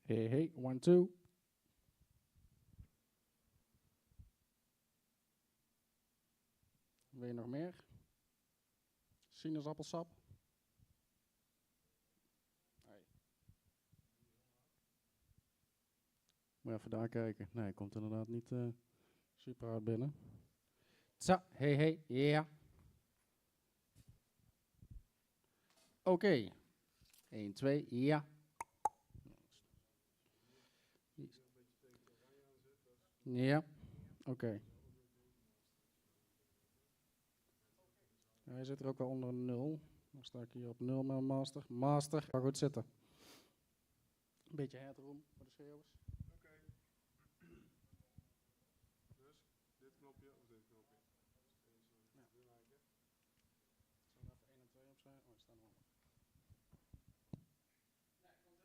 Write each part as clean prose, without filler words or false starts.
Hey, hey, 1, 2. Wil je nog meer? Sinaasappelsap? Nee. Moet even daar kijken. Nee, komt inderdaad niet super hard binnen. Tsa, hey, hey, ja. Oké. 1, 2, ja. Ja, oké. Hij zit er ook wel onder een 0. Dan sta ik hier op 0 met een master. Master, ga goed zitten. Een beetje headroom voor de schreeuwers. Oké. Dus, dit knopje of dit knopje? Ja. Zullen we even 1 en 2 opzij? Oh, er staan er al.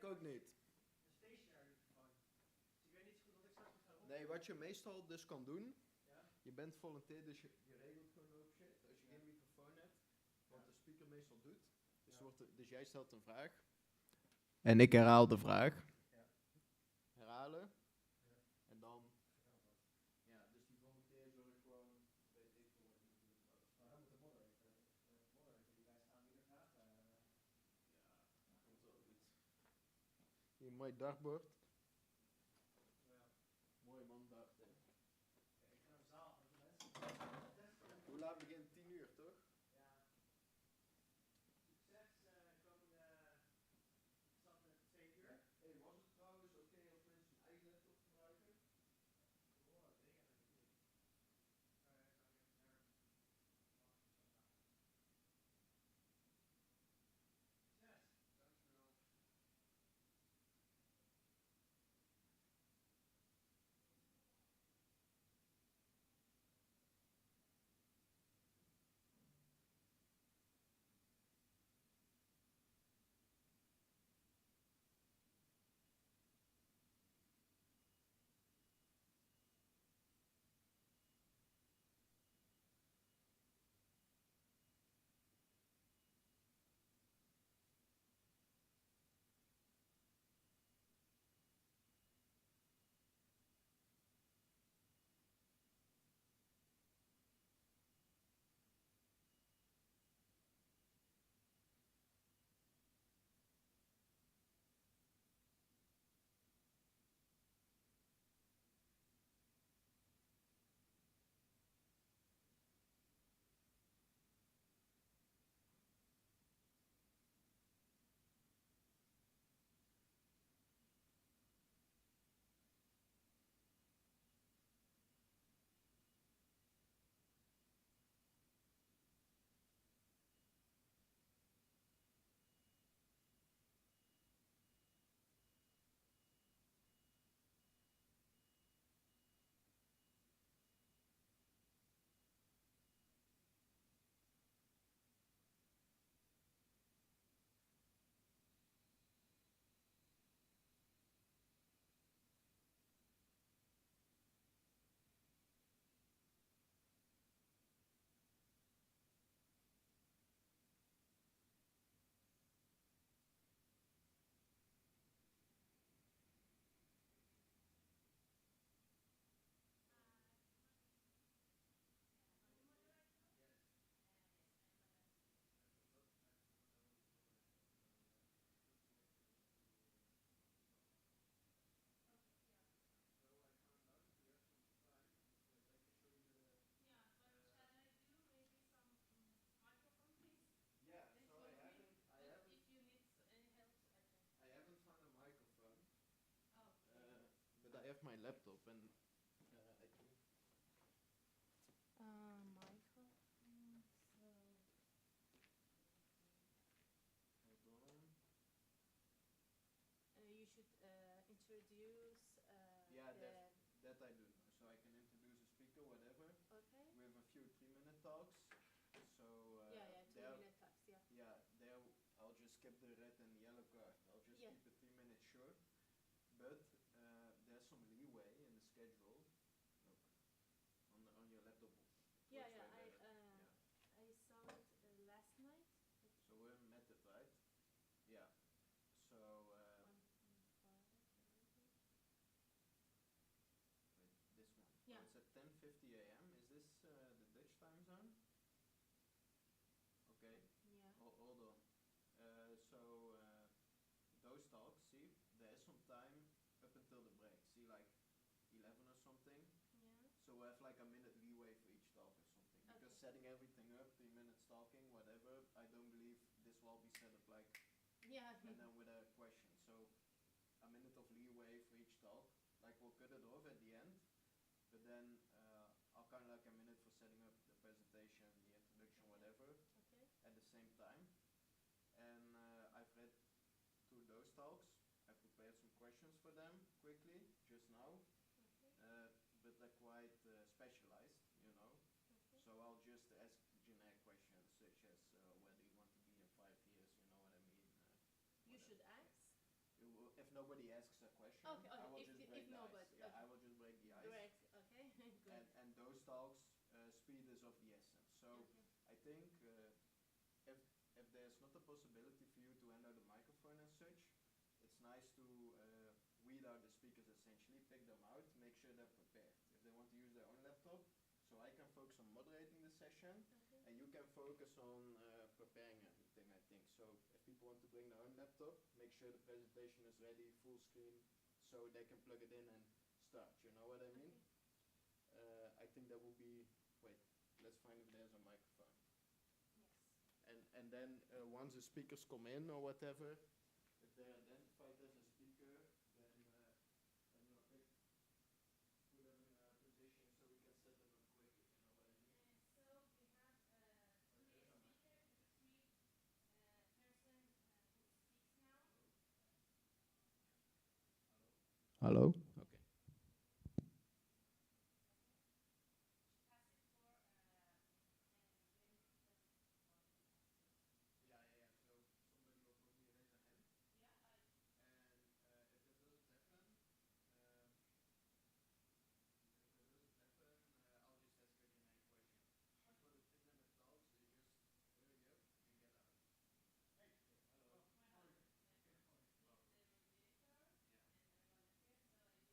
ook niet. Nee, wat je meestal dus kan doen, je bent volunteer, dus je regelt gewoon ook shit. Als je geen microfoon hebt, wat de speaker meestal doet. Dus jij stelt een vraag. En ik herhaal de vraag. Herhalen. En dan... Ja, dus die volunteer zorgt gewoon, weet ik veel wat je moet doen. Maar dan moet de moderator die bijstaan wie de vraag... Ja, komt wel goed. Hier, mooi dartboard. Mooi man, dart, hè. Hoe laat begint 10 uur, toch? Hey, was het trouwens oké als mensen hun eigen laptop gebruiken? But I have my laptop and I think... Microphone, so... Hold on. You should introduce Yeah, that I do. So I can introduce a speaker, whatever. Okay. We have a few 3-minute talks. So yeah, 2-minute talks, yeah. Yeah, there I'll just skip the red and yellow card. I'll just keep it 3 minutes short. But there's some leeway in the schedule. Look, on your laptop. Yeah, I saw it last night. So we're in method, right? Yeah. So On Friday. wait, this one. Yeah. Oh, it's at 10:50 a.m. Is this the Dutch time zone? Okay. Yeah. Hold on. Those talks, see, there is some time up until the break. See, like 11 or something. Yeah. So we have like a minute leeway for each talk or something. Okay. Because setting everything up, 3 minutes talking, whatever, I don't believe this will all be set up like... Yeah. And then with a question. So a minute of leeway for each talk. Like we'll cut it off at the end. But then I'll kind of like a minute for setting up the presentation, the introduction, whatever. Okay. At the same time. And I've read through those talks. I've prepared some questions for them quickly, just now. Okay. But they're quite specialized, you know. Okay. So I'll just ask generic questions such as where do you want to be in 5 years, you know what I mean? You should ask. if nobody asks a question, Okay, I okay. will If just the, break if the nobody, ice. Yeah, okay. I will just break the ice. Direct, okay, good. And those talks, speed is of the essence. So Okay. I think if if there's not a possibility for you to hand out a microphone as such, it's nice to weed out the speakers essentially, pick them out, make sure they're prepared. If they want to use their own laptop, so I can focus on moderating the session, Okay. and you can focus on preparing everything, I think. So if people want to bring their own laptop, make sure the presentation is ready, full screen, so they can plug it in and start. You know what I mean? Okay. I think that would be, wait, let's find if there's a microphone. Yes. And then once the speakers come in or whatever, if they're identified as a speaker, then we'll put them in a position so we can set them up quickly. You know what I mean? So we have two There's a mic. speaker, three person who speaks now. Hello? Okay. Yeah, yeah, yeah. So somebody will probably raise a hand. And if that doesn't happen, I'll just ask a generic question. For the 10-minute talk, so you just hurry up and get out. Hey. Hello. How are you? Yeah.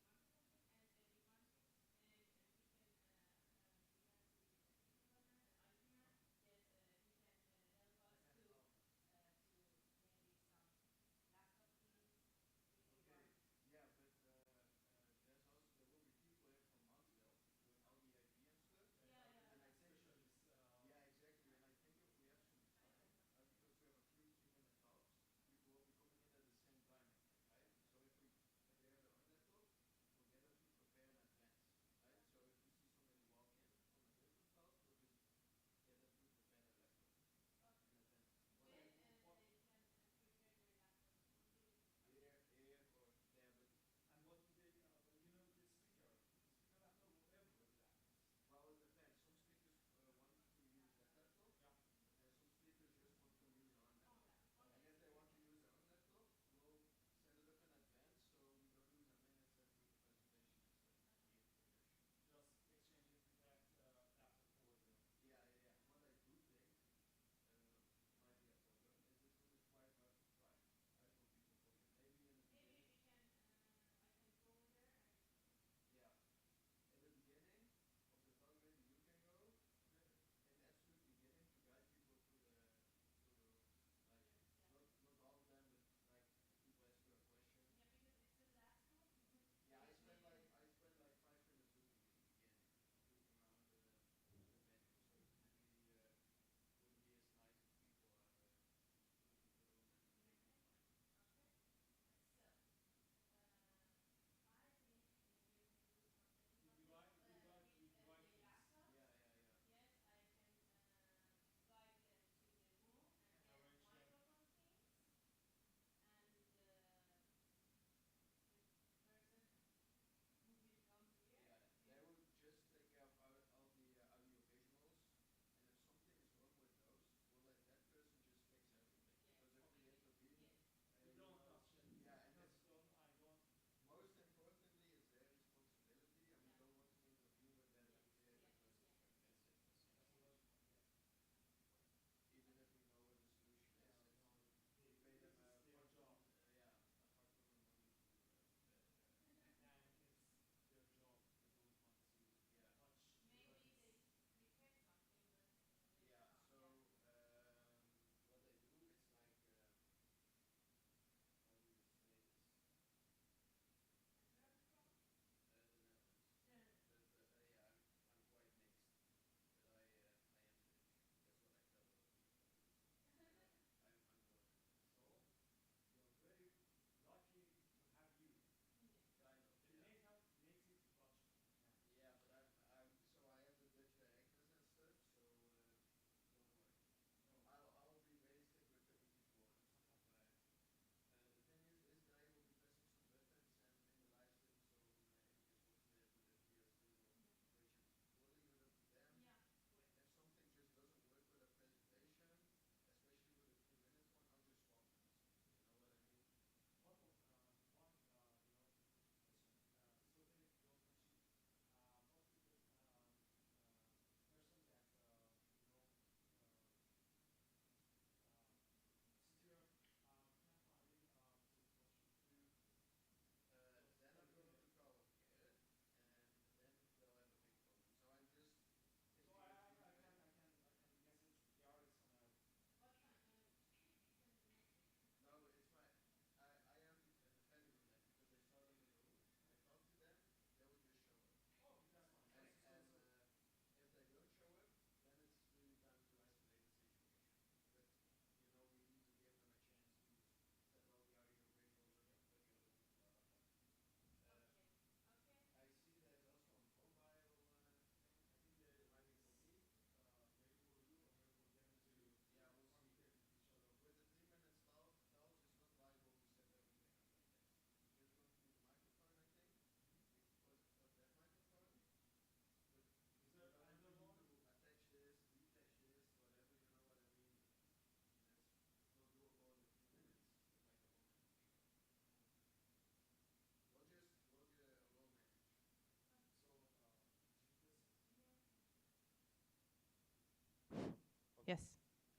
Yes.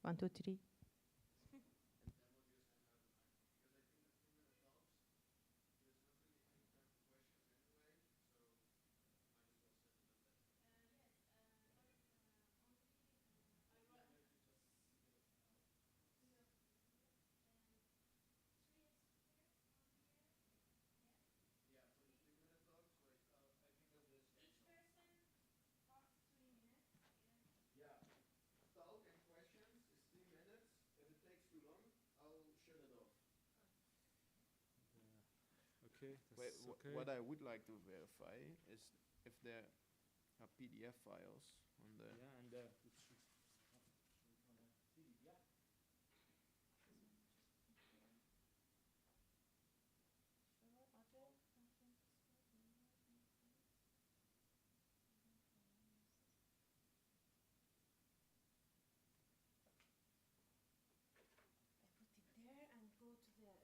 1, 2, 3. Yeah, talk and questions is 3 minutes. If it takes too long, I'll shut it off. Okay, Wait, that's okay. what I would like to verify is if there are PDF files on the. Yeah, and There and go to the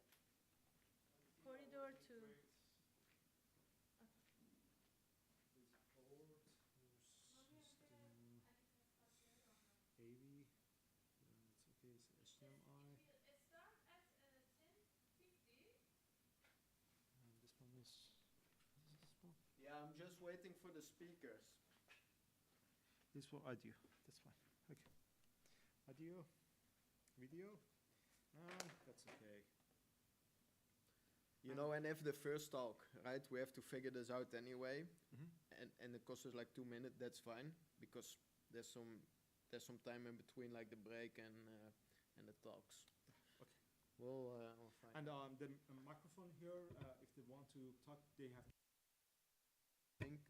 corridor to. This port, your system, AV, it's okay, it's HDMI, It starts at 10:50. and this one is this one? Yeah, I'm just waiting for the speakers. This for audio, that's fine, okay. Audio, video, that's okay. You know, and if the first talk, right, we have to figure this out anyway, Mhm. and it costs us like 2 minutes. That's fine because there's some time in between, like the break and the talks. Okay. We'll find. And the microphone here, if they want to talk, they have to think.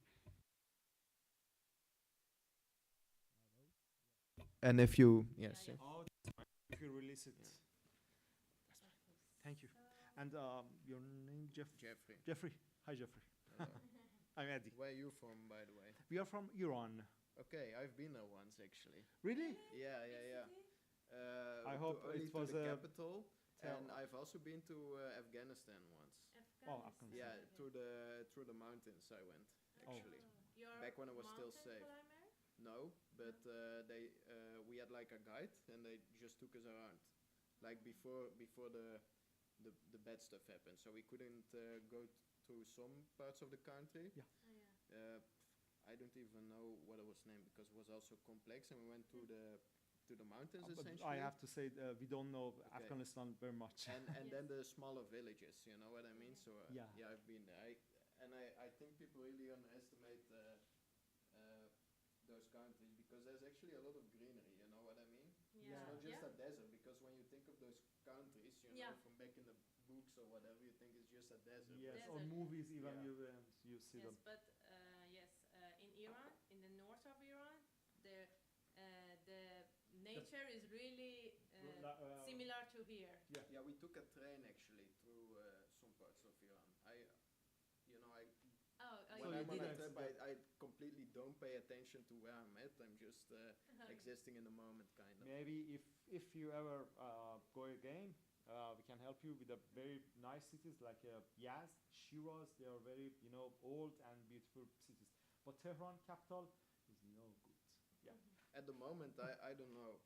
And if you yes, Yeah, Oh, that's fine. If you release it. Yeah. That's fine. Thank you. And your name, Jeffrey. Jeffrey. Hi, Jeffrey. Hello. I'm Eddie. Where are you from, by the way? We are from Iran. Okay, I've been there once actually. Really? Yeah. I to hope only it to was the a capital, tell- and I've also been to Afghanistan once. Oh, Afghanistan. Yeah, through the mountains I went Oh. actually. You're Back when it was still mountain safe. climber? No, but we had like a guide, and they just took us around, like before the bad stuff happened. So we couldn't go to some parts of the country. Yeah. Oh, yeah. I don't even know what it was named because it was also complex, and we went to the mountains But essentially. I have to say, we don't know Okay. Afghanistan very much. and then the smaller villages, you know what I mean? So Yeah. I've been there. I think people really underestimate those countries because there's actually a lot of greenery, you know what I mean? Yeah. It's not just Yeah. a desert, because when you think of those countries, you Yeah. know, from back in the books or whatever, you think it's just a desert. Yes, Desert. on movies even Yeah. you see Yes, them. but yes, in Iran, in the north of Iran, the nature is really similar to here. Yeah, we took a train actually through some parts of Iran. Oh, When you I'm on did a that, trip, yeah. I completely don't pay attention to where I'm at. I'm just existing in the moment, kind of. Maybe if you ever go again, we can help you with a very nice cities like Yazd, Shiraz. They are very old and beautiful cities. But Tehran, capital, is no good. Yeah. At the moment, I don't know.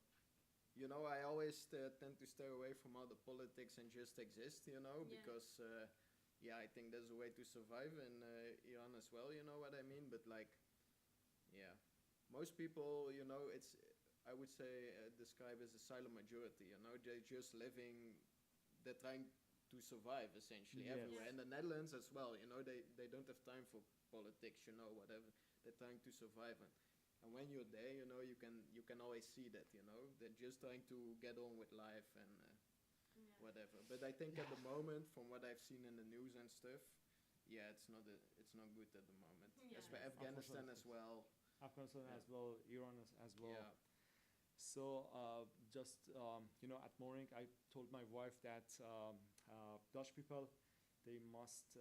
You know, I always tend to stay away from all the politics and just exist, you know, Yeah. because, I think there's a way to survive in Iran as well, you know what I mean? But, like, yeah, most people, you know, I would say, describe as a silent majority, you know, they're just living, they're trying to survive, essentially, Yes. everywhere. Yes. In the Netherlands as well, you know, they don't have time for politics, you know, whatever. They're trying to survive. And when you're there, you know, you can always see that, you know, they're just trying to get on with life and Yeah. whatever. But I think at the moment, from what I've seen in the news and stuff, yeah, it's not good at the moment. Yeah. As for Yes. Afghanistan as well. Afghanistan Yeah. as well, Iran as well. Yeah. So just at morning, I told my wife that Dutch people, they must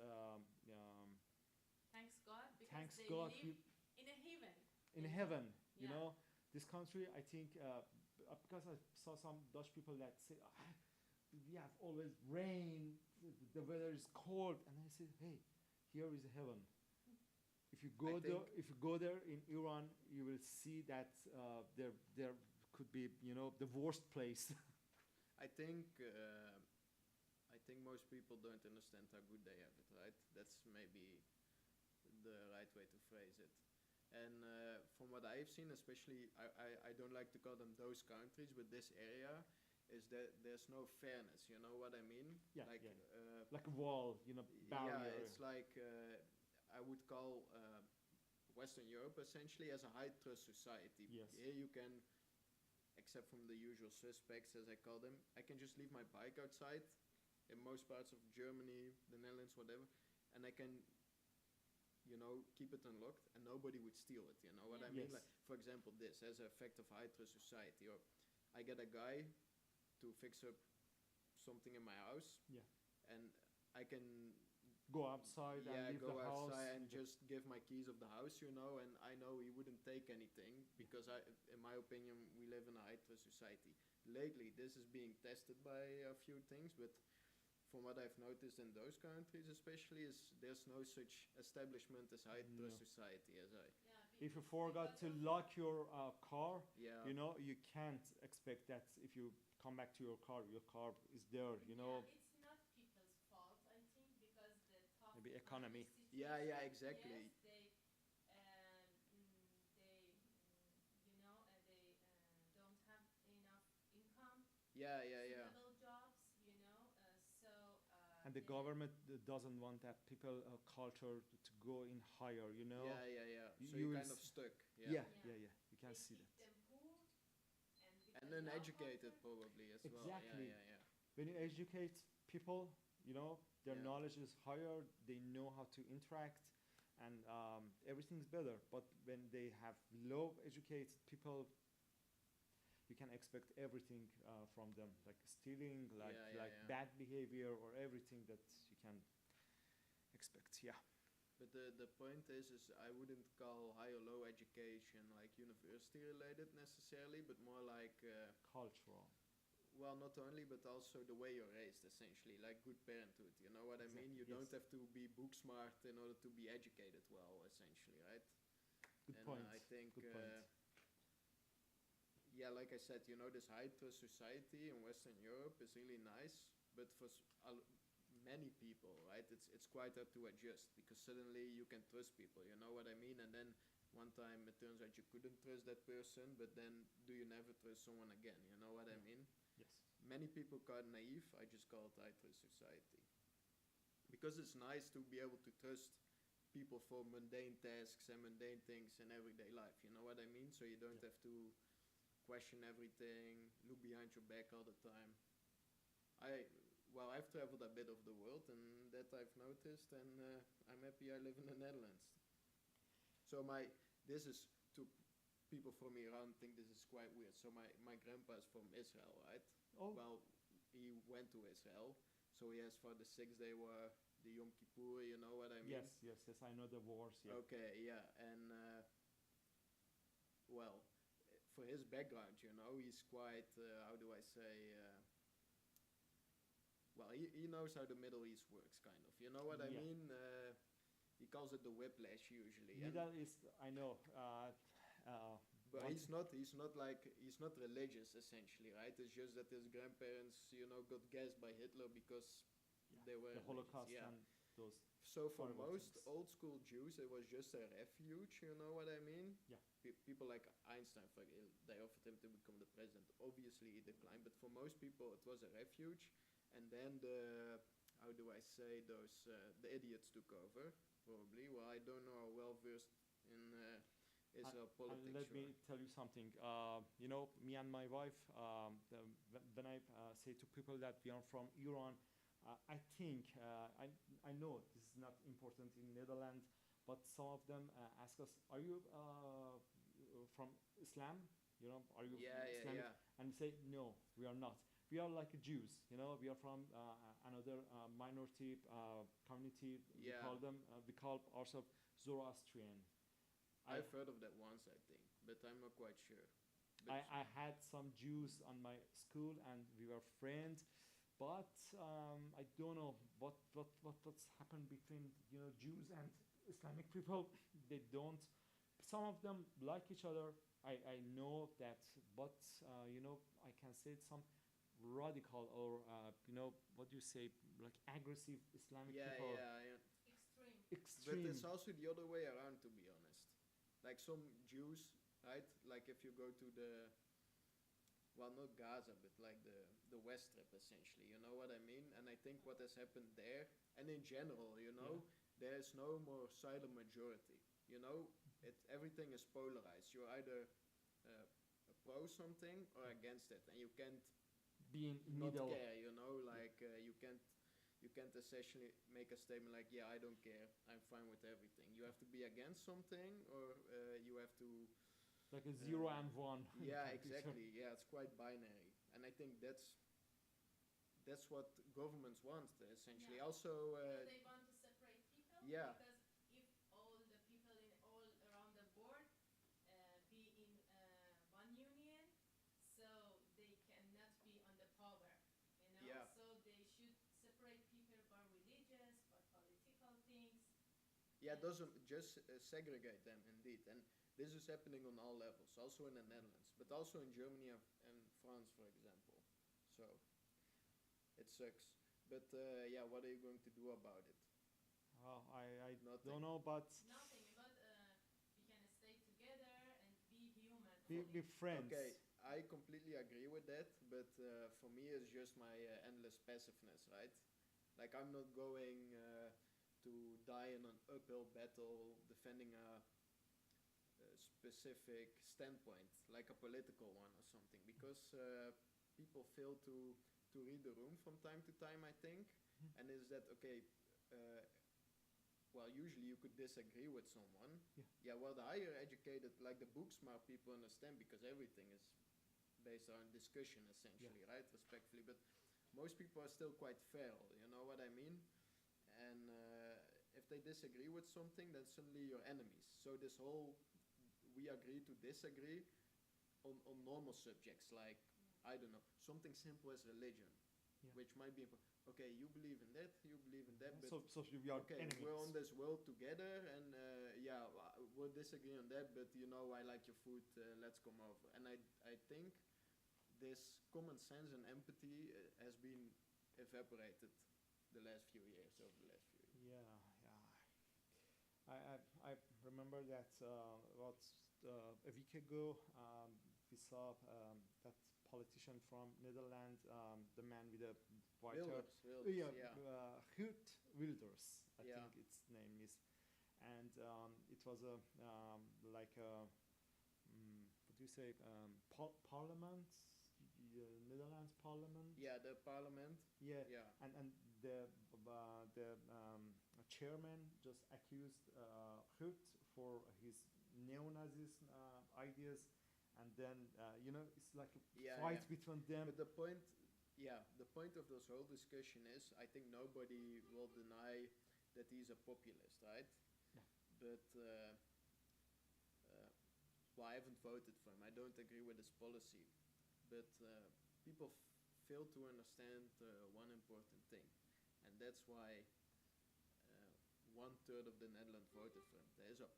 Thanks God, because thanks they God live in a heaven. in heaven. You Yeah. know, this country, I think, because I saw some Dutch people that say, we have always rain, the weather is cold, and I said, hey, here is heaven. If you go there in Iran, you will see that their could be, the worst place. I think most people don't understand how good they have it, right? That's maybe the right way to phrase it. And from what I've seen, especially, I don't like to call them those countries, but this area is that there's no fairness. You know what I mean? Yeah, like, yeah. Like a wall, barrier. Yeah, it's like I would call Western Europe essentially as a high trust society. Yes. Here you can, except from the usual suspects as I call them, I can just leave my bike outside in most parts of Germany, the Netherlands, whatever, and I can, keep it unlocked and nobody would steal it. You know what I mean? Yes. Like, for example, this as an effect of high trust society, or I get a guy to fix up something in my house, and I can go outside and leave go the house outside and just give my keys of the house, and I know he wouldn't take anything because in my opinion, we live in a high trust society. Lately, this is being tested by a few things, but from what I've noticed in those countries, especially, is there's no such establishment as high trust society as I. If you forgot to lock your car, Yeah. You can't expect that if you come back to your car is there, Yeah, it's not people's fault, I think, because the tough Maybe economy. situation, Yeah, exactly. Yes, they don't have enough income, Yeah. suitable jobs, so. And the government doesn't want that people culture to go in higher, Yeah. So You you're will kind of stuck. Yeah. Yeah. You can They see keep that. them poor And with the low uneducated culture. probably as Exactly. well. Yeah. When you educate people, their Yeah. knowledge is higher, they know how to interact, and everything's better. But when they have low educated people, you can expect everything from them, like stealing, like Yeah. bad behavior, or everything that you can expect. Yeah. But the point is I wouldn't call high or low education like university related necessarily, but more like Cultural. well, not only, but also the way you're raised, essentially, like good parenthood. You know what I mean? You Exactly, don't yes. have to be book smart in order to be educated well, essentially, right? Good And point. I think, Good point. yeah, like I said, this high trust society in Western Europe is really nice, but for many people, right, it's quite hard to adjust because suddenly you can trust people. You know what I mean? And then one time it turns out you couldn't trust that person, but then do you never trust someone again? You know what I mean? Yes. Many people call it naive. I just call it high trust society. Because it's nice to be able to trust people for mundane tasks and mundane things in everyday life. You know what I mean? So you don't have to question everything, look behind your back all the time. I've traveled a bit of the world, and that I've noticed, and I'm happy I live in the Netherlands. So this is to people from Iran think this is quite weird. So my grandpa is from Israel, right? Oh. Well, he went to Israel, so he has fought the 6-day war, the Yom Kippur, you know what I mean? Yes. I know the wars. Yeah. Okay, yeah, and well, for his background, he's quite, how do I say, well, he knows how the Middle East works, kind of. You know what I Yeah. mean? He calls it the whiplash usually. And Middle East, I know. but one- he's not religious essentially, right? It's just that his grandparents, got gassed by Hitler because they were the Holocaust religious, yeah. and those. So for horrible most things. old school Jews, it was just a refuge. You know what I mean? Yeah. People like Einstein, they offered him to become the president. Obviously, he declined. But for most people, it was a refuge. And then how do I say, the idiots took over. Probably. Well, I don't know how well versed in Israel politics. Let me tell you something. Me and my wife, when I say to people that we are from Iran, I think, I know this is not important in Netherlands, but some of them ask us, are you from Islam? Are you Islamic? Yeah. And we say, no, we are not. We are like Jews, we are from another minority community. We Yeah. call ourselves Zoroastrian. I've heard of that once, I think, but I'm not quite sure. But I had some Jews on my school, and we were friends, but I don't know what's happened between Jews and Islamic people. They don't. Some of them like each other. I know that, but I can say some radical or what do you say, like aggressive Islamic Yeah, people. yeah, Extreme. but Extreme. it's also the other way around, to be honest. Like some Jews, right? Like if you go to the, well, not Gaza, but like the West Strip, essentially. You know what I mean? And I think what has happened there, and in general, there's no more silent majority. You know, everything is polarized. You're either uh, pro something or against it, and you can't Being not middle. care. You know, like you can't essentially make a statement like, yeah, I don't care, I'm fine with everything. You have to be against something, or you have to Like a zero and one. yeah, Kind of picture. exactly. Yeah, it's quite binary, and I think that's what governments want, essentially. Yeah. Also, Because they want to separate people. yeah. Because if all the people in all around the world be in one union, so they cannot be on the power. Yeah. So they should separate people by religious, by political things. Yeah, it doesn't just segregate them, indeed. And this is happening on all levels, also in the Netherlands, but also in Germany and France, for example. So it sucks. But yeah, what are you going to do about it? I Nothing. don't know, but Nothing, but we can stay together and be human. be friends. Okay, I completely agree with that, but for me, it's just my endless passiveness, right? Like, I'm not going to die in an uphill battle defending a specific standpoint, like a political one or something, because people fail to read the room from time to time, I think. And is that okay? Uh, well, usually you could disagree with someone. Yeah. Yeah, well, the higher educated, like the book smart people understand, because everything is based on discussion, essentially, right? Respectfully. But most people are still quite feral, you know what I mean? And if they disagree with something, then suddenly you're enemies. So this whole we agree to disagree on normal subjects, like, I don't know, something simple as religion, which might be okay, you believe in that, you believe in that, but So we are okay, enemies. we're on this world together, and yeah, we'll disagree on that, but I like your food, let's come over. And I think this common sense and empathy has been evaporated the last few years, over the last few years. Yeah, yeah. I remember that about a week ago we saw that politician from Netherlands, the man with the white hair. Wilders, yeah. Geert Wilders, I Yeah. think its name is, and it was a like a what do you say, parliament, Netherlands parliament. Yeah, the parliament. Yeah, Yeah. and the chairman just accused Hurt for his neo-Nazis ideas, and then it's like a Yeah, fight yeah. between them. But the point of this whole discussion is, I think nobody will deny that he's a populist, right? Yeah. But well, I haven't voted for him. I don't agree with his policy, but people fail to understand one important thing, and that's why 1/3 of the Netherlands voted for him. There is a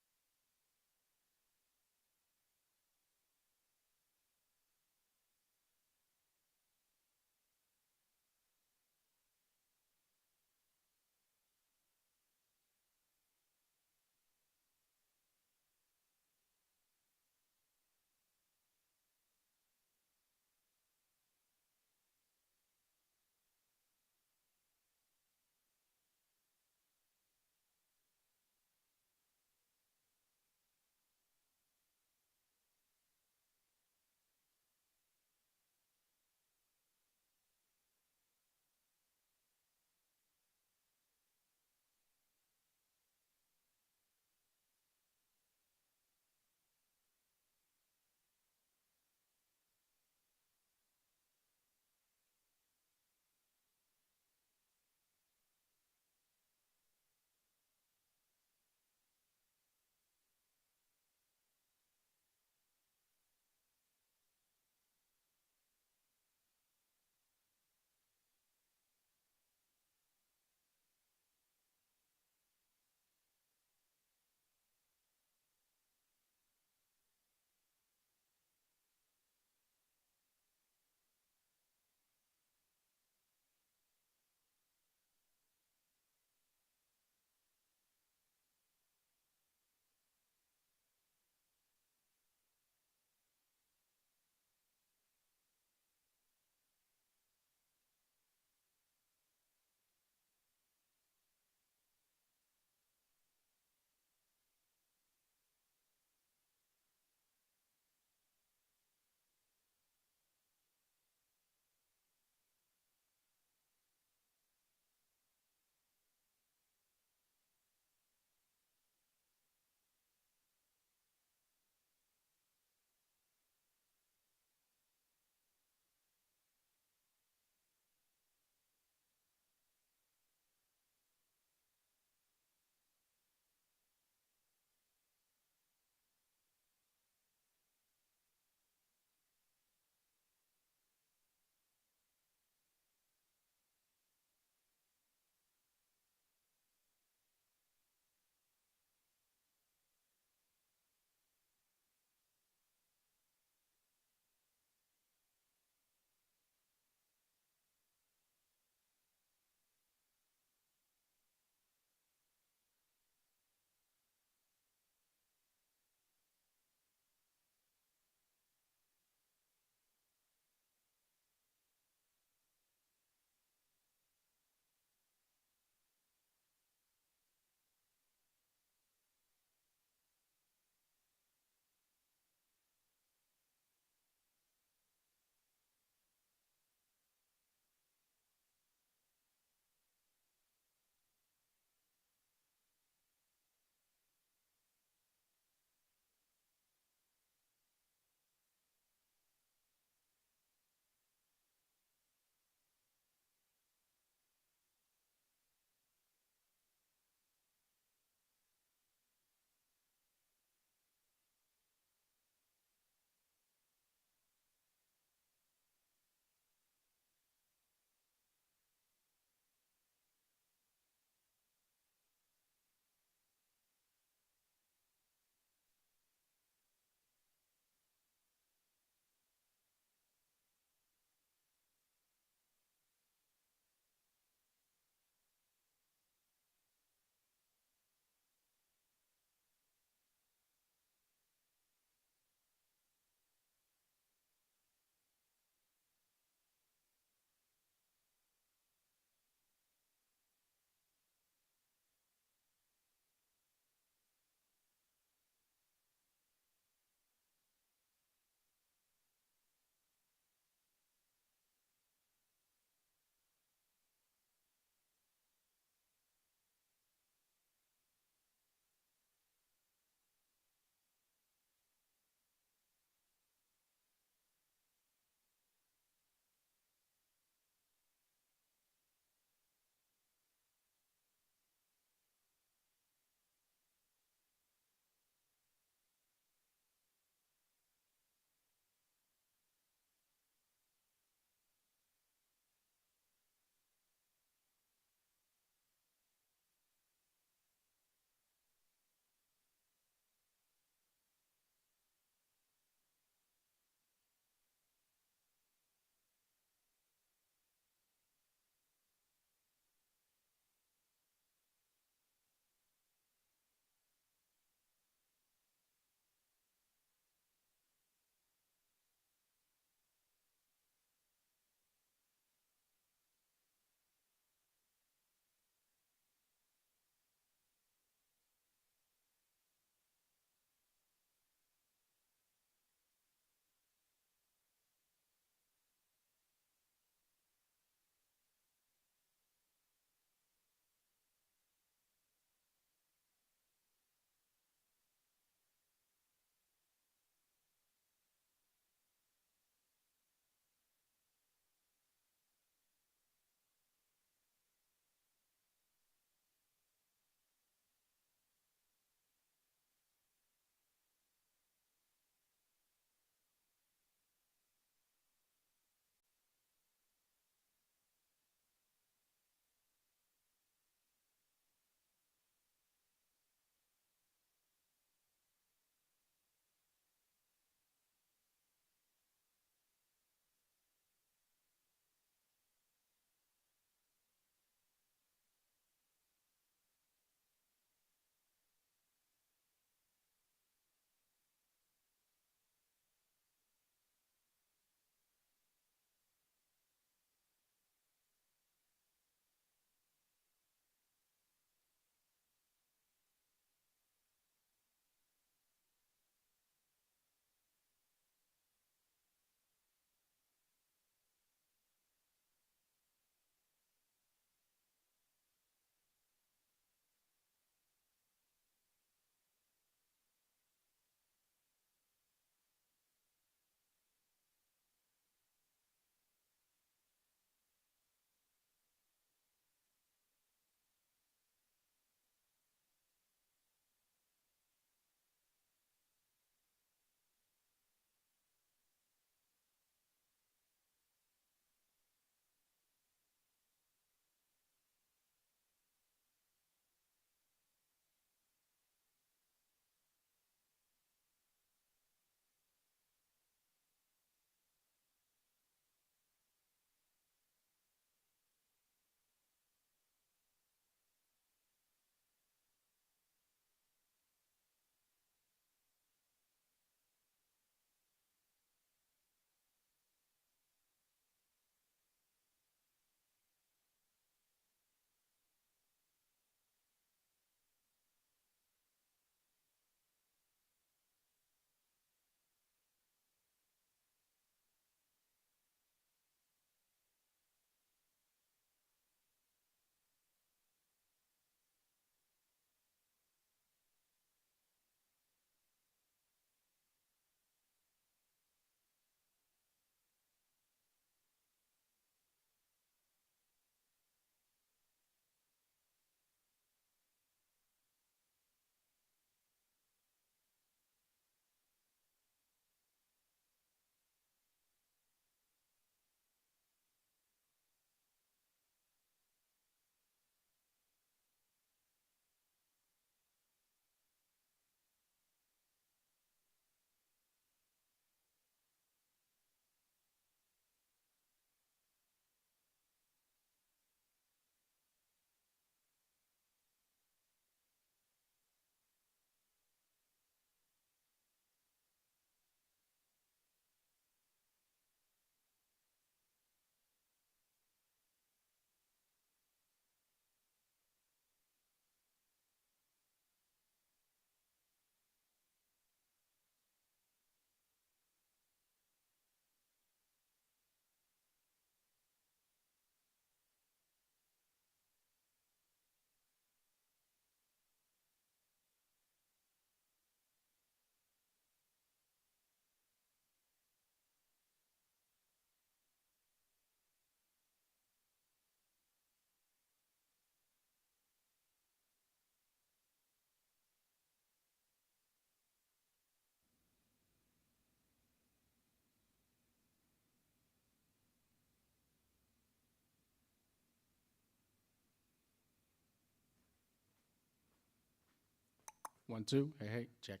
1, 2. Hey, hey, check.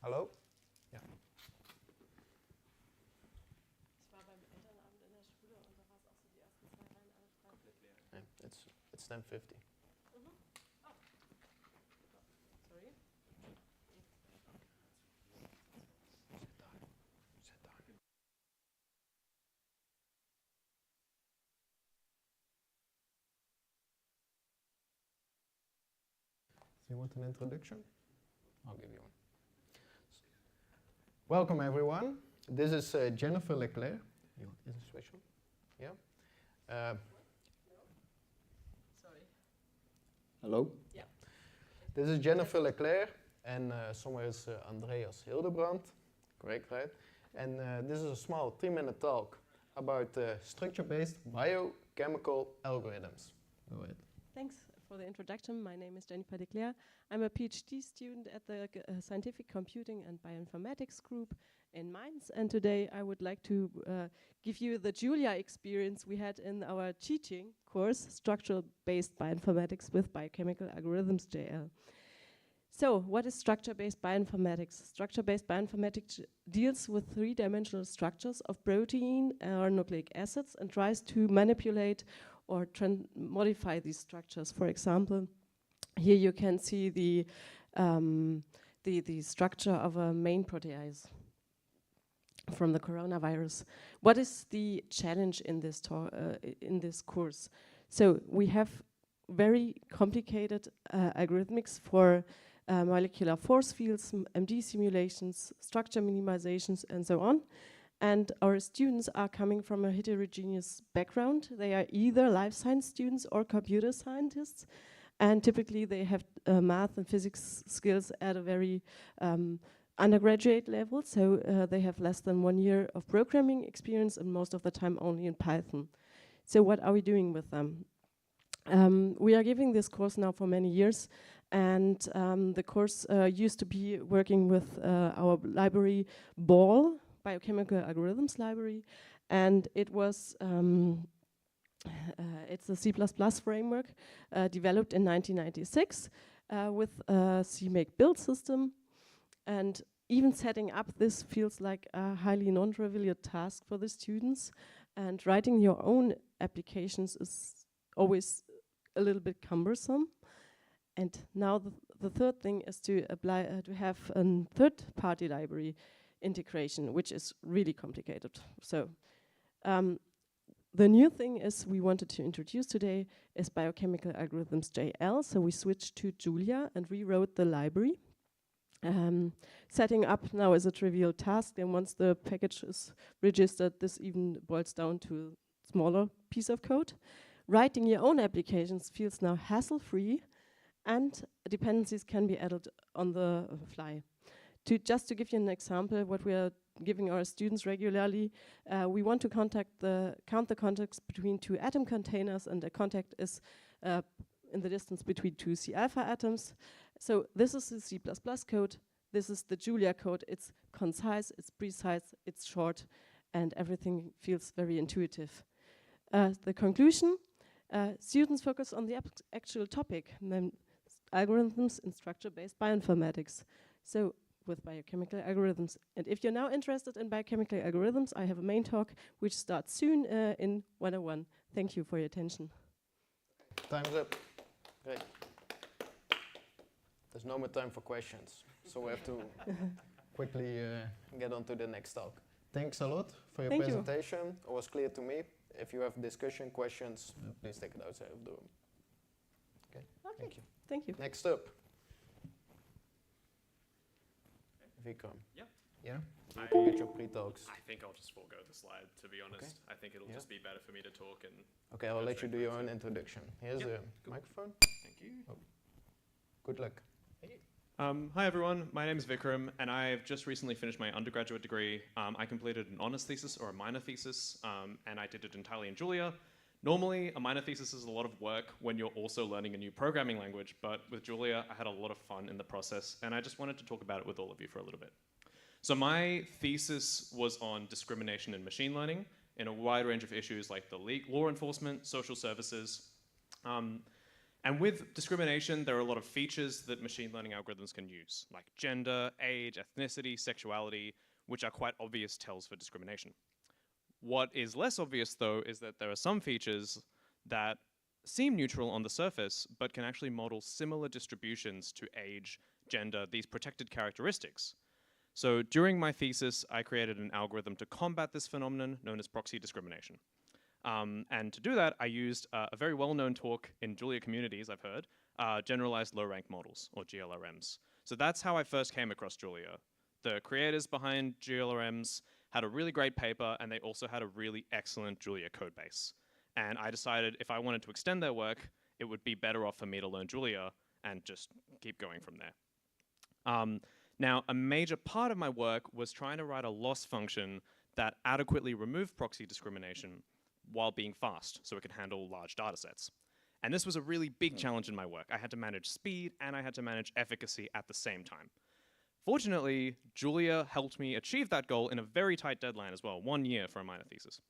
Hello? Ja. Ich war beim Elternabend in der Schule und da war es auch so die ersten 2 Reihen alle frei. Komplett leer. Yeah, it's 10:50. Oh. Sorry. So you want an introduction? I'll give you one. Welcome everyone. This is Jennifer Leclerc. You want this special? Yeah. Sorry. Hello. Yeah. This is Jennifer Leclerc, and somewhere is Andreas Hildebrand. Correct, right? And this is a small 3-minute talk about structure-based biochemical algorithms. Go ahead. Thanks for the introduction. My name is Jennifer Leclerc. I'm a PhD student at the Scientific Computing and Bioinformatics group in Mainz, and today I would like to give you the Julia experience we had in our teaching course, Structure-Based Bioinformatics with Biochemical Algorithms JL. So, what is structure-based bioinformatics? Structure-based bioinformatics deals with 3-dimensional structures of protein or nucleic acids and tries to manipulate or modify these structures. For example, here you can see the structure of a main protease from the coronavirus. What is the challenge in this course? So we have very complicated algorithmics for molecular force fields, MD simulations, structure minimizations, and so on. And our students are coming from a heterogeneous background. They are either life science students or computer scientists. And typically they have math and physics skills at a very undergraduate level. So they have less than 1 year of programming experience and most of the time only in Python. So what are we doing with them? We are giving this course now for many years. And the course used to be working with our library BALL, Biochemical Algorithms Library, and it was it's a C++ framework developed in 1996 with a CMake build system, and even setting up this feels like a highly non-trivial task for the students, and writing your own applications is always a little bit cumbersome. And now the third thing is to apply to have a third-party library integration, which is really complicated. So the new thing is we wanted to introduce today is Biochemical Algorithms JL. So we switched to Julia and rewrote the library. Setting up now is a trivial task, and once the package is registered, this even boils down to a smaller piece of code. Writing your own applications feels now hassle-free, and dependencies can be added on the fly. Just to give you an example, what we are giving our students regularly, we want to count the contacts between 2 atom containers, and a contact is in the distance between 2 C-alpha atoms. So this is the C++ code, this is the Julia code. It's concise, it's precise, it's short, and everything feels very intuitive. The conclusion, students focus on the actual topic, then algorithms in structure-based bioinformatics. So with biochemical algorithms. And if you're now interested in biochemical algorithms, I have a main talk which starts soon in 101. Thank you for your attention. Time's up. Great. There's no more time for questions, so we have to quickly get on to the next talk. Thanks a lot for your presentation. It was clear to me. If you have discussion, questions, please take it outside of the room. Okay. Thank you. Thank you. Next up. Vikram. Yeah. Yeah? You can get your pre-talks. I think I'll just forego the slide, to be honest. Okay. I think it'll just be better for me to talk and... Okay, I'll let you do your own introduction. Here's the microphone. Thank you. Oh. Good luck. Hey. Hi everyone, my name is Vikram, and I've just recently finished my undergraduate degree. I completed an honors thesis or a minor thesis, and I did it entirely in Julia. Normally, a minor thesis is a lot of work when you're also learning a new programming language, but with Julia, I had a lot of fun in the process, and I just wanted to talk about it with all of you for a little bit. So my thesis was on discrimination in machine learning in a wide range of issues like the law enforcement, social services, And with discrimination, there are a lot of features that machine learning algorithms can use, like gender, age, ethnicity, sexuality, which are quite obvious tells for discrimination. What is less obvious, though, is that there are some features that seem neutral on the surface, but can actually model similar distributions to age, gender, these protected characteristics. So during my thesis, I created an algorithm to combat this phenomenon known as proxy discrimination. And to do that, I used a very well-known talk in Julia communities, I've heard, generalized low-rank models, or GLRMs. So that's how I first came across Julia. The creators behind GLRMs had a really great paper, and they also had a really excellent Julia code base. And I decided if I wanted to extend their work, it would be better off for me to learn Julia and just keep going from there. Now, a major part of my work was trying to write a loss function that adequately removed proxy discrimination while being fast, so it could handle large data sets. And this was a really big challenge in my work. I had to manage speed and I had to manage efficacy at the same time. Fortunately, Julia helped me achieve that goal in a very tight deadline as well, 1 year for a minor thesis.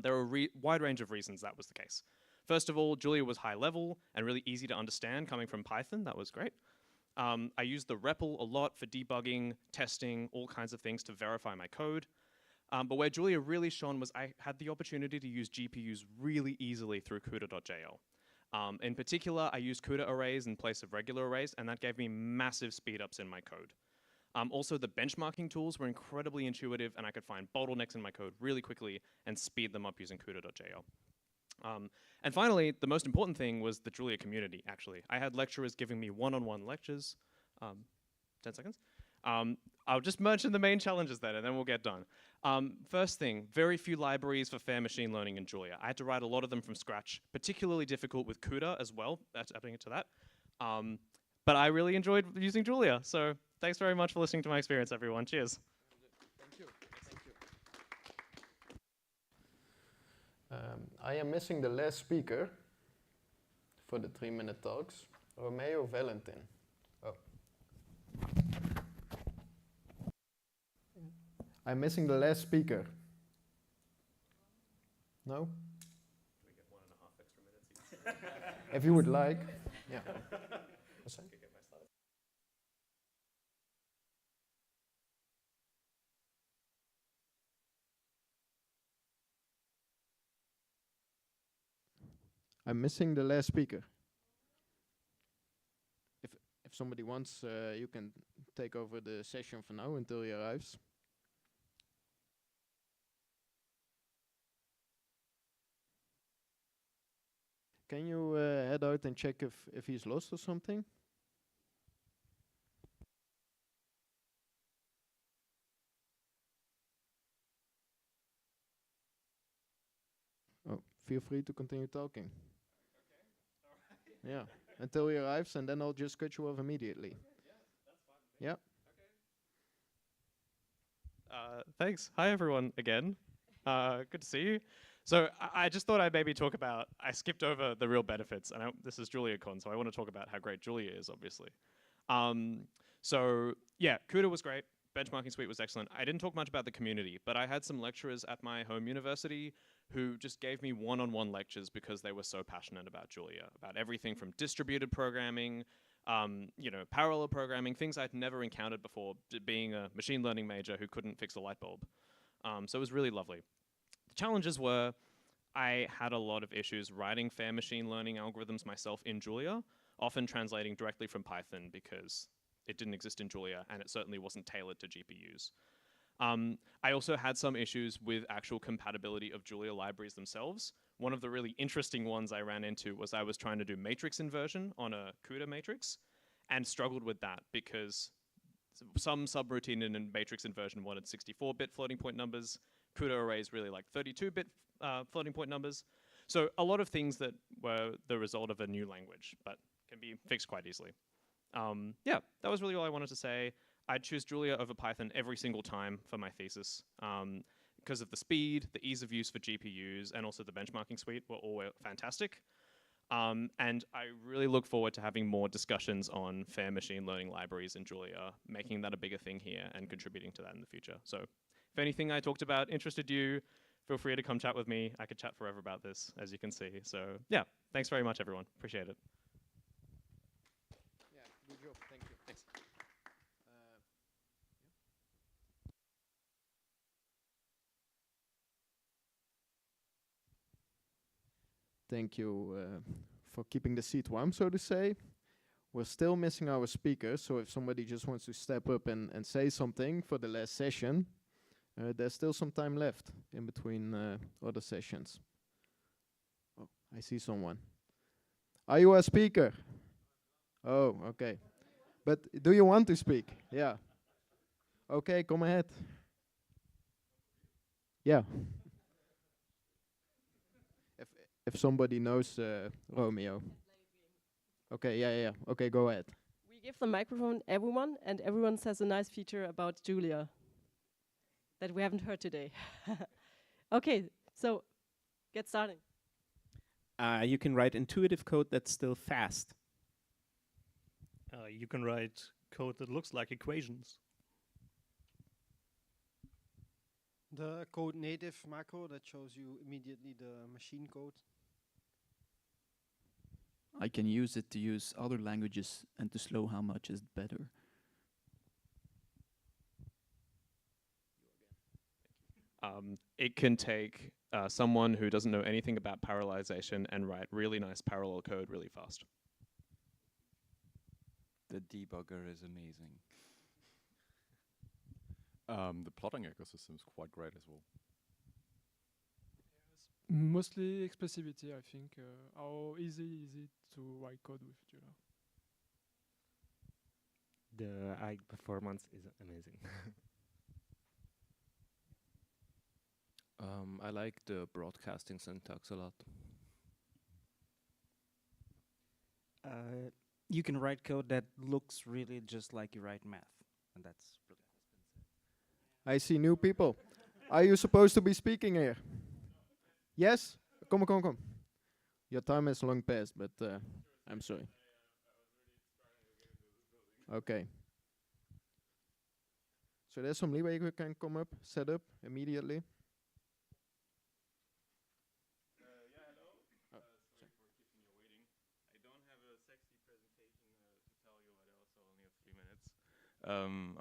There are a wide range of reasons that was the case. First of all, Julia was high level and really easy to understand coming from Python. That was great. I used the REPL a lot for debugging, testing, all kinds of things to verify my code. But where Julia really shone was I had the opportunity to use GPUs really easily through CUDA.jl. In particular, I used CUDA arrays in place of regular arrays, and that gave me massive speed-ups in my code. Also, the benchmarking tools were incredibly intuitive, and I could find bottlenecks in my code really quickly and speed them up using CUDA.jl. And finally, the most important thing was the Julia community, actually. I had lecturers giving me one-on-one lectures. 10 seconds. I'll just mention the main challenges then, and then we'll get done. First thing, very few libraries for fair machine learning in Julia. I had to write a lot of them from scratch, particularly difficult with CUDA as well, that's adding it to that. But I really enjoyed using Julia, so thanks very much for listening to my experience, everyone. Cheers. Thank you. Thank you. I am missing the last speaker for the 3-minute talks, Romeo Valentin. Oh. I'm missing the last speaker. No? We get 1.5 extra minutes. If you would like. Yeah. I'm missing the last speaker. If somebody wants, you can take over the session for now until he arrives. Can you head out and check if he's lost or something? Oh, feel free to continue talking. Yeah, until he arrives, and then I'll just cut you off immediately. Yeah, that's fine. Yeah. Okay. Thanks. Hi, everyone, again. Good to see you. So I just thought I'd maybe talk about, I skipped over the real benefits, and this is JuliaCon, so I want to talk about how great Julia is, obviously. So yeah, CUDA was great. Benchmarking suite was excellent. I didn't talk much about the community, but I had some lecturers at my home university who just gave me one-on-one lectures because they were so passionate about Julia, about everything from distributed programming, parallel programming, things I'd never encountered before, being a machine learning major who couldn't fix a light bulb. So it was really lovely. The challenges were I had a lot of issues writing fair machine learning algorithms myself in Julia, often translating directly from Python because it didn't exist in Julia and it certainly wasn't tailored to GPUs. I also had some issues with actual compatibility of Julia libraries themselves. One of the really interesting ones I ran into was I was trying to do matrix inversion on a CUDA matrix and struggled with that because some subroutine in matrix inversion wanted 64-bit floating point numbers. CUDA arrays really like 32-bit floating point numbers. So a lot of things that were the result of a new language, but can be fixed quite easily. Yeah, that was really all I wanted to say. I'd choose Julia over Python every single time for my thesis because of the speed, the ease of use for GPUs, and also the benchmarking suite were all fantastic. And I really look forward to having more discussions on fair machine learning libraries in Julia, making that a bigger thing here and contributing to that in the future. So if anything I talked about interested you, feel free to come chat with me. I could chat forever about this, as you can see. So yeah, thanks very much, everyone. Appreciate it. Thank you. Thanks. Thank you for keeping the seat warm, so to say. We're still missing our speakers, so if somebody just wants to step up and say something for the last session, there's still some time left in between other sessions. Oh, I see someone. Are you a speaker? Oh, okay. But do you want to speak? Yeah. Okay, come ahead. Yeah. If somebody knows Romeo. Okay, yeah. Okay, go ahead. We give the microphone everyone, and everyone says a nice feature about Julia that we haven't heard today. Okay, so get starting. You can write intuitive code that's still fast. You can write code that looks like equations. The code native macro that shows you immediately the machine code. I can use it to use other languages and to slow how much is better. It can take someone who doesn't know anything about parallelization and write really nice parallel code really fast. The debugger is amazing. The plotting ecosystem is quite great as well. Mostly expressivity, I think. How easy is it to write code with Julia? The AI performance is amazing. I like the broadcasting syntax a lot. You can write code that looks really just like you write math, and that's brilliant. I see new people. Are you supposed to be speaking here? Yes? Come on. Your time has long passed, but I'm sorry. Okay. So there's some leeway who can come up, set up immediately.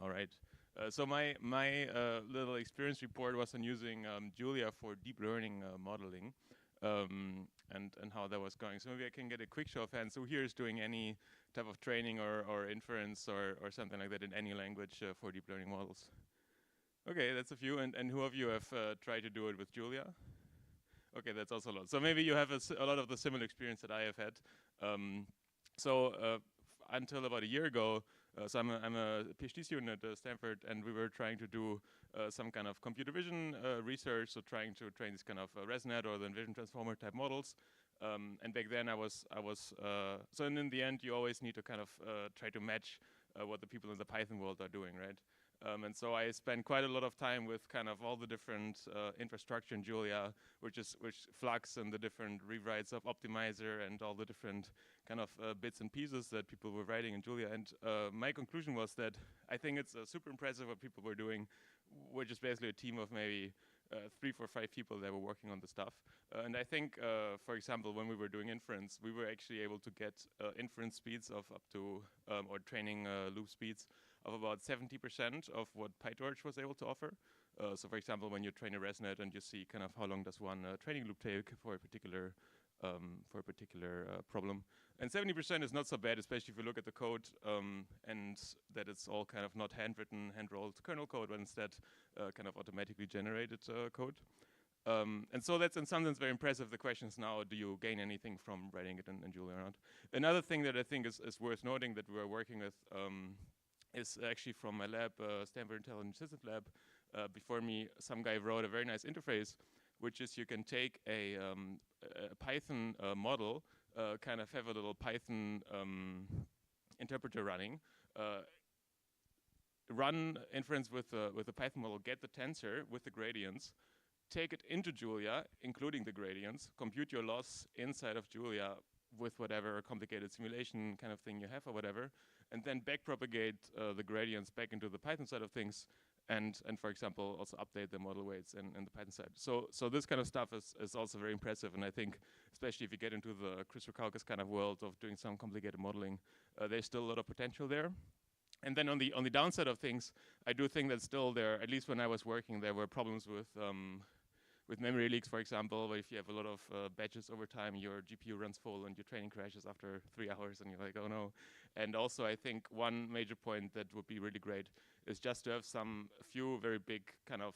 All right. So my little experience report was on using Julia for deep learning modeling, and how that was going. So maybe I can get a quick show of hands. So here is doing any type of training or inference or something like that in any language for deep learning models. Okay, that's a few. And who of you have tried to do it with Julia? Okay, that's also a lot. So maybe you have a lot of the similar experience that I have had. Until about a year ago, so I'm a PhD student at Stanford, and we were trying to do some kind of computer vision research, so trying to train this kind of ResNet or the vision transformer type models. And back then I was so in the end you always need to kind of try to match what the people in the Python world are doing, right? And so I spent quite a lot of time with kind of all the different infrastructure in Julia, which Flux and the different rewrites of Optimizer and all the different kind of bits and pieces that people were writing in Julia. And my conclusion was that I think it's super impressive what people were doing, which is basically a team of maybe 3, 4, 5 people that were working on the stuff. And I think, for example, when we were doing inference, we were actually able to get inference speeds of up to, or training loop speeds of about 70% of what PyTorch was able to offer. So for example, when you train a ResNet and you see kind of how long does one training loop take for a particular problem. And 70% is not so bad, especially if you look at the code and that it's all kind of not handwritten, hand-rolled kernel code, but instead kind of automatically generated code. And so that's in some sense very impressive. The question is now, do you gain anything from writing it in Julia or not? Another thing that I think is worth noting that we are working with is actually from my lab, Stanford Intelligent Systems Lab. Before me, some guy wrote a very nice interface, which is you can take a Python model, kind of have a little Python interpreter running, run inference with the Python model, get the tensor with the gradients, take it into Julia, including the gradients, compute your loss inside of Julia with whatever complicated simulation kind of thing you have or whatever, and then backpropagate the gradients back into the Python side of things, and for example, also update the model weights in the Python side. So this kind of stuff is also very impressive, and I think, especially if you get into the CRISPR-Cas kind of world of doing some complicated modeling, there's still a lot of potential there. And then on the downside of things, I do think that still there, at least when I was working, there were problems with memory leaks, for example, where if you have a lot of batches over time, your GPU runs full and your training crashes after 3 hours, and you're like, oh no. And also, I think one major point that would be really great is just to have a few very big kind of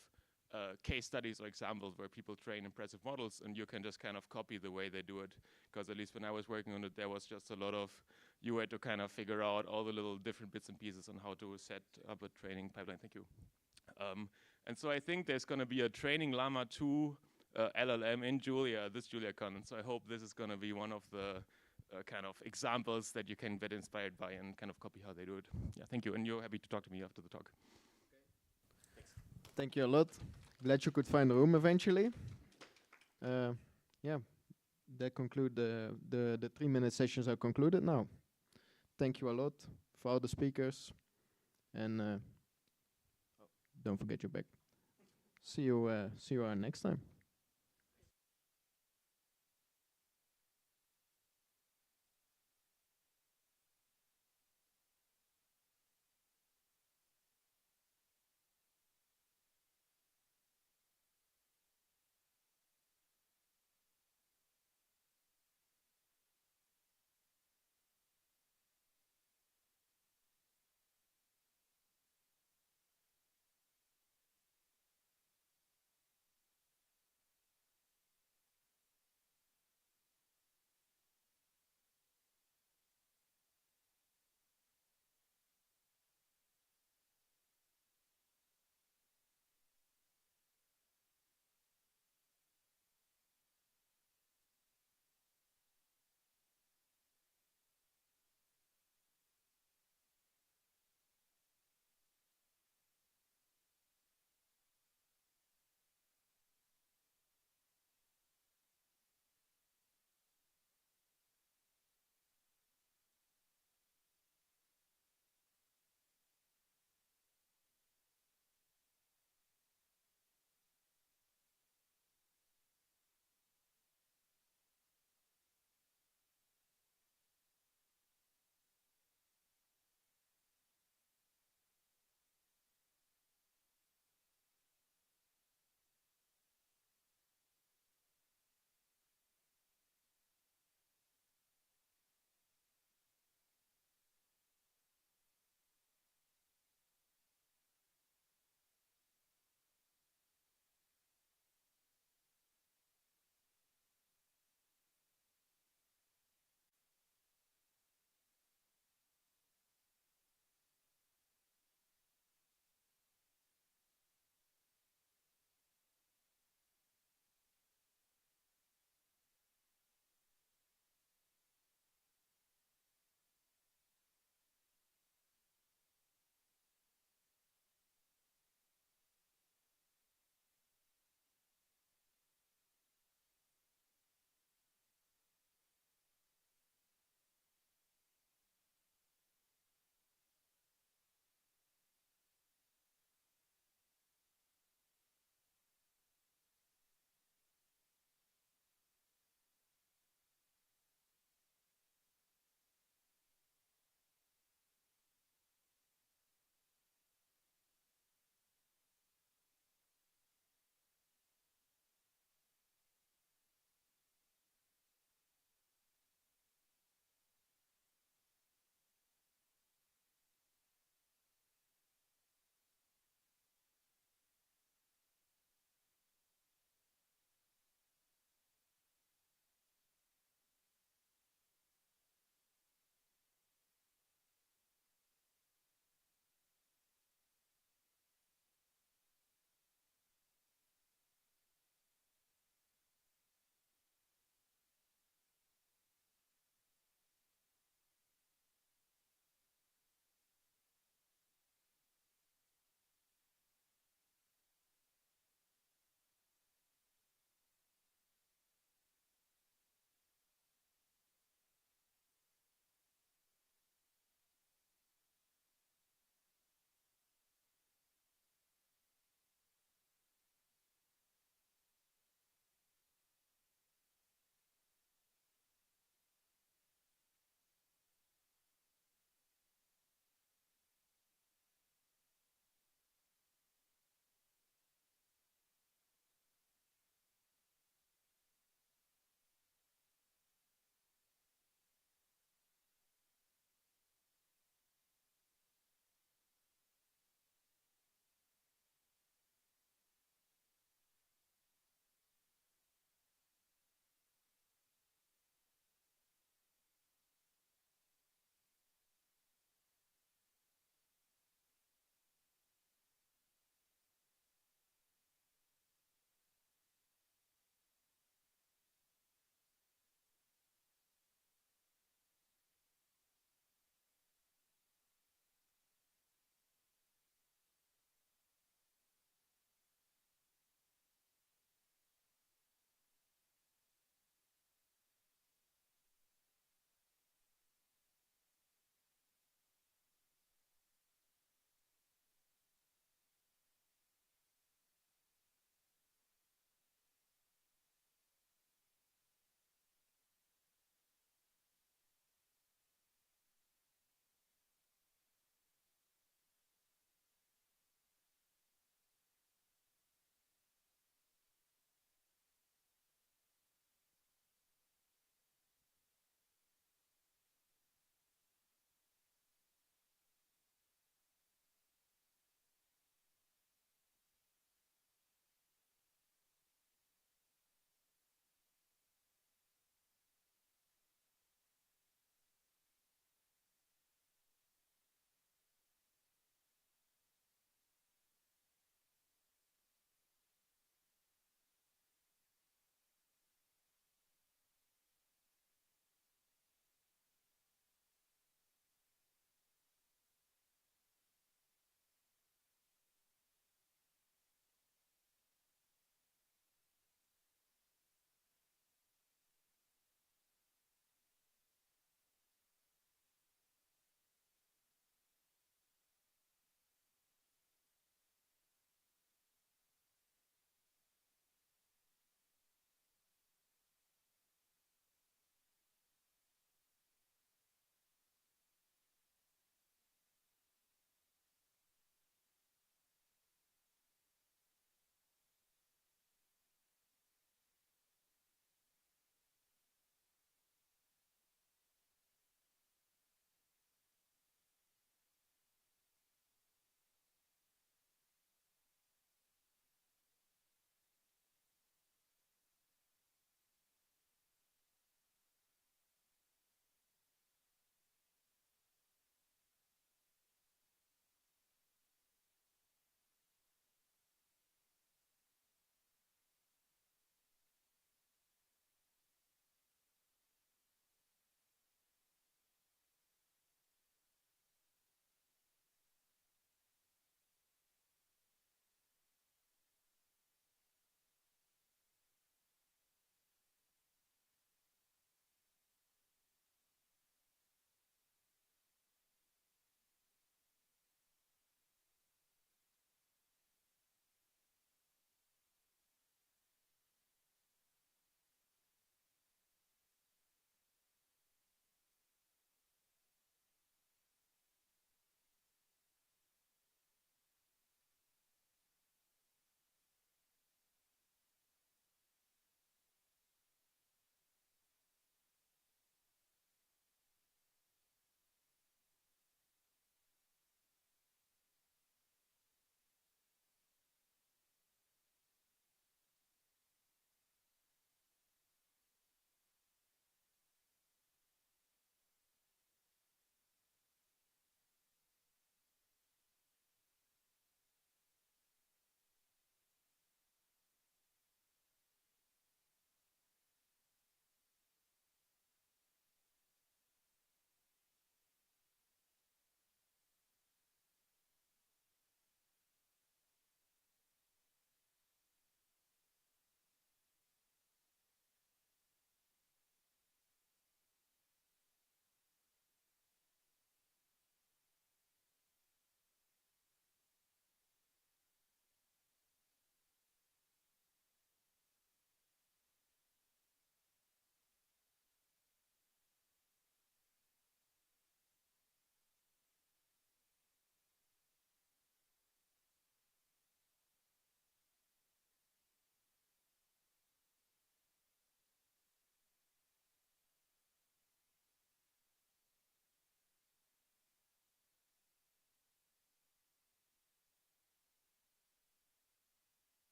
case studies or examples where people train impressive models, and you can just kind of copy the way they do it. Because at least when I was working on it, there was just a lot of, you had to kind of figure out all the little different bits and pieces on how to set up a training pipeline. Thank you. And so I think there's going to be a training Llama 2 LLM in Julia, this JuliaCon. And so I hope this is going to be one of the kind of examples that you can get inspired by and kind of copy how they do it. Yeah, thank you. And you're happy to talk to me after the talk. Thanks. Thank you a lot. Glad you could find a room eventually. Yeah, that conclude the 3-minute sessions are concluded now. Thank you a lot for all the speakers. And don't forget your bag. See you next time.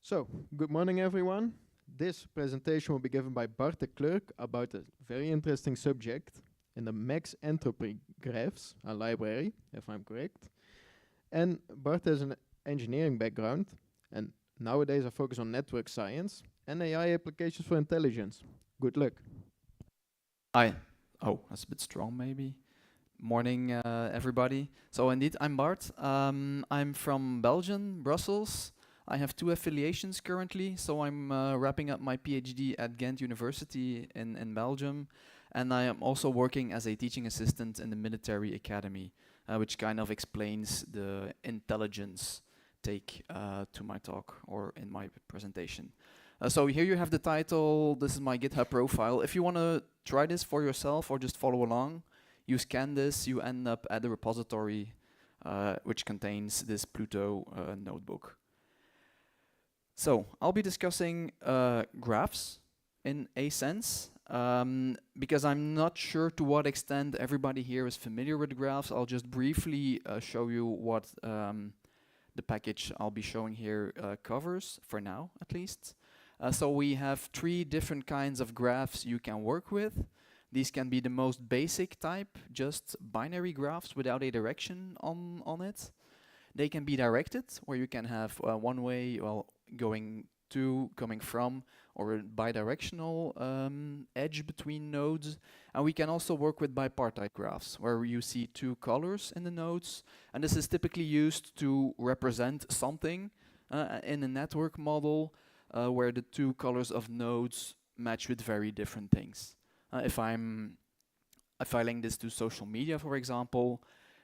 So, good morning everyone. This presentation will be given by Bart de Klerk about a very interesting subject in the max entropy graphs, a library, if I'm correct. And Bart has an engineering background, and nowadays I focus on network science and AI applications for intelligence. Good luck. Hi. Oh, that's a bit strong maybe. Morning, everybody. So indeed, I'm Bart. I'm from Belgium, Brussels. I have 2 affiliations currently, so I'm wrapping up my PhD at Ghent University in Belgium. And I am also working as a teaching assistant in the military academy, which kind of explains the intelligence take to my talk or in my presentation. So here you have the title. This is my GitHub profile. If you want to try this for yourself or just follow along, you scan this, you end up at the repository which contains this Pluto notebook. So I'll be discussing graphs in a sense, because I'm not sure to what extent everybody here is familiar with graphs. I'll just briefly show you what the package I'll be showing here covers, for now at least. So we have 3 different kinds of graphs you can work with. These can be the most basic type, just binary graphs without a direction on it. They can be directed, where you can have one way, well, going to, coming from, or a bidirectional edge between nodes. And we can also work with bipartite graphs, where you see 2 colors in the nodes. And this is typically used to represent something in a network model, where the 2 colors of nodes match with very different things. If I link this to social media, for example,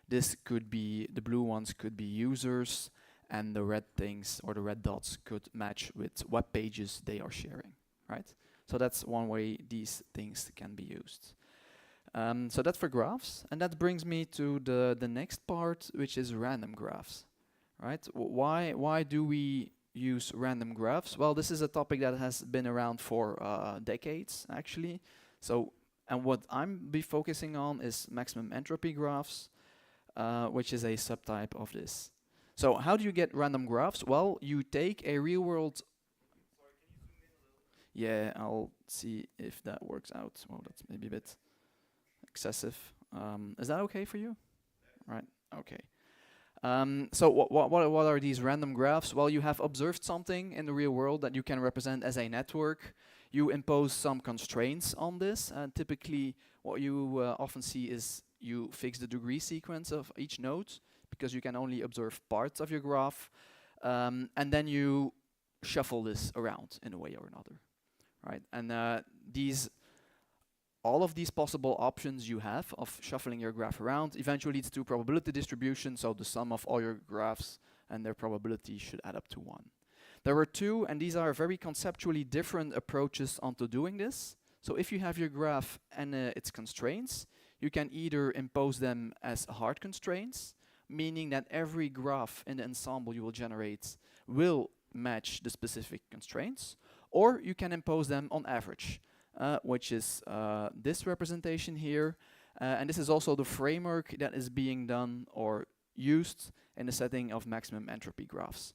this could be, the blue ones could be users, and the red things or the red dots could match with web pages they are sharing, right? So that's one way these things can be used. So that's for graphs, and that brings me to the next part, which is random graphs, right? Why do we use random graphs? Well, this is a topic that has been around for decades, actually. So, and what I'm be focusing on is maximum entropy graphs, which is a subtype of this. So how do you get random graphs? Well, you take a real world... Yeah, I'll see if that works out. Well, that's maybe a bit excessive. Is that okay for you? Right, okay. So what are these random graphs? Well, you have observed something in the real world that you can represent as a network. You impose some constraints on this, and typically what you often see is you fix the degree sequence of each node, because you can only observe parts of your graph, and then you shuffle this around in a way or another, right? And all of these possible options you have of shuffling your graph around eventually leads to probability distribution, so the sum of all your graphs and their probability should add up to 1. There are 2, and these are very conceptually different approaches onto doing this. So if you have your graph and its constraints, you can either impose them as hard constraints, meaning that every graph in the ensemble you will generate will match the specific constraints, or you can impose them on average, which is this representation here. And this is also the framework that is being done or used in the setting of maximum entropy graphs.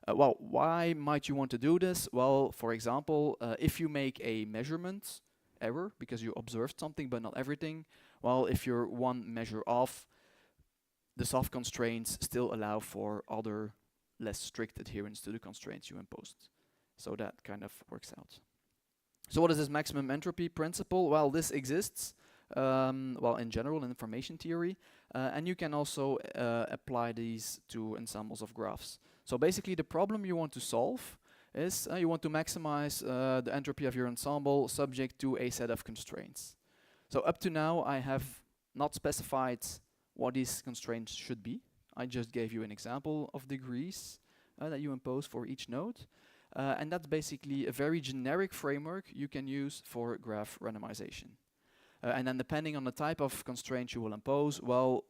Well, why might you want to do this? Well, for example, if you make a measurement error because you observed something but not everything, well, if you're one measure off, the soft constraints still allow for other less strict adherence to the constraints you imposed. So that kind of works out. So what is this maximum entropy principle? Well, this exists, well, in general in information theory, and you can also apply these to ensembles of graphs. So basically the problem you want to solve is you want to maximize the entropy of your ensemble subject to a set of constraints. So up to now I have not specified what these constraints should be. I just gave you an example of degrees that you impose for each node. And that's basically a very generic framework you can use for graph randomization. And then depending on the type of constraint you will impose, well,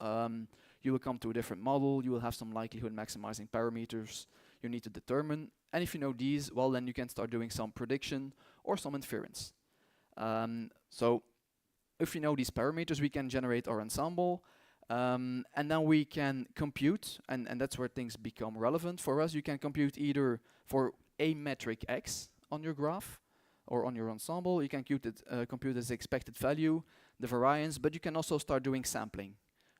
you will come to a different model. You will have some likelihood maximizing parameters you need to determine. And if you know these, well, then you can start doing some prediction or some inference. So if you know these parameters, we can generate our ensemble. And then we can compute, and that's where things become relevant for us. You can compute either for a metric x on your graph or on your ensemble. You can compute its expected value, the variance, but you can also start doing sampling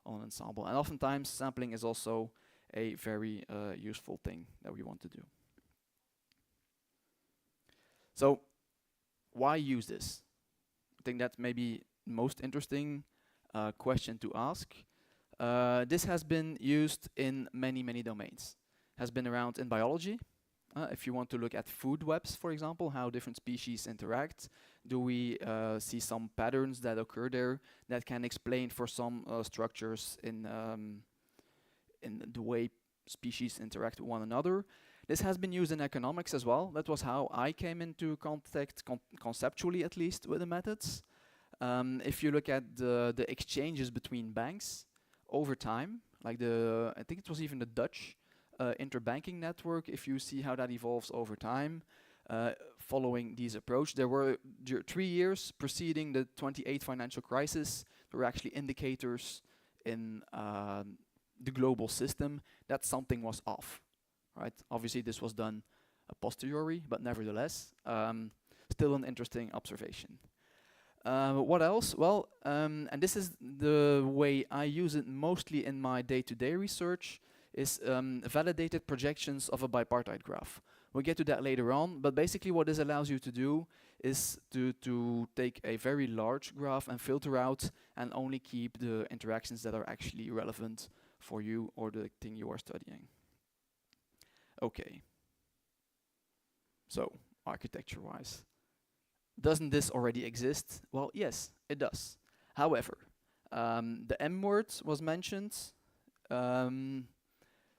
on an ensemble. And oftentimes sampling is also a very useful thing that we want to do. So why use this? I think that's maybe most interesting question to ask. This has been used in many, many domains. Has been around in biology. If you want to look at food webs, for example, how different species interact, do we see some patterns that occur there that can explain for some structures in the way species interact with one another? This has been used in economics as well. That was how I came into contact, conceptually at least, with the methods. If you look at the exchanges between banks over time, like I think it was even the Dutch interbanking network, if you see how that evolves over time, following these approach. There were 3 years preceding the 28 financial crisis, there were actually indicators in the global system that something was off, right? Obviously this was done a posteriori, but nevertheless, still an interesting observation. What else? Well, and this is the way I use it mostly in my day-to-day research, is validated projections of a bipartite graph. We'll get to that later on, but basically what this allows you to do is to take a very large graph and filter out and only keep the interactions that are actually relevant for you or the thing you are studying. Okay. So, architecture-wise, doesn't this already exist? Well, yes, it does. However, the M word was mentioned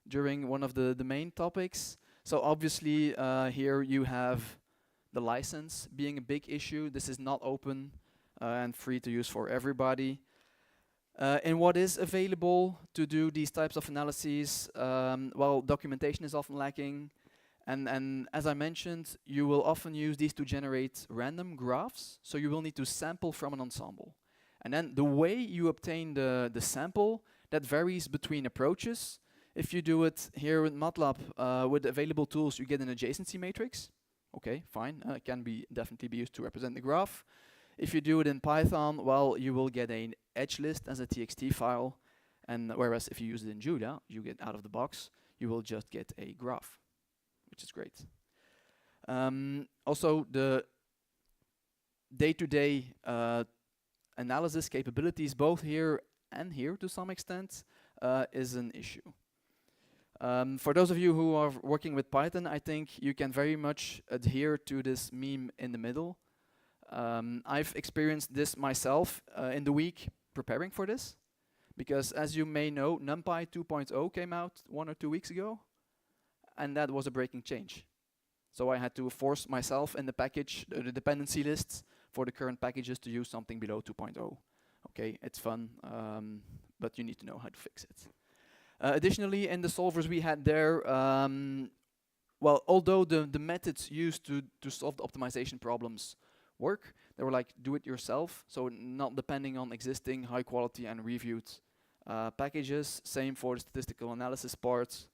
during one of the main topics. So obviously here you have the license being a big issue. This is not open and free to use for everybody. And what is available to do these types of analyses? Well, documentation is often lacking. And as I mentioned, you will often use these to generate random graphs. So you will need to sample from an ensemble. And then the way you obtain the sample, that varies between approaches. If you do it here with MATLAB with available tools, you get an adjacency matrix. Okay, fine. It can definitely be used to represent the graph. If you do it in Python, well, you will get an edge list as a txt file. And whereas if you use it in Julia, you get out of the box, you will just get a graph, which is great. Also, the day-to-day analysis capabilities, both here and here to some extent, is an issue. For those of you who are working with Python, I think you can very much adhere to this meme in the middle. I've experienced this myself in the week preparing for this, because as you may know, NumPy 2.0 came out 1 or 2 weeks ago, and that was a breaking change. So I had to force myself in the package, the dependency lists for the current packages to use something below 2.0. Okay, it's fun, but you need to know how to fix it. Additionally, in the solvers we had there, well, although the methods used to solve the optimization problems work, they were like do it yourself, so not depending on existing high quality and reviewed packages. Same for the statistical analysis part.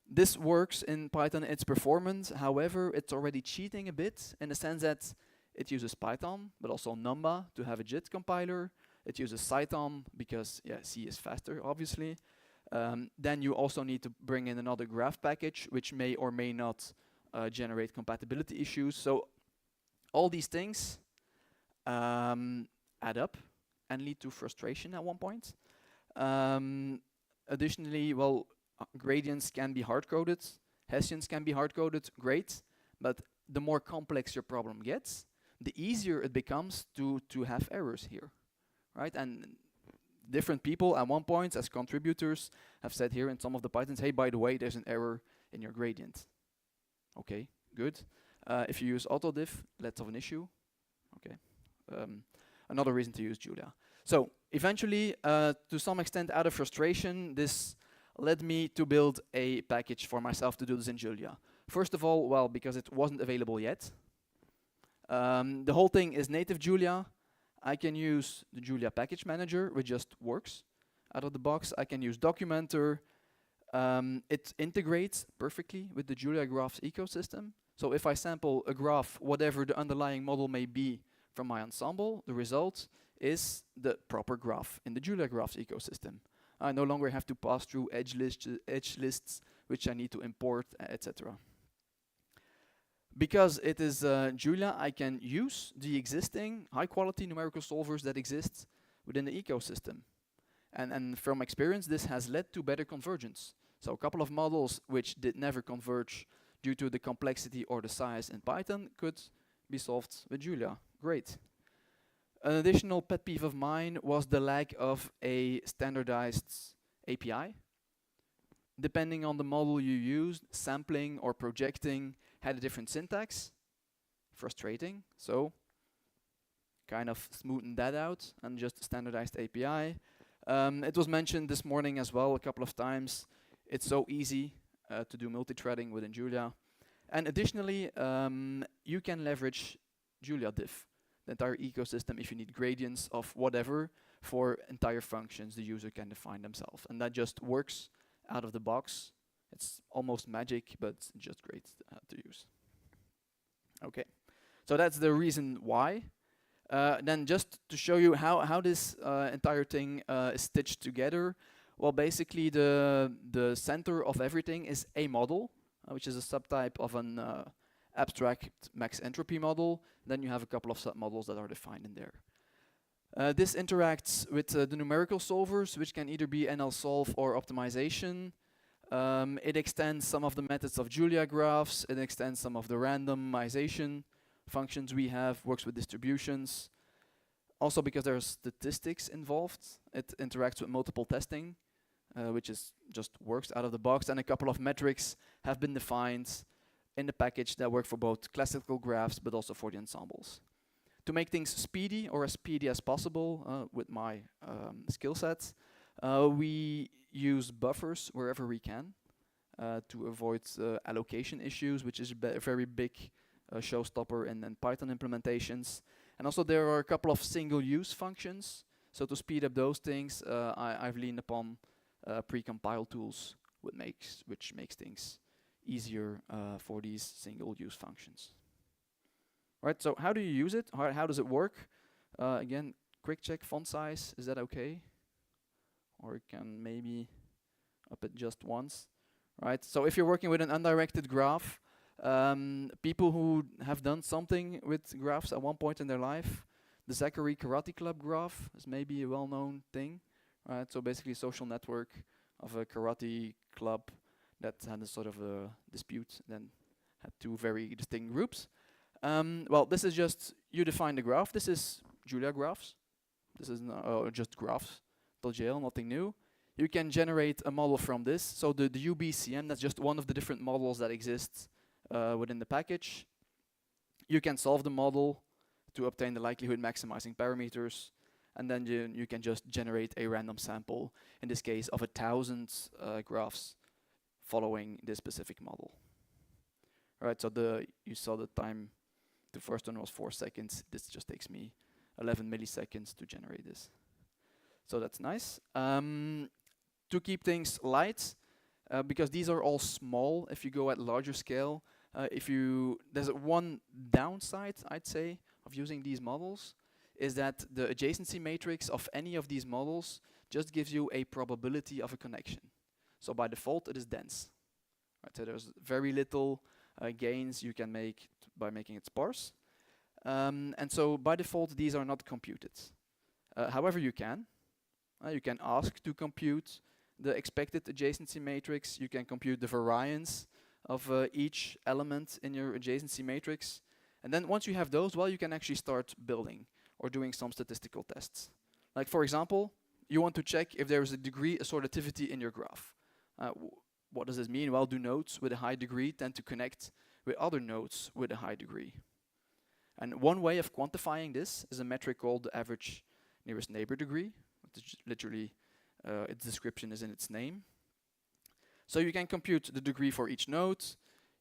This works in Python, it's performant. However, it's already cheating a bit in the sense that it uses Python, but also Numba to have a JIT compiler. It uses Cython because C is faster, obviously. Then you also need to bring in another graph package, which may or may not generate compatibility issues. So all these things add up and lead to frustration at one point. Additionally, well, gradients can be hard-coded, Hessians can be hard-coded, great, but the more complex your problem gets, the easier it becomes to have errors here, right? And different people at one point as contributors have said here in some of the Pythons, hey, by the way, there's an error in your gradient. Okay, good. If you use autodiff, less of an issue. Okay, another reason to use Julia. So eventually, to some extent out of frustration, this led me to build a package for myself to do this in Julia. First of all, well, because it wasn't available yet. The whole thing is native Julia. I can use the Julia package manager, which just works out of the box. I can use Documenter. It integrates perfectly with the Julia graphs ecosystem. So if I sample a graph, whatever the underlying model may be from my ensemble, the result is the proper graph in the Julia graphs ecosystem. I no longer have to pass through edge lists, which I need to import, etc. Because it is Julia, I can use the existing high-quality numerical solvers that exist within the ecosystem. And from experience, this has led to better convergence. So a couple of models which did never converge due to the complexity or the size in Python could be solved with Julia. Great. An additional pet peeve of mine was the lack of a standardized API. Depending on the model you used, sampling or projecting had a different syntax. Frustrating. So kind of smoothen that out and just standardized API. It was mentioned this morning as well a couple of times. It's so easy to do multi-threading within Julia. And additionally, you can leverage Julia diff, the entire ecosystem, if you need gradients of whatever for entire functions the user can define themselves. And that just works out of the box. It's almost magic, but it's just great to use. Okay, so that's the reason why. Then just to show you how this entire thing is stitched together, well, basically the center of everything is a model, which is a subtype of an abstract max entropy model. Then you have a couple of submodels that are defined in there. This interacts with the numerical solvers, which can either be NLSolve or optimization. It extends some of the methods of Julia graphs. It extends some of the randomization functions we have, works with distributions. Also, because there are statistics involved, it interacts with multiple testing, which is just works out of the box. And a couple of metrics have been defined in the package that work for both classical graphs, but also for the ensembles. To make things speedy, or as speedy as possible with my skill sets, we use buffers wherever we can to avoid allocation issues, which is a very big showstopper in Python implementations. And also there are a couple of single-use functions. So to speed up those things, I've leaned upon pre-compile tools, which makes things easier for these single-use functions. Right, so how do you use it? How does it work? Again, quick check font size, is that okay? Or you can maybe up it just once. Right, so if you're working with an undirected graph, people who have done something with graphs at one point in their life, the Zachary Karate Club graph is maybe a well-known thing. Right, so basically a social network of a karate club that had a sort of a dispute, then had two very distinct groups. Well, this is just, you define the graph. This is Julia graphs. This is just graphs.jl, nothing new. You can generate a model from this. So the UBCM, that's just one of the different models that exists within the package. You can solve the model to obtain the likelihood maximizing parameters. And then you can just generate a random sample, in this case of 1,000 graphs following this specific model. All right, so you saw the time. The first one was 4 seconds. This just takes me 11 milliseconds to generate this. So that's nice. To keep things light, because these are all small, if you go at larger scale, there's one downside, I'd say, of using these models, is that the adjacency matrix of any of these models just gives you a probability of a connection. So by default, it is dense. Right, so there's very little gains you can make by making it sparse. And so by default, these are not computed. However, you can ask to compute the expected adjacency matrix. You can compute the variance of each element in your adjacency matrix. And then once you have those, well, you can actually start building or doing some statistical tests. Like for example, you want to check if there is a degree assortativity in your graph. What does this mean? Well, do nodes with a high degree tend to connect with other nodes with a high degree? And one way of quantifying this is a metric called the average nearest neighbor degree. It's literally, its description is in its name. So you can compute the degree for each node.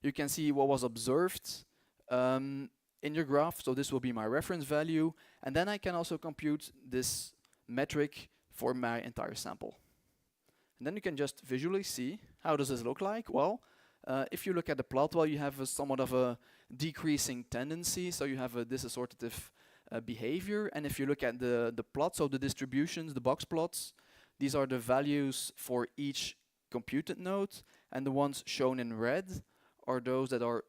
You can see what was observed in your graph. So this will be my reference value. And then I can also compute this metric for my entire sample. And then you can just visually see How does this look like? Well, if you look at the plot, well, you have a somewhat of a decreasing tendency, so you have a disassociative behavior. And if you look at the plots, so the distributions, the box plots, these are the values for each computed node, and the ones shown in red are those that are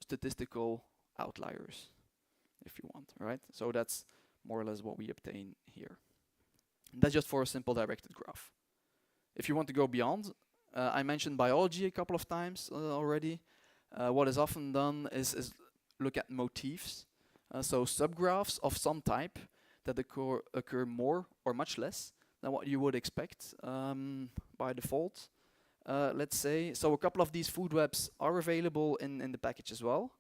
statistical outliers, if you want, right? So that's more or less what we obtain here. And that's just for a simple directed graph. If you want to go beyond, I mentioned biology a couple of times already. What is often done is look at motifs. So subgraphs of some type that occur more or much less than what you would expect by default. Let's say, so a couple of these food webs are available in the package as well.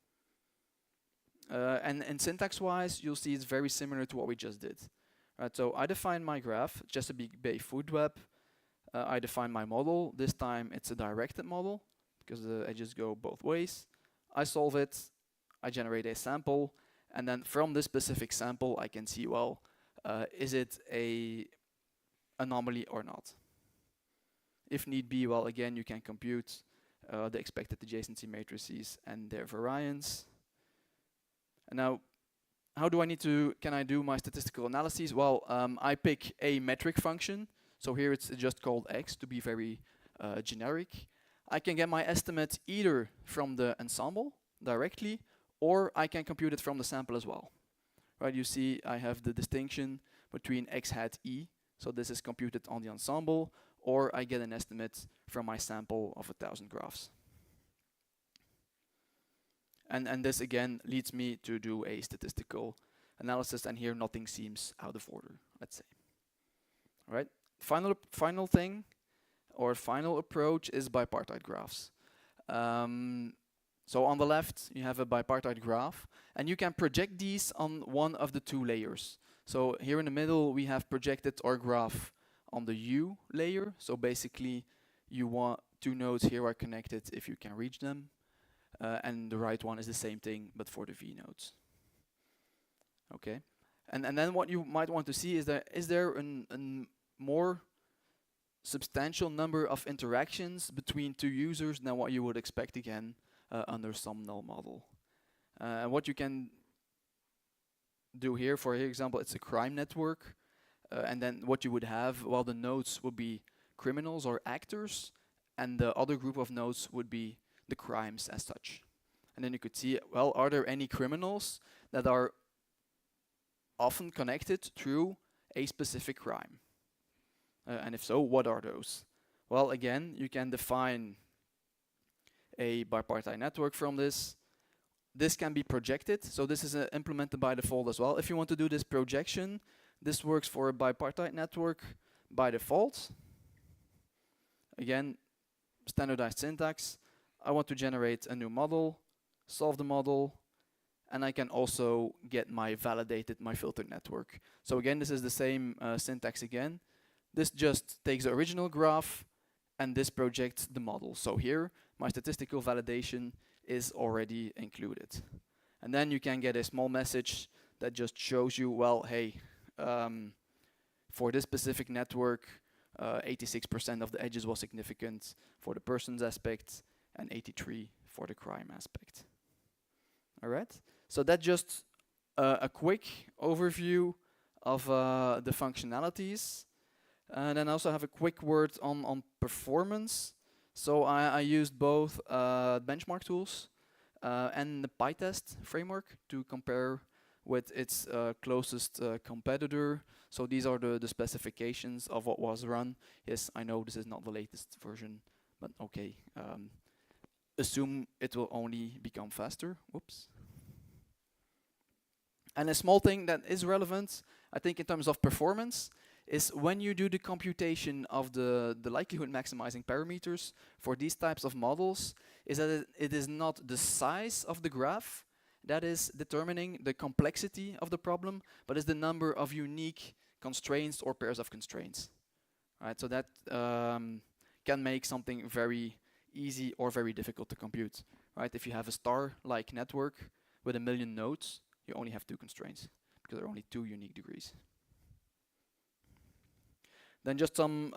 And syntax-wise, you'll see it's very similar to what we just did. Right, so I define my graph, Chesapeake Bay food web. I define my model. This time it's a directed model because the edges go both ways. I solve it, I generate a sample, and then from this specific sample I can see, well, is it a anomaly or not? If need be, well, again, you can compute the expected adjacency matrices and their variance. And now, how do I need to, can I do my statistical analyses? Well, I pick a metric function. So here it's just called x to be very generic. I can get my estimate either from the ensemble directly, or I can compute it from the sample as well. Right, you see I have the distinction between x hat e, so this is computed on the ensemble, or I get an estimate from my sample of 1,000 graphs. And this again leads me to do a statistical analysis, and here nothing seems out of order, let's say. All right. Final thing, or final approach, is bipartite graphs. So on the left, you have a bipartite graph, and you can project these on one of the two layers. So here in the middle, we have projected our graph on the U layer. So basically, you want two nodes here are connected if you can reach them. And the right one is the same thing, but for the V nodes. Okay. And then what you might want to see is there a more substantial number of interactions between two users than what you would expect again under some null model. And what you can do here, for example, it's a crime network. And then what you would have, well, the nodes would be criminals or actors, and the other group of nodes would be the crimes as such. And then you could see, well, are there any criminals that are often connected through a specific crime? And if so, what are those? Well, again, you can define a bipartite network from this. This can be projected, so this is implemented by default as well. If you want to do this projection, this works for a bipartite network by default. Again, standardized syntax. I want to generate a new model, solve the model, and I can also get my filtered network. So again, this is the same syntax again. This just takes the original graph and this projects the model. So here, my statistical validation is already included. And then you can get a small message that just shows you, well, hey, for this specific network, 86% of the edges was significant for the persons aspect and 83 for the crime aspect. All right, so that's just a quick overview of the functionalities. And then I also have a quick word on performance. So I used both benchmark tools and the PyTest framework to compare with its closest competitor. So these are the specifications of what was run. Yes, I know this is not the latest version, but okay. Assume it will only become faster. Whoops. And a small thing that is relevant, I think, in terms of performance, is when you do the computation of the likelihood maximizing parameters for these types of models, is that it is not the size of the graph that is determining the complexity of the problem, but is the number of unique constraints or pairs of constraints. Right, so that can make something very easy or very difficult to compute. Right, if you have a star-like network with 1 million nodes, you only have 2 constraints because there are only 2 unique degrees. Then just some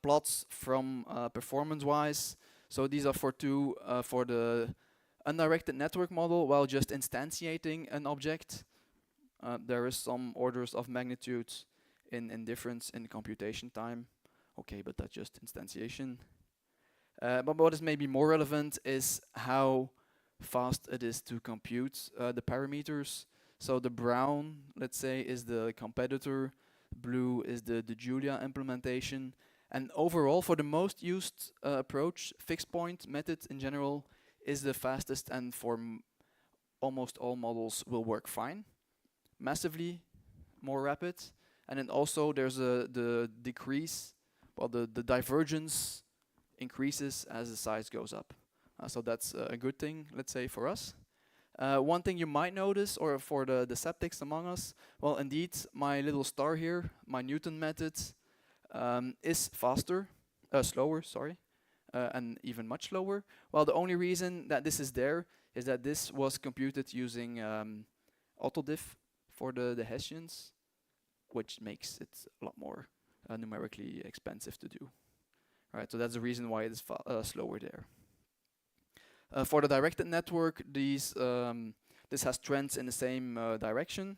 plots from performance-wise. So these are for the undirected network model, while just instantiating an object. There is some orders of magnitude in difference in computation time. Okay, but that's just instantiation. But what is maybe more relevant is how fast it is to compute the parameters. So the brown, let's say, is the competitor, blue is the Julia implementation, and overall, for the most used approach, fixed point method in general is the fastest, and for almost all models will work fine. Massively more rapid, and then also there's the decrease, well, the divergence increases as the size goes up. So that's a good thing, let's say, for us. One thing you might notice, or for the skeptics among us, well, indeed, my little star here, my Newton method, is slower, sorry, and even much slower. Well, the only reason that this is there is that this was computed using autodiff for the Hessians, which makes it a lot more numerically expensive to do. Right, so that's the reason why it is slower there. For the directed network, this has trends in the same direction.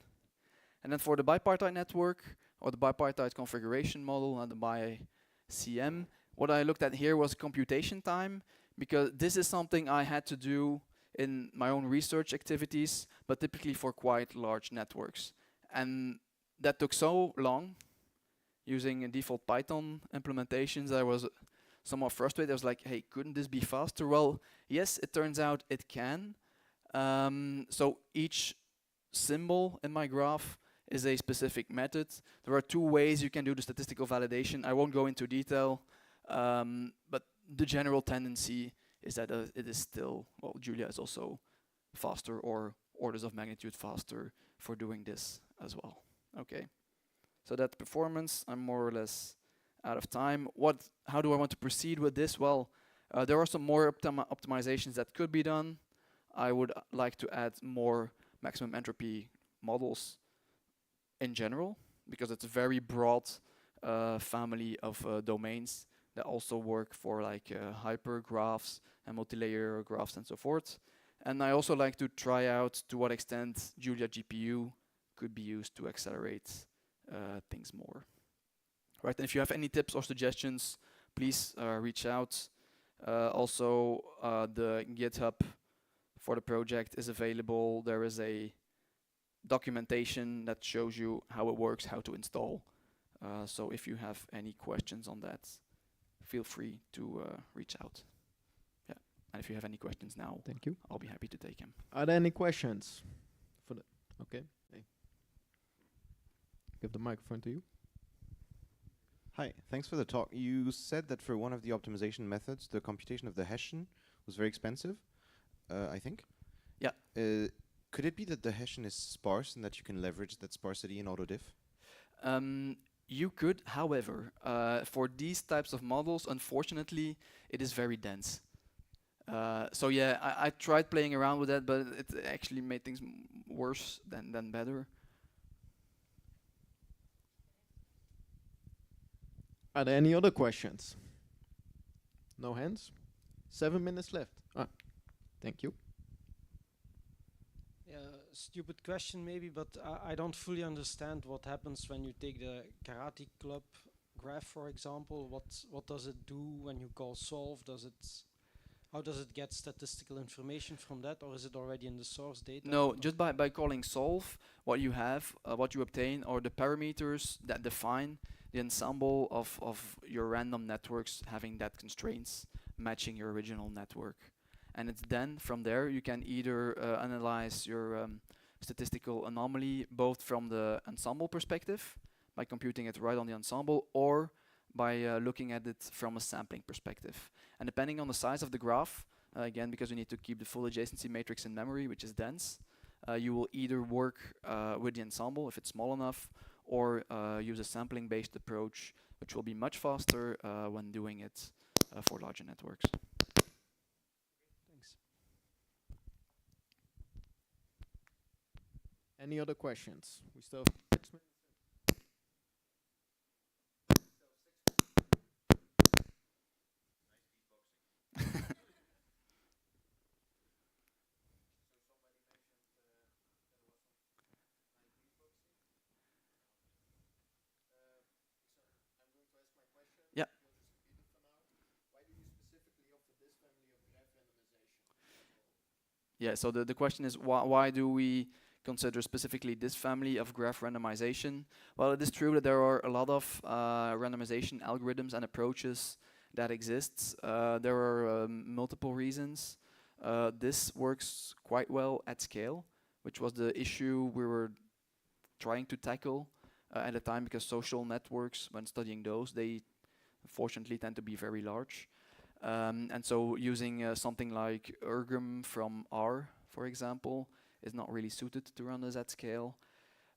And then for the bipartite network, or the bipartite configuration model, and the BiCM, what I looked at here was computation time, because this is something I had to do in my own research activities, but typically for quite large networks. And that took so long, using default Python implementations, I was somewhat frustrated. I was like, hey, couldn't this be faster? Well, yes, it turns out it can. So each symbol in my graph is a specific method. There are two ways you can do the statistical validation. I won't go into detail, but the general tendency is that it is still, well, Julia is also faster, or orders of magnitude faster for doing this as well. Okay, so that's performance. I'm more or less out of time. How do I want to proceed with this? Well, there are some more optimizations that could be done. I would like to add more maximum entropy models in general, because it's a very broad family of domains that also work for like hypergraphs and multi-layer graphs and so forth. And I also like to try out to what extent Julia GPU could be used to accelerate things more. Right, and if you have any tips or suggestions, please reach out. Also, the GitHub for the project is available. There is a documentation that shows you how it works, how to install. So if you have any questions on that, feel free to reach out. Yeah, and if you have any questions now, thank you. I'll be happy to take them. Are there any questions? Okay. Hey. Give the microphone to you. Hi, thanks for the talk. You said that for one of the optimization methods, the computation of the Hessian was very expensive, I think. Yeah. Could it be that the Hessian is sparse and that you can leverage that sparsity in autodiff? You could, however, for these types of models, unfortunately, it is very dense. So yeah, I tried playing around with that, but it actually made things worse than better. Are there any other questions? No hands? 7 minutes left. Thank you. Yeah, stupid question maybe, but I don't fully understand what happens when you take the Karate Club graph, for example. What does it do when you call solve? How does it get statistical information from that, or is it already in the source data? No, just by calling solve, what you obtain are the parameters that define the ensemble of your random networks having that constraints matching your original network. And it's then from there you can either analyze your statistical anomaly both from the ensemble perspective by computing it right on the ensemble, or by looking at it from a sampling perspective. And depending on the size of the graph, again, because you need to keep the full adjacency matrix in memory, which is dense, you will either work with the ensemble if it's small enough, or use a sampling-based approach, which will be much faster when doing it for larger networks. Thanks. Any other questions? We still have 6 minutes. Yeah, so the question is why do we consider specifically this family of graph randomization? Well, it is true that there are a lot of randomization algorithms and approaches that exists. There are multiple reasons. This works quite well at scale, which was the issue we were trying to tackle at the time, because social networks, when studying those, they unfortunately tend to be very large. And so using something like ergom from R, for example, is not really suited to run this at scale.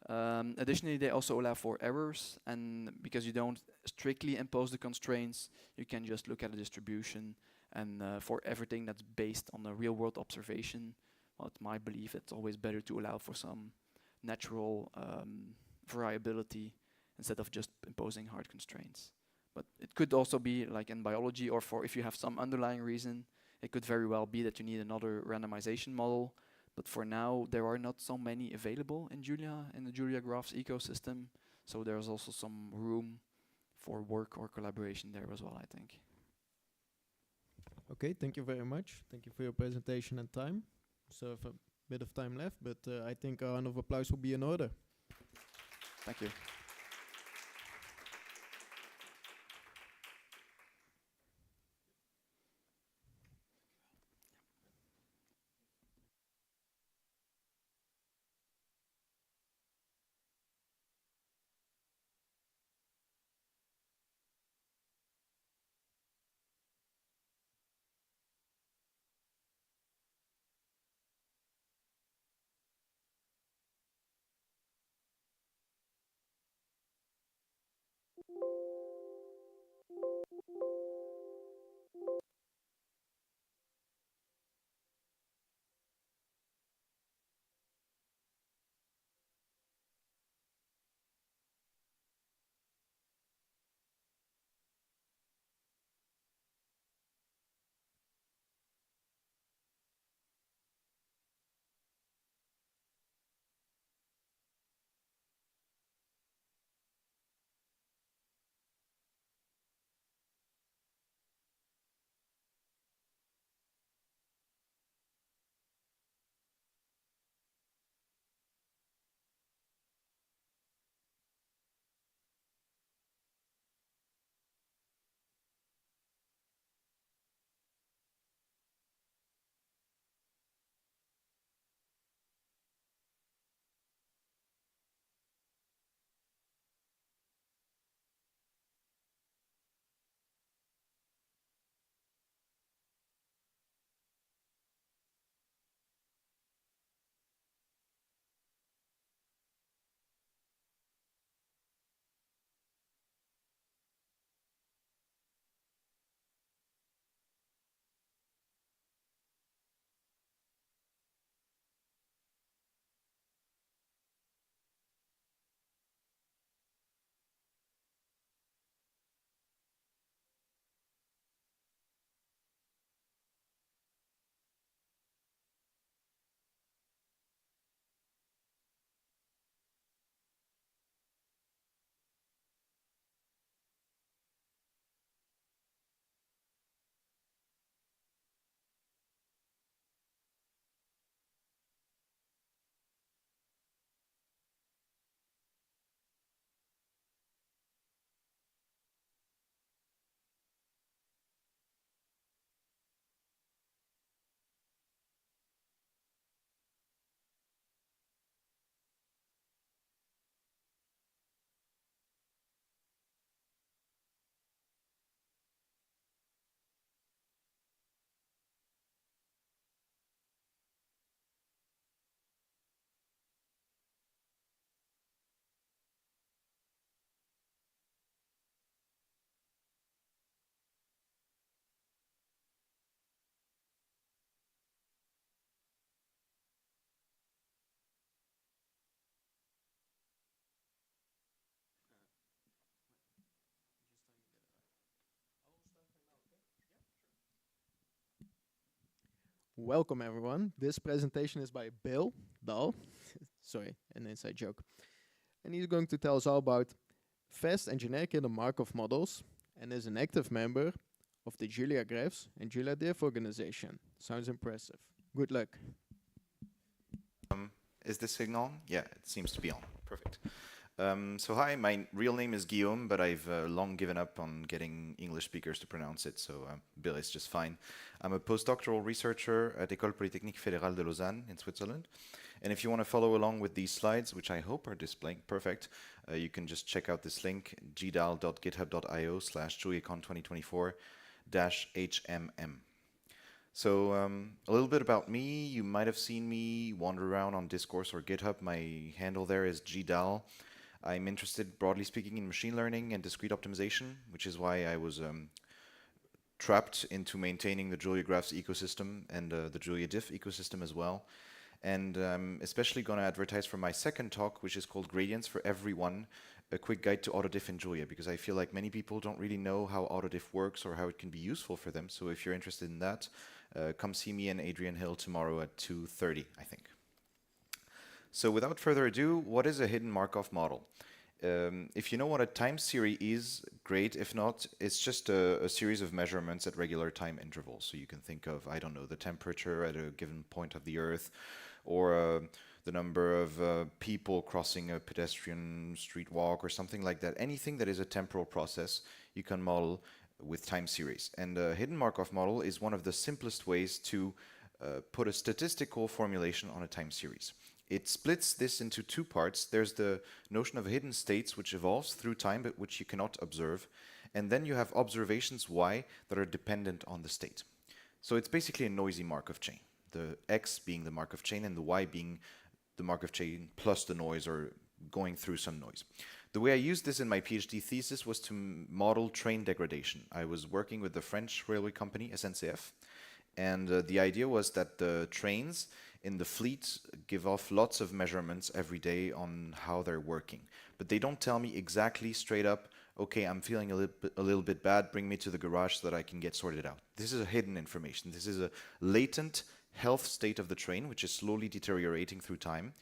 Additionally, they also allow for errors, and because you don't strictly impose the constraints, you can just look at a distribution, and for everything that's based on a real-world observation, well, it's my belief it's always better to allow for some natural variability instead of just imposing hard constraints. But it could also be like in biology, or for if you have some underlying reason, it could very well be that you need another randomization model. But for now, there are not so many available in Julia, in the Julia Graphs ecosystem. So there's also some room for work or collaboration there as well, I think. Okay, thank you very much. Thank you for your presentation and time. So have a bit of time left, but I think a round of applause will be in order. Thank you. Welcome everyone. This presentation is by Bill Dahl. Sorry, an inside joke. And he's going to tell us all about fast and generic hidden Markov models, and is an active member of the Julia Graphs and Julia Diff organization. Sounds impressive. Good luck. Is this thing on? Yeah, it seems to be on. Perfect. So hi, my real name is Guillaume, but I've long given up on getting English speakers to pronounce it, so Bill is just fine. I'm a postdoctoral researcher at École Polytechnique Fédérale de Lausanne in Switzerland. And if you want to follow along with these slides, which I hope are displaying perfect, you can just check out this link, gdal.github.io/JuliaCon 2024-HMM. So a little bit about me. You might have seen me wander around on Discourse or GitHub. My handle there is gdal. I'm interested, broadly speaking, in machine learning and discrete optimization, which is why I was trapped into maintaining the Julia Graphs ecosystem and the Julia Diff ecosystem as well. And I'm especially going to advertise for my second talk, which is called Gradients for Everyone, a quick guide to AutoDiff in Julia, because I feel like many people don't really know how AutoDiff works or how it can be useful for them. So if you're interested in that, come see me and Adrian Hill tomorrow at 2:30, I think. So without further ado, what is a hidden Markov model? If you know what a time series is, great. If not, it's just a series of measurements at regular time intervals. So you can think of, I don't know, the temperature at a given point of the Earth, or the number of people crossing a pedestrian street walk, or something like that. Anything that is a temporal process, you can model with time series. And a hidden Markov model is one of the simplest ways to put a statistical formulation on a time series. It splits this into two parts. There's the notion of hidden states, which evolves through time, but which you cannot observe. And then you have observations Y that are dependent on the state. So it's basically a noisy Markov chain. The X being the Markov chain and the Y being the Markov chain plus the noise, or going through some noise. The way I used this in my PhD thesis was to model train degradation. I was working with the French railway company, SNCF, and the idea was that the trains in the fleet give off lots of measurements every day on how they're working. But they don't tell me exactly straight up, okay, I'm feeling a little bit bad, bring me to the garage so that I can get sorted out. This is a hidden information. This is a latent health state of the train, which is slowly deteriorating through time.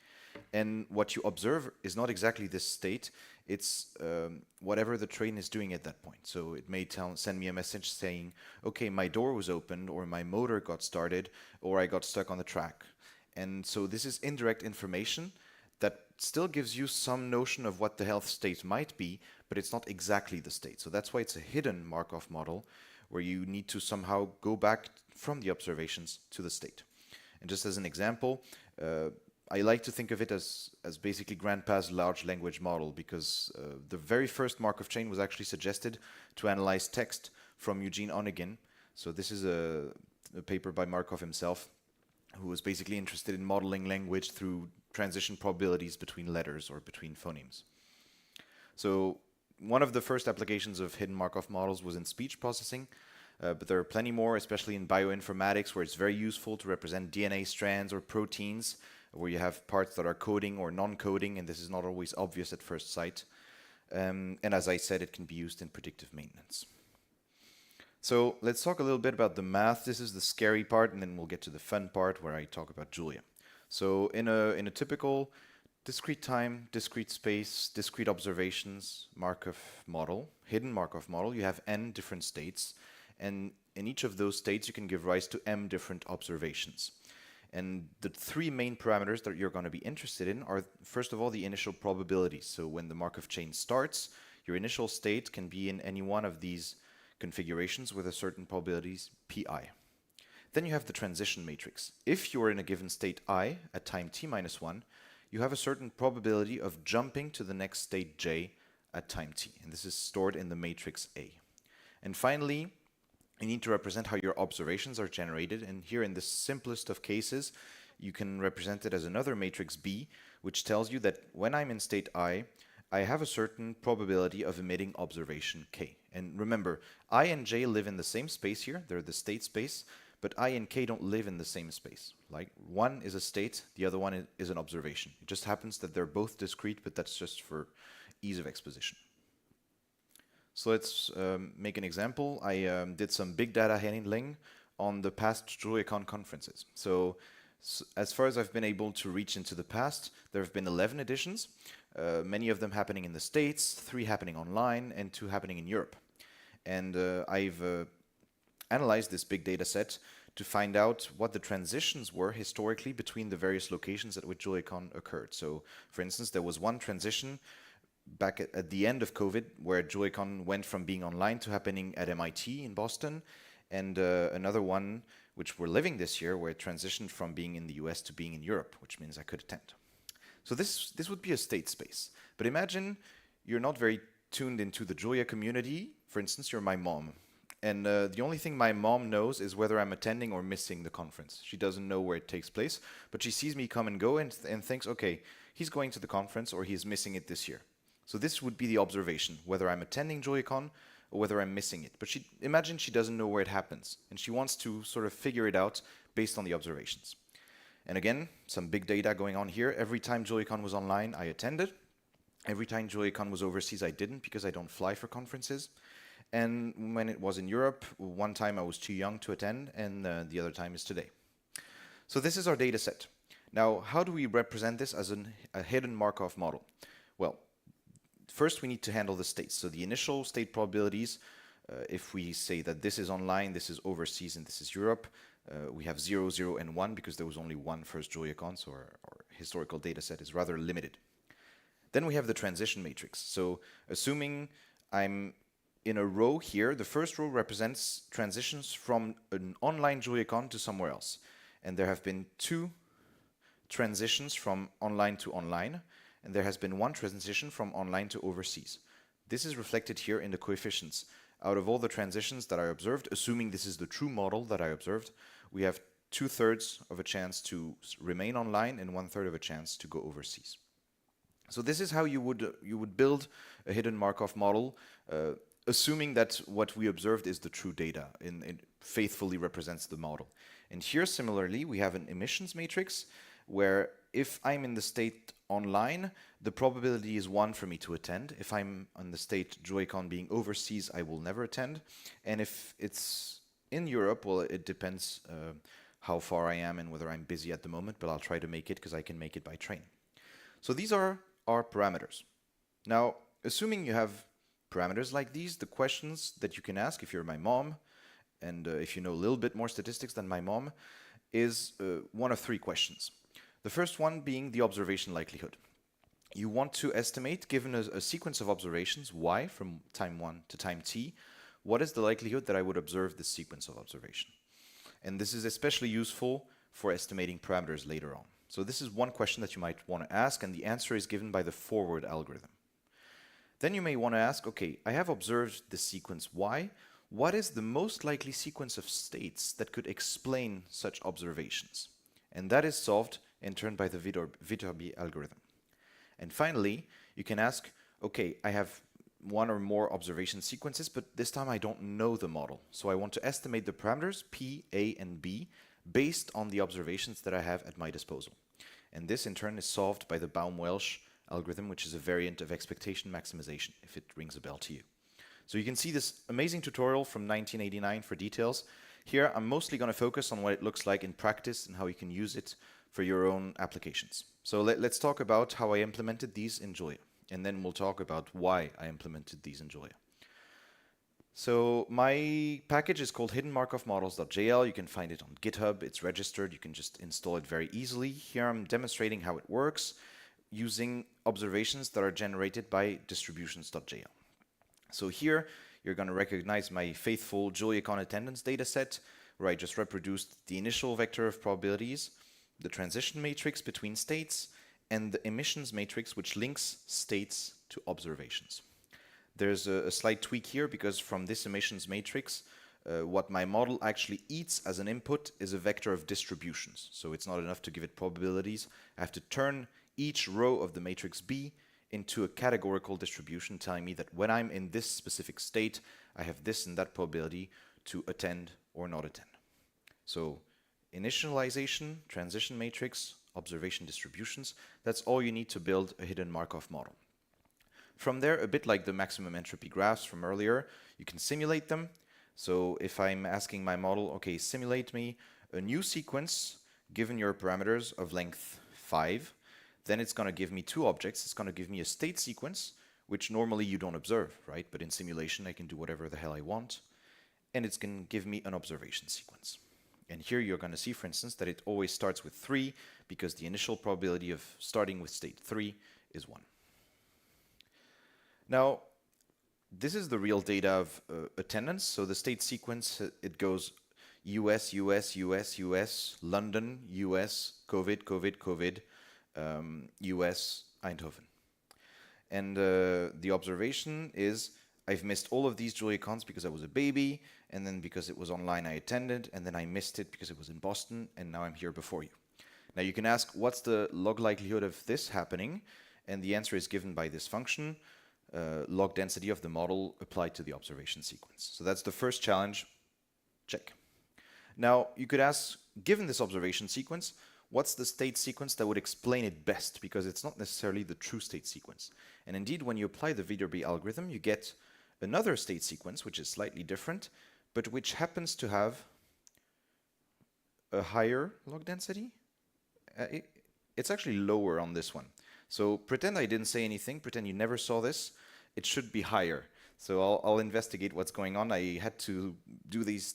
And what you observe is not exactly this state, it's whatever the train is doing at that point. So it may send me a message saying, okay, my door was opened, or my motor got started, or I got stuck on the track. And so this is indirect information that still gives you some notion of what the health state might be, but it's not exactly the state. So that's why it's a hidden Markov model, where you need to somehow go back from the observations to the state. And just as an example, I like to think of it as basically Grandpa's large language model, because the very first Markov chain was actually suggested to analyze text from Eugene Onegin. So this is a paper by Markov himself, who was basically interested in modeling language through transition probabilities between letters or between phonemes. So one of the first applications of hidden Markov models was in speech processing, but there are plenty more, especially in bioinformatics, where it's very useful to represent DNA strands or proteins, where you have parts that are coding or non-coding, and this is not always obvious at first sight. And as I said, it can be used in predictive maintenance. So let's talk a little bit about the math. This is the scary part, and then we'll get to the fun part where I talk about Julia. So in a typical discrete time, discrete space, discrete observations Markov model, hidden Markov model, you have n different states, and in each of those states you can give rise to m different observations. And the three main parameters that you're going to be interested in are, first of all, the initial probabilities. So when the Markov chain starts, your initial state can be in any one of these configurations with a certain probabilities pi. Then you have the transition matrix. If you're in a given state I at time t-1, you have a certain probability of jumping to the next state j at time t. And this is stored in the matrix A. And finally, you need to represent how your observations are generated. And here, in the simplest of cases, you can represent it as another matrix B, which tells you that when I'm in state I have a certain probability of emitting observation k. And remember, I and j live in the same space here. They're the state space. But I and k don't live in the same space. Like, one is a state, the other one is an observation. It just happens that they're both discrete, but that's just for ease of exposition. So let's make an example. I did some big data handling on the past JuliaCon conferences. So as far as I've been able to reach into the past, there have been 11 editions, many of them happening in the States, 3 happening online, and 2 happening in Europe. And I've analyzed this big data set to find out what the transitions were historically between the various locations at which JuliaCon occurred. So, for instance, there was one transition back at the end of COVID where JuliaCon went from being online to happening at MIT in Boston, and another one which we're living this year where it transitioned from being in the US to being in Europe, which means I could attend. So this would be a state space. But imagine you're not very tuned into the Julia community. For instance, you're my mom. And the only thing my mom knows is whether I'm attending or missing the conference. She doesn't know where it takes place, but she sees me come and go and thinks, okay, he's going to the conference or he's missing it this year. So this would be the observation, whether I'm attending JuliaCon or whether I'm missing it. But imagine she doesn't know where it happens, and she wants to sort of figure it out based on the observations. And again, some big data going on here. Every time JuliaCon was online, I attended. Every time JuliaCon was overseas, I didn't because I don't fly for conferences. And when it was in Europe, one time I was too young to attend, and the other time is today. So this is our data set. Now, how do we represent this as a hidden Markov model? Well, first we need to handle the states. So the initial state probabilities, if we say that this is online, this is overseas, and this is Europe, we have 0, 0, and 1 because there was only one first JuliaCon, so our historical data set is rather limited. Then we have the transition matrix. So assuming I'm in a row here, the first row represents transitions from an online JuliaCon to somewhere else. And there have been 2 transitions from online to online, and there has been 1 transition from online to overseas. This is reflected here in the coefficients. Out of all the transitions that I observed, assuming this is the true model that I observed, we have 2/3 of a chance to remain online and 1/3 of a chance to go overseas. So this is how you would build a hidden Markov model, assuming that what we observed is the true data and it faithfully represents the model. And here, similarly, we have an emissions matrix where if I'm in the state online, the probability is 1 for me to attend. If I'm on the state JuliaCon being overseas, I will never attend. And if it's in Europe, well, it depends how far I am and whether I'm busy at the moment, but I'll try to make it because I can make it by train. So these are our parameters. Now, assuming you have parameters like these, the questions that you can ask if you're my mom, and if you know a little bit more statistics than my mom, is one of 3 questions. The first one being the observation likelihood. You want to estimate, given a sequence of observations, y from time 1 to time t, what is the likelihood that I would observe this sequence of observation? And this is especially useful for estimating parameters later on. So this is one question that you might want to ask, and the answer is given by the forward algorithm. Then you may want to ask, okay, I have observed the sequence y. What is the most likely sequence of states that could explain such observations? And that is solved in turn by the Viterbi algorithm. And finally, you can ask, okay, I have 1 or more observation sequences, but this time I don't know the model. So I want to estimate the parameters P, A, and B based on the observations that I have at my disposal. And this in turn is solved by the Baum-Welsh algorithm, which is a variant of expectation maximization, if it rings a bell to you. So you can see this amazing tutorial from 1989 for details. Here I'm mostly going to focus on what it looks like in practice and how you can use it for your own applications. So let's talk about how I implemented these in Julia, and then we'll talk about why I implemented these in Julia. So my package is called hiddenmarkovmodels.jl. You can find it on GitHub. It's registered. You can just install it very easily. Here I'm demonstrating how it works using observations that are generated by distributions.jl. So here you're going to recognize my faithful JuliaCon attendance dataset, where I just reproduced the initial vector of probabilities, the transition matrix between states, and the emissions matrix, which links states to observations. There's a slight tweak here because from this emissions matrix, what my model actually eats as an input is a vector of distributions. So it's not enough to give it probabilities. I have to turn each row of the matrix B into a categorical distribution telling me that when I'm in this specific state, I have this and that probability to attend or not attend. So initialization, transition matrix, observation distributions, that's all you need to build a hidden Markov model. From there, a bit like the maximum entropy graphs from earlier, you can simulate them. So if I'm asking my model, okay, simulate me a new sequence given your parameters of length 5, then it's going to give me 2 objects. It's going to give me a state sequence, which normally you don't observe, right? But in simulation, I can do whatever the hell I want. And it's going to give me an observation sequence. And here you're going to see, for instance, that it always starts with 3 because the initial probability of starting with state 3 is 1. Now, this is the real data of attendance. So the state sequence, it goes US, US, US, US, London, US, COVID, COVID, COVID, US, Eindhoven. And the observation is I've missed all of these JuliaCons because I was a baby, and then because it was online I attended, and then I missed it because it was in Boston, and now I'm here before you. Now you can ask, what's the log likelihood of this happening? And the answer is given by this function, log density of the model applied to the observation sequence. So that's the first challenge. Check. Now you could ask, given this observation sequence, what's the state sequence that would explain it best? Because it's not necessarily the true state sequence. And indeed, when you apply the Viterbi algorithm, you get another state sequence, which is slightly different, but which happens to have a higher log density. It's actually lower on this one. So pretend I didn't say anything, pretend you never saw this. It should be higher. So I'll investigate what's going on. I had to do these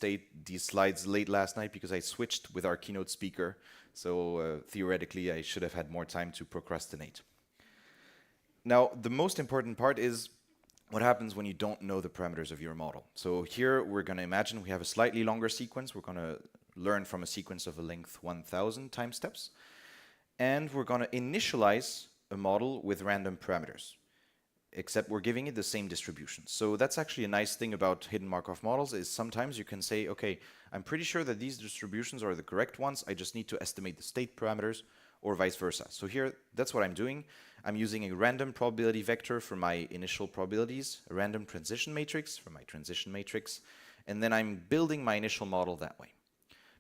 slides late last night because I switched with our keynote speaker. So theoretically, I should have had more time to procrastinate. Now, the most important part is what happens when you don't know the parameters of your model. So here we're going to imagine we have a slightly longer sequence. We're going to learn from a sequence of a length 1,000 time steps. And we're going to initialize a model with random parameters, except we're giving it the same distribution. So that's actually a nice thing about hidden Markov models is sometimes you can say, okay, I'm pretty sure that these distributions are the correct ones. I just need to estimate the state parameters or vice versa. So here, that's what I'm doing. I'm using a random probability vector for my initial probabilities, a random transition matrix for my transition matrix, and then I'm building my initial model that way.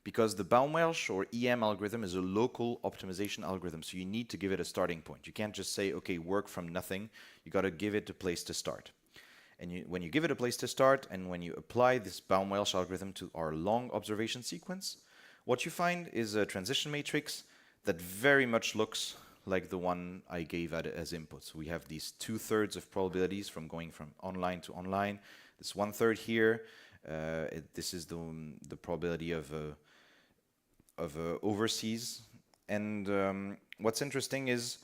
Because the Baumwelsch or EM algorithm is a local optimization algorithm, so you need to give it a starting point. You can't just say, okay, work from nothing. You got to give it a place to start. And when you give it a place to start, and when you apply this Baumwelsch algorithm to our long observation sequence, what you find is a transition matrix that very much looks like the one I gave as input. So we have these 2/3 of probabilities from going from online to online. This 1/3 here, this is the probability of overseas. And what's interesting is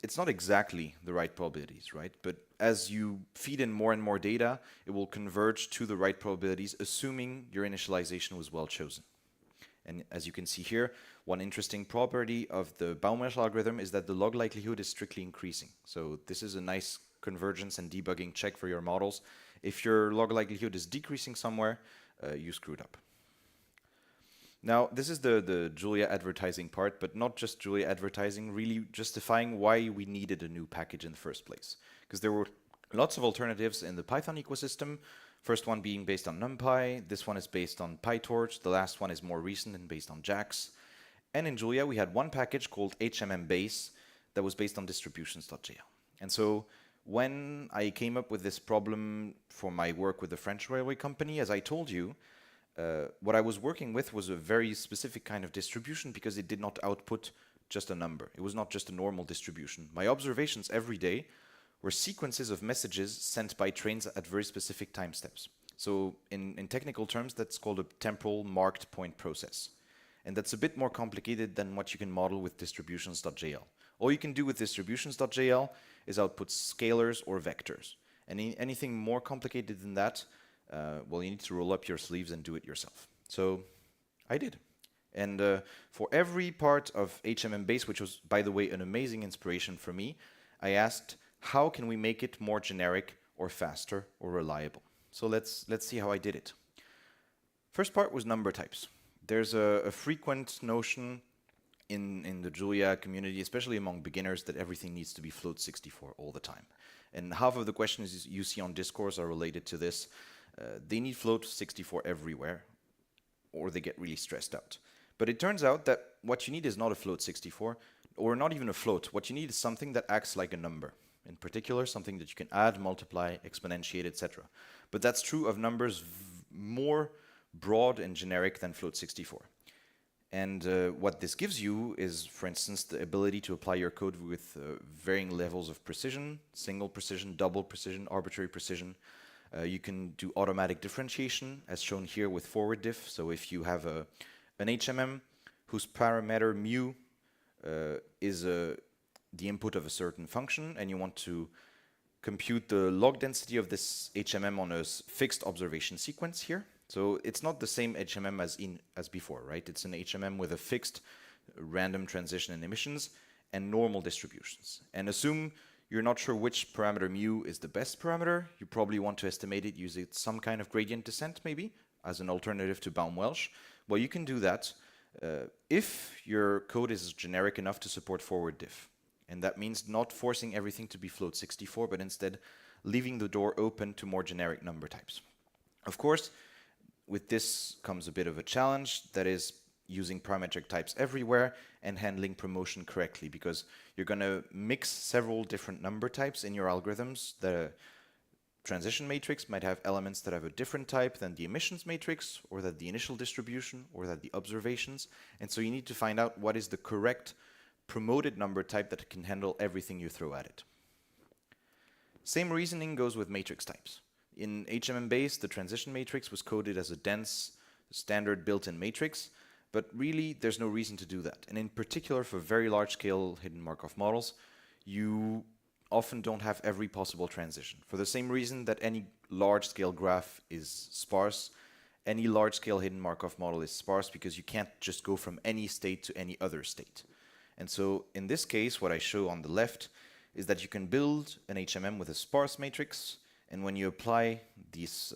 it's not exactly the right probabilities, right? But as you feed in more and more data, it will converge to the right probabilities, assuming your initialization was well chosen. And as you can see here, one interesting property of the Baumwelsch algorithm is that the log likelihood is strictly increasing. So this is a nice convergence and debugging check for your models. If your log likelihood is decreasing somewhere, you screwed up. Now, this is the Julia advertising part, but not just Julia advertising, really justifying why we needed a new package in the first place. Because there were lots of alternatives in the Python ecosystem. First one being based on NumPy, this one is based on PyTorch, the last one is more recent and based on JAX. And in Julia, we had one package called HMMBase that was based on distributions.jl. And so when I came up with this problem for my work with the French railway company, as I told you, what I was working with was a very specific kind of distribution because it did not output just a number. It was not just a normal distribution. My observations every day were sequences of messages sent by trains at very specific time steps. So in technical terms, that's called a temporal marked point process. And that's a bit more complicated than what you can model with distributions.jl. All you can do with distributions.jl is output scalars or vectors. And anything more complicated than that, well, you need to roll up your sleeves and do it yourself. So I did. And for every part of HMMBase, which was, by the way, an amazing inspiration for me, I asked, how can we make it more generic or faster or reliable? So let's see how I did it. First part was number types. There's a frequent notion in the Julia community, especially among beginners, that everything needs to be float 64 all the time. And half of the questions you see on discourse are related to this. They need float 64 everywhere, or they get really stressed out. But it turns out that what you need is not a float 64, or not even a float. What you need is something that acts like a number. In particular, something that you can add, multiply, exponentiate, etc. But that's true of numbers more broad and generic than float 64. And what this gives you is, for instance, the ability to apply your code with varying levels of precision, single precision, double precision, arbitrary precision. You can do automatic differentiation, as shown here with forward diff. So if you have a an HMM whose parameter mu is the input of a certain function, and you want to compute the log density of this HMM on a fixed observation sequence here. So it's not the same HMM as before, right? It's an HMM with a fixed random transition and emissions and normal distributions. And assume you're not sure which parameter mu is the best parameter. You probably want to estimate it using some kind of gradient descent, maybe, as an alternative to Baum-Welsh. Well, you can do that if your code is generic enough to support forward diff. And that means not forcing everything to be float 64, but instead leaving the door open to more generic number types. Of course, with this comes a bit of a challenge, that is using parametric types everywhere and handling promotion correctly, because you're going to mix several different number types in your algorithms. The transition matrix might have elements that have a different type than the emissions matrix, or that the initial distribution, or that the observations. And so you need to find out what is the correct promoted number type that can handle everything you throw at it. Same reasoning goes with matrix types. In HMM base, the transition matrix was coded as a dense, standard built-in matrix, but really there's no reason to do that. And in particular for very large-scale hidden Markov models, you often don't have every possible transition. For the same reason that any large-scale graph is sparse, any large-scale hidden Markov model is sparse because you can't just go from any state to any other state. And so in this case, what I show on the left is that you can build an HMM with a sparse matrix, and when you apply this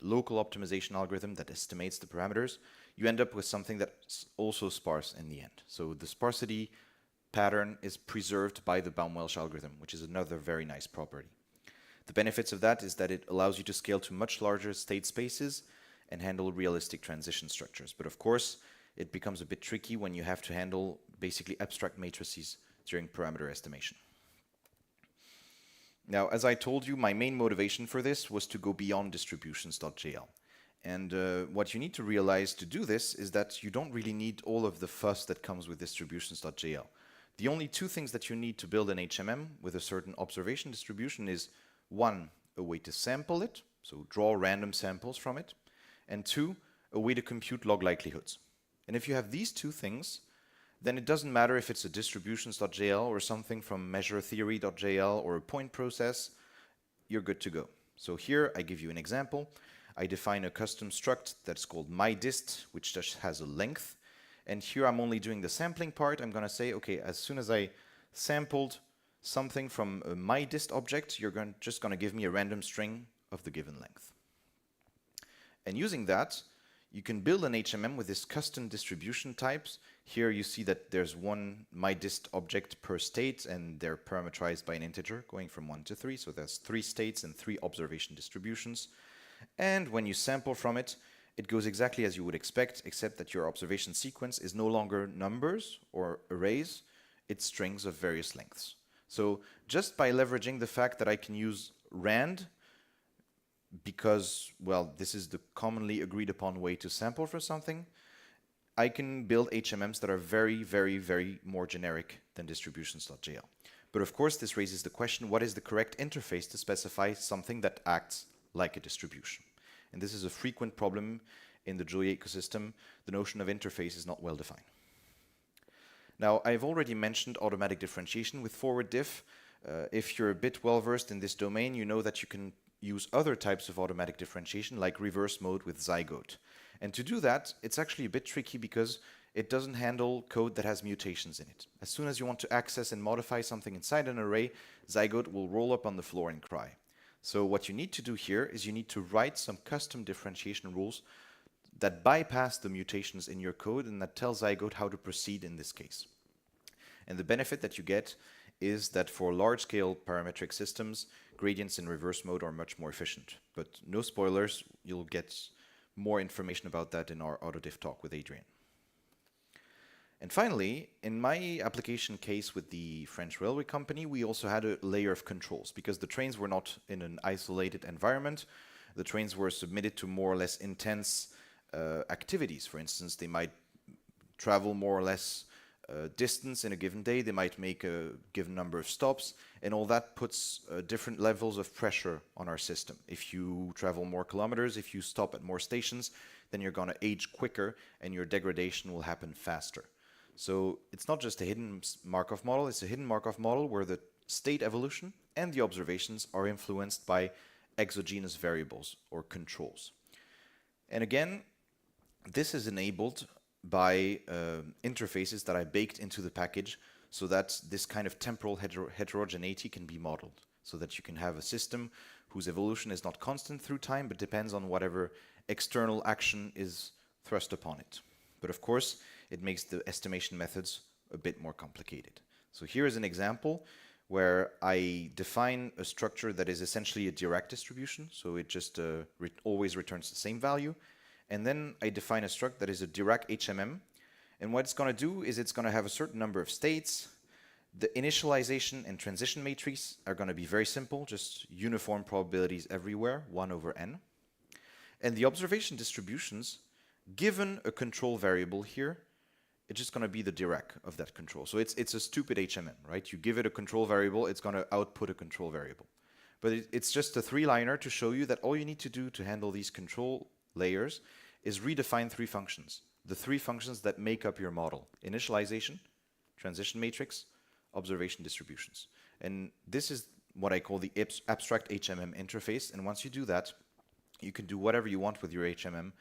local optimization algorithm that estimates the parameters, you end up with something that's also sparse in the end. So the sparsity pattern is preserved by the Baum-Welsh algorithm, which is another very nice property. The benefits of that is that it allows you to scale to much larger state spaces and handle realistic transition structures. But of course, it becomes a bit tricky when you have to handle basically abstract matrices during parameter estimation. Now, as I told you, my main motivation for this was to go beyond distributions.jl. And what you need to realize to do this is that you don't really need all of the fuss that comes with distributions.jl. The only two things that you need to build an HMM with a certain observation distribution is, one, a way to sample it, so draw random samples from it, and two, a way to compute log likelihoods. And if you have these two things, then it doesn't matter if it's a distributions.jl or something from measuretheory.jl or a point process, you're good to go. So here I give you an example. I define a custom struct that's called mydist, which just has a length. And here I'm only doing the sampling part. I'm going to say, okay, as soon as I sampled something from a mydist object, you're just going to give me a random string of the given length. And using that, you can build an HMM with this custom distribution types. Here you see that there's one mydist object per state, and they're parameterized by an integer going from 1 to 3. So there's 3 states and 3 observation distributions. And when you sample from it, it goes exactly as you would expect, except that your observation sequence is no longer numbers or arrays, it's strings of various lengths. So just by leveraging the fact that I can use rand, because, well, this is the commonly agreed upon way to sample for something, I can build HMMs that are very, very, very more generic than distributions.jl. But of course, this raises the question, what is the correct interface to specify something that acts like a distribution? And this is a frequent problem in the Julia ecosystem. The notion of interface is not well defined. Now, I've already mentioned automatic differentiation with forward diff. If you're a bit well versed in this domain, you know that you can use other types of automatic differentiation like reverse mode with zygote. And to do that, it's actually a bit tricky because it doesn't handle code that has mutations in it. As soon as you want to access and modify something inside an array, zygote will roll up on the floor and cry. So what you need to do here is you need to write some custom differentiation rules that bypass the mutations in your code and that tell zygote how to proceed in this case. And the benefit that you get is that for large-scale parametric systems, gradients in reverse mode are much more efficient. But no spoilers, you'll get more information about that in our AutoDiff talk with Adrian. And finally, in my application case with the French railway company, we also had a layer of controls because the trains were not in an isolated environment. The trains were submitted to more or less intense activities. For instance, they might travel more or less distance in a given day, they might make a given number of stops, and all that puts different levels of pressure on our system. If you travel more kilometers, if you stop at more stations, then you're going to age quicker and your degradation will happen faster. So it's not just a hidden Markov model, it's a hidden Markov model where the state evolution and the observations are influenced by exogenous variables or controls. And again, this is enabled by interfaces that I baked into the package so that this kind of temporal heterogeneity can be modeled, so that you can have a system whose evolution is not constant through time, but depends on whatever external action is thrust upon it. But of course, it makes the estimation methods a bit more complicated. So here is an example where I define a structure that is essentially a Dirac distribution, so it just always returns the same value. And then I define a struct that is a Dirac HMM. And what it's going to do is it's going to have a certain number of states. The initialization and transition matrix are going to be very simple, just uniform probabilities everywhere, 1 over n. And the observation distributions, given a control variable here, it's just going to be the Dirac of that control. So it's a stupid HMM, right? You give it a control variable, it's going to output a control variable. But it's just a 3-liner to show you that all you need to do to handle these control layers is redefine 3 functions. The 3 functions that make up your model: initialization, transition matrix, observation distributions. And this is what I call the abstract HMM interface. And once you do that, you can do whatever you want with your HMM,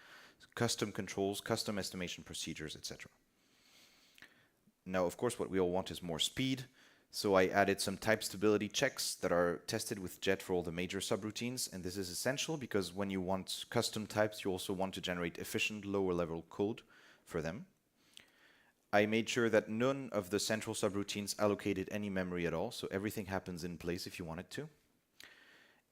custom controls, custom estimation procedures, etc. Now, of course, what we all want is more speed. So I added some type stability checks that are tested with JET for all the major subroutines. And this is essential because when you want custom types, you also want to generate efficient lower level code for them. I made sure that none of the central subroutines allocated any memory at all. So everything happens in place if you want it to.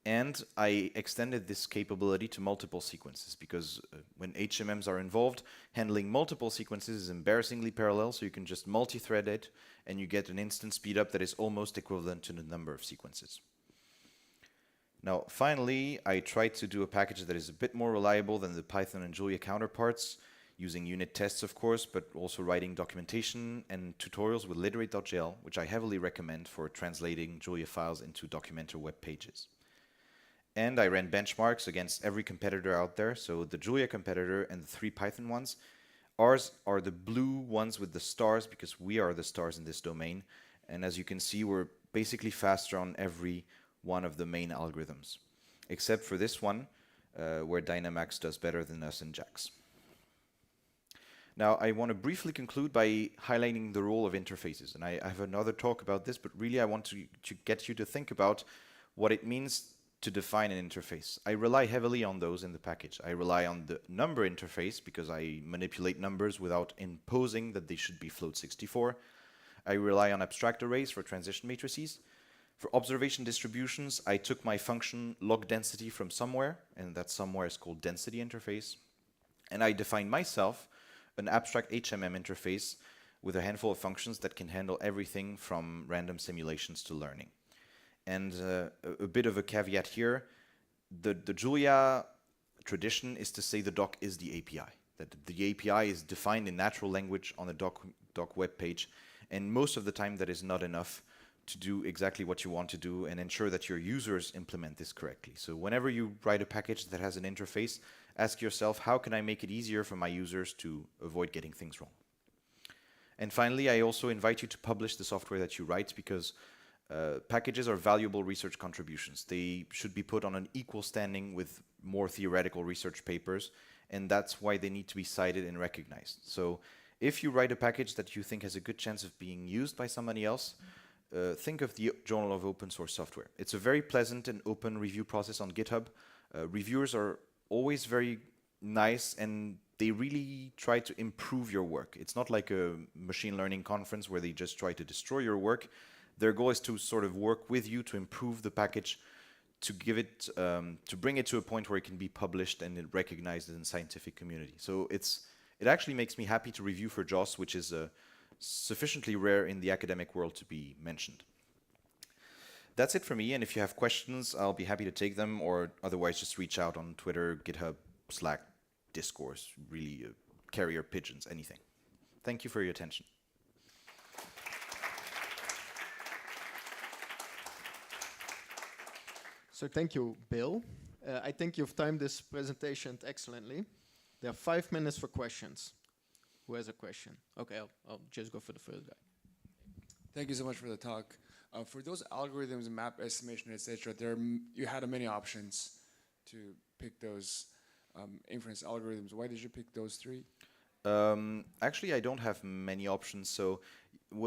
And I extended this capability to multiple sequences because when HMMs are involved, handling multiple sequences is embarrassingly parallel, so you can just multi-thread it and you get an instant speedup that is almost equivalent to the number of sequences. Now, finally, I tried to do a package that is a bit more reliable than the Python and Julia counterparts, using unit tests, of course, but also writing documentation and tutorials with literate.jl, which I heavily recommend for translating Julia files into Documenter web pages. And I ran benchmarks against every competitor out there. So the Julia competitor and the 3 Python ones. Ours are the blue ones with the stars because we are the stars in this domain. And as you can see, we're basically faster on every one of the main algorithms, except for this one, where Dynamax does better than us in JAX. Now, I want to briefly conclude by highlighting the role of interfaces. And I have another talk about this, but really I want to get you to think about what it means to define an interface. I rely heavily on those in the package. I rely on the number interface because I manipulate numbers without imposing that they should be float 64. I rely on abstract arrays for transition matrices. For observation distributions, I took my function log density from somewhere, and that somewhere is called density interface. And I define myself an abstract HMM interface with a handful of functions that can handle everything from random simulations to learning. And a bit of a caveat here, the Julia tradition is to say the doc is the API, that the API is defined in natural language on the doc web page, and most of the time that is not enough to do exactly what you want to do and ensure that your users implement this correctly. So whenever you write a package that has an interface, ask yourself, how can I make it easier for my users to avoid getting things wrong? And finally, I also invite you to publish the software that you write because packages are valuable research contributions. They should be put on an equal standing with more theoretical research papers, and that's why they need to be cited and recognized. So if you write a package that you think has a good chance of being used by somebody else, think of the Journal of Open Source Software. It's a very pleasant and open review process on GitHub. Reviewers are always very nice and they really try to improve your work. It's not like a machine learning conference where they just try to destroy your work. Their goal is to sort of work with you to improve the package, to give it, to bring it to a point where it can be published and recognized in the scientific community. So it actually makes me happy to review for JOS, which is sufficiently rare in the academic world to be mentioned. That's it for me, and if you have questions, I'll be happy to take them, or otherwise just reach out on Twitter, GitHub, Slack, Discourse, really carrier pigeons, anything. Thank you for your attention. So thank you, Bill. I think you've timed this presentation excellently. There are 5 minutes for questions. Who has a question? Okay, I'll just go for the first guy. Thank you so much for the talk. For those algorithms, map estimation, etc., you had many options to pick those inference algorithms. Why did you pick those 3? Actually, I don't have many options. So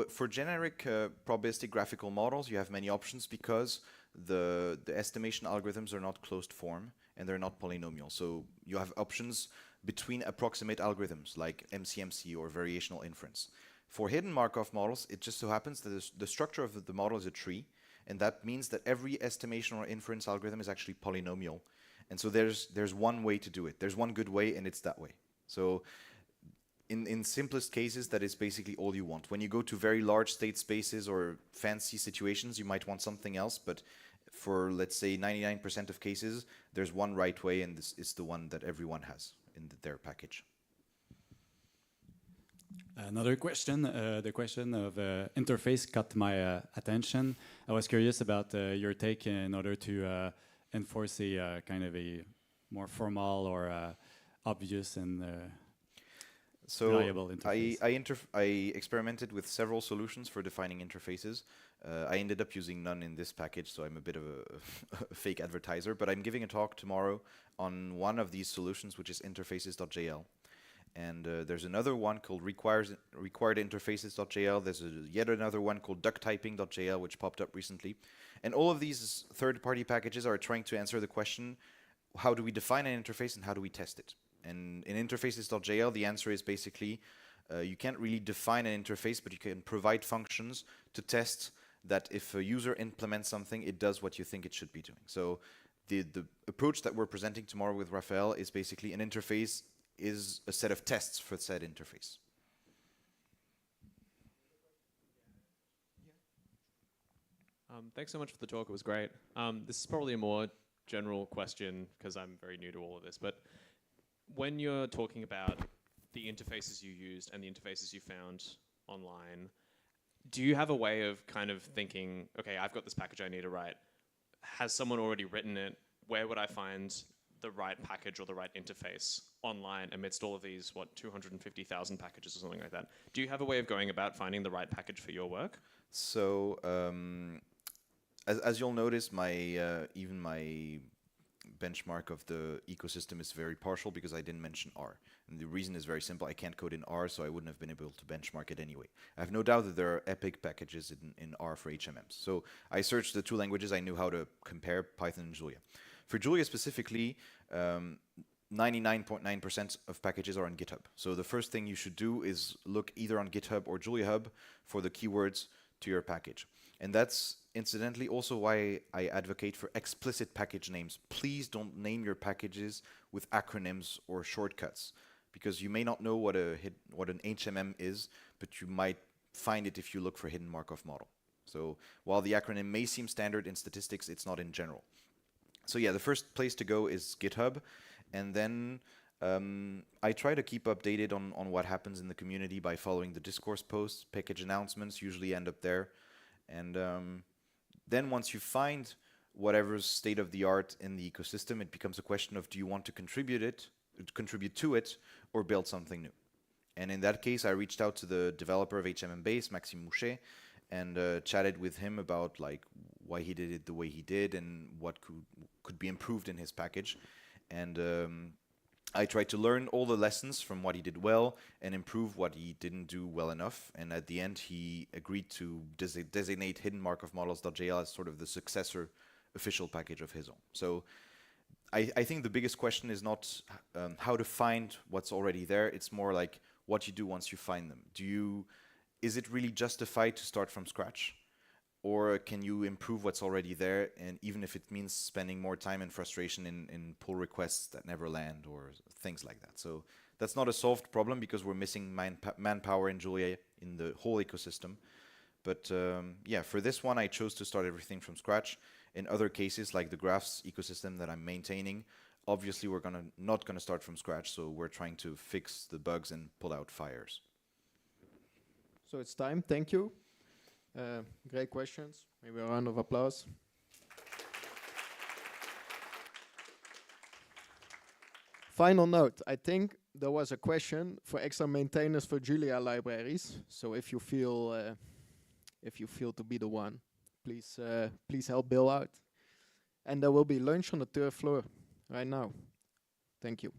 for generic probabilistic graphical models, you have many options because the estimation algorithms are not closed form and they're not polynomial. So you have options between approximate algorithms like MCMC or variational inference. For hidden Markov models, it just so happens that the structure of the model is a tree, and that means that every estimation or inference algorithm is actually polynomial. And so there's one way to do it. There's one good way, and it's that way. So in simplest cases, that is basically all you want. When you go to very large state spaces or fancy situations, you might want something else, but for, let's say, 99% of cases, there's one right way, and this is the one that everyone has in their package. Another question, the question of interface caught my attention. I was curious about your take in order to enforce a kind of a more formal or obvious and reliable interface. I experimented with several solutions for defining interfaces. I ended up using none in this package, so I'm a bit of a fake advertiser, but I'm giving a talk tomorrow on one of these solutions, which is interfaces.jl. And there's another one called required interfaces.jl. There's yet another one called ducktyping.jl, which popped up recently. And all of these third-party packages are trying to answer the question, how do we define an interface and how do we test it? And in interfaces.jl, the answer is basically, you can't really define an interface, but you can provide functions to test that if a user implements something, it does what you think it should be doing. So the approach that we're presenting tomorrow with Raphael is basically an interface is a set of tests for said interface. Thanks so much for the talk. It was great. This is probably a more general question because I'm very new to all of this. But when you're talking about the interfaces you used and the interfaces you found online, do you have a way of kind of thinking, okay, I've got this package I need to write. Has someone already written it? Where would I find the right package or the right interface online amidst all of these, 250,000 packages or something like that? Do you have a way of going about finding the right package for your work? So, as you'll notice, even my benchmark of the ecosystem is very partial because I didn't mention R. And the reason is very simple. I can't code in R, so I wouldn't have been able to benchmark it anyway. I have no doubt that there are epic packages in R for HMMs. So I searched the 2 languages I knew how to compare, Python and Julia. For Julia specifically, 99.9% of packages are on GitHub. So the first thing you should do is look either on GitHub or JuliaHub for the keywords to your package. And that's incidentally also why I advocate for explicit package names. Please don't name your packages with acronyms or shortcuts, because you may not know what an HMM is, but you might find it if you look for hidden Markov model. So while the acronym may seem standard in statistics, it's not in general. So yeah, the first place to go is GitHub, and then I try to keep updated on what happens in the community by following the discourse posts. Package announcements usually end up there. And then once you find whatever's state of the art in the ecosystem, it becomes a question of, do you want to contribute to it, or build something new? And in that case, I reached out to the developer of HMM Base, Maxime Mouchet, and chatted with him about why he did it the way he did and what could be improved in his package. And I tried to learn all the lessons from what he did well and improve what he didn't do well enough. And at the end, he agreed to designate hidden Markov models.jl as sort of the successor official package of his own. So I think the biggest question is not how to find what's already there. It's more like what you do once you find them. Is it really justified to start from scratch? Or can you improve what's already there, and even if it means spending more time and frustration in pull requests that never land or things like that? So that's not a solved problem because we're missing manpower in Julia in the whole ecosystem. But yeah, for this one, I chose to start everything from scratch. In other cases, like the graphs ecosystem that I'm maintaining, obviously we're not gonna start from scratch, so we're trying to fix the bugs and pull out fires. So it's time. Thank you. Great questions. Maybe a round of applause. Final note, I think there was a question for extra maintainers for Julia libraries. So if you feel to be the one, please help Bill out. And there will be lunch on the 3rd floor right now. Thank you.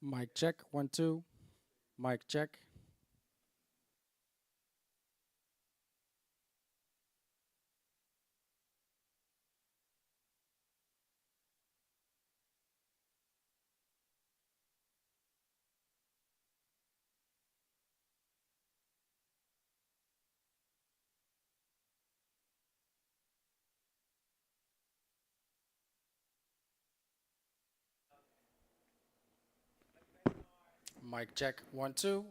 Mic check, 1, 2. Mic check. Mic check, 1, 2.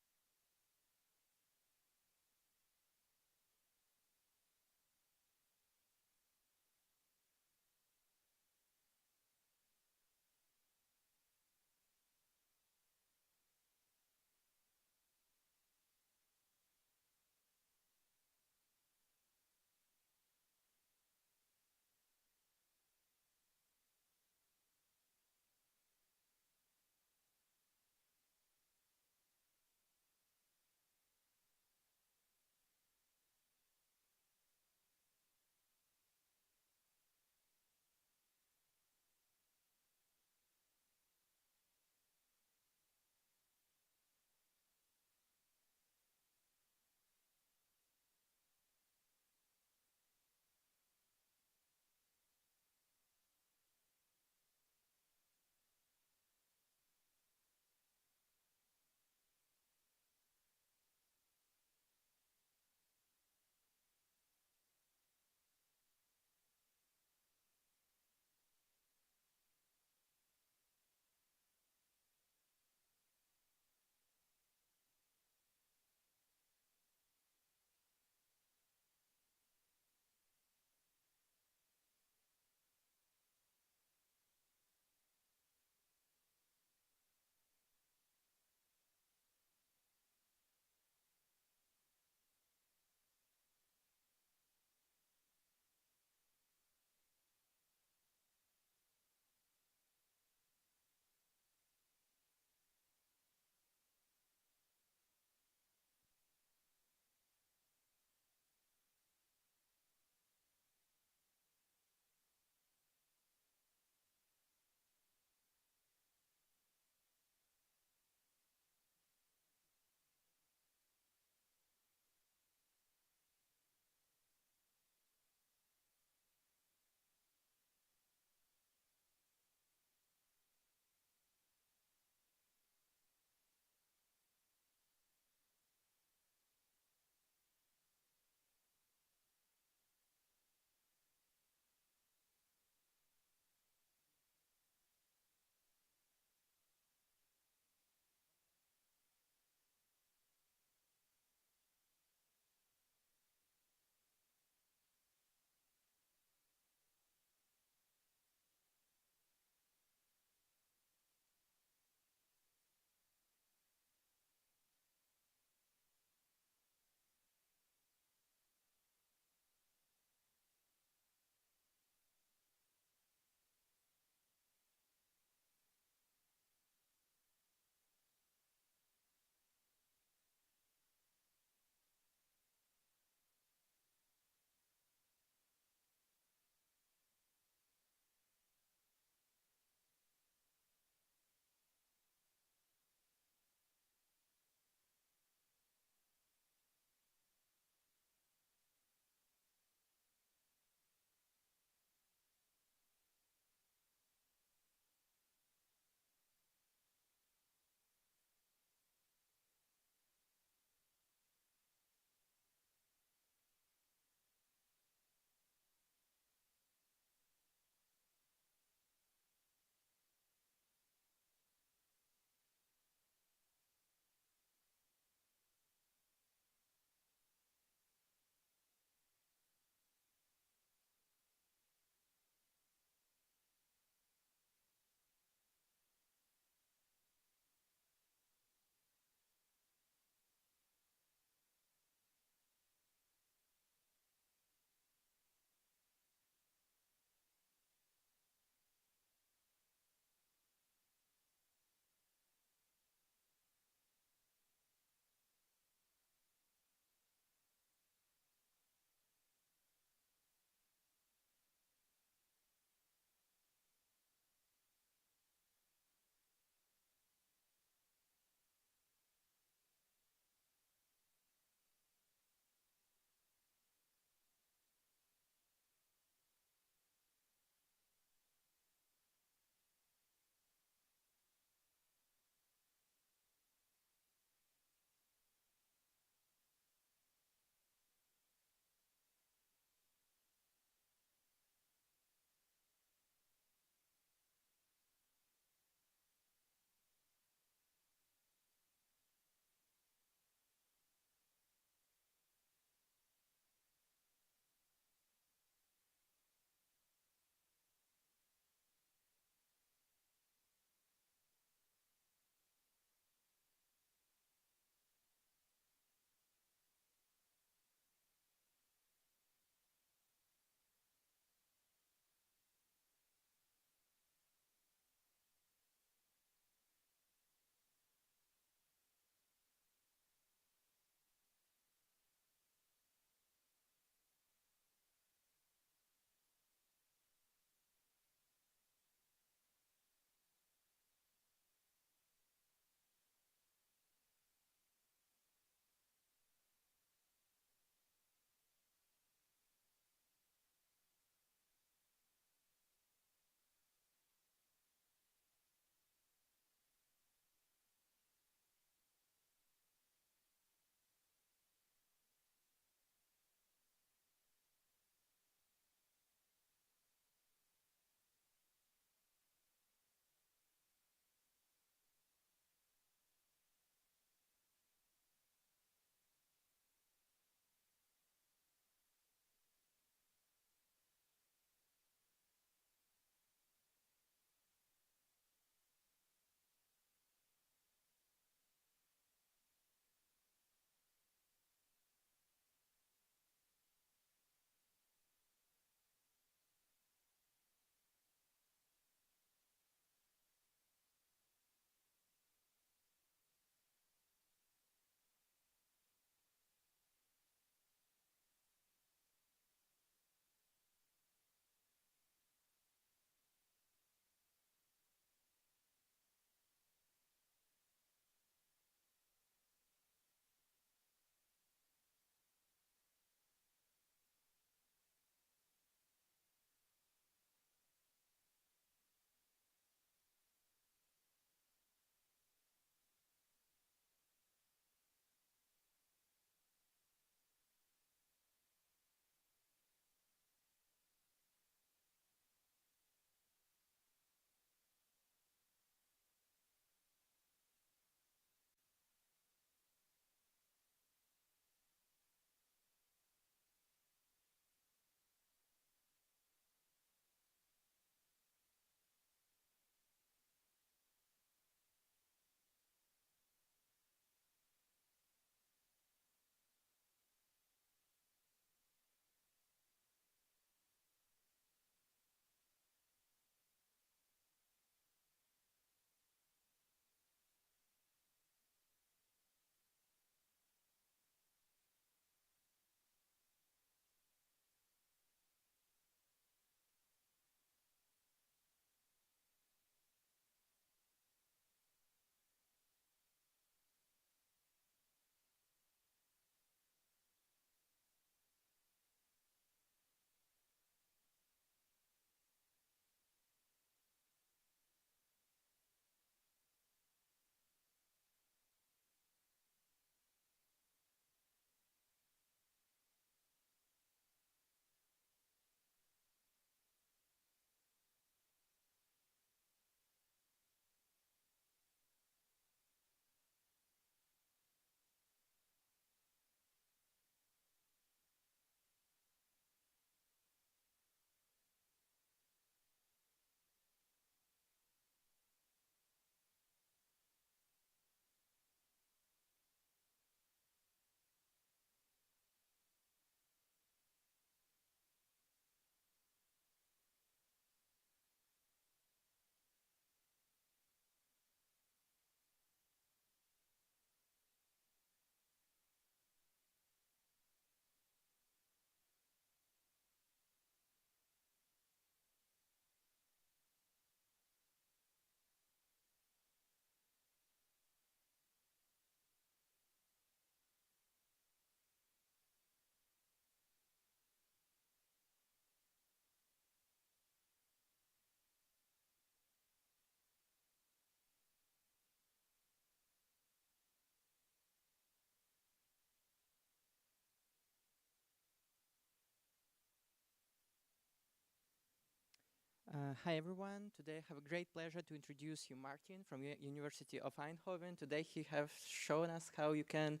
Hi everyone. Today I have a great pleasure to introduce you Martin from University of Eindhoven. Today he has shown us how you can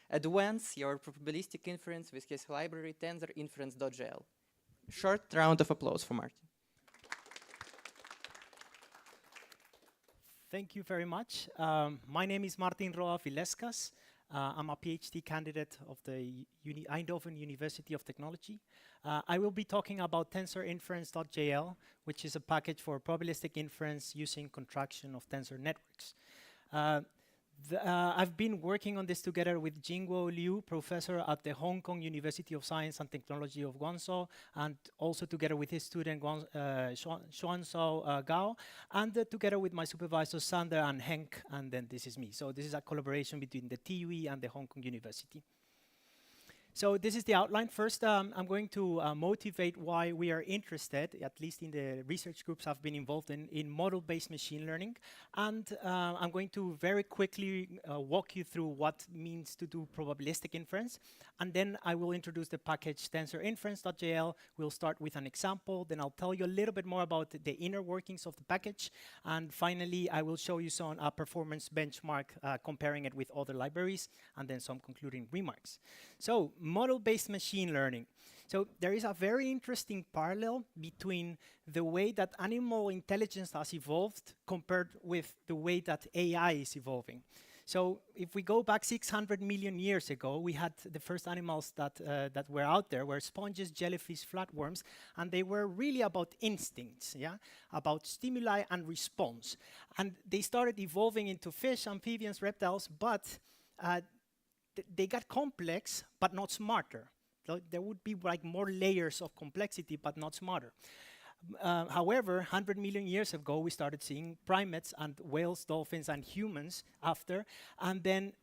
advance your probabilistic inference with his library tensor-inference.jl. Short round of applause for Martin. Thank you very much. My name is Martin Roa Vilescas. I'm a PhD candidate of the Eindhoven University of Technology. I will be talking about tensor-inference.jl, which is a package for probabilistic inference using contraction of tensor networks. I've been working on this together with Jingguo Liu, professor at the Hong Kong University of Science and Technology of Guangzhou, and also together with his student Xuanzhao Gao, and together with my supervisors Sander and Henk, and then this is me. So this is a collaboration between the TUE and the Hong Kong University. So this is the outline. First, I'm going to motivate why we are interested, at least in the research groups I've been involved in model-based machine learning. And I'm going to very quickly walk you through what it means to do probabilistic inference. And then I will introduce the package tensor-inference.jl. We'll start with an example. Then I'll tell you a little bit more about the inner workings of the package. And finally, I will show you some performance benchmark, comparing it with other libraries, and then some concluding remarks. So, model-based machine learning. So there is a very interesting parallel between the way that animal intelligence has evolved compared with the way that AI is evolving. So if we go back 600 million years ago, we had the first animals that were out there were sponges, jellyfish, flatworms, and they were really about instincts, yeah, about stimuli and response. And they started evolving into fish, amphibians, reptiles, but they got complex, but not smarter. So there would be like more layers of complexity, but not smarter. However, 100 million years ago, we started seeing primates and whales, dolphins, and humans after. And then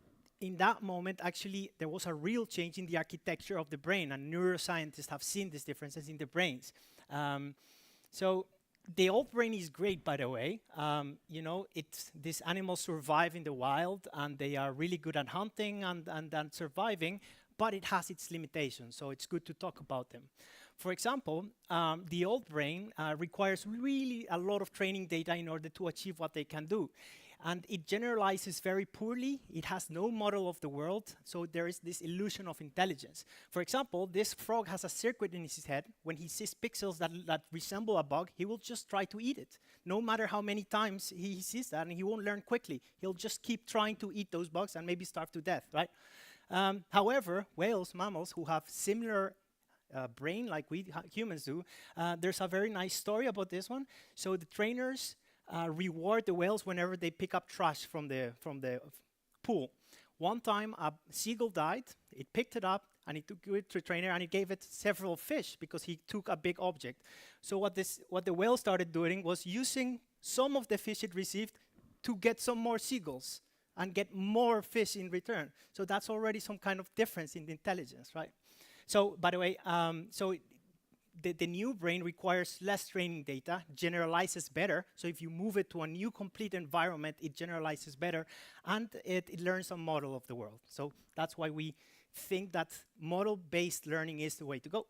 in that moment, actually, there was a real change in the architecture of the brain, and neuroscientists have seen these differences in the brains. So the old brain is great, by the way. You know, these animals survive in the wild, and they are really good at hunting and surviving, but it has its limitations, so it's good to talk about them. For example, the old brain requires really a lot of training data in order to achieve what they can do. And it generalizes very poorly. It has no model of the world, so there is this illusion of intelligence. For example, this frog has a circuit in his head. When he sees pixels that resemble a bug, he will just try to eat it. No matter how many times he sees that, and he won't learn quickly. He'll just keep trying to eat those bugs and maybe starve to death, right? However, whales, mammals, who have similar brain like we humans do, there's a very nice story about this one. So the trainers reward the whales whenever they pick up trash from the pool. One time a seagull died, it picked it up and it took it to the trainer and it gave it several fish because he took a big object. So what the whale started doing was using some of the fish it received to get some more seagulls and get more fish in return. So that's already some kind of difference in the intelligence, right? So by the way, the new brain requires less training data, generalizes better. So if you move it to a new complete environment, it generalizes better, and it learns a model of the world. So that's why we think that model-based learning is the way to go.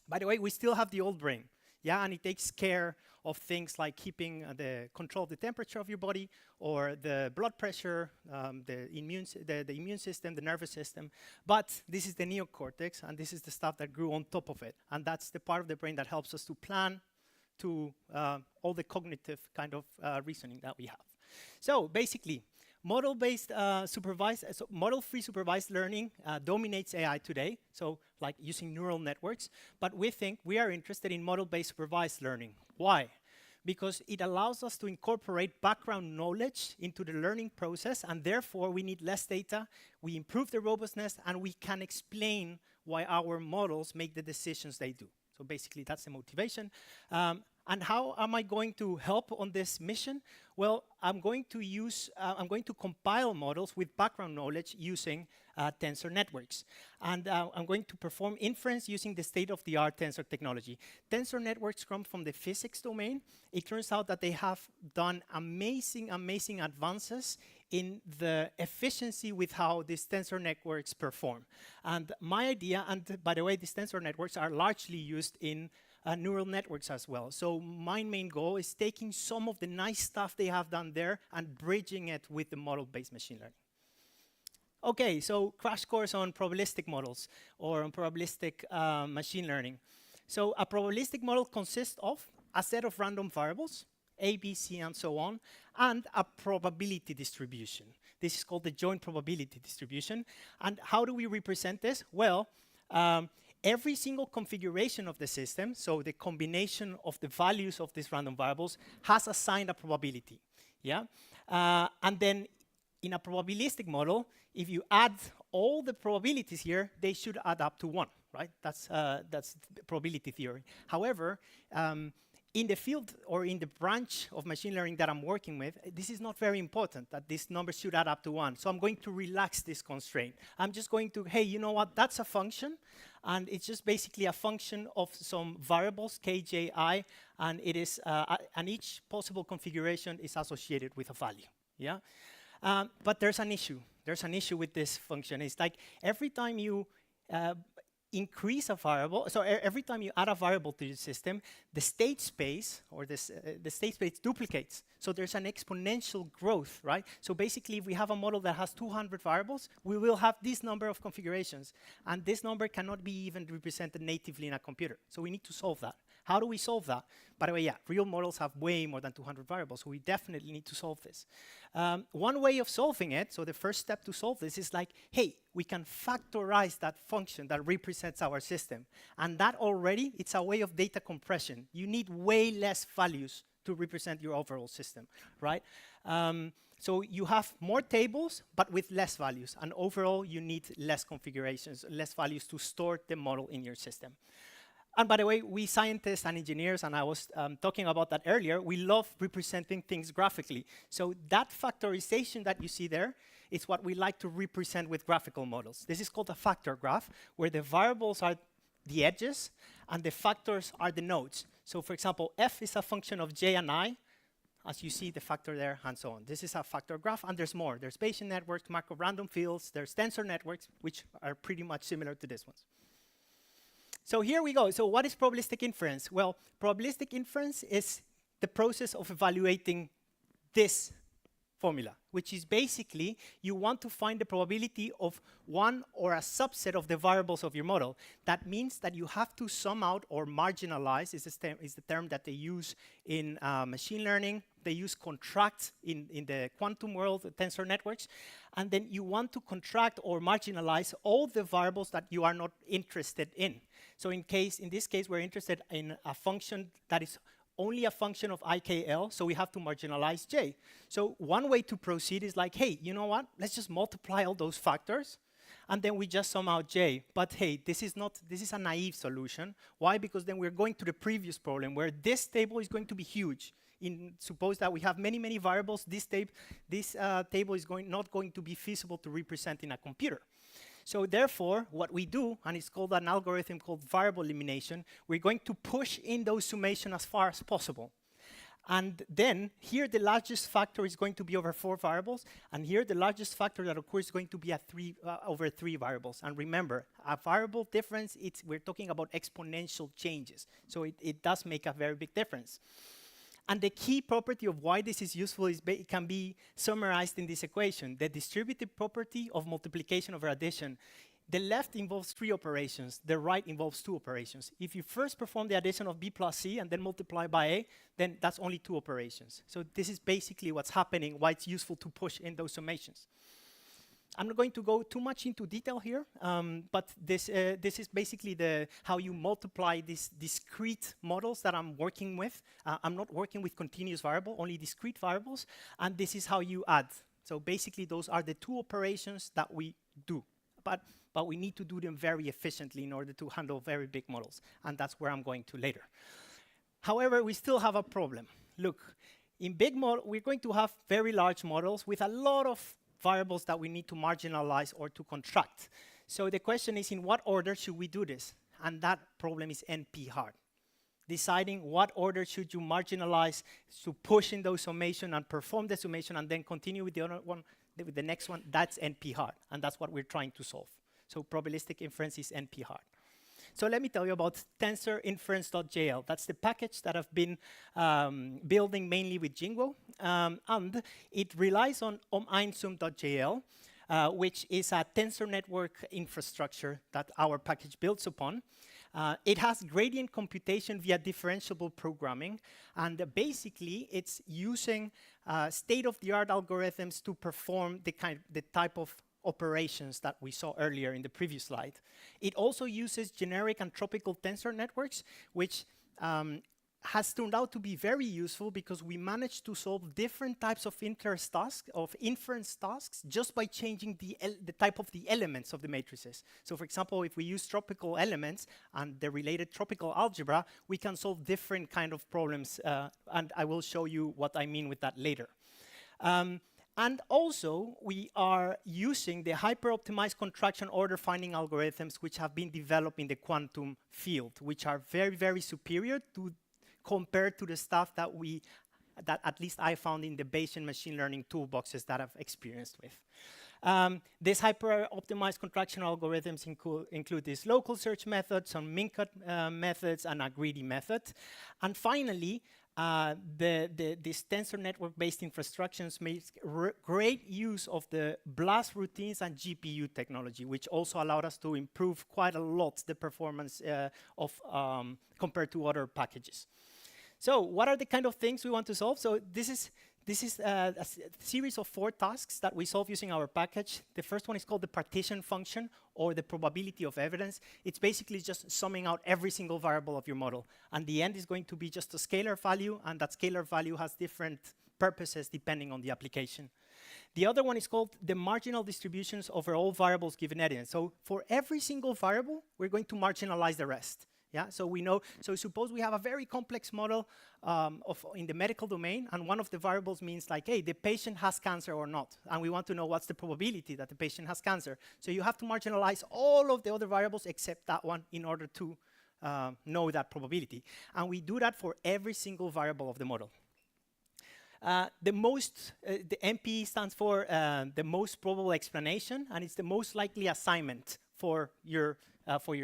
By the way, we still have the old brain. Yeah, and it takes care of things like keeping the control of the temperature of your body, or the blood pressure, the immune system, the nervous system. But this is the neocortex, and this is the stuff that grew on top of it. And that's the part of the brain that helps us to plan, to all the cognitive kind of reasoning that we have. So basically, model-based model-free supervised learning dominates AI today, so like using neural networks, but we are interested in model-based supervised learning. Why? Because it allows us to incorporate background knowledge into the learning process, and therefore we need less data, we improve the robustness, and we can explain why our models make the decisions they do. So basically that's the motivation. And how am I going to help on this mission? Well, I'm going to compile models with background knowledge using tensor networks. And I'm going to perform inference using the state-of-the-art tensor technology. Tensor networks come from the physics domain. It turns out that they have done amazing, amazing advances in the efficiency with how these tensor networks perform. And my idea, and by the way, these tensor networks are largely used in neural networks as well. So my main goal is taking some of the nice stuff they have done there and bridging it with the model-based machine learning. Okay, so crash course on probabilistic models or on probabilistic machine learning. So a probabilistic model consists of a set of random variables, A, B, C, and so on, and a probability distribution. This is called the joint probability distribution. And how do we represent this? Well, every single configuration of the system, so the combination of the values of these random variables, has assigned a probability. Yeah? And then in a probabilistic model, if you add all the probabilities here, they should add up to 1, right? That's probability theory. However, in the field or in the branch of machine learning that I'm working with, this is not very important, that this number should add up to 1. So I'm going to relax this constraint. I'm just going to, hey, you know what, that's a function, and it's just basically a function of some variables, k, j, i, and it is, and each possible configuration is associated with a value, yeah? But there's an issue. There's an issue with this function. It's like every time you increase a variable, so every time you add a variable to the system, the state space, or the state space duplicates. So there's an exponential growth, right? So basically, if we have a model that has 200 variables, we will have this number of configurations. And this number cannot be even represented natively in a computer. So we need to solve that. How do we solve that? By the way, yeah, real models have way more than 200 variables, so we definitely need to solve this. One way of solving it, so the first step to solve this is like, hey, we can factorize that function that represents our system. And that already, it's a way of data compression. You need way less values to represent your overall system, right? So you have more tables, but with less values. And overall, you need less configurations, less values to store the model in your system. And by the way, we scientists and engineers, and I was talking about that earlier, we love representing things graphically. So that factorization that you see there is what we like to represent with graphical models. This is called a factor graph, where the variables are the edges, and the factors are the nodes. So for example, f is a function of j and I, as you see the factor there, and so on. This is a factor graph, and there's more. There's Bayesian networks, Markov random fields, there's tensor networks, which are pretty much similar to this ones. So here we go. So what is probabilistic inference? Well, probabilistic inference is the process of evaluating this formula, which is basically you want to find the probability of one or a subset of the variables of your model. That means that you have to sum out or marginalize, is the term that they use in machine learning. They use contract in the quantum world, the tensor networks. And then you want to contract or marginalize all the variables that you are not interested in. So in this case, we're interested in a function that is only a function of IKL, so we have to marginalize J. So one way to proceed is like, hey, you know what? Let's just multiply all those factors, and then we just sum out J. But hey, this is a naive solution. Why? Because then we're going to the previous problem, where this table is going to be huge. Suppose that we have many, many variables, this table is not going to be feasible to represent in a computer. So therefore, what we do, and it's called an algorithm called variable elimination, we're going to push in those summation as far as possible. And then here the largest factor is going to be over 4 variables, and here the largest factor that occurs is going to be over 3 variables. And remember, a variable difference, we're talking about exponential changes. So it does make a very big difference. And the key property of why this is useful is it can be summarized in this equation, the distributive property of multiplication over addition. The left involves 3 operations, the right involves 2 operations. If you first perform the addition of b plus c and then multiply by a, then that's only 2 operations. So this is basically what's happening, why it's useful to push in those summations. I'm not going to go too much into detail here, but this is basically how you multiply these discrete models that I'm working with. I'm not working with continuous variable, only discrete variables, and this is how you add. So basically, those are the 2 operations that we do, but we need to do them very efficiently in order to handle very big models, and that's where I'm going to later. However, we still have a problem. Look, in big model, we're going to have very large models with a lot of variables that we need to marginalize or to contract. So the question is, in what order should we do this? And that problem is NP hard. Deciding what order should you marginalize to push in those summation and perform the summation and then continue with the other one, with the next one, that's NP hard. And that's what we're trying to solve. So probabilistic inference is NP hard. So let me tell you about TensorInference.jl. That's the package that I've been building mainly with Jingo. And it relies on omeinsum.jl, which is a tensor network infrastructure that our package builds upon. It has gradient computation via differentiable programming, and basically it's using state-of-the-art algorithms to perform the type of operations that we saw earlier in the previous slide. It also uses generic and tropical tensor networks, which has turned out to be very useful because we managed to solve different types of inference tasks just by changing the type of the elements of the matrices. So for example, if we use tropical elements and the related tropical algebra, we can solve different kind of problems, and I will show you what I mean with that later. And also, we are using the hyper-optimized contraction order finding algorithms which have been developed in the quantum field, which are very, very superior to compared to the stuff that at least I found in the Bayesian machine learning toolboxes that I've experienced with. These hyper-optimized contraction algorithms include these local search methods, some min-cut methods, and a greedy method. And finally, these tensor network-based infrastructures make great use of the BLAST routines and GPU technology, which also allowed us to improve quite a lot the performance compared to other packages. So what are the kind of things we want to solve? So this is a series of 4 tasks that we solve using our package. The first one is called the partition function, or the probability of evidence. It's basically just summing out every single variable of your model. And the end is going to be just a scalar value, and that scalar value has different purposes depending on the application. The other one is called the marginal distributions over all variables given evidence. So for every single variable, we're going to marginalize the rest. Yeah, so we know, so suppose we have a very complex model in the medical domain, and one of the variables means like, hey, the patient has cancer or not, and we want to know what's the probability that the patient has cancer. So you have to marginalize all of the other variables except that one in order to know that probability. And we do that for every single variable of the model. The MPE stands for the most probable explanation, and it's the most likely assignment for your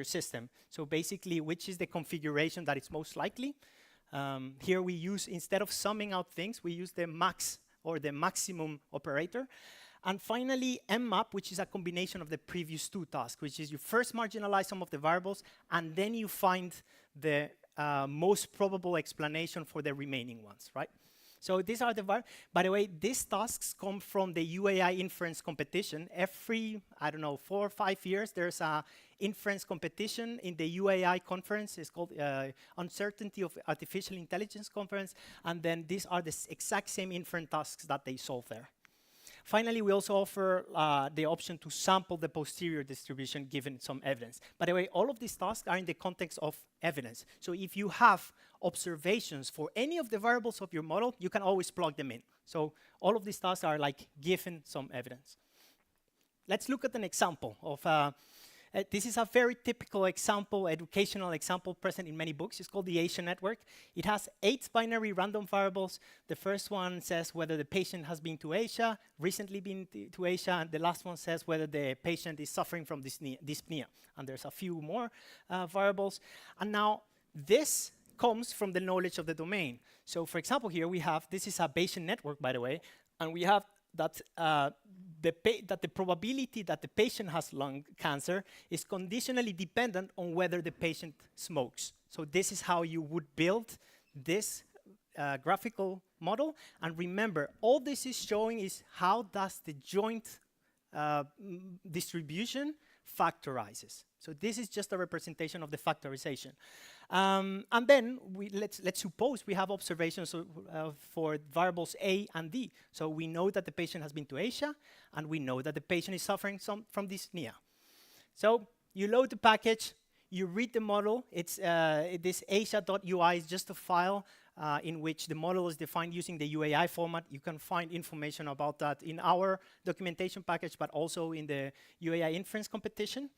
system. So basically, which is the configuration that is most likely. Here we use, instead of summing out things, we use the max or the maximum operator. And finally, mmap, which is a combination of the previous 2 tasks, which is you first marginalize some of the variables, and then you find the most probable explanation for the remaining ones, right? So these are by the way, these tasks come from the UAI inference competition. Every, I don't know, 4 or 5 years, there's a inference competition in the UAI conference. It's called Uncertainty of Artificial Intelligence Conference. And then these are the exact same inference tasks that they solve there. Finally, we also offer the option to sample the posterior distribution given some evidence. By the way, all of these tasks are in the context of evidence. So if you have observations for any of the variables of your model, you can always plug them in. So all of these tasks are like given some evidence. Let's look at an example of this is a very typical example, educational example present in many books. It's called the Asia network. It has 8 binary random variables. The first one says whether the patient has been to Asia, recently been to Asia, and the last one says whether the patient is suffering from dyspnea. And there's a few more variables. And now this comes from the knowledge of the domain. So for example, here we have, this is a Bayesian network, by the way, and we have that the probability that the patient has lung cancer is conditionally dependent on whether the patient smokes. So this is how you would build this graphical model. And remember, all this is showing is how does the joint distribution factorizes. So this is just a representation of the factorization. And then let's suppose we have observations for variables A and D. So we know that the patient has been to Asia, and we know that the patient is suffering from dyspnea. So you load the package, you read the model. It's this asia.ui is just a file in which the model is defined using the UAI format. You can find information about that in our documentation package, but also in the UAI inference competition.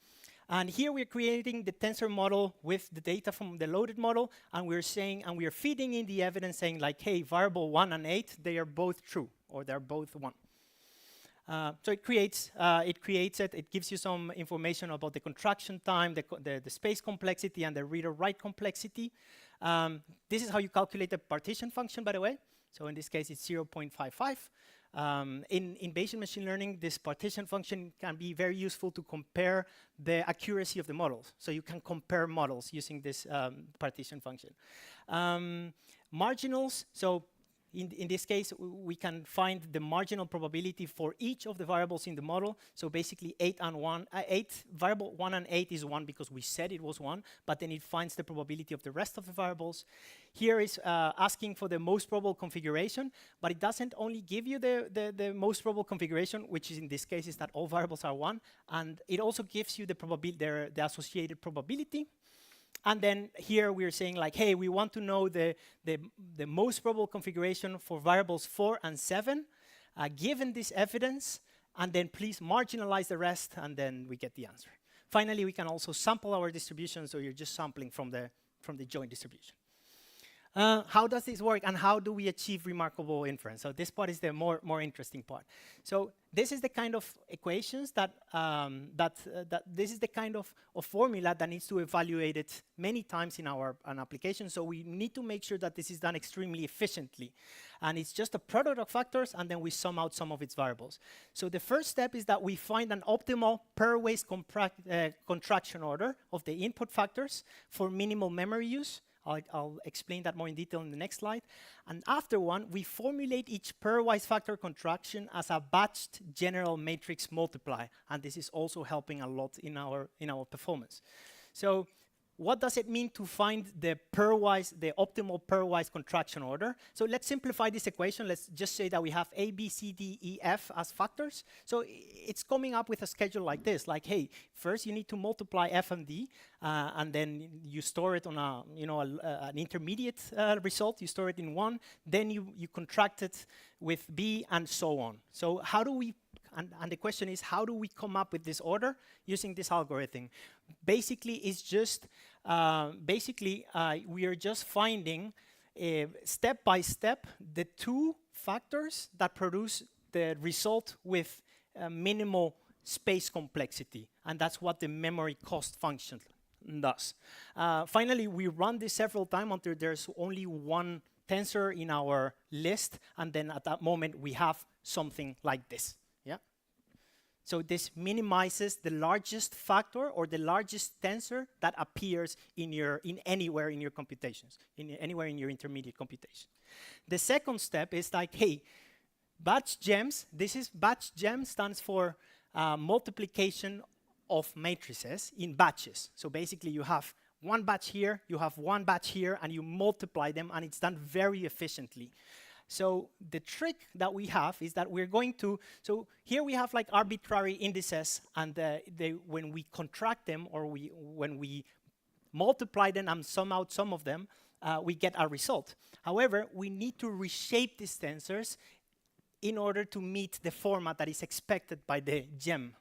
And here we're creating the tensor model with the data from the loaded model, and we're saying, and we're feeding in the evidence saying like, hey, variable 1 and 8, they are both true, or they're both 1. So it creates it. It gives you some information about the contraction time, the space complexity, and the read-or-write complexity. This is how you calculate the partition function, by the way. So in this case, it's 0.55. In Bayesian machine learning, this partition function can be very useful to compare the accuracy of the models. So you can compare models using this partition function. Marginals, so in this case, we can find the marginal probability for each of the variables in the model. So basically 8 and 1, variable 1 and 8 is 1 because we said it was 1, but then it finds the probability of the rest of the variables. Here is asking for the most probable configuration, but it doesn't only give you the most probable configuration, which is in this case is that all variables are 1, and it also gives you the associated probability. And then here we're saying like, hey, we want to know the most probable configuration for variables 4 and 7, given this evidence, and then please marginalize the rest, and then we get the answer. Finally, we can also sample our distribution, so you're just sampling from the joint distribution. How does this work, and how do we achieve remarkable inference? So this part is the more interesting part. So this is the kind of equations that this is the kind of formula that needs to evaluate it many times in an application. So we need to make sure that this is done extremely efficiently, and it's just a product of factors, and then we sum out some of its variables. So the first step is that we find an optimal pairwise contraction order of the input factors for minimal memory use. I'll explain that more in detail in the next slide. And after we formulate each pairwise factor contraction as a batched general matrix multiply. And this is also helping a lot in our performance. So what does it mean to find the optimal pairwise contraction order? So let's simplify this equation. Let's just say that we have A, B, C, D, E, F as factors. So it's coming up with a schedule like this, like, hey, first you need to multiply F and D, and then you store it on an intermediate result. You store it in 1, then you contract it with B, and so on. So how do we and the question is, how do we come up with this order using this algorithm? Basically, it's just we are just finding step by step the 2 factors that produce the result with minimal space complexity, and that's what the memory cost function does. Finally, we run this several times until there's only one tensor in our list, and then at that moment we have something like this. Yeah. So this minimizes the largest factor or the largest tensor that appears anywhere in your computations, anywhere in your intermediate computation. The second step is like, hey, batch gems. Batch gem stands for multiplication of matrices in batches. So basically, you have one batch here, you have one batch here, and you multiply them, and it's done very efficiently. So the trick that we have is that we're going to, so here we have like arbitrary indices, and when we contract them or when we multiply them and sum out some of them, we get a result. However, we need to reshape these tensors in order to meet the format that is expected by the gem.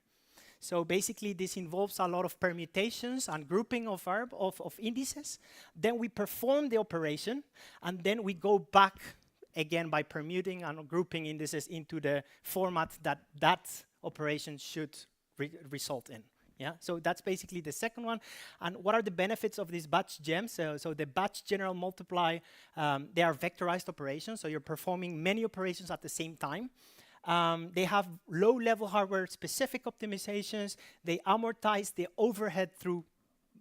So basically, this involves a lot of permutations and grouping of indices. Then we perform the operation, and then we go back again by permuting and grouping indices into the format that operation should result in. Yeah, so that's basically the second one. And what are the benefits of these batch gems? So the batch general multiply, they are vectorized operations, so you're performing many operations at the same time. They have low-level hardware-specific optimizations. They amortize the overhead through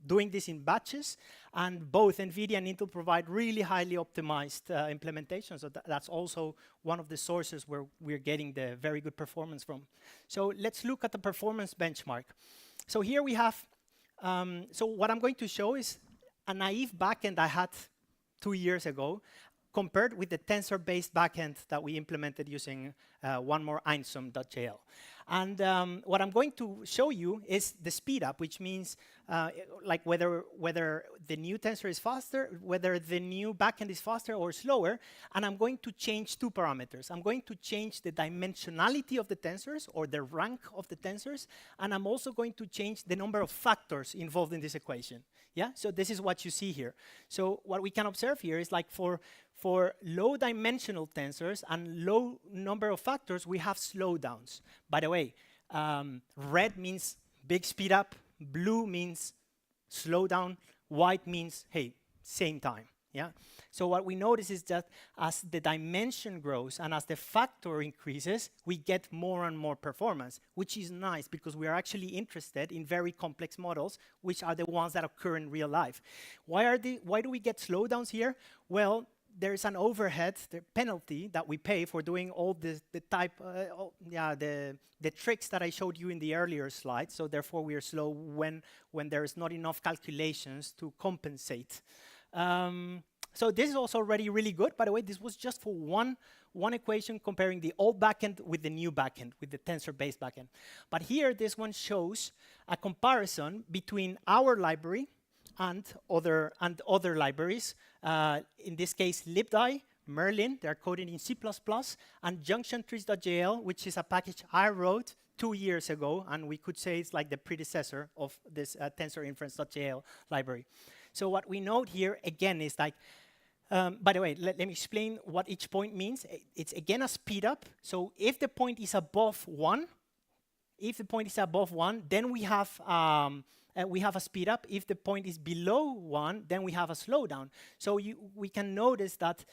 doing this in batches, and both NVIDIA and Intel provide really highly optimized implementations. So that's also one of the sources where we're getting the very good performance from. So let's look at the performance benchmark. So here we have, so what I'm going to show is a naive backend I had 2 years ago, compared with the tensor-based backend that we implemented using one more Einsom.jl. And what I'm going to show you is the speed up, which means like whether the new tensor is faster, whether the new backend is faster or slower. And I'm going to change 2 parameters. I'm going to change the dimensionality of the tensors, or the rank of the tensors, and I'm also going to change the number of factors involved in this equation. Yeah, so this is what you see here. So what we can observe here is like for for low dimensional tensors and low number of factors, we have slowdowns. By the way, red means big speed up, blue means slow down, white means, hey, same time. Yeah. So what we notice is that as the dimension grows and as the factor increases, we get more and more performance, which is nice because we are actually interested in very complex models, which are the ones that occur in real life. Why do we get slowdowns here? Well, there is an overhead, the penalty that we pay for doing all the tricks that I showed you in the earlier slide. So therefore, we are slow when there is not enough calculations to compensate. So this is also already really good. By the way, this was just for one equation comparing the old backend with the new backend, with the tensor-based backend. But here, this one shows a comparison between our library and other libraries. In this case, libdi, Merlin, they're coded in C++, and junctiontrees.jl, which is a package I wrote 2 years ago, and we could say it's like the predecessor of this tensorinference.jl library. So what we note here, again, is like, by the way, let me explain what each point means. It's, again, a speed up. So if the point is above 1, then we have a speed up. If the point is below 1, then we have a slowdown. So we can notice that,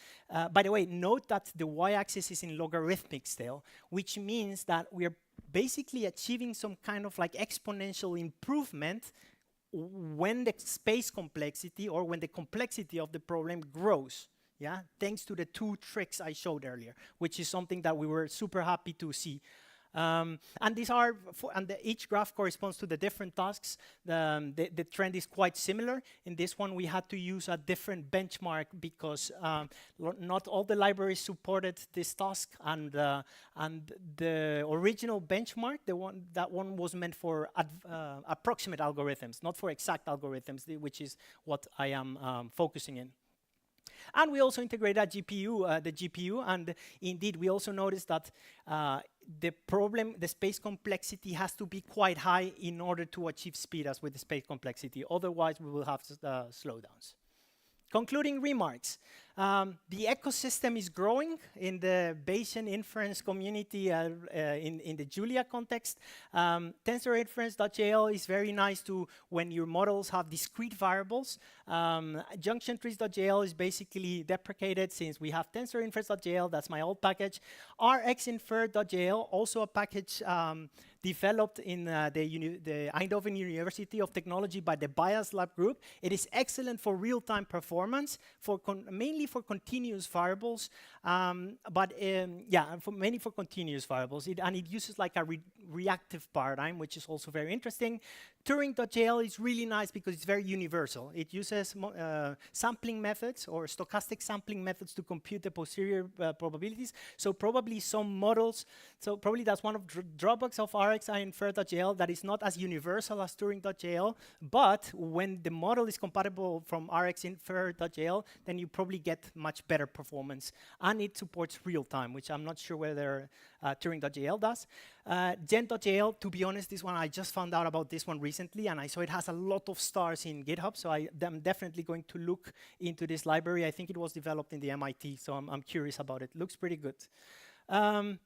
by the way, note that the y-axis is in logarithmic scale, which means that we are basically achieving some kind of like exponential improvement when the space complexity or when the complexity of the problem grows, yeah, thanks to the 2 tricks I showed earlier, which is something that we were super happy to see. And these are, each graph corresponds to the different tasks. The trend is quite similar. In this one, we had to use a different benchmark because not all the libraries supported this task, and the original benchmark, that one was meant for approximate algorithms, not for exact algorithms, which is what I am focusing in. And we also integrated a GPU, the GPU, and indeed we also noticed that the space complexity has to be quite high in order to achieve speed as with the space complexity. Otherwise, we will have slowdowns. Concluding remarks. The ecosystem is growing in the Bayesian inference community in the Julia context. Tensorinference.jl is very nice to when your models have discrete variables. Junctiontrees.jl is basically deprecated since we have tensorinference.jl, that's my old package. rxinfer.jl, also a package developed in the Eindhoven University of Technology by the Bias Lab group. It is excellent for real-time performance, mainly for continuous variables, mainly for continuous variables. And it uses like a reactive paradigm, which is also very interesting. Turing.jl is really nice because it's very universal. It uses sampling methods or stochastic sampling methods to compute the posterior probabilities. So probably some models, so probably that's one of the drawbacks of rxinfer.jl, that is not as universal as Turing.jl, but when the model is compatible from rxinfer.jl, then you probably get much better performance. And it supports real-time, which I'm not sure whether Turing.jl does. Gent.jl, to be honest, this one, I just found out about this one recently, and I saw it has a lot of stars in GitHub, so I'm definitely going to look into this library. I think it was developed in the MIT, so I'm curious about it. Looks pretty good. The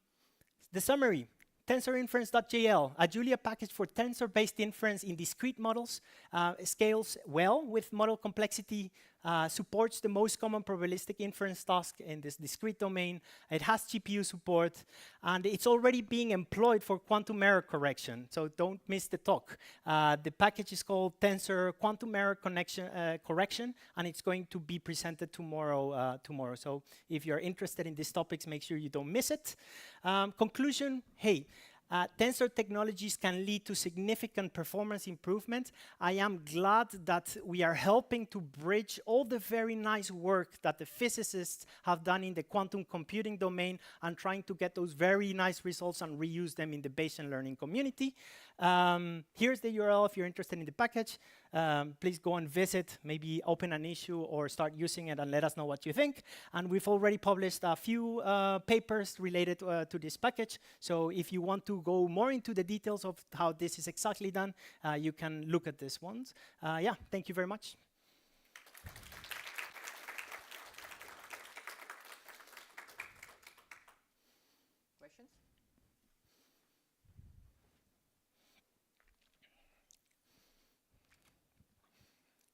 summary. Tensorinference.jl, a Julia package for tensor-based inference in discrete models, scales well with model complexity, supports the most common probabilistic inference task in this discrete domain. It has GPU support, and it's already being employed for quantum error correction, so don't miss the talk. The package is called Tensor Quantum Error Correction, and it's going to be presented tomorrow. So if you're interested in these topics, make sure you don't miss it. Conclusion, hey, tensor technologies can lead to significant performance improvement. I am glad that we are helping to bridge all the very nice work that the physicists have done in the quantum computing domain and trying to get those very nice results and reuse them in the Bayesian learning community. Here's the URL if you're interested in the package. Please go and visit, maybe open an issue or start using it and let us know what you think. And we've already published a few papers related to this package. So if you want to go more into the details of how this is exactly done, you can look at these ones. Yeah, thank you very much.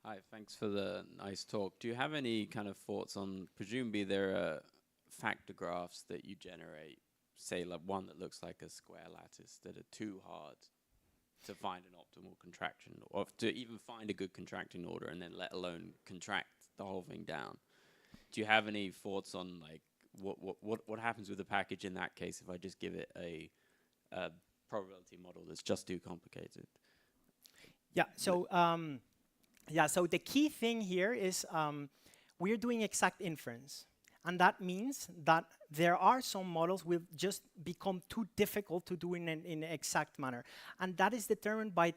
Hi, thanks for the nice talk. Do you have any kind of thoughts on, presumably there are factor graphs that you generate, say like one that looks like a square lattice, that are too hard to find an optimal contraction, or to even find a good contracting order, and then let alone contract the whole thing down. Do you have any thoughts on like what happens with the package in that case if I just give it a probability model that's just too complicated? Yeah. So so the key thing here is we're doing exact inference. And that means that there are some models will just become too difficult to do in an exact manner. And that is determined by,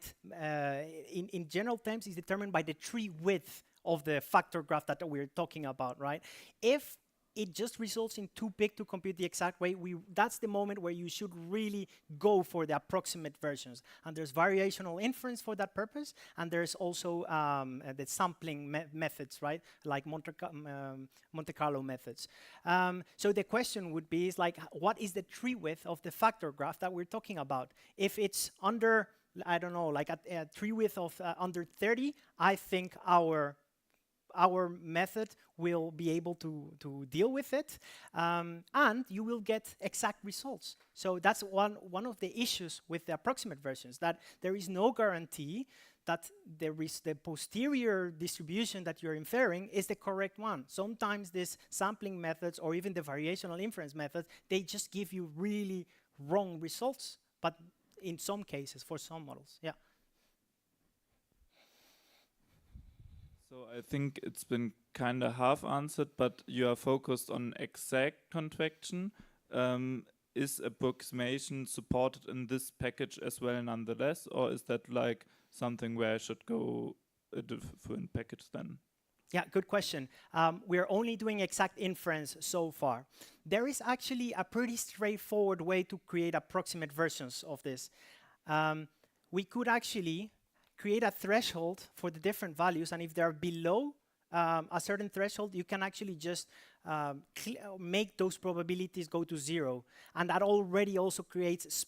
in general terms, is determined by the tree width of the factor graph that we're talking about, right? If it just results in too big to compute the exact way, that's the moment where you should really go for the approximate versions. And there's variational inference for that purpose, and there's also the sampling methods, right? Like Monte Carlo methods. So the question would be, is like, what is the tree width of the factor graph that we're talking about? If it's under, I don't know, like a tree width of under 30, I think our method will be able to deal with it, and you will get exact results. So that's one of the issues with the approximate versions, that there is no guarantee that the posterior distribution that you're inferring is the correct one. Sometimes these sampling methods or even the variational inference methods, they just give you really wrong results, but in some cases, for some models, yeah. So I think it's been kind of half answered, but you are focused on exact contraction. Is approximation supported in this package as well nonetheless, or is that like something where I should go a different package then? Yeah, good question. We're only doing exact inference so far. There is actually a pretty straightforward way to create approximate versions of this. We could actually create a threshold for the different values, and if they're below a certain threshold, you can actually just make those probabilities go to 0. And that already also creates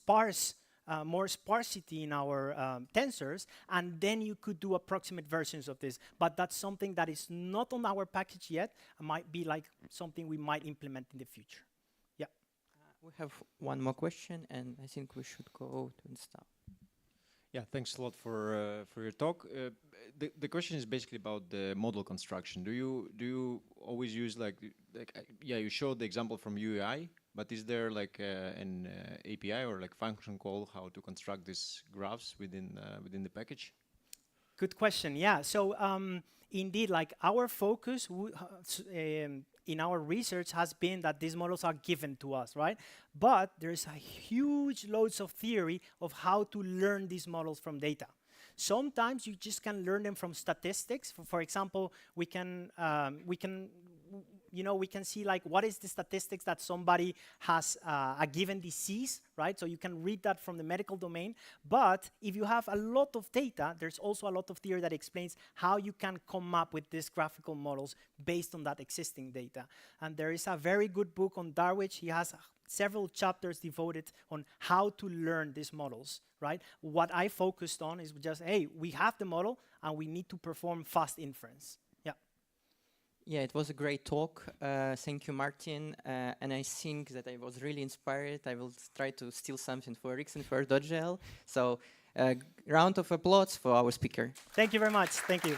more sparsity in our tensors, and then you could do approximate versions of this. But that's something that is not on our package yet. It might be like something we might implement in the future. Yeah. We have one more question, and I think we should go to stop. Yeah, thanks a lot for your talk. The question is basically about the model construction. Do you always use yeah, you showed the example from UI, but is there like an API or like function call how to construct these graphs within the package? Good question. Yeah. So indeed, like our focus in our research has been that these models are given to us, right? But there's a huge loads of theory of how to learn these models from data. Sometimes you just can learn them from statistics. For example, we can see like what is the statistics that somebody has a given disease, right? So you can read that from the medical domain. But if you have a lot of data, there's also a lot of theory that explains how you can come up with these graphical models based on that existing data. And there is a very good book on Darwich. He has several chapters devoted on how to learn these models, right? What I focused on is just, hey, we have the model and we need to perform fast inference. Yeah, it was a great talk. Thank you, Martin. And I think that I was really inspired. I will try to steal something for Ericsson for .gl. So, round of applause for our speaker. Thank you very much. Thank you.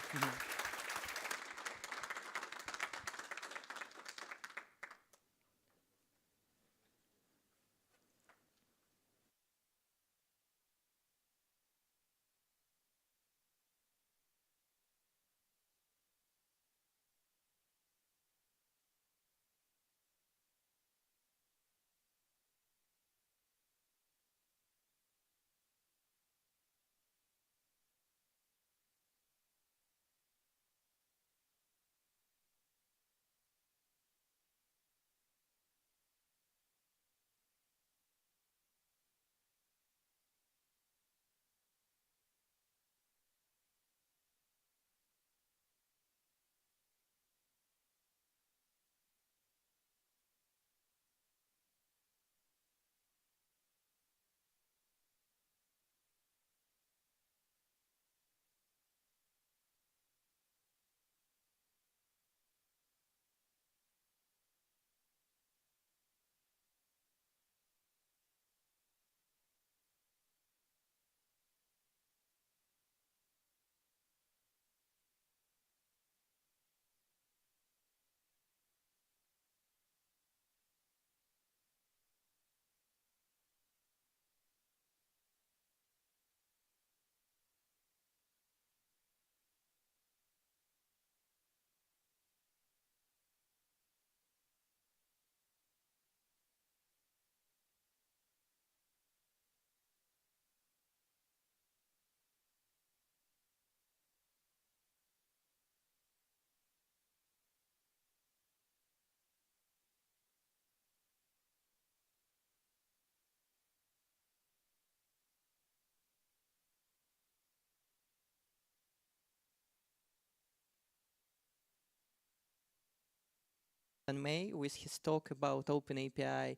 And May with his talk about OpenAPI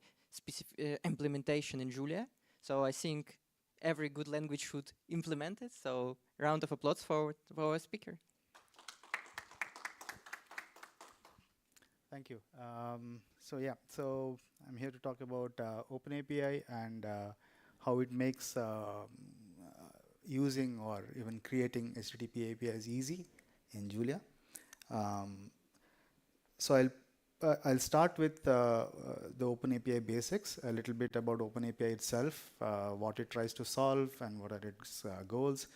implementation in Julia. So I think every good language should implement it. So round of applause for our speaker. Thank you. So I'm here to talk about OpenAPI and how it makes using or even creating HTTP APIs easy in Julia. So I'll start with the OpenAPI basics, a little bit about OpenAPI itself, what it tries to solve and what are its goals.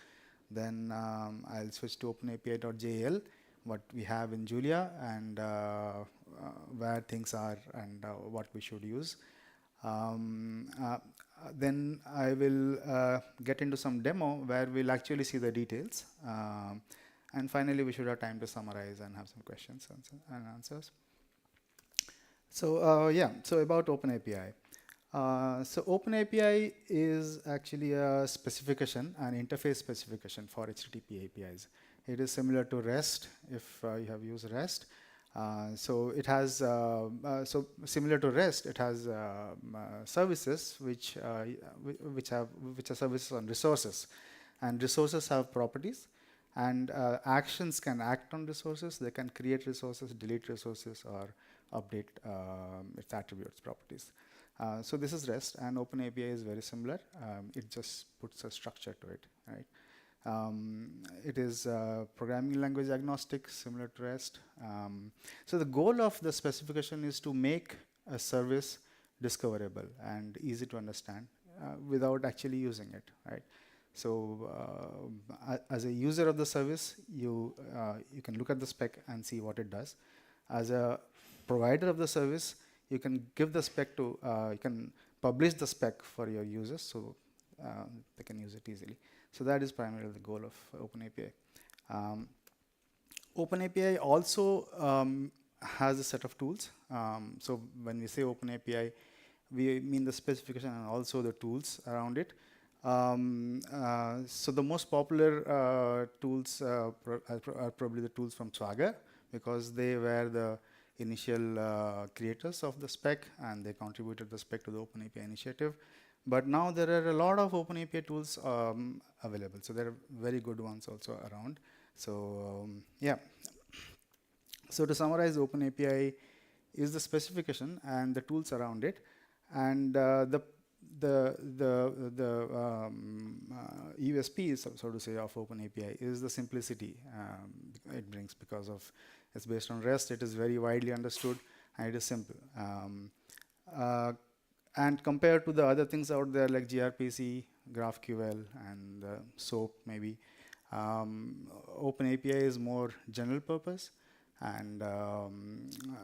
Then I'll switch to OpenAPI.jl, what we have in Julia and where things are and what we should use. Then I will get into some demo where we'll actually see the details. And finally, we should have time to summarize and have some questions and answers. So about OpenAPI. So OpenAPI is actually a specification, an interface specification for HTTP APIs. It is similar to REST if you have used REST. So it has, similar to REST, it has services which are services on resources, and resources have properties, and actions can act on resources. They can create resources, delete resources, or update its attributes, properties. So this is REST, and OpenAPI is very similar. It just puts a structure to it, right? It is programming language agnostic, similar to REST. So the goal of the specification is to make a service discoverable and easy to understand without actually using it, right? So as a user of the service, you can look at the spec and see what it does. As a provider of the service, you can give the spec to, you can publish the spec for your users so they can use it easily. So that is primarily the goal of OpenAPI. OpenAPI also has a set of tools. So when we say OpenAPI, we mean the specification and also the tools around it. So the most popular tools are probably the tools from Swagger, because they were the initial creators of the spec and they contributed the spec to the OpenAPI initiative. But now there are a lot of OpenAPI tools available. So there are very good ones also around. So So to summarize, OpenAPI is the specification and the tools around it, and the USP, so to say, of OpenAPI is the simplicity it brings, because of it's based on REST. It is very widely understood and it is simple. And compared to the other things out there like gRPC, GraphQL, and SOAP maybe, OpenAPI is more general purpose. And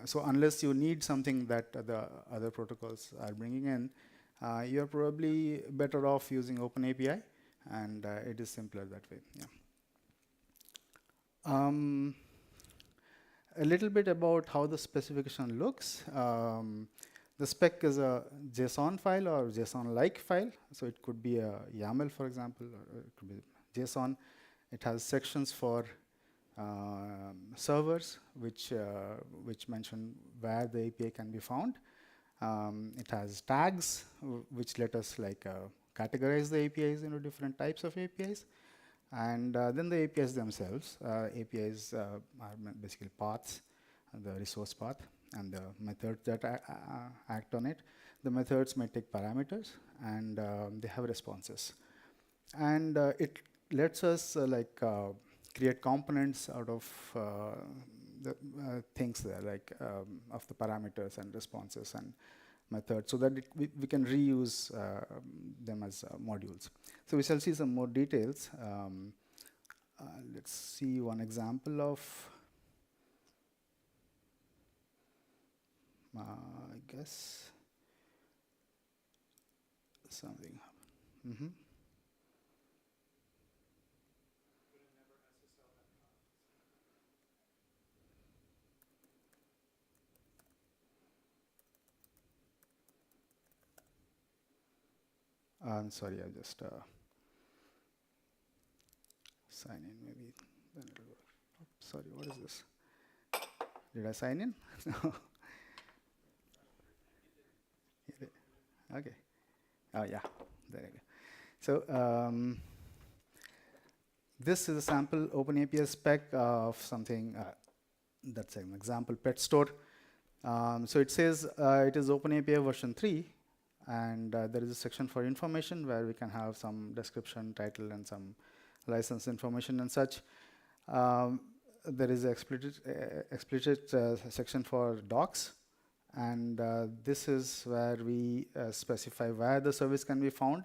so unless you need something that the other protocols are bringing in, you're probably better off using OpenAPI, and it is simpler that way. Yeah. A little bit about how the specification looks. The spec is a JSON file or JSON-like file. So it could be a YAML, for example, or it could be JSON. It has sections for servers, which mention where the API can be found. It has tags, which let us categorize the APIs into different types of APIs. And then the APIs themselves. APIs are basically paths, the resource path, and the methods that act on it. The methods may take parameters, and they have responses. And it lets us create components out of the things there, of the parameters and responses and methods, so that we can reuse them as modules. So we shall see some more details. Let's see one example of, I guess, something happened. I'm sorry, I just sign in, maybe then it'll work. Sorry, what is this? Did I sign in? No. Okay. Oh yeah, there you go. So this is a sample OpenAPI spec of something that's an example pet store. So it says it is OpenAPI version 3, and there is a section for information where we can have some description, title, and some license information and such. There is an explicit section for docs, and this is where we specify where the service can be found.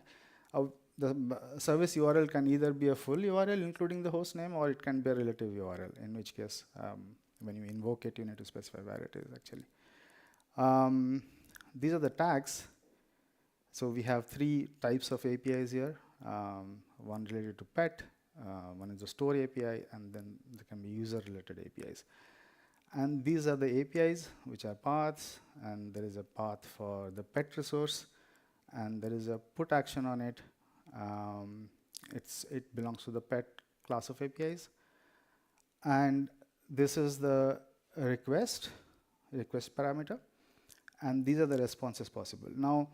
The service URL can either be a full URL including the host name, or it can be a relative URL, in which case when you invoke it, you need to specify where it is actually. These are the tags. So we have 3 types of APIs here. One related to pet, one is the store API, and then there can be user-related APIs. And these are the APIs, which are paths, and there is a path for the pet resource, and there is a put action on it. It belongs to the pet class of APIs. And this is the request parameter, and these are the responses possible. Now,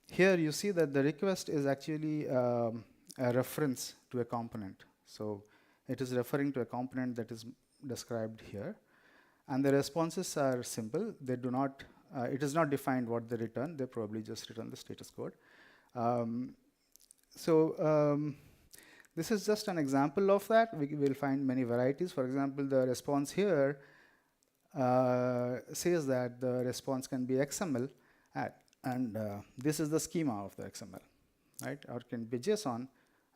here you see that the request is actually a reference to a component. So it is referring to a component that is described here. And the responses are simple. They do not, it is not defined what they return. They probably just return the status code. This is just an example of that. We will find many varieties. For example, the response here says that the response can be XML, and this is the schema of the XML, right? Or it can be JSON,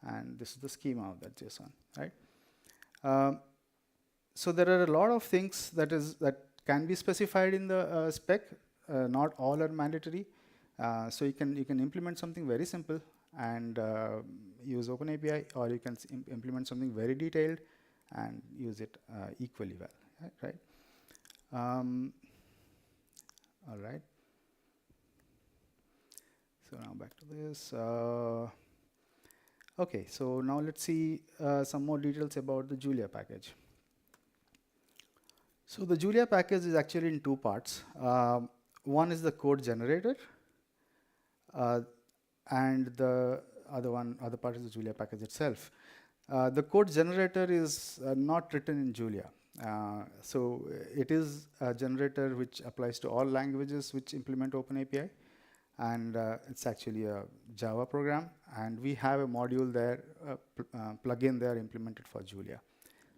and this is the schema of that JSON, right? So there are a lot of things that can be specified in the spec. Not all are mandatory. So you can implement something very simple and use OpenAPI, or you can implement something very detailed and use it equally well, right? All right. So now back to this. Okay, so now let's see some more details about the Julia package. So the Julia package is actually in 2 parts. One is the code generator, and the other part is the Julia package itself. The code generator is not written in Julia. So it is a generator which applies to all languages which implement OpenAPI, and it's actually a Java program, and we have a module there, plugin there implemented for Julia.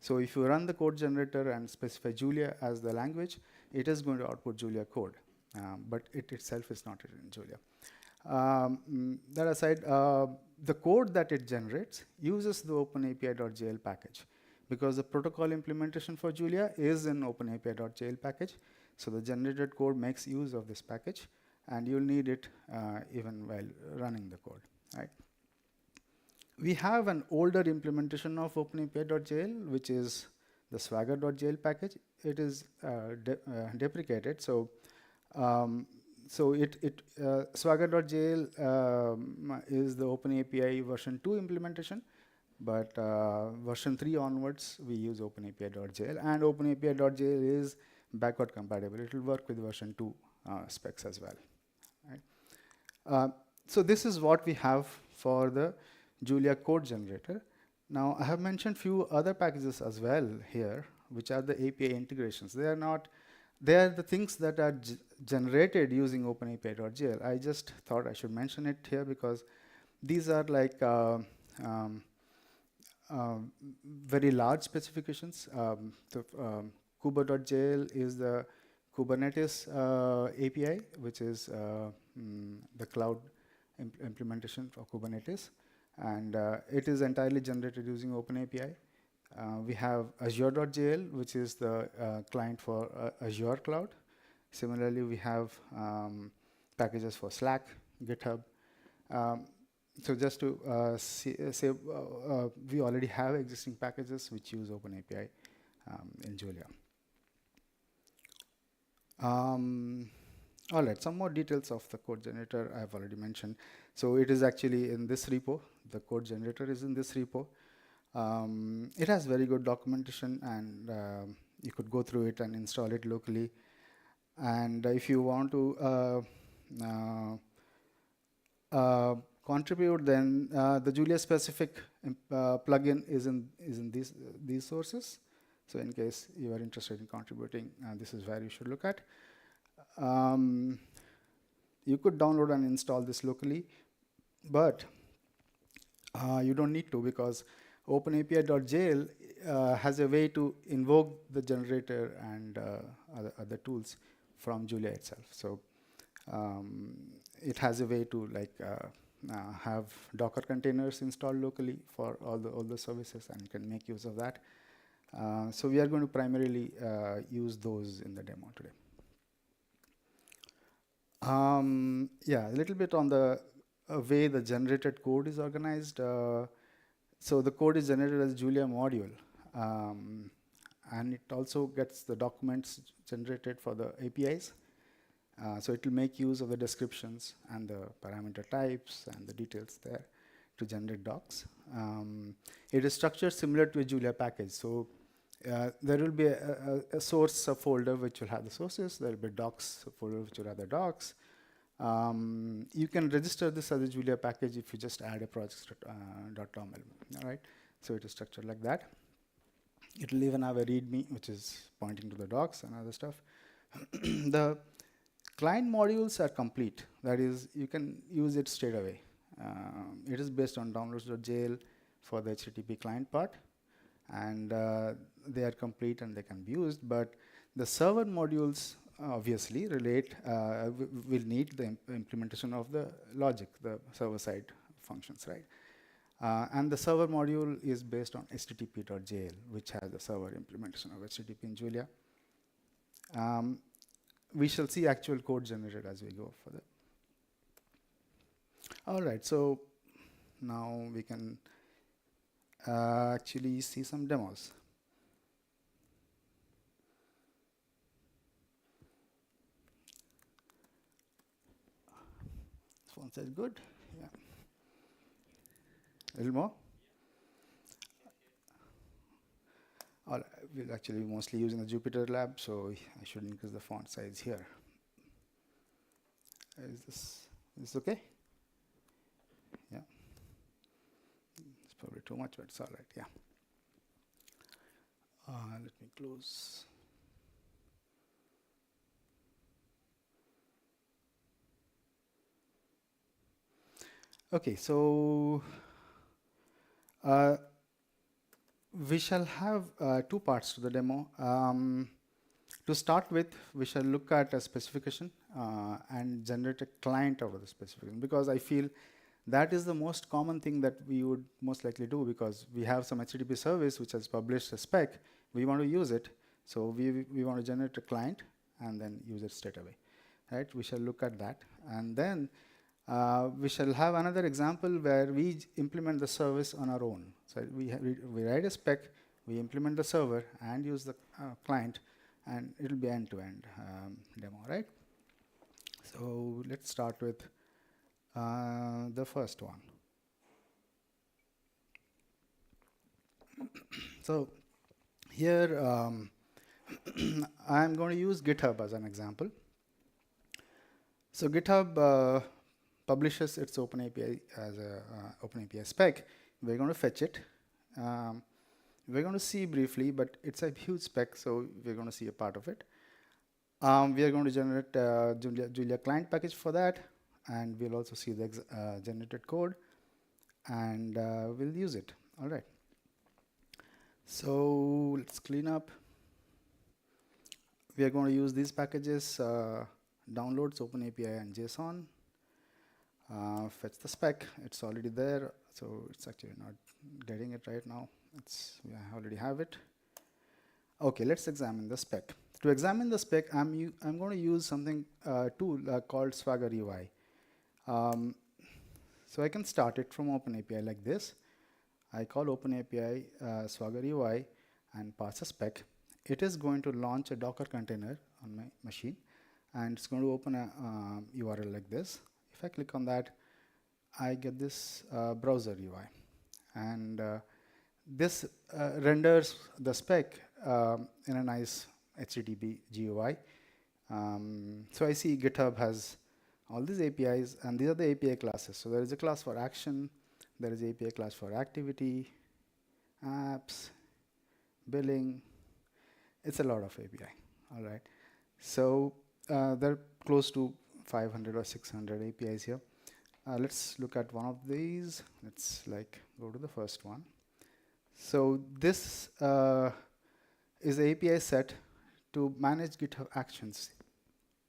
So if you run the code generator and specify Julia as the language, it is going to output Julia code, but it itself is not written in Julia. That aside, the code that it generates uses the OpenAPI.jl package, because the protocol implementation for Julia is in OpenAPI.jl package. So the generated code makes use of this package, and you'll need it even while running the code, right? We have an older implementation of OpenAPI.jl, which is the Swagger.jl package. It is deprecated, so Swagger.jl is the OpenAPI version 2 implementation, but version 3 onwards we use OpenAPI.jl, and OpenAPI.jl is backward compatible. It will work with version 2 specs as well, right? So this is what we have for the Julia code generator. Now I have mentioned few other packages as well here, which are the API integrations. They are the things that are generated using OpenAPI.jl. I just thought I should mention it here because these are like very large specifications. Kuba.jl is the Kubernetes API, which is the cloud implementation for Kubernetes, and it is entirely generated using OpenAPI. We have Azure.jl, which is the client for Azure Cloud. Similarly, we have packages for Slack, GitHub. So just to say, we already have existing packages which use OpenAPI in Julia. All right, some more details of the code generator I have already mentioned. So it is actually in this repo. The code generator is in this repo. It has very good documentation, and you could go through it and install it locally. And if you want to contribute, then the Julia specific plugin is in these sources. So in case you are interested in contributing, this is where you should look at. You could download and install this locally, but you don't need to, because OpenAPI.jl has a way to invoke the generator and other tools from Julia itself. So it has a way to have Docker containers installed locally for all the services, and you can make use of that. So we are going to primarily use those in the demo today. Yeah, a little bit on the way the generated code is organized. So the code is generated as Julia module, and it also gets the documents generated for the APIs. So it will make use of the descriptions and the parameter types and the details there to generate docs. It is structured similar to a Julia package. So there will be a source folder which will have the sources. There will be docs folder which will have the docs. You can register this as a Julia package if you just add a projects.tom element. All right. So it is structured like that. It will even have a README, which is pointing to the docs and other stuff. The client modules are complete. That is, you can use it straight away. It is based on downloads.jl for the HTTP client part, and they are complete and they can be used. But the server modules obviously relate, will need the implementation of the logic, the server-side functions, right? And the server module is based on http.jl, which has the server implementation of HTTP in Julia. We shall see actual code generated as we go further. All right, so now we can actually see some demos. This one says good. Yeah. A little more? We'll actually be mostly using the Jupyter lab, so I should increase the font size here. Is this okay? Yeah. It's probably too much, but it's all right. Yeah. Let me close. Okay, so we shall have two parts to the demo. To start with, we shall look at a specification and generate a client out of the specification, because I feel that is the most common thing that we would most likely do, because we have some HTTP service which has published a spec. We want to use it, so we want to generate a client and then use it straight away. Right? We shall look at that, and then we shall have another example where we implement the service on our own. So we write a spec, we implement the server and use the client, and it will be end-to-end demo, right? So let's start with the first one. So here I'm going to use GitHub as an example. So GitHub publishes its OpenAPI as a OpenAPI spec. We're going to fetch it. We're going to see briefly, but it's a huge spec, so we're going to see a part of it. We are going to generate Julia client package for that, and we'll also see the generated code, and we'll use it. All right. So let's clean up. We are going to use these packages, downloads, OpenAPI, and JSON. Fetch the spec. It's already there, so it's actually not getting it right now. We already have it. Okay, let's examine the spec. To examine the spec, I'm going to use something tool called Swagger UI. So I can start it from OpenAPI like this. I call OpenAPI Swagger UI and pass a spec. It is going to launch a Docker container on my machine, and it's going to open a URL like this. If I click on that, I get this browser UI, and this renders the spec in a nice HTTP GUI. So I see GitHub has all these APIs, and these are the API classes. So there is a class for action, there is API class for activity, apps, billing. It's a lot of API, all right. So there are close to 500 or 600 APIs here. Let's look at one of these. Let's go to the first one. So this is the API set to manage GitHub Actions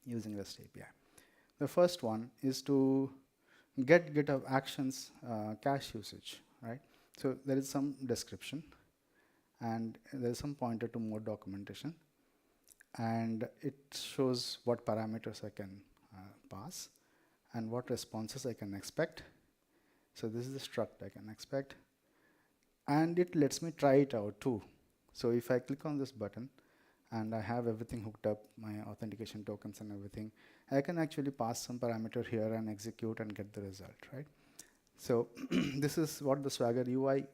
using REST API. The first one is to get GitHub Actions cache usage, right? So there is some description, and there is some pointer to more documentation, and it shows what parameters I can pass and what responses I can expect. So this is the struct I can expect, and it lets me try it out too. So if I click on this button and I have everything hooked up, my authentication tokens and everything, I can actually pass some parameter here and execute and get the result, right? So this is what the Swagger UI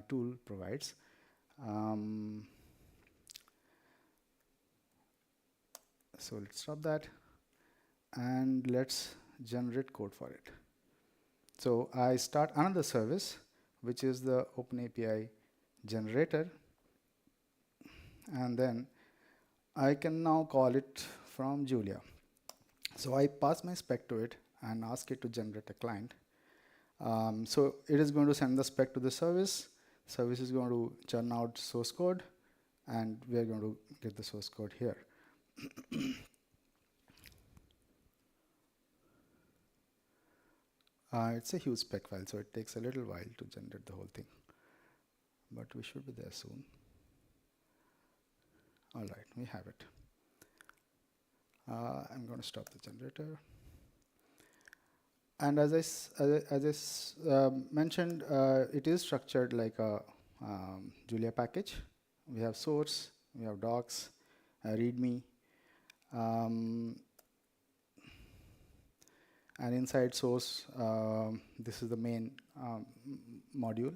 tool provides. So let's stop that and let's generate code for it. So I start another service, which is the OpenAPI generator, and then I can now call it from Julia. So I pass my spec to it and ask it to generate a client. So it is going to send the spec to the service. Service is going to churn out source code, and we are going to get the source code here. It's a huge spec file, so it takes a little while to generate the whole thing, but we should be there soon. All right, we have it. I'm going to stop the generator. And as I mentioned, it is structured like a Julia package. We have source, we have docs, README, and inside source, this is the main module.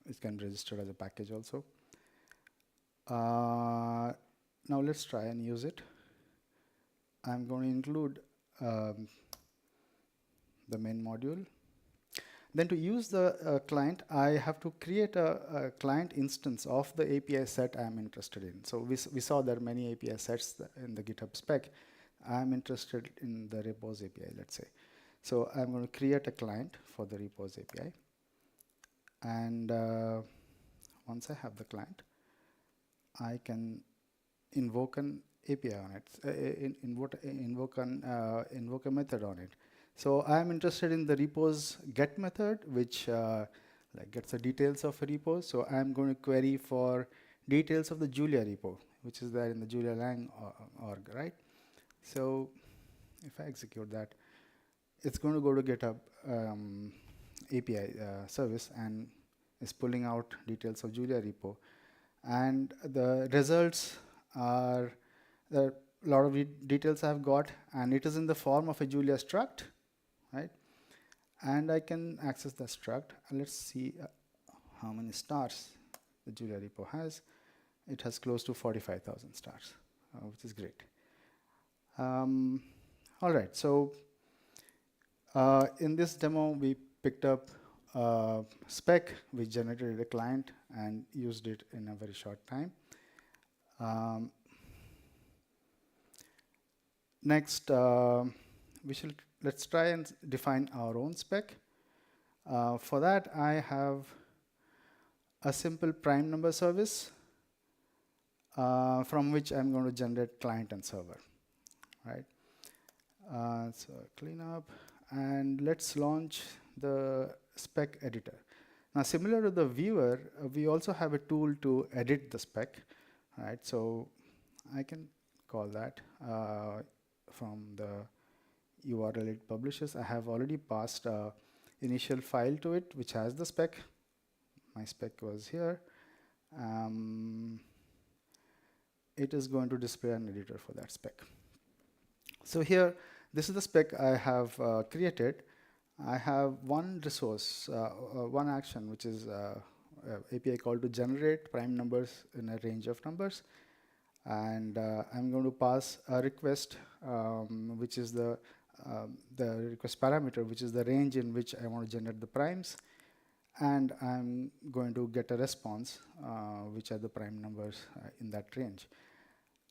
It can be registered as a package also. Now let's try and use it. I'm going to include the main module. Then to use the client, I have to create a client instance of the API set I'm interested in. So we saw there are many API sets in the GitHub spec. I'm interested in the repos API, let's say. So I'm going to create a client for the repos API. And once I have the client, I can invoke an API on it, invoke a method on it. So I'm interested in the repos get method, which gets the details of a repo. So I'm going to query for details of the Julia repo, which is there in the Julia Lang org, right? So if I execute that, it's going to go to GitHub API service and is pulling out details of Julia repo. And the results are a lot of details I've got, and it is in the form of a Julia struct, right? And I can access the struct. And let's see how many stars the Julia repo has. It has close to 45,000 stars, which is great. All right, so in this demo, we picked up a spec, we generated a client and used it in a very short time. Next, let's try and define our own spec. For that, I have a simple prime number service from which I'm going to generate client and server, right? So clean up, and let's launch the spec editor. Now, similar to the viewer, we also have a tool to edit the spec, right? So I can call that from the URL it publishes. I have already passed an initial file to it, which has the spec. My spec was here. It is going to display an editor for that spec. So here, this is the spec I have created. I have one resource, one action, which is API call to generate prime numbers in a range of numbers. And I'm going to pass a request, which is the the request parameter, which is the range in which I want to generate the primes, and I'm going to get a response, which are the prime numbers in that range.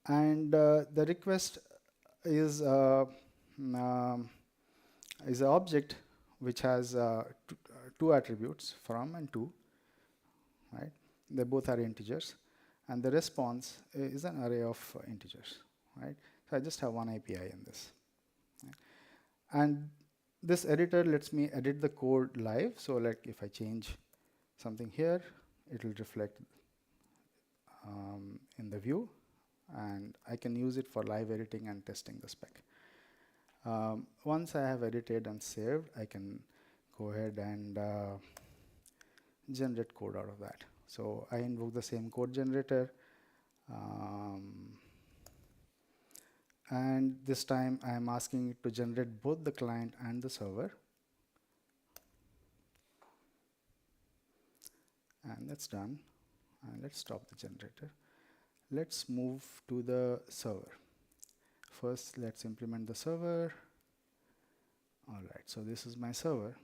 And the request is an object which has two attributes, from and to, right? They both are integers, and the response is an array of integers, right? So I just have one API in this. Right? And this editor lets me edit the code live. So like if I change something here, it will reflect in the view, and I can use it for live editing and testing the spec. Once I have edited and saved, I can go ahead and generate code out of that. So I invoke the same code generator, and this time I am asking it to generate both the client and the server. And that's done. And let's stop the generator. Let's move to the server. First, let's implement the server. All right, so this is my server.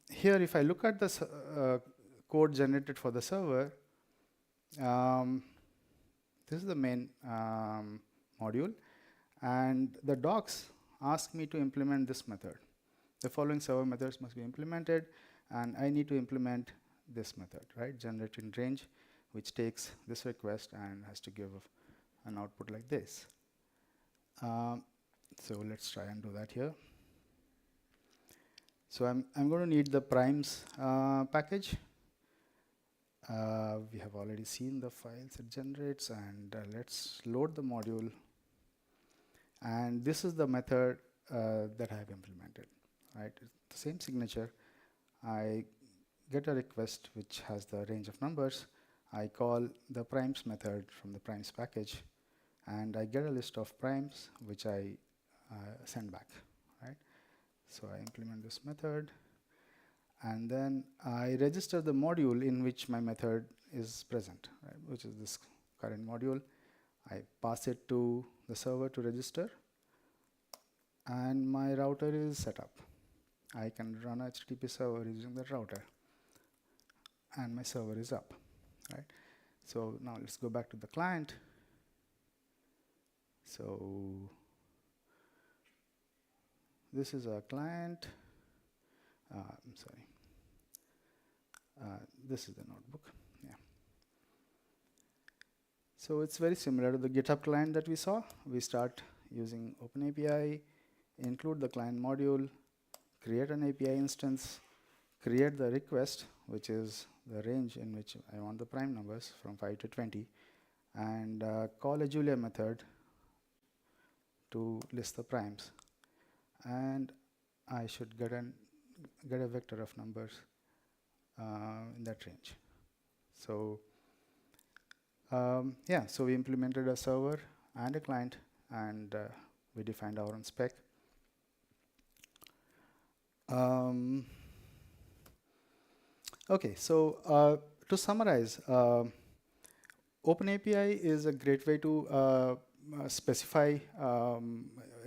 Here, if I look at the code generated for the server, this is the main module, and the docs ask me to implement this method. The following server methods must be implemented, and I need to implement this method, right? Generate in range, which takes this request and has to give an output like this. So let's try and do that here. So I'm going to need the primes package. We have already seen the files it generates, and let's load the module. And this is the method that I have implemented, right? It's the same signature. I get a request which has the range of numbers. I call the primes method from the primes package, and I get a list of primes which I send back, right? So I implement this method, and then I register the module in which my method is present, right, which is this current module. I pass it to the server to register, and my router is set up. I can run a HTTP server using the router, and my server is up, right? So now let's go back to the client. So this is a client. I'm sorry. This is the notebook. Yeah. So it's very similar to the GitHub client that we saw. We start using OpenAPI, include the client module, create an API instance, create the request, which is the range in which I want the prime numbers from 5 to 20, and call a Julia method to list the primes. And I should get a vector of numbers in that range. So yeah, so we implemented a server and a client, and we defined our own spec. Okay, so to summarize, OpenAPI is a great way to specify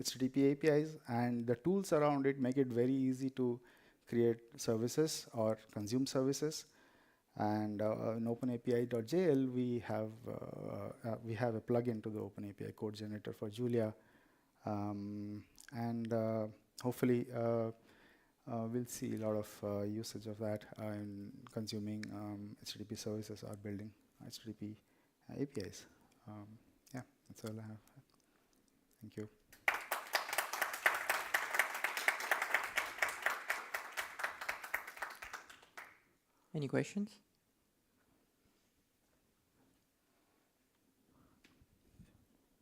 HTTP APIs, and the tools around it make it very easy to create services or consume services. And in OpenAPI.jl, we have a plugin to the OpenAPI code generator for Julia, and hopefully we'll see a lot of usage of that in consuming HTTP services or building HTTP APIs. Yeah, that's all I have. Thank you. Any questions?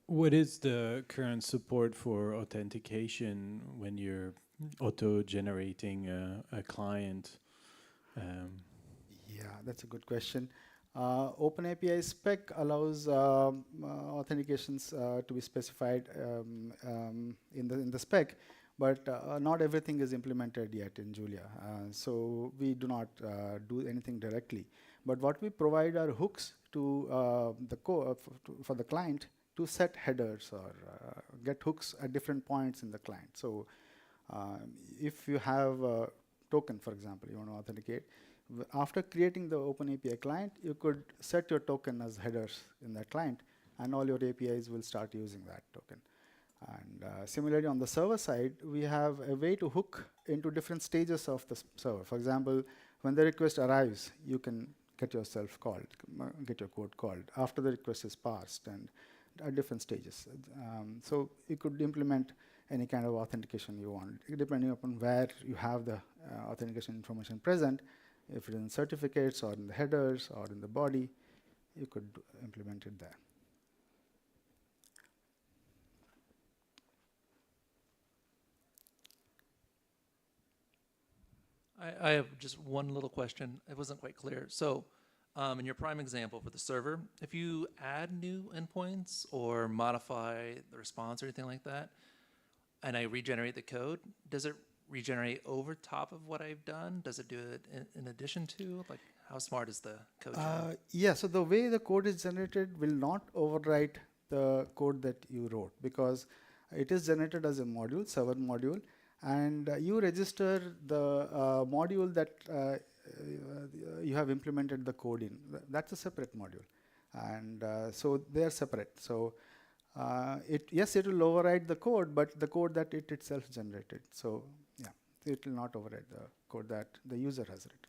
What is the current support for authentication when you're auto-generating a client? Yeah, that's a good question. OpenAPI spec allows authentications to be specified in the spec, but not everything is implemented yet in Julia. So we do not do anything directly. But what we provide are hooks to for the client to set headers or get hooks at different points in the client. So if you have a token, for example, you want to authenticate, after creating the OpenAPI client, you could set your token as headers in that client, and all your APIs will start using that token. And similarly, on the server side, we have a way to hook into different stages of the server. For example, when the request arrives, you can get yourself called, get your code called after the request is passed, and at different stages. So you could implement any kind of authentication you want, depending upon where you have the authentication information present. If it's in certificates or in the headers or in the body, you could implement it there. I have just one little question. It wasn't quite clear. So in your prime example for the server, if you add new endpoints or modify the response or anything like that, and I regenerate the code, does it regenerate over top of what I've done? Does it do it in addition to? Like, how smart is the code? Yeah, so the way the code is generated will not overwrite the code that you wrote, because it is generated as a module, server module, and you register the module that you have implemented the code in. That's a separate module, and so they are separate. So yes, it will override the code, but the code that it itself generated. So yeah, it will not override the code that the user has written.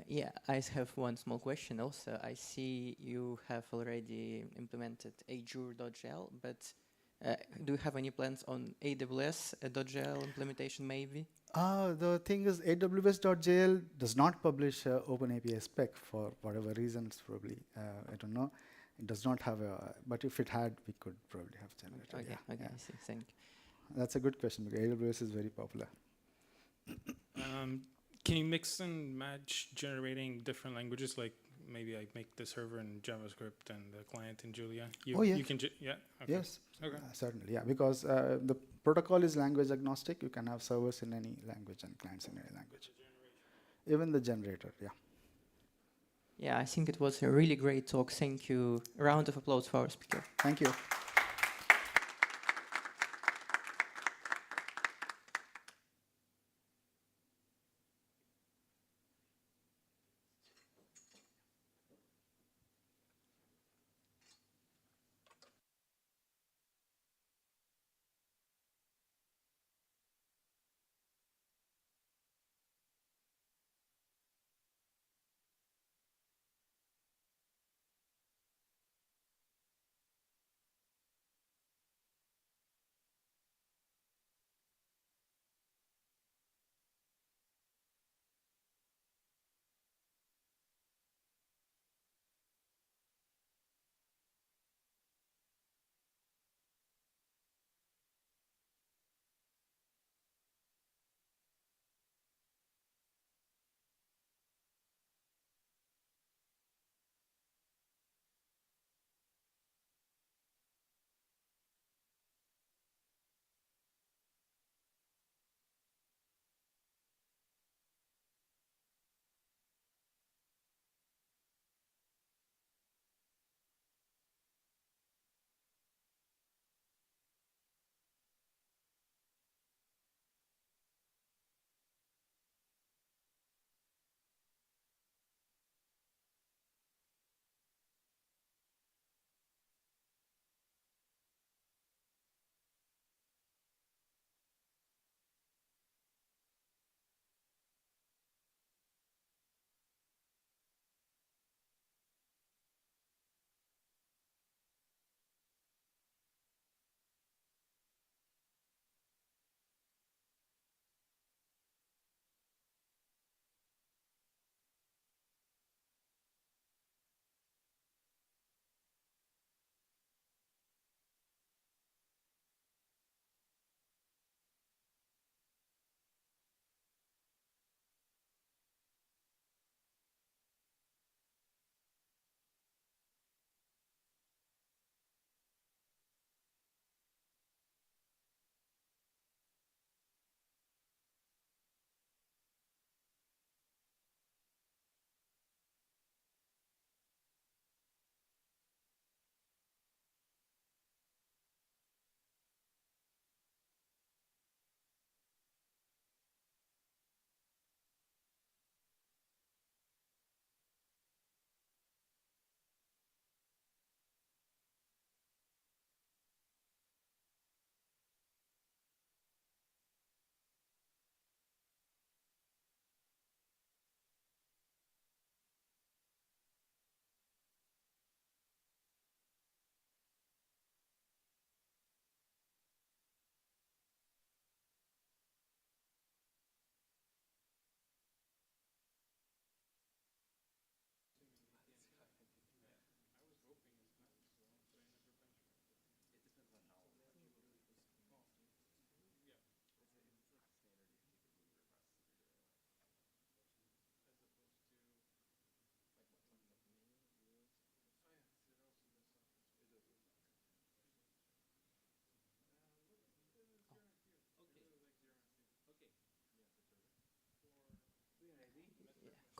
Yeah, I have one small question also. I see you have already implemented Azure.gl, but do you have any plans on AWS.gl implementation maybe? The thing is, AWS.jl does not publish OpenAPI spec for whatever reasons, probably. I don't know. It does not have a, but if it had, we could probably have generated. Okay, yeah, okay, yeah. I see, thank you. That's a good question, because AWS is very popular. Can you mix and match generating different languages? Like maybe I make the server in JavaScript and the client in Julia. Oh yeah. You can yeah. Okay. Yes. Okay. Certainly, yeah. Because the protocol is language agnostic. You can have servers in any language and clients in any language. Even the generator, yeah. Yeah, I think it was a really great talk. Thank you. A round of applause for our speaker. Thank you.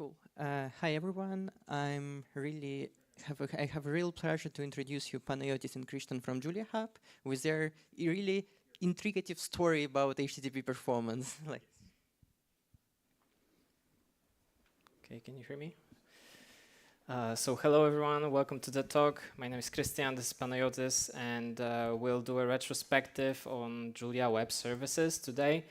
Cool. Hi everyone. I have a real pleasure to introduce you Panayotis and Christian from JuliaHub with their really intriguing story about HTTP performance. Like, okay, can you hear me? So hello everyone, welcome to the talk. My name is Christian, this is Panayotis, and we'll do a retrospective on Julia Web Services today.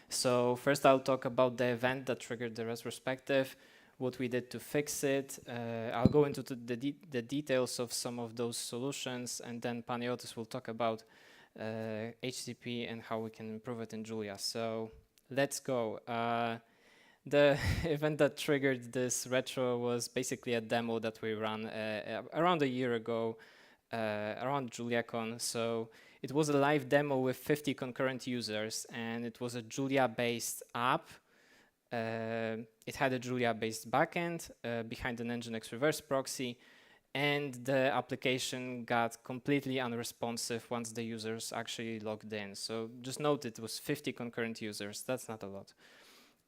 So first I'll talk about the event that triggered the retrospective, what we did to fix it. I'll go into the details of some of those solutions, and then Panayotis will talk about HTTP and how we can improve it in Julia. So let's go. The event that triggered this retro was basically a demo that we ran around a year ago, around JuliaCon. So it was a live demo with 50 concurrent users, and it was a Julia-based app. It had a Julia-based backend behind an Nginx reverse proxy, and the application got completely unresponsive once the users actually logged in. So just note it was 50 concurrent users. That's not a lot.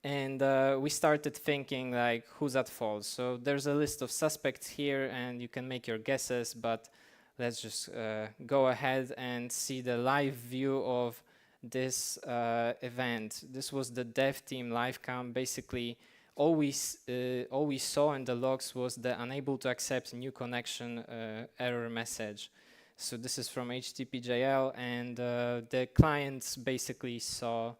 And we started thinking, like, who's at fault? So there's a list of suspects here, and you can make your guesses, but let's just go ahead and see the live view of this event. This was the dev team live cam. Basically, all we saw in the logs was the unable to accept new connection error message. So this is from HTTP.jl, and the clients basically saw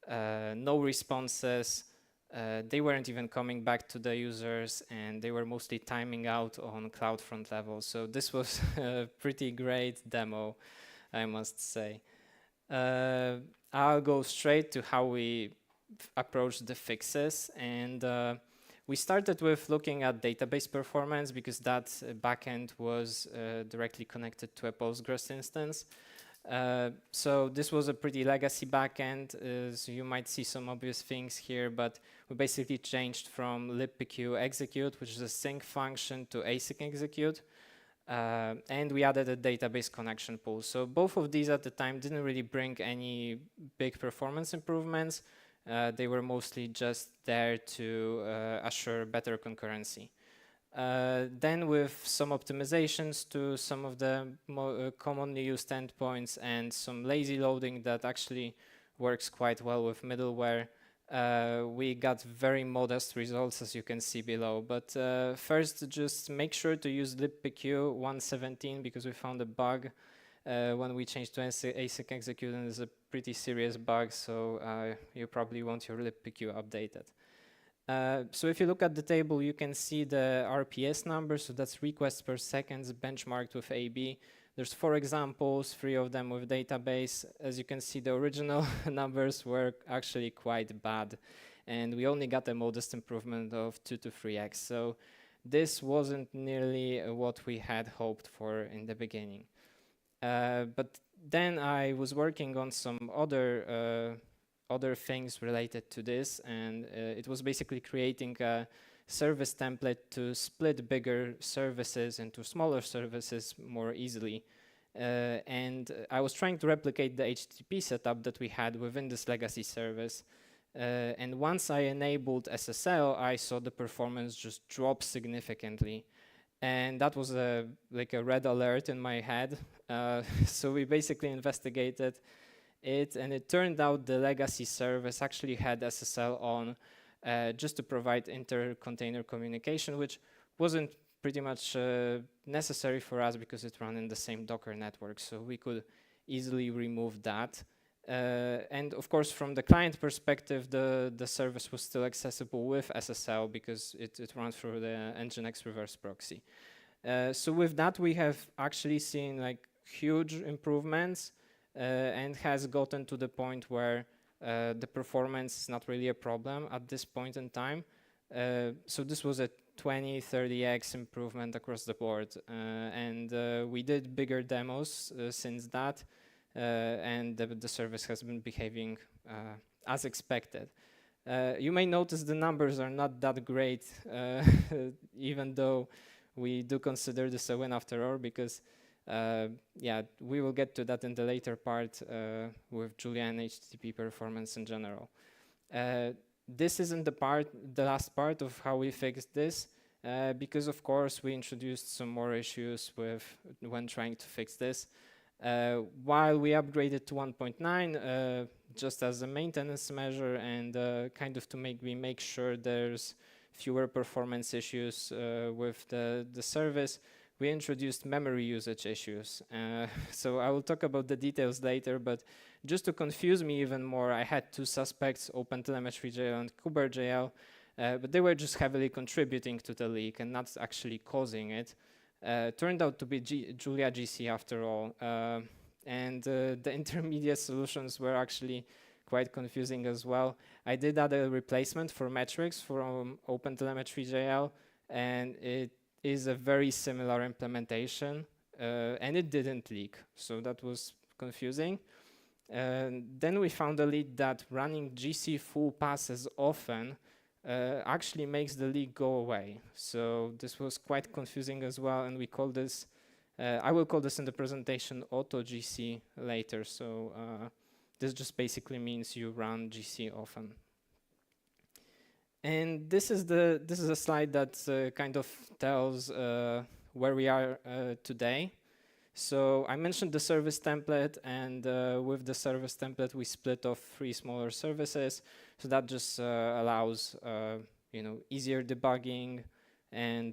no responses. They weren't even coming back to the users, and they were mostly timing out on CloudFront level. So this was a pretty great demo, I must say. I'll go straight to how we approached the fixes, and we started with looking at database performance because that backend was directly connected to a Postgres instance. So this was a pretty legacy backend, so you might see some obvious things here, but we basically changed from libpq execute, which is a sync function, to async execute, and we added a database connection pool. So both of these at the time didn't really bring any big performance improvements. They were mostly just there to assure better concurrency. Then with some optimizations to some of the commonly used endpoints and some lazy loading that actually works quite well with middleware, we got very modest results, as you can see below. But first, just make sure to use libpq 117 because we found a bug when we changed to async execute, and it's a pretty serious bug, so you probably want your libpq updated. So if you look at the table, you can see the RPS number, so that's requests per seconds benchmarked with AB. There's 4 examples, 3 of them with database. As you can see, the original numbers were actually quite bad, and we only got a modest improvement of 2 to 3x. So this wasn't nearly what we had hoped for in the beginning. But then I was working on some other things related to this, and it was basically creating a service template to split bigger services into smaller services more easily. And I was trying to replicate the HTTP setup that we had within this legacy service. And once I enabled SSL, I saw the performance just drop significantly. And that was like a red alert in my head. So we basically investigated it, and it turned out the legacy service actually had SSL on just to provide inter-container communication, which wasn't pretty much necessary for us because it ran in the same Docker network, so we could easily remove that. And of course, from the client perspective, the service was still accessible with SSL because it runs through the Nginx reverse proxy. So with that, we have actually seen like huge improvements, and has gotten to the point where the performance is not really a problem at this point in time. So this was a 20-30x improvement across the board, and we did bigger demos since that, and the service has been behaving as expected. You may notice the numbers are not that great, even though we do consider this a win after all, because yeah, we will get to that in the later part with Julia and HTTP performance in general. this isn't the last part of how we fixed this, because of course we introduced some more issues when trying to fix this. While we upgraded to 1.9, just as a maintenance measure and kind of to make sure there's fewer performance issues with the service, we introduced memory usage issues. So I will talk about the details later, but just to confuse me even more, I had two suspects, OpenTelemetry.jl and KubeRJL, but they were just heavily contributing to the leak and not actually causing it. Turned out to be Julia GC after all, and the intermediate solutions were actually quite confusing as well. I did add a replacement for metrics from OpenTelemetry.jl, and it is a very similar implementation, and it didn't leak, so that was confusing. Then we found a lead that running GC full passes often actually makes the leak go away. So this was quite confusing as well, and we call this, I will call this in the presentation auto GC later. So this just basically means you run GC often. And this is a slide that kind of tells where we are today. So I mentioned the service template, and with the service template we split off 3 smaller services. So that just allows easier debugging and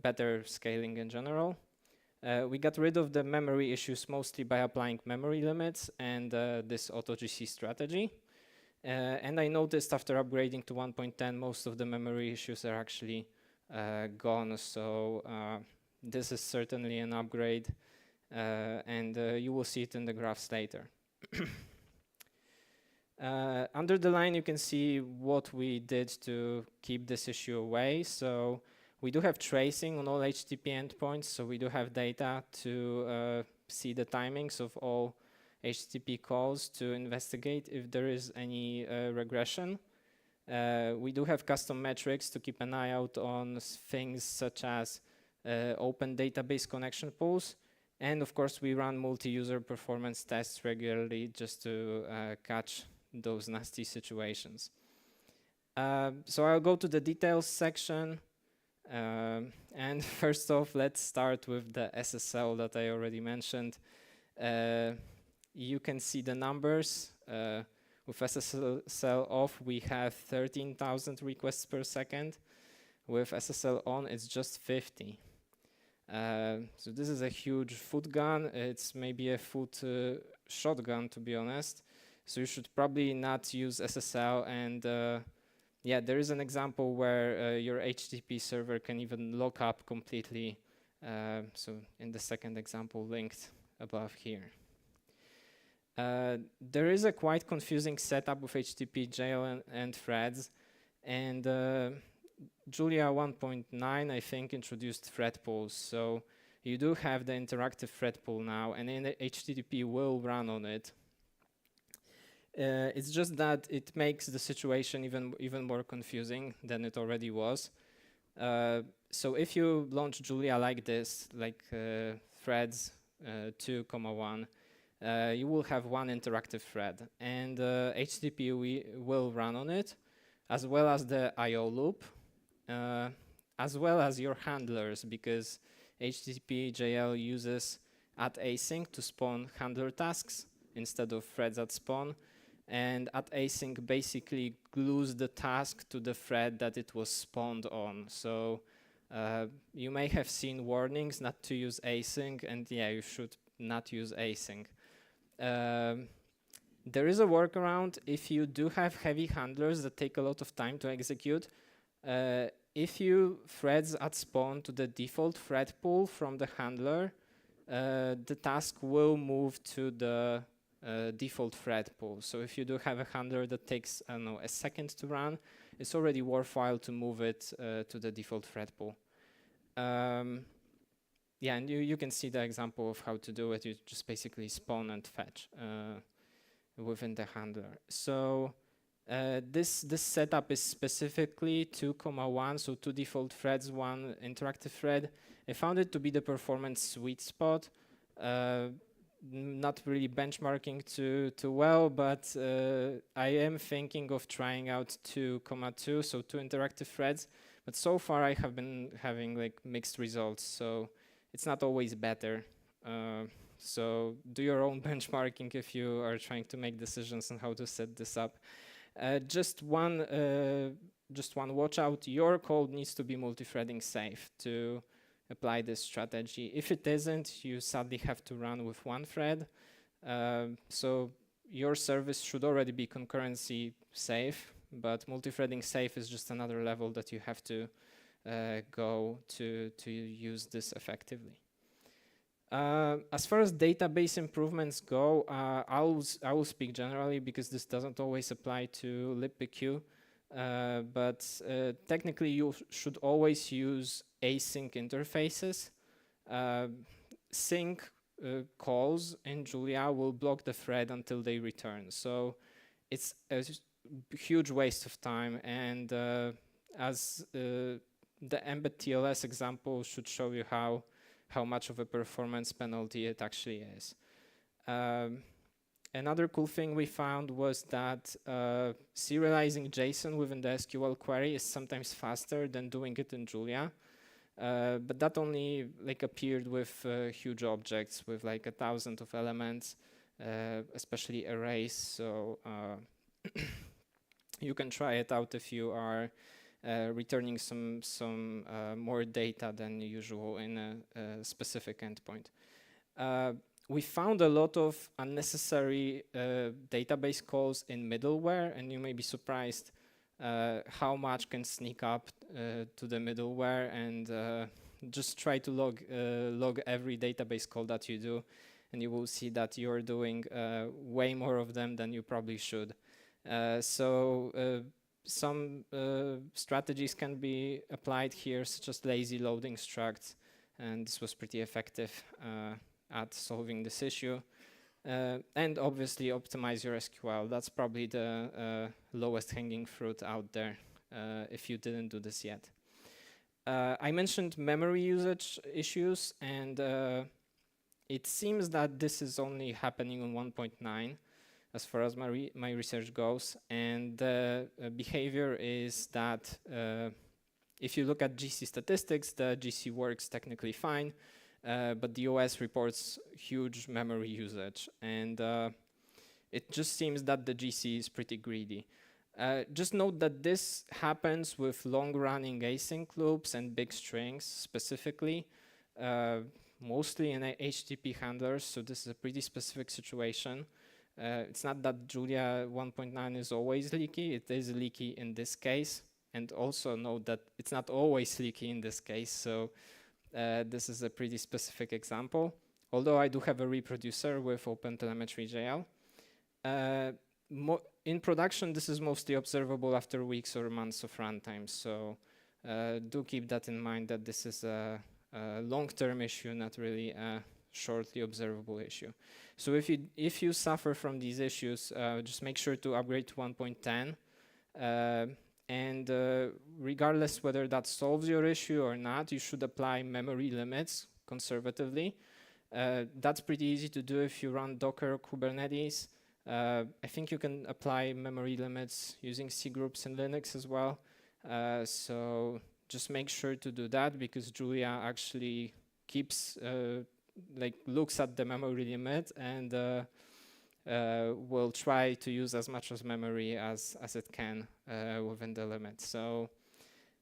better scaling in general. We got rid of the memory issues mostly by applying memory limits and this AutoGC strategy. And I noticed after upgrading to 1.10, most of the memory issues are actually gone. So this is certainly an upgrade, and you will see it in the graphs later. Under the line, you can see what we did to keep this issue away. So we do have tracing on all HTTP endpoints. So we do have data to see the timings of all HTTP calls to investigate if there is any regression. We do have custom metrics to keep an eye out on things such as open database connection pools. And of course, we run multi-user performance tests regularly just to catch those nasty situations. So I'll go to the details section. And first off, let's start with the SSL that I already mentioned. You can see the numbers. With SSL off, we have 13,000 requests per second. With SSL on, it's just 50. So this is a huge foot gun. It's maybe a foot shotgun, to be honest. So you should probably not use SSL. And yeah, there is an example where your HTTP server can even lock up completely. So in the second example linked above here. There is a quite confusing setup with HTTP jail and threads, and Julia 1.9 I think introduced thread pools. So you do have the interactive thread pool now, and then HTTP will run on it. It's just that it makes the situation even more confusing than it already was. So if you launch Julia like this, like threads 2,1, you will have one interactive thread, and HTTP will run on it, as well as the I/O loop, as well as your handlers, because HTTP JL uses @async to spawn handler tasks instead of threads at spawn, and @async basically glues the task to the thread that it was spawned on. So you may have seen warnings not to use async, and yeah, you should not use async. There is a workaround if you do have heavy handlers that take a lot of time to execute. If you threads at spawn to the default thread pool from the handler, the task will move to the default thread pool. So if you do have a handler that takes, I don't know, a second to run, it's already worthwhile to move it to the default thread pool. Yeah, and you can see the example of how to do it. You just basically spawn and fetch within the handler. So this setup is specifically 2,1, so 2 default threads, 1 interactive thread. I found it to be the performance sweet spot. not really benchmarking too well, but I am thinking of trying out 2,2, so 2 interactive threads. But so far I have been having like mixed results, so it's not always better. So do your own benchmarking if you are trying to make decisions on how to set this up. Just one watch out, your code needs to be multi-threading safe to apply this strategy. If it isn't, you sadly have to run with one thread. So your service should already be concurrency safe, but multi-threading safe is just another level that you have to go to use this effectively. As far as database improvements go, I will speak generally because this doesn't always apply to libpq. But technically you should always use async interfaces. Sync calls in Julia will block the thread until they return. So it's a huge waste of time, and as the embed TLS example should show you how much of a performance penalty it actually is. Another cool thing we found was that serializing JSON within the SQL query is sometimes faster than doing it in Julia. But that only like appeared with huge objects with like 1,000 of elements, especially arrays. So you can try it out if you are returning some more data than usual in a specific endpoint. We found a lot of unnecessary database calls in middleware, and you may be surprised how much can sneak up to the middleware, and just try to log every database call that you do, and you will see that you're doing way more of them than you probably should. So some strategies can be applied here, such as lazy loading structs, and this was pretty effective at solving this issue. And obviously optimize your SQL. That's probably the lowest hanging fruit out there if you didn't do this yet. I mentioned memory usage issues, and it seems that this is only happening on 1.9 as far as my research goes. And the behavior is that if you look at GC statistics, the GC works technically fine. But the OS reports huge memory usage, and it just seems that the GC is pretty greedy. Just note that this happens with long-running async loops and big strings specifically, mostly in HTTP handlers, so this is a pretty specific situation. It's not that Julia 1.9 is always leaky, it is leaky in this case, and also note that it's not always leaky in this case, so this is a pretty specific example, although I do have a reproducer with OpenTelemetry.jl. In production, this is mostly observable after weeks or months of runtime, so do keep that in mind, that this is a long-term issue, not really a shortly observable issue. So if you suffer from these issues, just make sure to upgrade to 1.10. And regardless whether that solves your issue or not, you should apply memory limits conservatively. That's pretty easy to do if you run Docker or Kubernetes. I think you can apply memory limits using C groups in Linux as well. So just make sure to do that, because Julia actually keeps, looks at the memory limit and will try to use as much as memory as it can within the limit. So,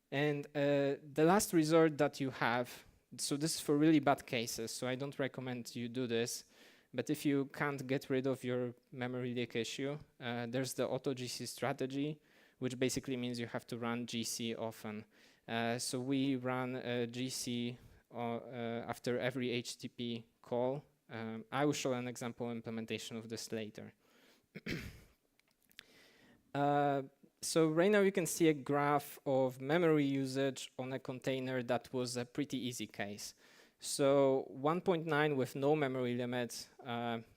and the last resort that you have, so this is for really bad cases, so I don't recommend you do this, but if you can't get rid of your memory leak issue, there's the auto GC strategy, which basically means you have to run GC often. So we run GC after every HTTP call. I will show an example implementation of this later. So right now you can see a graph of memory usage on a container that was a pretty easy case. So 1.9 with no memory limit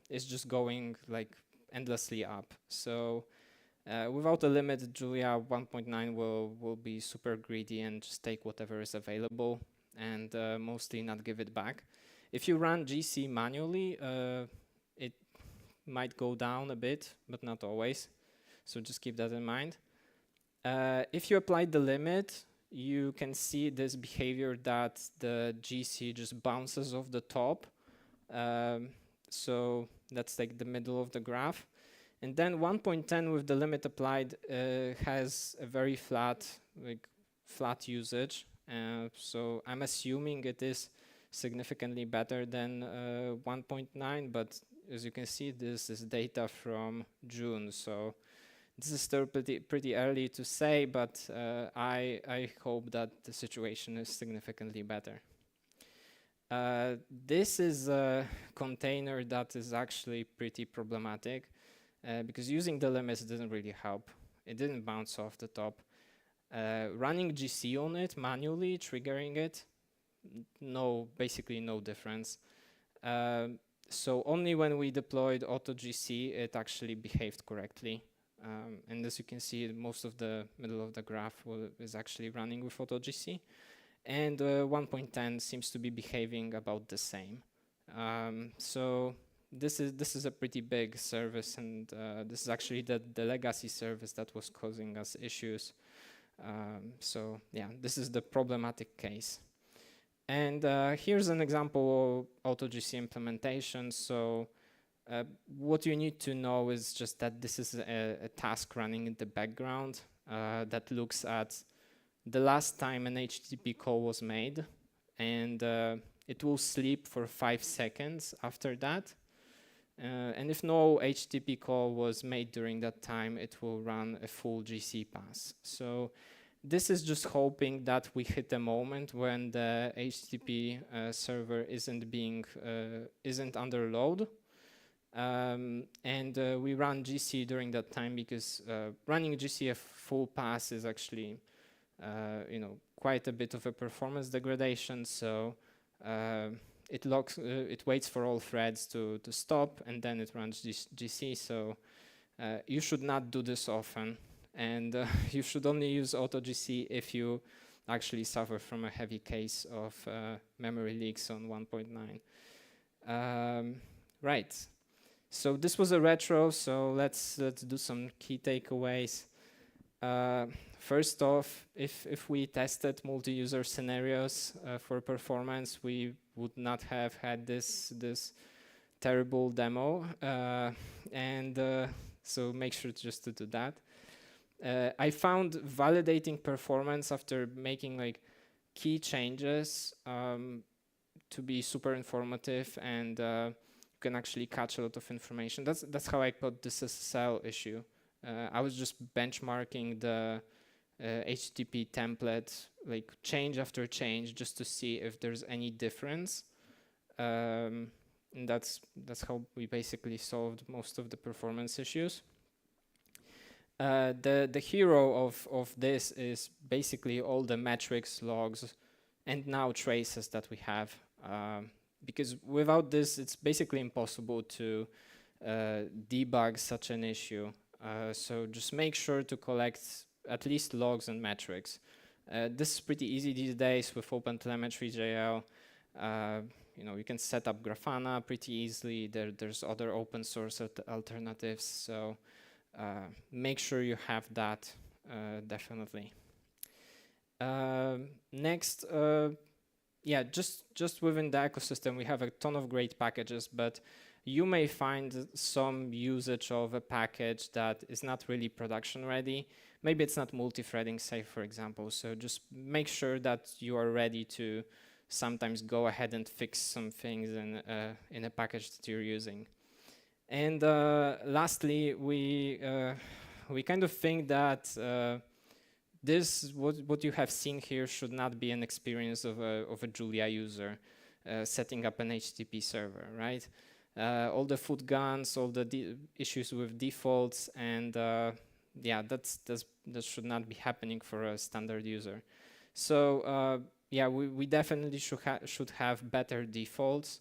is just going like endlessly up. So without a limit, Julia 1.9 will be super greedy and just take whatever is available and mostly not give it back. If you run GC manually, might go down a bit, but not always. So just keep that in mind. If you apply the limit, you can see this behavior that the GC just bounces off the top. So that's like the middle of the graph. And then 1.10 with the limit applied has a very flat usage. So I'm assuming it is significantly better than 1.9, but as you can see, this is data from June. So this is still pretty early to say, but I hope that the situation is significantly better. This is a container that is actually pretty problematic because using the limits didn't really help. It didn't bounce off the top. Running GC on it manually, triggering it, basically no difference. So only when we deployed AutoGC, it actually behaved correctly. And as you can see, most of the middle of the graph is actually running with AutoGC. And 1.10 seems to be behaving about the same. So this is a pretty big service, and this is actually the legacy service that was causing us issues. So yeah, this is the problematic case. And here's an example of AutoGC implementation. So what you need to know is just that this is a task running in the background that looks at the last time an HTTP call was made, and it will sleep for 5 seconds after that. And if no HTTP call was made during that time, it will run a full GC pass. So this is just hoping that we hit a moment when the HTTP server isn't under load. And we run GC during that time because running GC a full pass is actually quite a bit of a performance degradation. So it waits for all threads to stop, and then it runs GC. So you should not do this often, and you should only use AutoGC if you actually suffer from a heavy case of memory leaks on 1.9. Right. So this was a retro. So let's do some key takeaways. First off, if we tested multi-user scenarios for performance, we would not have had this terrible demo, so make sure just to do that. I found validating performance after making key changes to be super informative, and you can actually catch a lot of information. That's how I got this SSL issue. I was just benchmarking the HTTP template, change after change, just to see if there's any difference. And that's how we basically solved most of the performance issues. The hero of this is basically all the metrics, logs, and now traces that we have. Because without this, it's basically impossible to debug such an issue. So just make sure to collect at least logs and metrics. This is pretty easy these days with OpenTelemetry.jl. You can set up Grafana pretty easily. There's other open source alternatives. So make sure you have that definitely. Next, just within the ecosystem, we have a ton of great packages, but you may find some usage of a package that is not really production ready. Maybe it's not multi-threading safe, for example. So just make sure that you are ready to sometimes go ahead and fix some things in a package that you're using. And lastly, we kind of think that what you have seen here should not be an experience of a Julia user setting up an HTTP server, right? All the foot guns, all the issues with defaults, and that should not be happening for a standard user. So we definitely should have better defaults.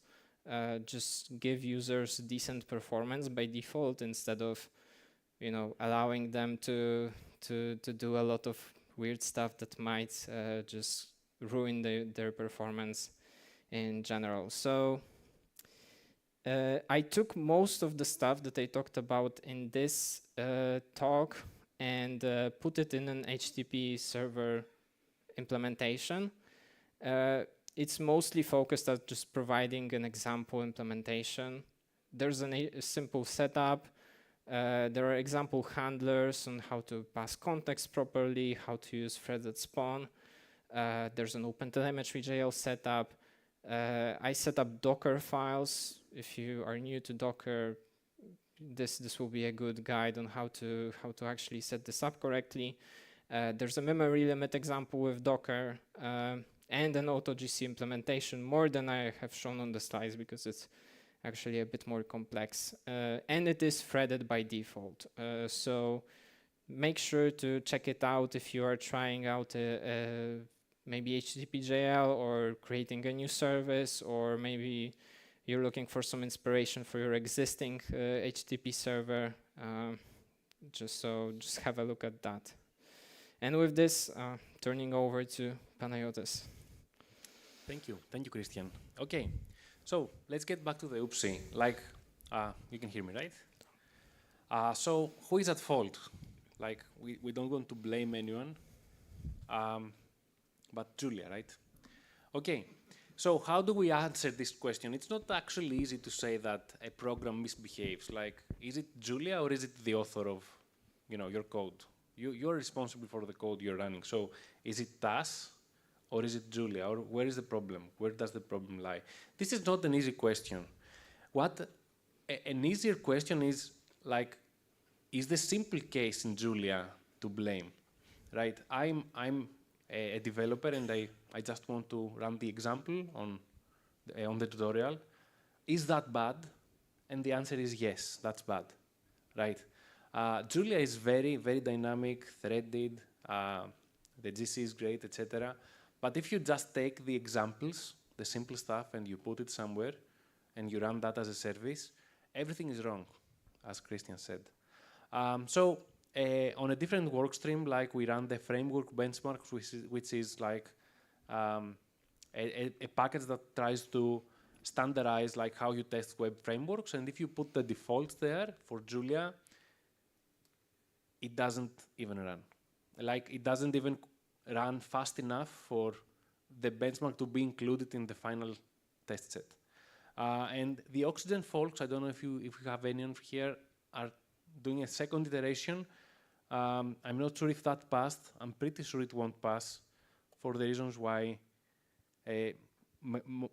Just give users decent performance by default instead of allowing them to do a lot of weird stuff that might just ruin their performance in general. So I took most of the stuff that I talked about in this talk and put it in an HTTP server implementation. It's mostly focused at just providing an example implementation. There's a simple setup. There are example handlers on how to pass context properly, how to use threads at spawn. There's an OpenTelemetry.jl setup. I set up Docker files. If you are new to Docker, this will be a good guide on how to actually set this up correctly. There's a memory limit example with Docker and an AutoGC implementation, more than I have shown on the slides because it's actually a bit more complex. And it is threaded by default. So make sure to check it out if you are trying out maybe HTTP.jl or creating a new service, or maybe you're looking for some inspiration for your existing HTTP server. Just have a look at that. And with this, turning over to Panayotis. Thank you, Christian. Okay, so let's get back to the oopsie. Like, you can hear me, right? So who is at fault? Like, we don't want to blame anyone, but Julia, right? Okay, so how do we answer this question? It's not actually easy to say that a program misbehaves. Like, is it Julia or is it the author of, your code? You're responsible for the code you're running. So is it us or is it Julia? Or where is the problem? Where does the problem lie? This is not an easy question. An easier question is, like, is the simple case in Julia to blame, right? I'm a developer and I just want to run the example on the tutorial. Is that bad? And the answer is yes, that's bad, right? Julia is very, very dynamic, threaded, the GC is great, etc. But if you just take the examples, the simple stuff, and you put it somewhere, and you run that as a service, everything is wrong, as Christian said. So on a different work stream, like we run the framework benchmarks, which is like a package that tries to standardize like how you test web frameworks. And if you put the defaults there for Julia, it doesn't even run. Like, it doesn't even run fast enough for the benchmark to be included in the final test set. And the Oxygen folks, I don't know if you have anyone here, are doing a second iteration. I'm not sure if that passed. I'm pretty sure it won't pass for the reasons why,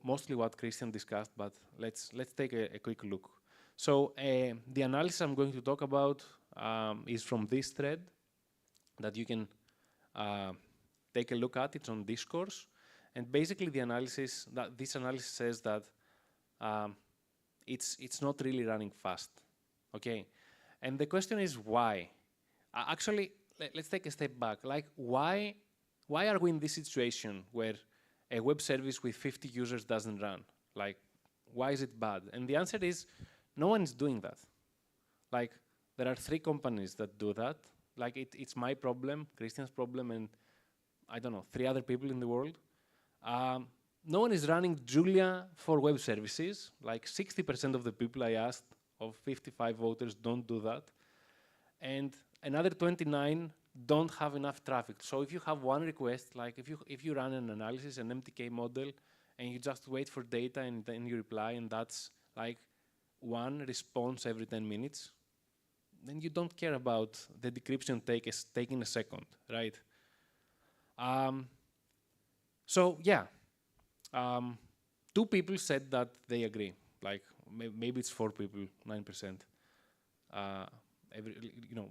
mostly what Christian discussed, but let's take a quick look. So the analysis I'm going to talk about is from this thread that you can take a look at. It's on Discourse. And basically the analysis, this analysis says that it's not really running fast, okay? And the question is why? Actually, let's take a step back. Like, why are we in this situation where a web service with 50 users doesn't run? Like, why is it bad? And the answer is, no one is doing that. Like, there are 3 companies that do that. Like, it's my problem, Christian's problem, and I don't know, 3 other people in the world. No one is running Julia for web services. Like 60% of the people I asked, of 55 voters, don't do that. And another 29 don't have enough traffic. So if you have one request, like if you run an analysis, an MTK model, and you just wait for data and then you reply, and that's like 1 response every 10 minutes, then you don't care about the decryption taking a second, right? So yeah, 2 people said that they agree. Like maybe it's 4 people, 9%.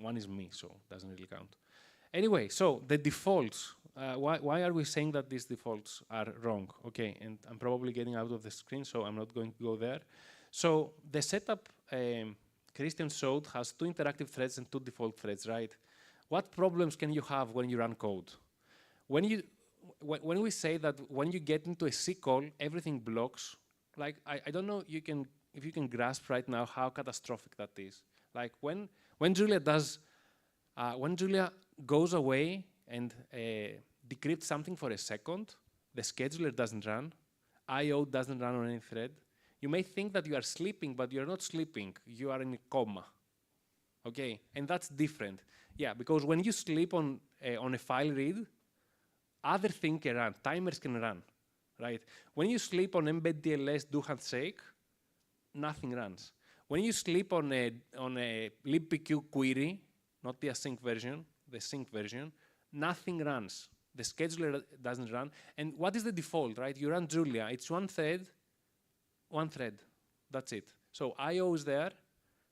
1 is me, so it doesn't really count. Anyway, so the defaults. Why are we saying that these defaults are wrong? Okay, and I'm probably getting out of the screen, so I'm not going to go there. So the setup Christian showed has 2 interactive threads and 2 default threads, right? What problems can you have when you run code? When we say that when you get into a C call, everything blocks, like I don't know if you can grasp right now how catastrophic that is. Like when Julia goes away and decrypts something for a second, the scheduler doesn't run, IO doesn't run on any thread. You may think that you are sleeping, but you're not sleeping. You are in a coma. Okay, and that's different. Yeah, because when you sleep on a file read, other things can run, timers can run, right? When you sleep on embed DLS do handshake, nothing runs. When you sleep on a libpq query, not the async version, the sync version, nothing runs. The scheduler doesn't run. And what is the default, right? You run Julia, it's one thread, that's it. So IO is there,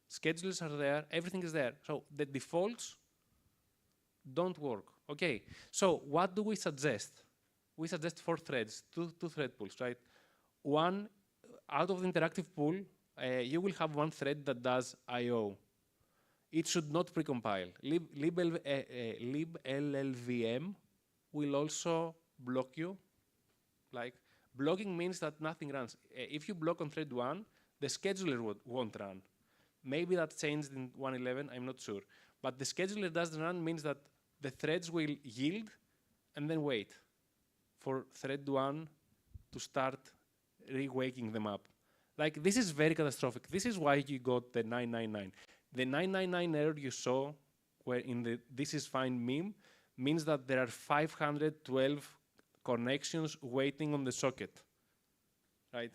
schedulers are there, everything is there. So the defaults don't work. Okay, so what do we suggest? We suggest 4 threads, two thread pools, right? One, out of the interactive pool, you will have one thread that does I/O. It should not precompile. liblLLVM will also block you. Like, blocking means that nothing runs. If you block on thread 1, the scheduler won't run. Maybe that changed in 1.11, I'm not sure. But the scheduler doesn't run means that the threads will yield and then wait for thread 1 to start re-waking them up. Like, this is very catastrophic. This is why you got the 999. The 999 error you saw where in the this is fine meme means that there are 512 connections waiting on the socket, right?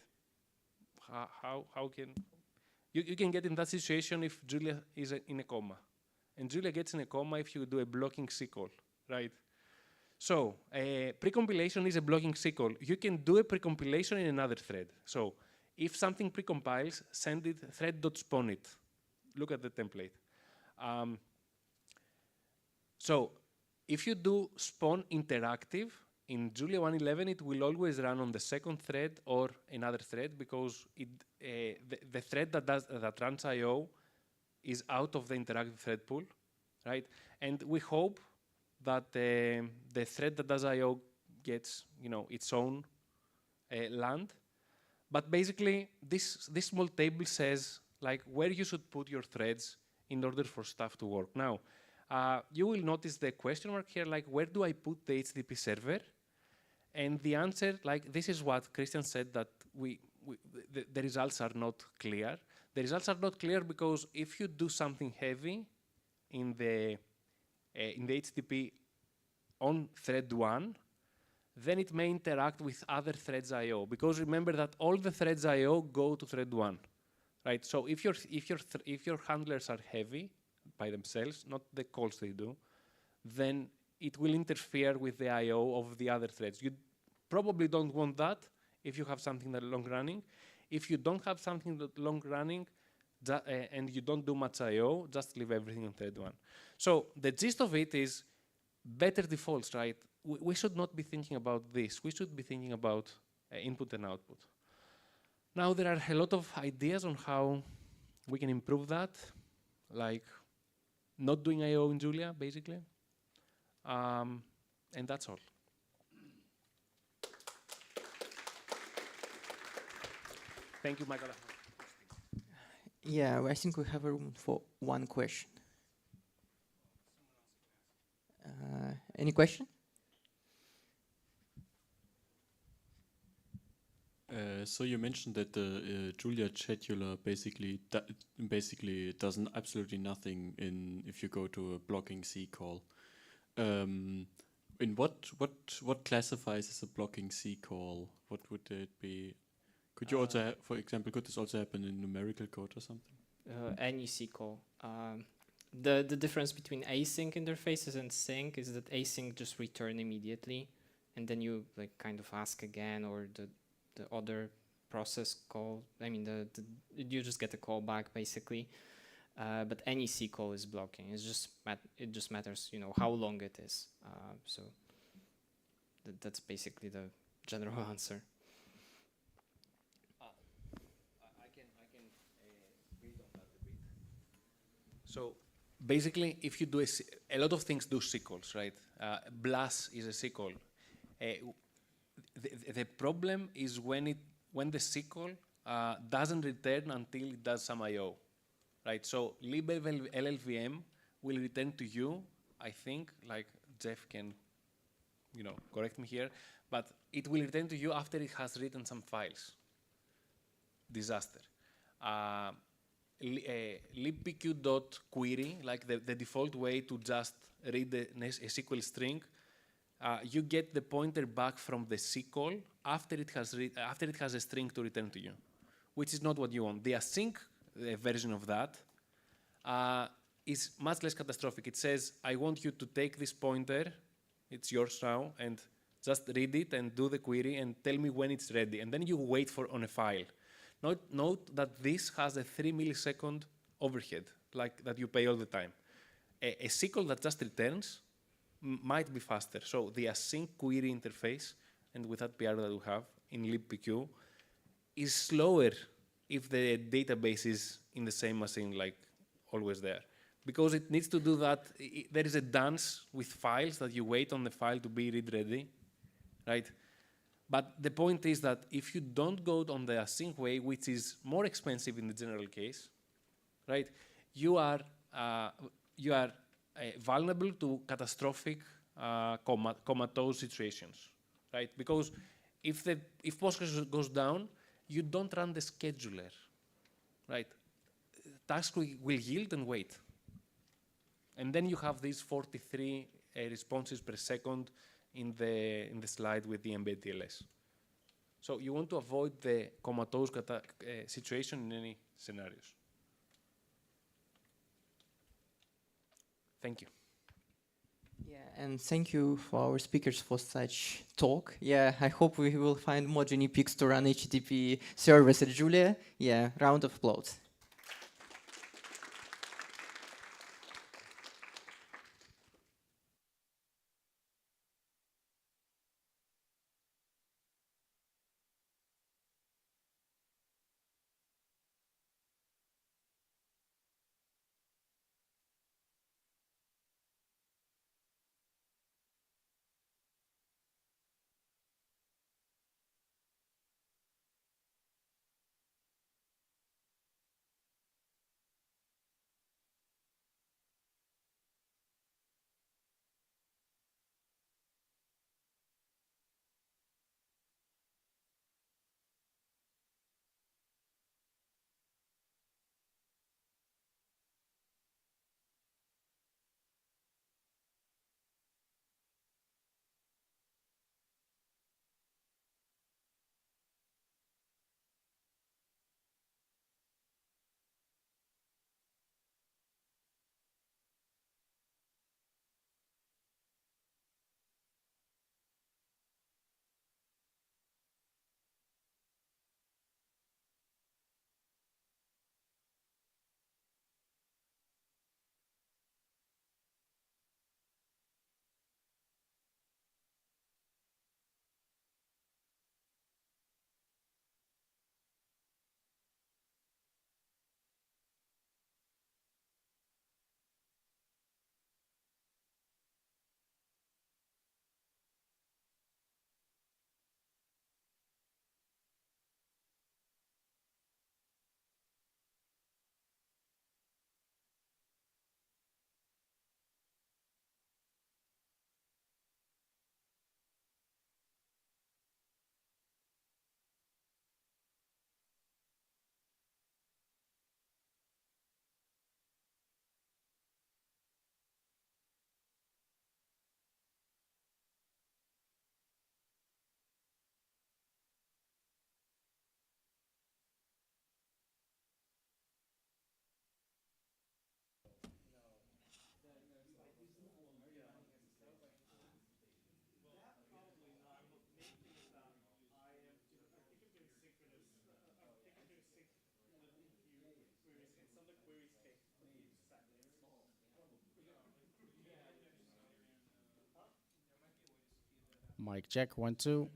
How can... You can get in that situation if Julia is in a coma. And Julia gets in a coma if you do a blocking C call, right? So, precompilation is a blocking C call. You can do a precompilation in another thread. So, if something precompiles, send it thread.spawn it. Look at the template. So, if you do spawn interactive, in Julia 1.11, it will always run on the second thread or another thread because the thread that runs I/O is out of the interactive thread pool, right? And we hope that the thread that does I/O gets, its own land. But basically, this small table says like where you should put your threads in order for stuff to work. Now, you will notice the question mark here, like where do I put the HTTP server? And the answer, like this is what Christian said, that the results are not clear. The results are not clear because if you do something heavy in the HTTP on thread 1, then it may interact with other threads I/O. Because remember that all the threads I/O go to thread 1, right? So if your handlers are heavy by themselves, not the calls they do, then it will interfere with the I/O of the other threads. You probably don't want that if you have something that long running. If you don't have something that long running and you don't do much I/O, just leave everything on thread 1. So the gist of it is better defaults, right? We should not be thinking about this. We should be thinking about input and output. Now there are a lot of ideas on how we can improve that, like not doing I/O in Julia, basically. And that's all. Thank you, Michael. Yeah, I think we have room for one question. Any question? So you mentioned that the Julia scheduler basically does absolutely nothing if you go to a blocking C call. In what classifies as a blocking C call? What would it be? Could you also, for example, could this also happen in numerical code or something? Any C call. The difference between async interfaces and sync is that async just return immediately, and then you like kind of ask again, or the other process call. I mean, you just get a call back basically. But any C call is blocking. It just matters, how long it is. So that's basically the general answer. I can read on that a bit. So basically, if you do a lot of things do C calls, right? BLAS is a C call. The problem is when the C call doesn't return until it does some I/O. Right, so liblLLVM will return to you, I think, like Jeff can, correct me here, but it will return to you after it has written some files. disaster. libpq.query, like the default way to just read a SQL string, you get the pointer back from the SQL after it has a string to return to you, which is not what you want. The async version of that is much less catastrophic. It says, I want you to take this pointer, it's yours now, and just read it and do the query and tell me when it's ready. And then you wait on a file. Note that this has a 3 millisecond overhead, like that you pay all the time. A SQL that just returns might be faster. So the async query interface, and with that PR that we have in libpq, is slower if the database is in the same machine, like always there. Because it needs to do that, there is a dance with files that you wait on the file to be read ready, right? But the point is that if you don't go on the async way, which is more expensive in the general case, right? You are vulnerable to catastrophic comatose situations, right? Because if Postgres goes down, you don't run the scheduler, right? Tasks will yield and wait. And then you have these 43 responses per second in the slide with the embed TLS. So you want to avoid the comatose situation in any scenarios. Thank you. Yeah, and thank you for our speakers for such talk. Yeah, I hope we will find more Genie peaks to run HTTP servers at Julia. Yeah, round of applause. Mic check, 1, 2.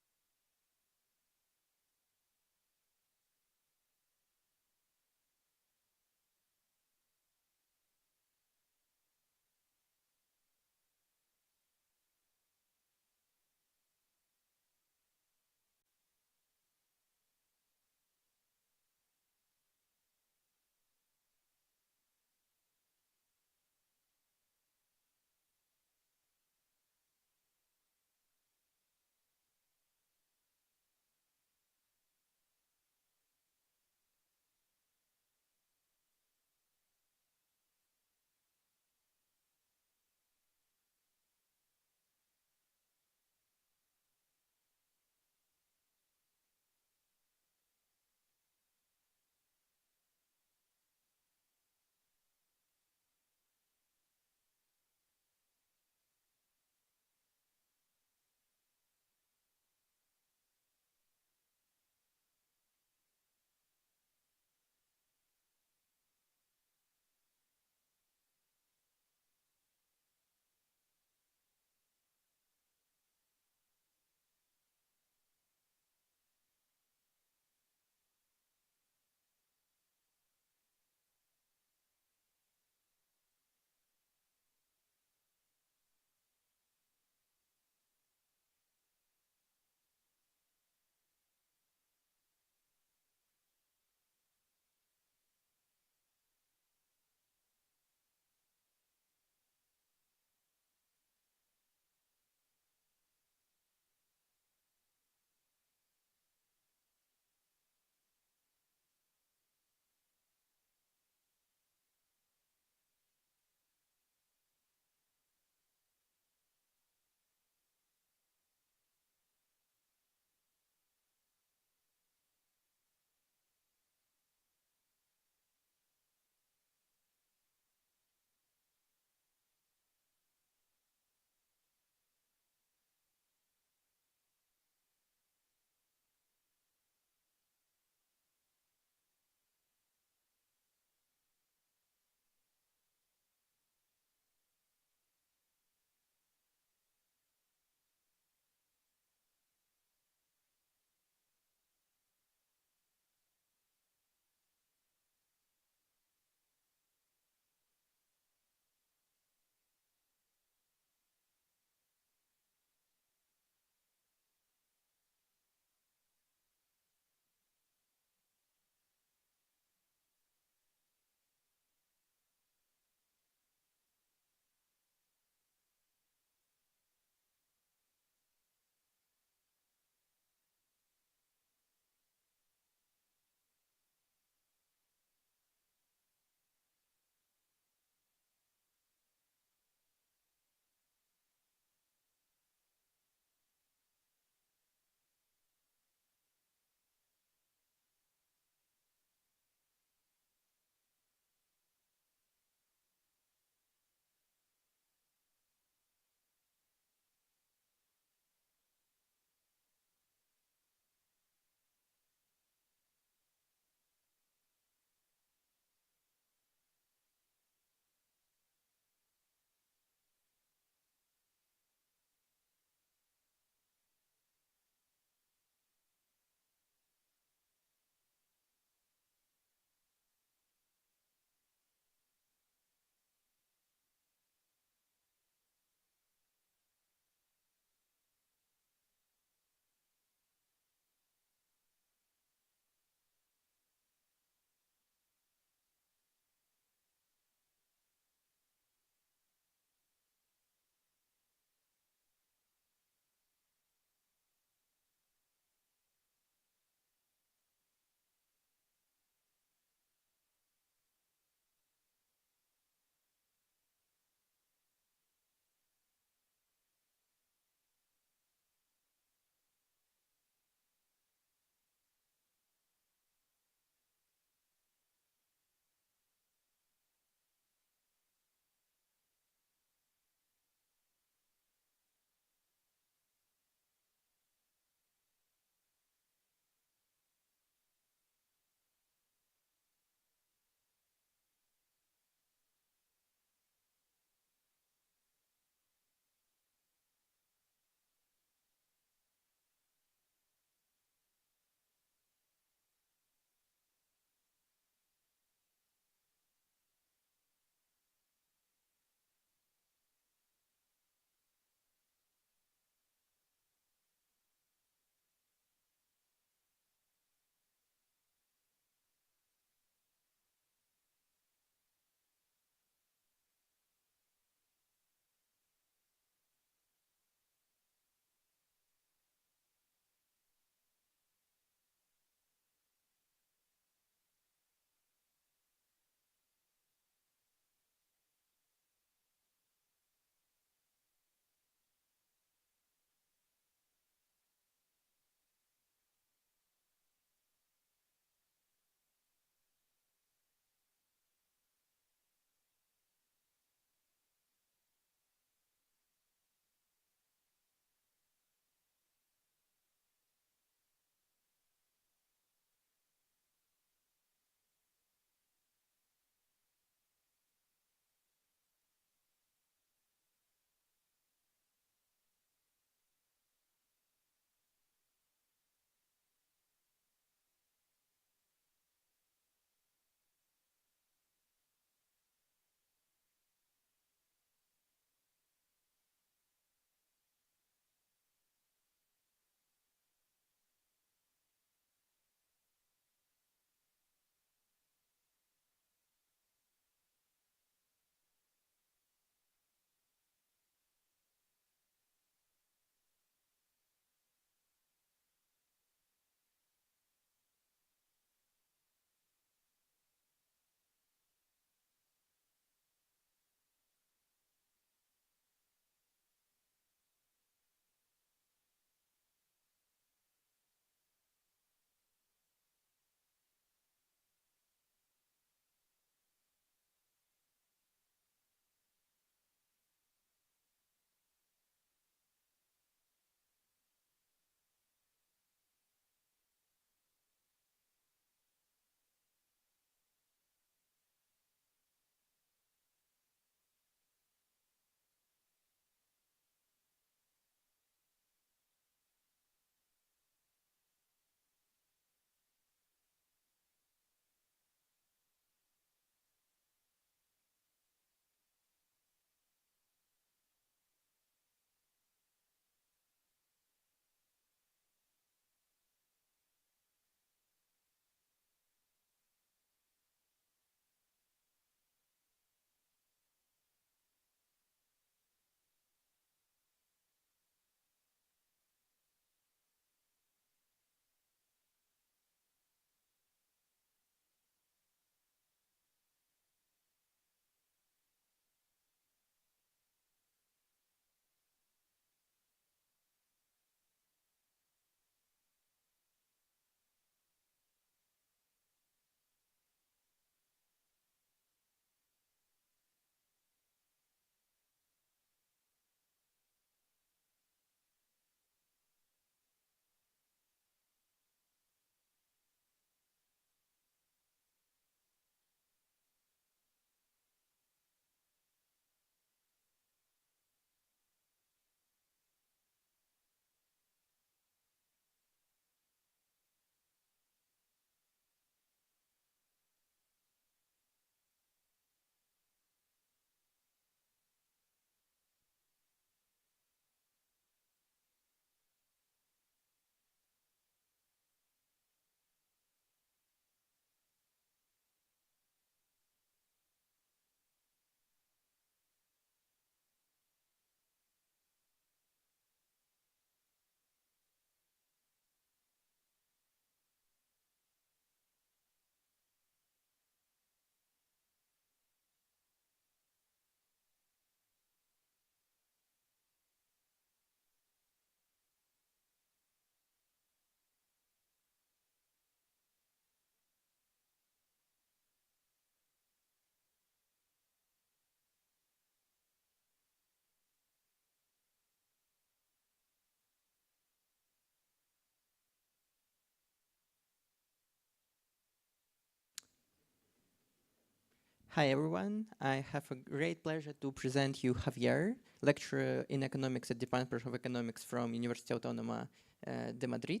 Hi everyone, I have a great pleasure to present you Javier, lecturer in economics at Department of Economics from University Autónoma de Madrid,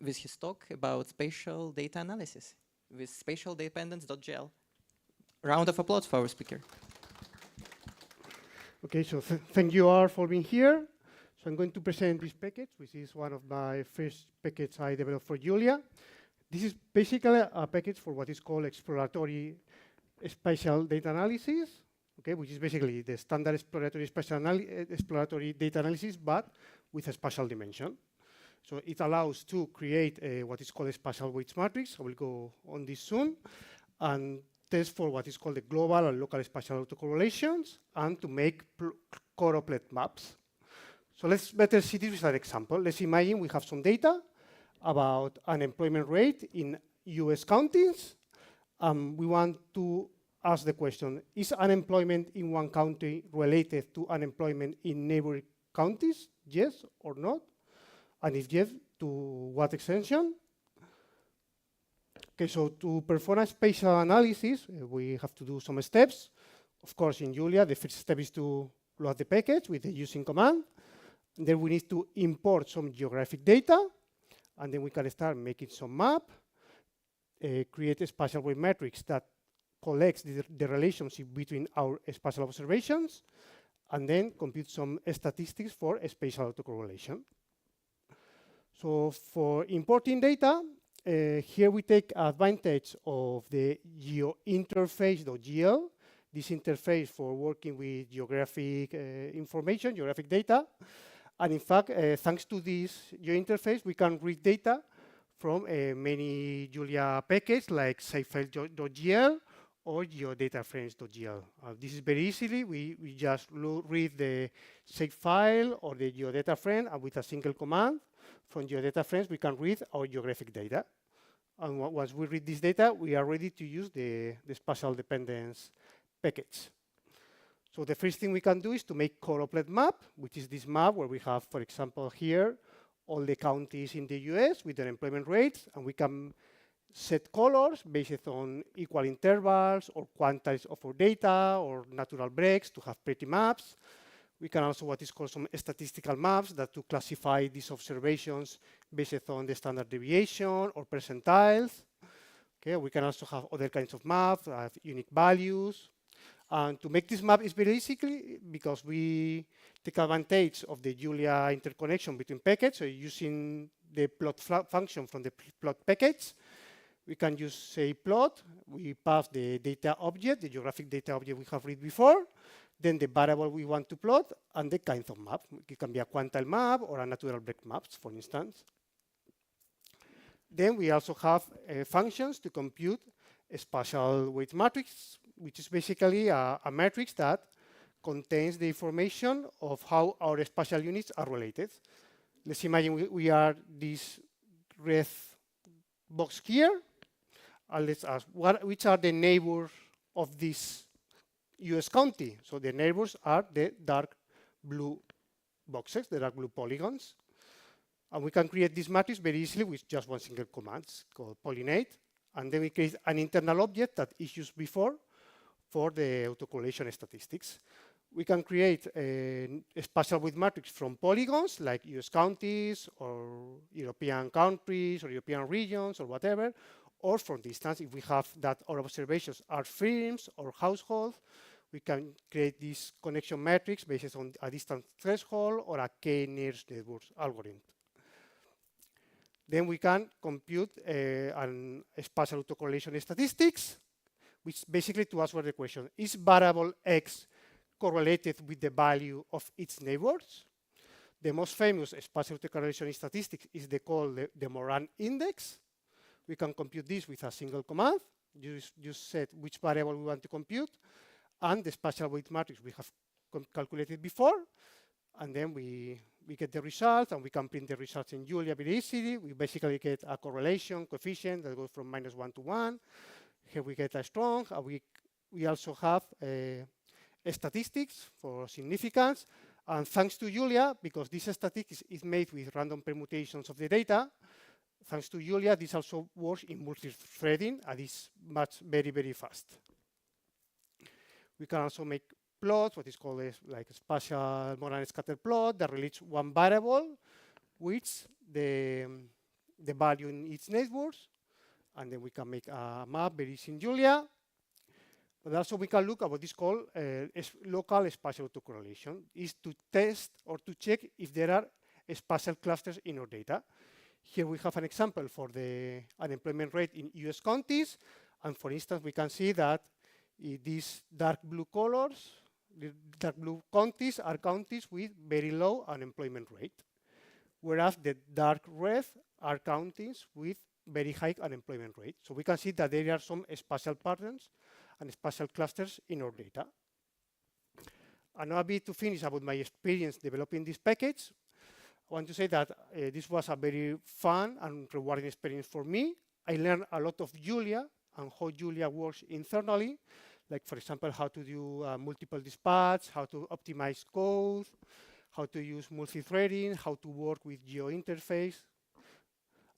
with his talk about spatial data analysis with spatial dependence.gl. Round of applause for our speaker. Okay, so thank you all for being here. So I'm going to present this package, which is one of my first packages I developed for Julia. This is basically a package for what is called exploratory spatial data analysis, okay, which is basically the standard exploratory data analysis, but with a spatial dimension. So it allows to create what is called a spatial weights matrix. I will go on this soon, and test for what is called the global and local spatial autocorrelations, and to make choroplet maps. So let's better see this with an example. Let's imagine we have some data about unemployment rate in US counties. We want to ask the question, is unemployment in one county related to unemployment in neighboring counties? Yes or not? And if yes, to what extension? Okay, so to perform a spatial analysis, we have to do some steps. Of course, in Julia, the first step is to load the package with the using command. And then we need to import some geographic data, and then we can start making some map, create a spatial weight matrix that collects the relationship between our spatial observations, and then compute some statistics for a spatial autocorrelation. So for importing data, here we take advantage of the geointerface.gl, this interface for working with geographic information, geographic data. And in fact, thanks to this geointerface, we can read data from many Julia packages like shapefile.gl or geodataframes.gl. This is very easily. We just read the shapefile or the geodata frame, and with a single command from geodata frames, we can read our geographic data. And once we read this data, we are ready to use the spatial dependence package. So the first thing we can do is to make choroplet map, which is this map where we have, for example, here, all the counties in the US with their employment rates, and we can set colors based on equal intervals or quantiles of our data or natural breaks to have pretty maps. We can also what is called some statistical maps that to classify these observations based on the standard deviation or percentiles. Okay, we can also have other kinds of maps, unique values. And to make this map is basically because we take advantage of the Julia interconnection between packages. So using the plot function from the plot package, we can use say plot. We pass the data object, the geographic data object we have read before, then the variable we want to plot, and the kind of map. It can be a quantile map or a natural break maps, for instance. Then we also have functions to compute a spatial weight matrix, which is basically a matrix that contains the information of how our spatial units are related. Let's imagine we are this red box here, and let's ask which are the neighbors of this US county. So the neighbors are the dark blue boxes, the dark blue polygons. And we can create this matrix very easily with just one single command called pollinate. And then we create an internal object that is used before for the autocorrelation statistics. We can create a spatial weight matrix from polygons like US counties or European countries or European regions or whatever. Or for instance, if we have that our observations are firms or households, we can create this connection matrix based on a distance threshold or a k-nearest neighbors algorithm. Then we can compute a spatial autocorrelation statistics, which basically to answer the question, is variable X correlated with the value of its neighbors? The most famous spatial autocorrelation statistics is called the Moran index. We can compute this with a single command. Just set which variable we want to compute, and the spatial weight matrix we have calculated before, and then we get the results, and we can print the results in Julia very easily. We basically get a correlation coefficient that goes from -1 to 1. Here we get a strong, and we also have statistics for significance. And thanks to Julia, because this statistics is made with random permutations of the data, thanks to Julia, this also works in multi-threading and is very, very fast. We can also make plots, what is called like a spatial Moran scatter plot that relates one variable, which the value in its neighbors, and then we can make a map very easy in Julia. But also we can look at what is called local spatial autocorrelation, is to test or to check if there are spatial clusters in our data. Here we have an example for the unemployment rate in US counties. And for instance, we can see that these dark blue colors, the dark blue counties are counties with very low unemployment rate, whereas the dark red are counties with very high unemployment rate. So we can see that there are some spatial patterns and spatial clusters in our data. And now a bit to finish about my experience developing this package. I want to say that this was a very fun and rewarding experience for me. I learned a lot of Julia and how Julia works internally, like for example, how to do multiple dispatch, how to optimize code, how to use multi-threading, how to work with geo interface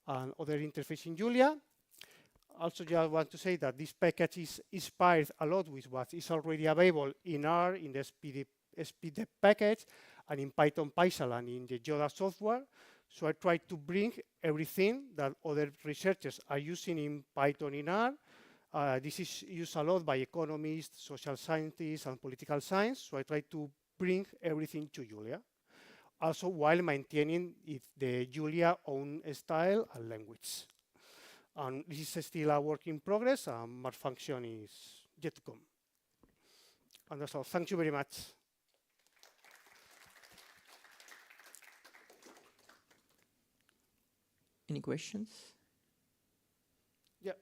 and other interface in Julia. Also, just want to say that this package is inspired a lot with what is already available in R, in the SPDEP package, and in Python, PySal, and in the Yoda software. So I tried to bring everything that other researchers are using in Python in R. This is used a lot by economists, social scientists, and political science. So I tried to bring everything to Julia, also while maintaining the Julia own style and language. And this is still a work in progress, and more function is yet to come. And that's all. Thank you very much. Any questions? Yeah.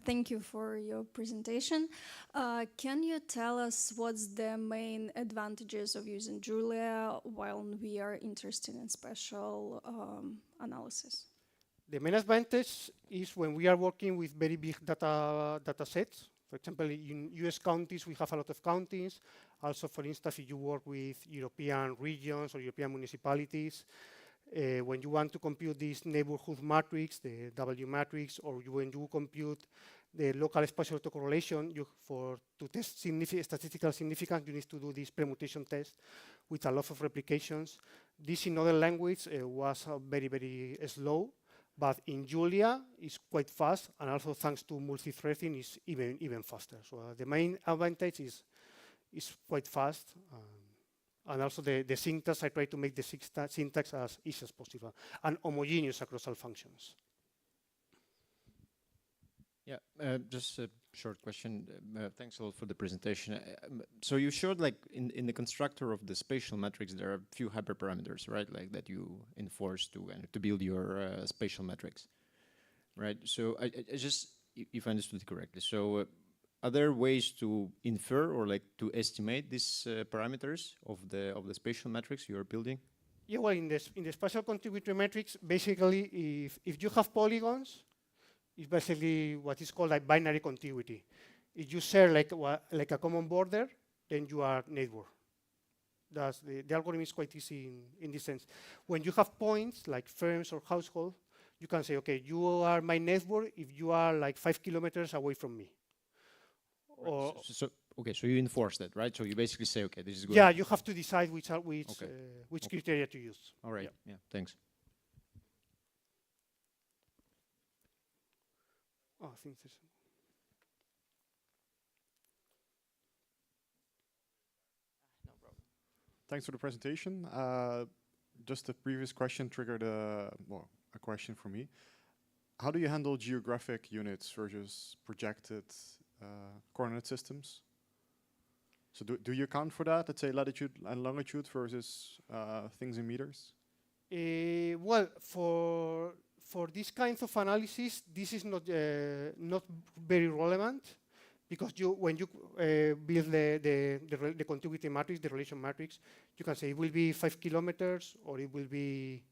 Thank you for your presentation. Can you tell us what's the main advantages of using Julia while we are interested in spatial analysis? The main advantage is when we are working with very big data sets. For example, in US counties, we have a lot of counties. Also, for instance, if you work with European regions or European municipalities, when you want to compute this neighborhood matrix, the W matrix, or when you compute the local spatial autocorrelation, to test statistical significance, you need to do this permutation test with a lot of replications. This in other language was very, very slow, but in Julia it's quite fast, and also thanks to multi-threading is even faster. So the main advantage is quite fast. And also the syntax, I try to make the syntax as easy as possible and homogeneous across all functions. Yeah, just a short question. Thanks a lot for the presentation. So you showed like in the constructor of the spatial matrix, there are a few hyperparameters, right? Like that you enforce to build your spatial matrix, right? So I just, if I understood it correctly, so are there ways to infer or like to estimate these parameters of the spatial matrix you are building? Yeah, well, in the spatial contributory matrix, basically, if you have polygons, it's basically what is called like binary contiguity. If you share like a common border, then you are neighbor. That's the algorithm is quite easy in this sense. When you have points like firms or households, you can say, okay, you are my neighbor if you are like 5 kilometers away from me. Right. Or okay, so you enforce that, right? So you basically say, okay, this is good. Yeah, you have to decide which criteria to use. All right. Yeah. Thanks. Oh, I think there's. No problem. Thanks for the presentation. Just the previous question triggered a question for me. How do you handle geographic units versus projected coordinate systems? So do you account for that? Let's say latitude and longitude versus things in meters? Well, for this kind of analysis, this is not very relevant, because when you build the contiguity matrix, the relation matrix, you can say it will be 5 kilometers or it will be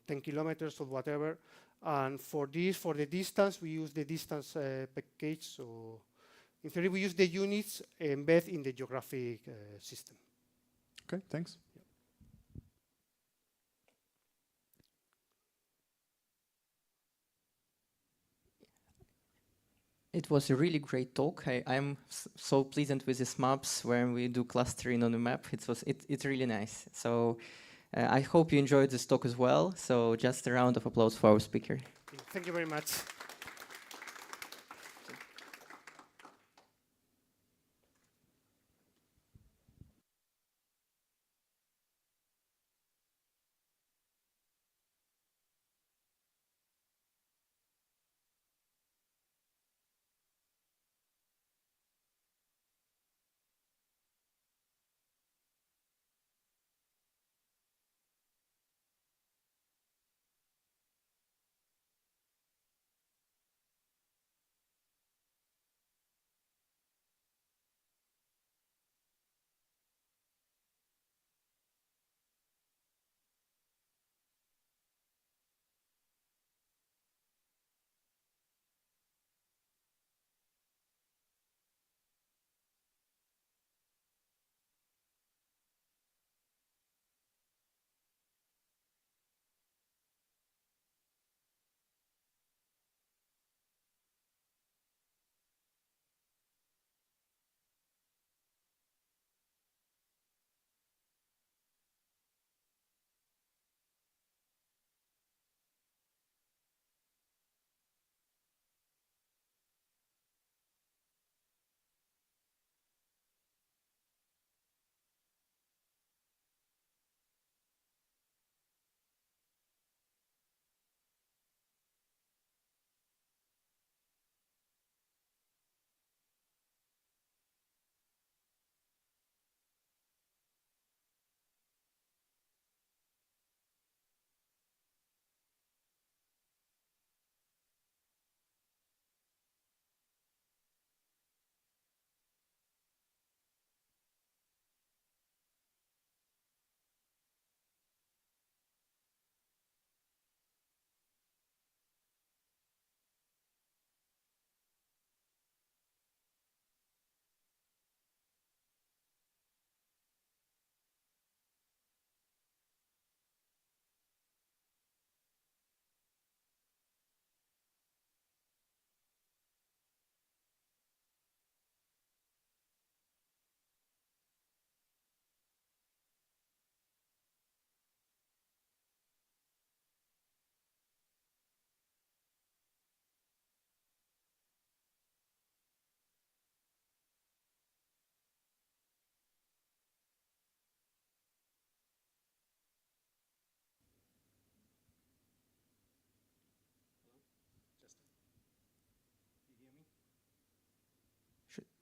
10 kilometers or whatever. And for the distance, we use the distance package. So in theory, we use the units embedded in the geographic system. Okay, thanks. It was a really great talk. I'm so pleasant with these maps when we do clustering on the map. It's really nice. So I hope you enjoyed this talk as well. So just a round of applause for our speaker. Thank you very much.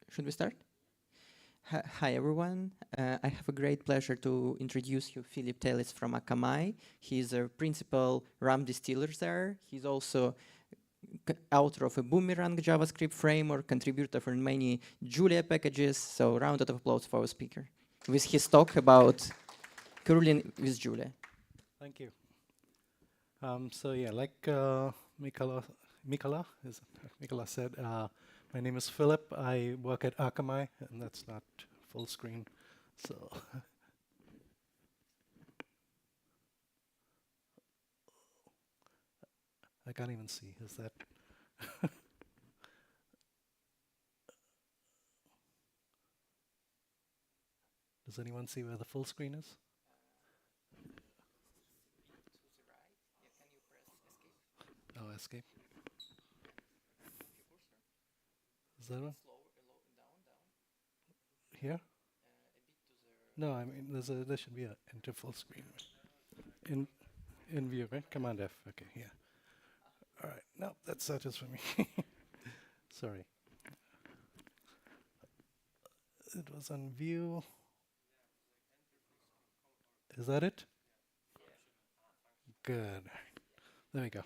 Should we start? Hi everyone. I have a great pleasure to introduce you Philip Tellis from Akamai. He's a principal RAM distiller there. He's also author of a Boomerang JavaScript framework, contributor for many Julia packages. So round of applause for our speaker with his talk about curling with Julia. Thank you. So yeah, like Mikola said, my name is Philip. I work at Akamai, and that's not full screen. So I can't even see. Is that? Does anyone see where the full screen is? Oh, escape. Is that one? Here? No, I mean there should be a enter full screen. In view, right? Command F. Okay, here. All right. No, that is for me. Sorry. It was on view. Is that it? Good. There we go.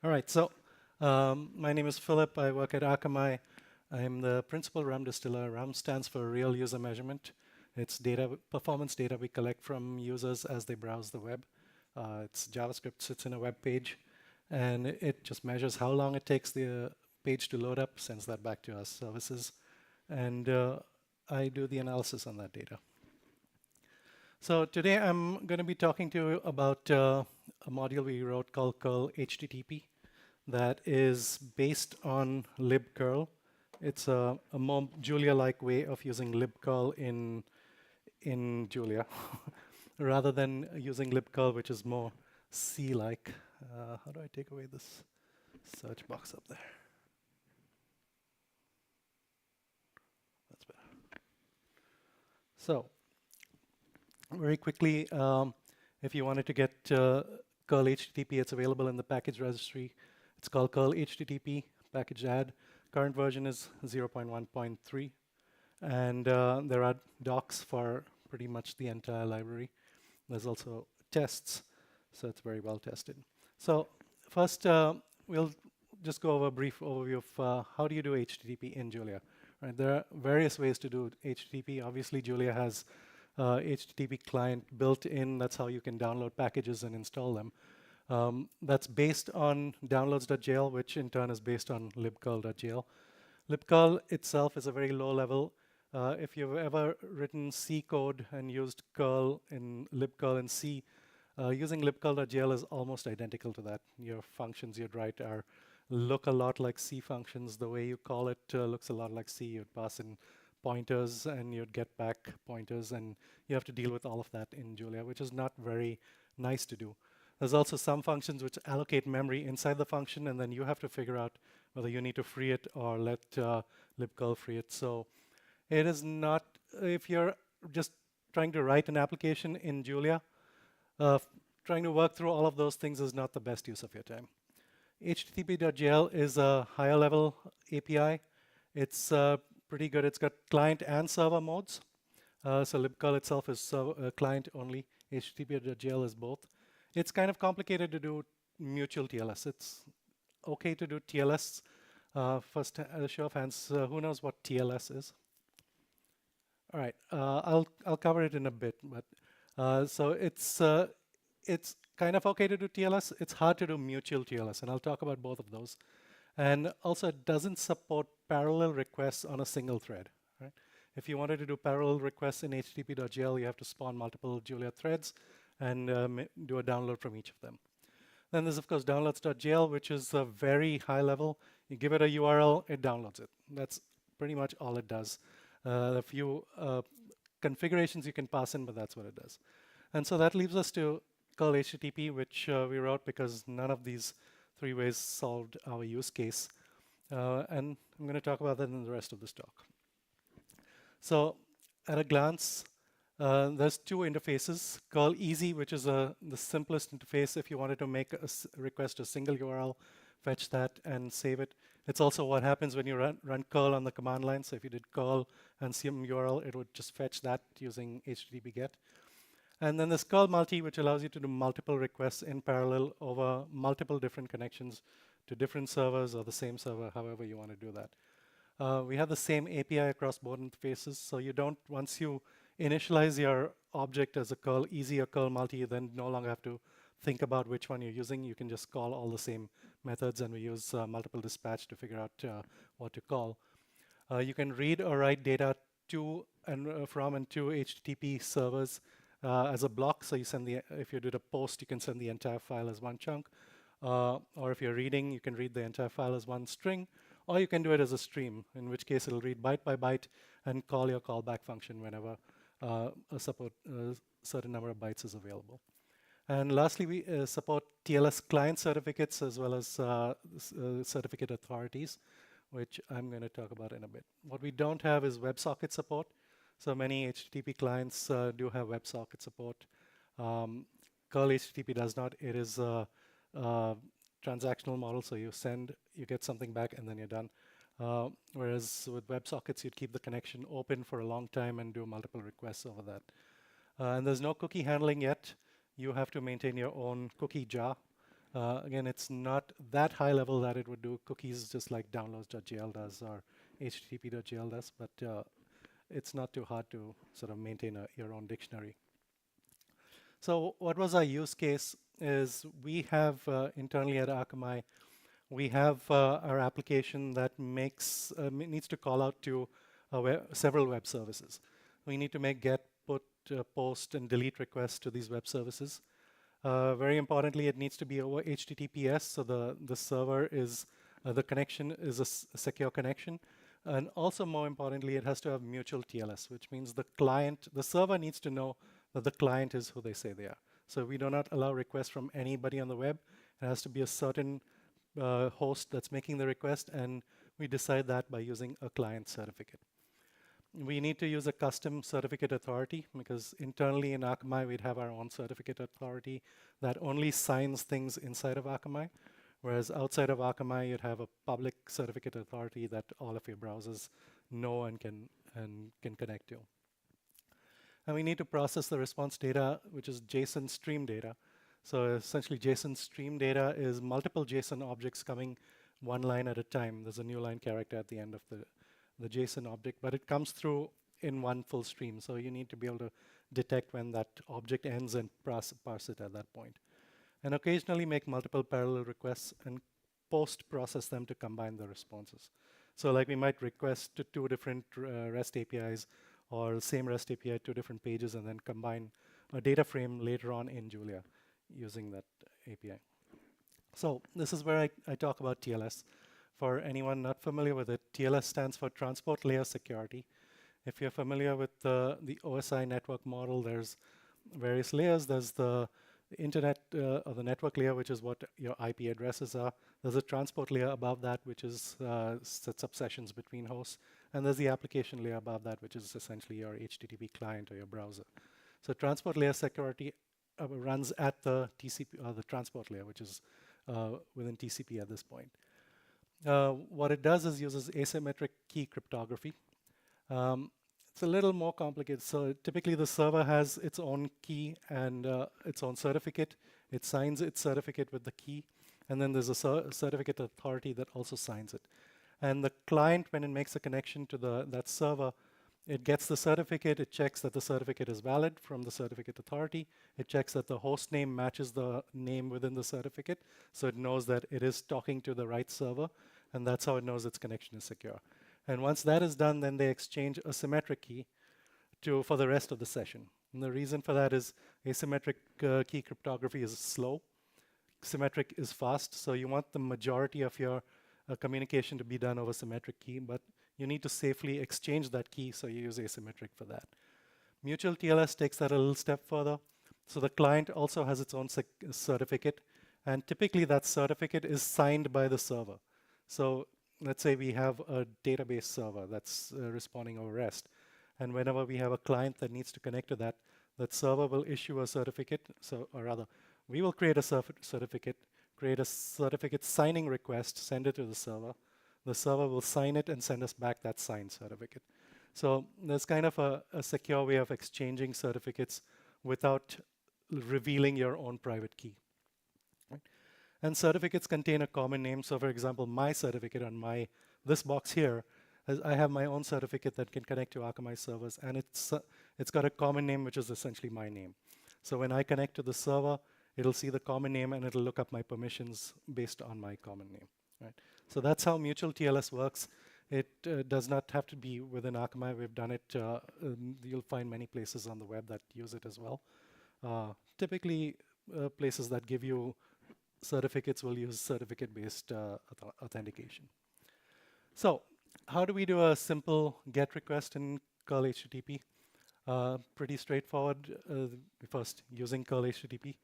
All right, so my name is Philip. I work at Akamai. I'm the principal RAM distiller. RAM stands for Real User Measurement. It's performance data we collect from users as they browse the web. It's JavaScript sits in a web page, and it just measures how long it takes the page to load up, sends that back to our services, and I do the analysis on that data. So today I'm going to be talking to you about a module we wrote called curl HTTP. that is based on libcurl. It's a more Julia-like way of using libcurl in Julia, rather than using libcurl, which is more C-like. How do I take away this search box up there? That's better. So, very quickly, if you wanted to get curl HTTP, it's available in the package registry. It's called curl HTTP package add. Current version is 0.1.3. And there are docs for pretty much the entire library. There's also tests, so it's very well tested. So first, we'll just go over a brief overview of how do you do HTTP in Julia. Right, there are various ways to do HTTP. Obviously, Julia has HTTP client built in. That's how you can download packages and install them. That's based on downloads.jl, which in turn is based on libcurl.jl. Libcurl itself is a very low level. If you've ever written C code and used curl in libcurl in C, using libcurl.jl is almost identical to that. Your functions you'd write look a lot like C functions. The way you call it looks a lot like C. You'd pass in pointers and you'd get back pointers, and you have to deal with all of that in Julia, which is not very nice to do. There's also some functions which allocate memory inside the function, and then you have to figure out whether you need to free it or let libcurl free it. So it is not, if you're just trying to write an application in Julia, trying to work through all of those things is not the best use of your time. HTTP.jl is a higher level API. It's pretty good. It's got client and server modes. So libcurl itself is client only. HTTP.jl is both. It's kind of complicated to do mutual TLS. It's okay to do TLS. First, a show of hands, who knows what TLS is? All right, I'll cover it in a bit, but so it's kind of okay to do TLS. It's hard to do mutual TLS, and I'll talk about both of those. And also, it doesn't support parallel requests on a single thread. Right? If you wanted to do parallel requests in HTTP.jl, you have to spawn multiple Julia threads and do a download from each of them. Then there's, of course, downloads.jl, which is a very high level. You give it a URL, it downloads it. That's pretty much all it does. A few configurations you can pass in, but that's what it does. And so that leaves us to curl HTTP, which we wrote because none of these three ways solved our use case. And I'm going to talk about that in the rest of this talk. So at a glance, there's two interfaces. Curl easy, which is the simplest interface if you wanted to make a request a single URL, fetch that and save it. It's also what happens when you run curl on the command line. So if you did curl and some URL, it would just fetch that using HTTP GET. And then there's curl multi, which allows you to do multiple requests in parallel over multiple different connections to different servers or the same server, however you want to do that. We have the same API across both interfaces, so you don't, once you initialize your object as a curl easy or curl multi, you then no longer have to think about which one you're using. You can just call all the same methods, and we use multiple dispatch to figure out what to call. You can read or write data to and from and to HTTP servers as a block. So you send if you did a post, you can send the entire file as one chunk. Or if you're reading, you can read the entire file as one string. Or you can do it as a stream, in which case it'll read byte by byte and call your callback function whenever a certain number of bytes is available. And lastly, we support TLS client certificates as well as certificate authorities, which I'm going to talk about in a bit. What we don't have is WebSocket support. So many HTTP clients do have WebSocket support. Curl HTTP does not. It is a transactional model, so you send, you get something back, and then you're done. Whereas with WebSockets, you'd keep the connection open for a long time and do multiple requests over that. And there's no cookie handling yet. You have to maintain your own cookie jar. Again, it's not that high level that it would do cookies just like downloads.jl does or http.jl does, but it's not too hard to sort of maintain your own dictionary. So what was our use case is we have internally at Akamai, we have our application that makes needs to call out to several web services. We need to make get, put, post, and delete requests to these web services. Very importantly, it needs to be over HTTPS, so the server is, the connection is a secure connection. And also more importantly, it has to have mutual TLS, which means the client, the server needs to know that the client is who they say they are. So we do not allow requests from anybody on the web. It has to be a certain host that's making the request, and we decide that by using a client certificate. We need to use a custom certificate authority, because internally in Akamai, we'd have our own certificate authority that only signs things inside of Akamai, whereas outside of Akamai, you'd have a public certificate authority that all of your browsers know and can connect to. And we need to process the response data, which is JSON stream data. So essentially, JSON stream data is multiple JSON objects coming one line at a time. There's a new line character at the end of the JSON object, but it comes through in one full stream. So you need to be able to detect when that object ends and parse it at that point. And occasionally make multiple parallel requests and post-process them to combine the responses. So like we might request to 2 different REST APIs, or the same REST API, 2 different pages, and then combine a data frame later on in Julia using that API. So this is where I talk about TLS. For anyone not familiar with it, TLS stands for Transport Layer Security. If you're familiar with the OSI network model, there's various layers. There's the internet or the network layer, which is what your IP addresses are. There's a transport layer above that, which is sets up sessions between hosts. And there's the application layer above that, which is essentially your HTTP client or your browser. So transport layer security runs at the TCP, or the transport layer, which is within TCP at this point. What it does is uses asymmetric key cryptography. It's a little more complicated. So typically the server has its own key and its own certificate. It signs its certificate with the key. And then there's a certificate authority that also signs it. And the client, when it makes a connection to that server, it gets the certificate. It checks that the certificate is valid from the certificate authority. It checks that the host name matches the name within the certificate. So it knows that it is talking to the right server. And that's how it knows its connection is secure. And once that is done, then they exchange a symmetric key for the rest of the session. And the reason for that is asymmetric key cryptography is slow. Symmetric is fast. So you want the majority of your communication to be done over symmetric key, but you need to safely exchange that key, so you use asymmetric for that. Mutual TLS takes that a little step further. So the client also has its own certificate, and typically that certificate is signed by the server. So let's say we have a database server that's responding over REST, and whenever we have a client that needs to connect to that, that server will issue a certificate, or rather, we will create a certificate, create a certificate signing request, send it to the server. The server will sign it and send us back that signed certificate. So there's kind of a secure way of exchanging certificates without revealing your own private key. Right? And certificates contain a common name. So for example, my certificate on this box here, I have my own certificate that can connect to Akamai servers, and it's got a common name, which is essentially my name. So when I connect to the server, it'll see the common name and it'll look up my permissions based on my common name. Right? So that's how mutual TLS works. It does not have to be within Akamai. We've done it. You'll find many places on the web that use it as well. Typically, places that give you certificates will use certificate-based authentication. So how do we do a simple GET request in curl HTTP? Pretty straightforward. First, using curl HTTP.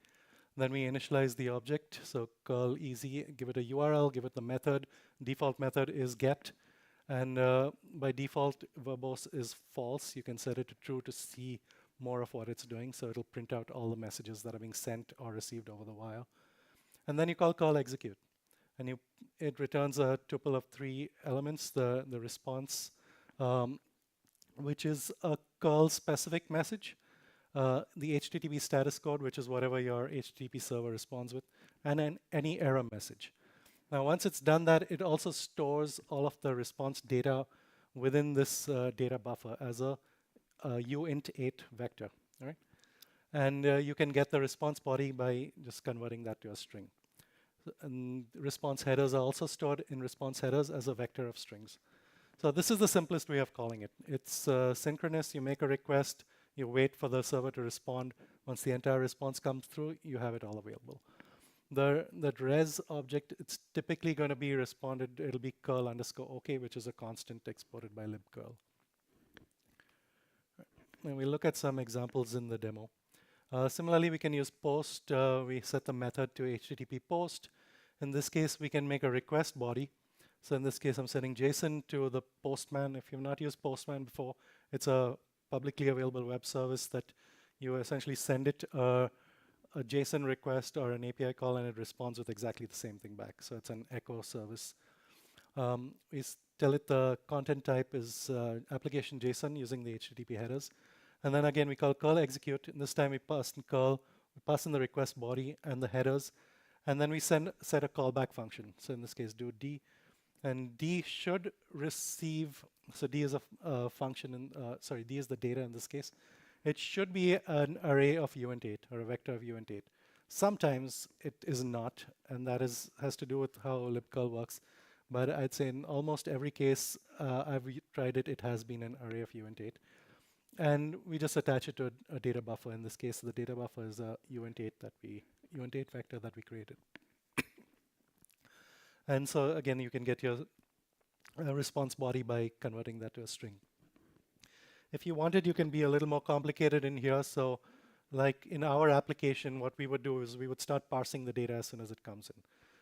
Then we initialize the object. So curl easy, give it a URL, give it the method. Default method is get. And by default, verbose is false. You can set it to true to see more of what it's doing. So it'll print out all the messages that are being sent or received over the wire. And then you call curl execute. And it returns a tuple of 3 elements, the response, which is a curl specific message. The HTTP status code, which is whatever your HTTP server responds with, and then any error message. Now, once it's done that, it also stores all of the response data within this data buffer as a uint8 vector. All right? And you can get the response body by just converting that to a string. And response headers are also stored in response headers as a vector of strings. So this is the simplest way of calling it. It's synchronous. You make a request. You wait for the server to respond. Once the entire response comes through, you have it all available. That res object, it's typically going to be responded, it'll be curl_OK, which is a constant exported by libcurl. And we look at some examples in the demo. Similarly, we can use post. We set the method to HTTP post. In this case, we can make a request body. So in this case, I'm sending JSON to the Postman. If you've not used Postman before, it's a publicly available web service that you essentially send it a JSON request or an API call, and it responds with exactly the same thing back. So it's an echo service. We tell it the content type is application JSON using the HTTP headers. And then again, we call curl execute. And this time we pass in curl, we pass in the request body and the headers. And then we set a callback function. So in this case, do D. And D should receive, so D is a function, sorry, D is the data in this case. It should be an array of uint8 or a vector of uint8. Sometimes it is not, and that has to do with how libcurl works. But I'd say in almost every case I've tried it, it has been an array of uint8. And we just attach it to a data buffer. In this case, the data buffer is a uint8 vector that we created. And so again, you can get your response body by converting that to a string. If you wanted, you can be a little more complicated in here. So like in our application, what we would do is we would start parsing the data as soon as it comes in.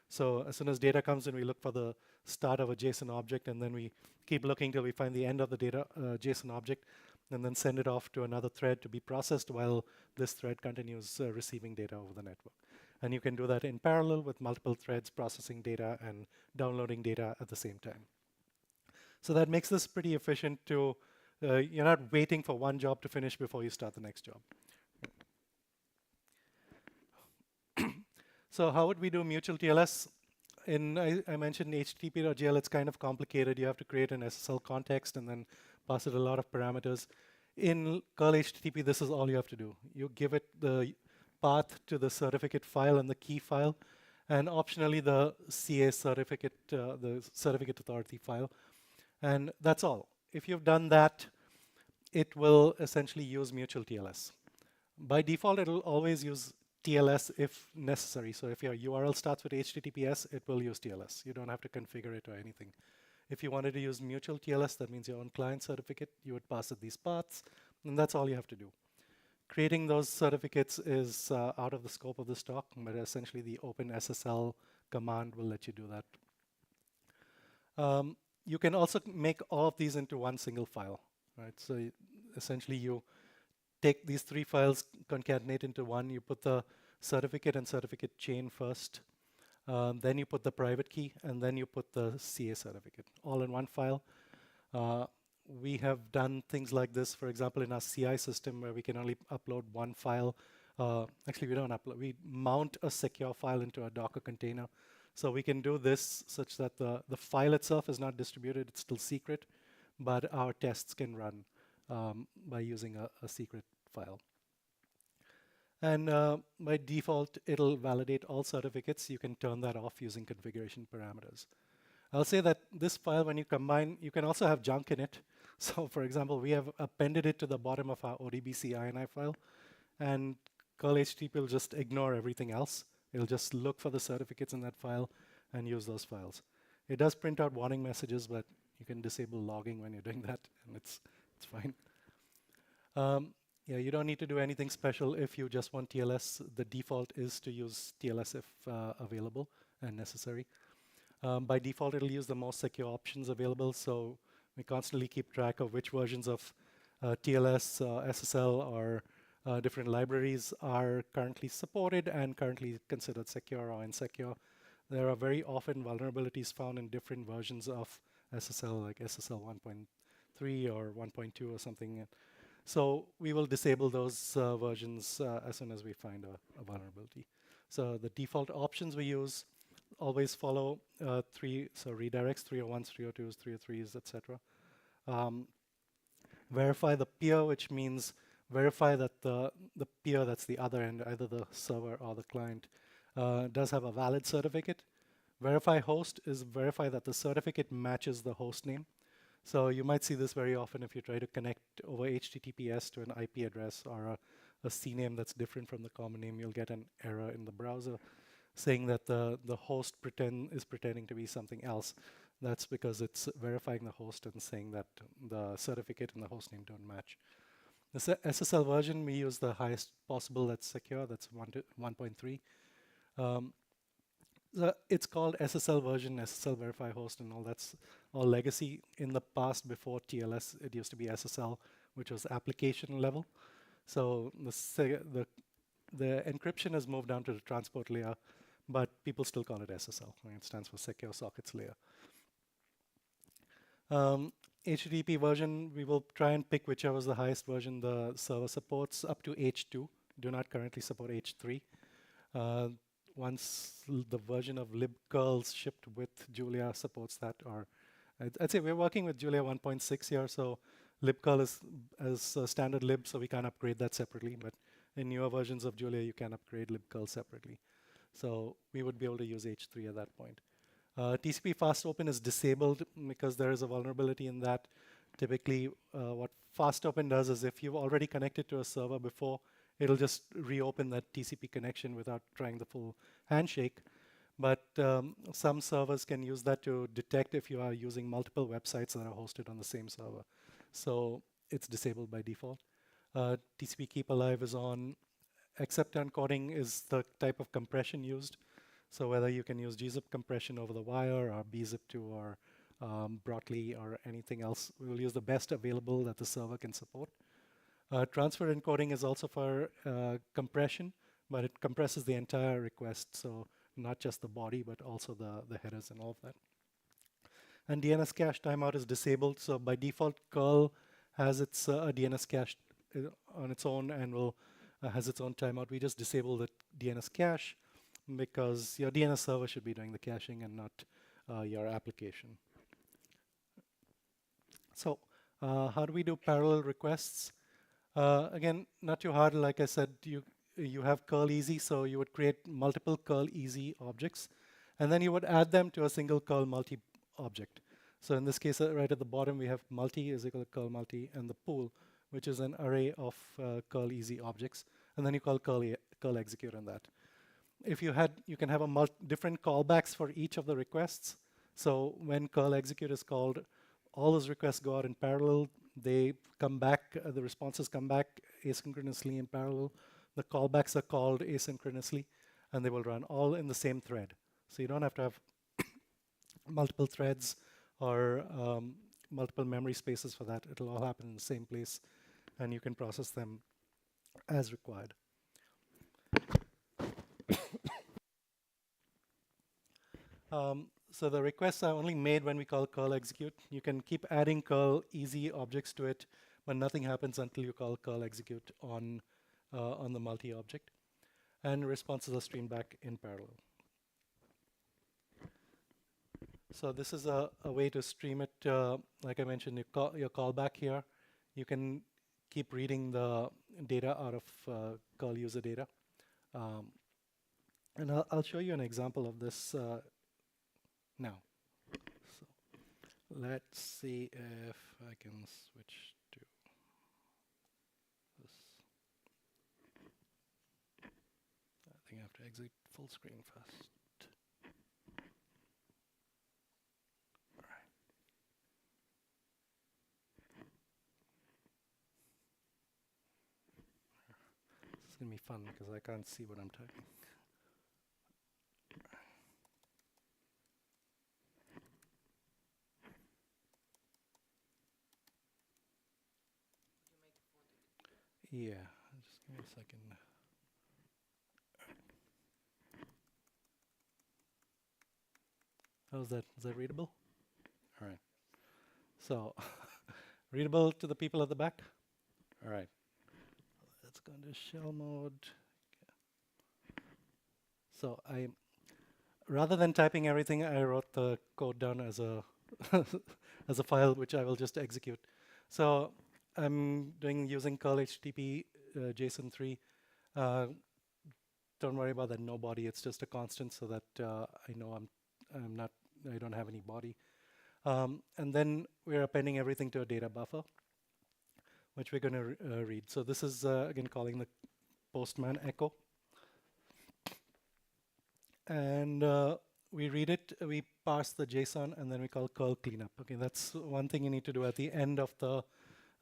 So as soon as data comes in, we look for the start of a JSON object, and then we keep looking till we find the end of the data JSON object, and then send it off to another thread to be processed while this thread continues receiving data over the network. And you can do that in parallel with multiple threads processing data and downloading data at the same time. So that makes this pretty efficient to, you're not waiting for one job to finish before you start the next job. So how would we do mutual TLS? I mentioned HTTP.jl, it's kind of complicated. You have to create an SSL context and then pass it a lot of parameters. In curl HTTP, this is all you have to do. You give it the path to the certificate file and the key file, and optionally the CA certificate, the certificate authority file. And that's all. If you've done that, it will essentially use mutual TLS. By default, it will always use TLS if necessary. So if your URL starts with HTTPS, it will use TLS. You don't have to configure it or anything. If you wanted to use mutual TLS, that means your own client certificate, you would pass it these paths, and that's all you have to do. Creating those certificates is out of the scope of this talk, but essentially the OpenSSL command will let you do that. You can also make all of these into one single file, right? So essentially you take these three files, concatenate into one, you put the certificate and certificate chain first, then you put the private key, and then you put the CA certificate, all in one file. We have done things like this, for example, in our CI system where we can only upload one file. Actually, we don't upload, we mount a secure file into a Docker container. So we can do this such that the file itself is not distributed, it's still secret, but our tests can run by using a secret file. And by default, it'll validate all certificates. You can turn that off using configuration parameters. I'll say that this file, when you combine, you can also have junk in it. So for example, we have appended it to the bottom of our ODBC INI file, and curl HTTP will just ignore everything else. It'll just look for the certificates in that file and use those files. It does print out warning messages, but you can disable logging when you're doing that, and it's fine. Yeah, you don't need to do anything special if you just want TLS. The default is to use TLS if available and necessary. By default, it'll use the most secure options available, so we constantly keep track of which versions of TLS, SSL, or different libraries are currently supported and currently considered secure or insecure. There are very often vulnerabilities found in different versions of SSL, like SSL 1.3 or 1.2 or something. So we will disable those versions as soon as we find a vulnerability. So the default options we use always follow redirects, 301s, 302s, 303s, etc. Verify the peer, which means verify that the peer, that's the other end, either the server or the client, does have a valid certificate. Verify host is verify that the certificate matches the host name. So you might see this very often if you try to connect over HTTPS to an IP address or a CNAME that's different from the common name. You'll get an error in the browser saying that the host is pretending to be something else. That's because it's verifying the host and saying that the certificate and the host name don't match. The SSL version, we use the highest possible that's secure, that's 1.3. It's called SSL version, SSL verify host, and all that's all legacy. In the past, before TLS, it used to be SSL, which was application level. So the encryption has moved down to the transport layer, but people still call it SSL. Right? It stands for Secure Sockets Layer. HTTP version, we will try and pick whichever is the highest version the server supports, up to H2. Do not currently support H3. Once the version of libcurl shipped with Julia supports that, or I'd say we're working with Julia 1.6 here, so libcurl is a standard lib, so we can't upgrade that separately, but in newer versions of Julia, you can upgrade libcurl separately. So we would be able to use H3 at that point. TCP fast open is disabled because there is a vulnerability in that. Typically, what fast open does is if you've already connected to a server before, it'll just reopen that TCP connection without trying the full handshake. But some servers can use that to detect if you are using multiple websites that are hosted on the same server. So it's disabled by default. TCP keep alive is on. Accept encoding is the type of compression used. So whether you can use gzip compression over the wire or bzip2 or Brockley or anything else, we will use the best available that the server can support. Transfer encoding is also for compression, but it compresses the entire request, so not just the body, but also the headers and all of that. And DNS cache timeout is disabled, so by default, curl has its DNS cache on its own and will has its own timeout. We just disable the DNS cache because your DNS server should be doing the caching and not your application. So how do we do parallel requests? Again, not too hard. Like I said, you have curl easy, so you would create multiple curl easy objects, and then you would add them to a single curl multi object. So in this case, right at the bottom, we have multi is equal to curl multi, and the pool, which is an array of curl easy objects, and then you call curl execute on that. If you can have different callbacks for each of the requests. So when curl execute is called, all those requests go out in parallel. They come back, the responses come back asynchronously in parallel. The callbacks are called asynchronously, and they will run all in the same thread. So you don't have to have multiple threads or multiple memory spaces for that. It'll all happen in the same place, and you can process them as required. So the requests are only made when we call curl execute. You can keep adding curl easy objects to it, but nothing happens until you call curl execute on the multi object. And responses are streamed back in parallel. So this is a way to stream it. Like I mentioned, your callback here. You can keep reading the data out of curl user data. And I'll show you an example of this now. So let's see if I can switch to this. I think I have to exit full screen first. All right. This is going to be fun because I can't see what I'm typing. Yeah, just give me a second. How's that? Is that readable? All right. So, readable to the people at the back? All right. Let's go into shell mode. So rather than typing everything, I wrote the code down as a as a file, which I will just execute. So I'm using curl HTTP JSON 3. Don't worry about that no body. It's just a constant so that I know I don't have any body. And then we're appending everything to a data buffer, which we're going to read. So this is, again, calling the Postman echo. And we read it, we parse the JSON, and then we call curl cleanup. Okay, that's one thing you need to do at the end of the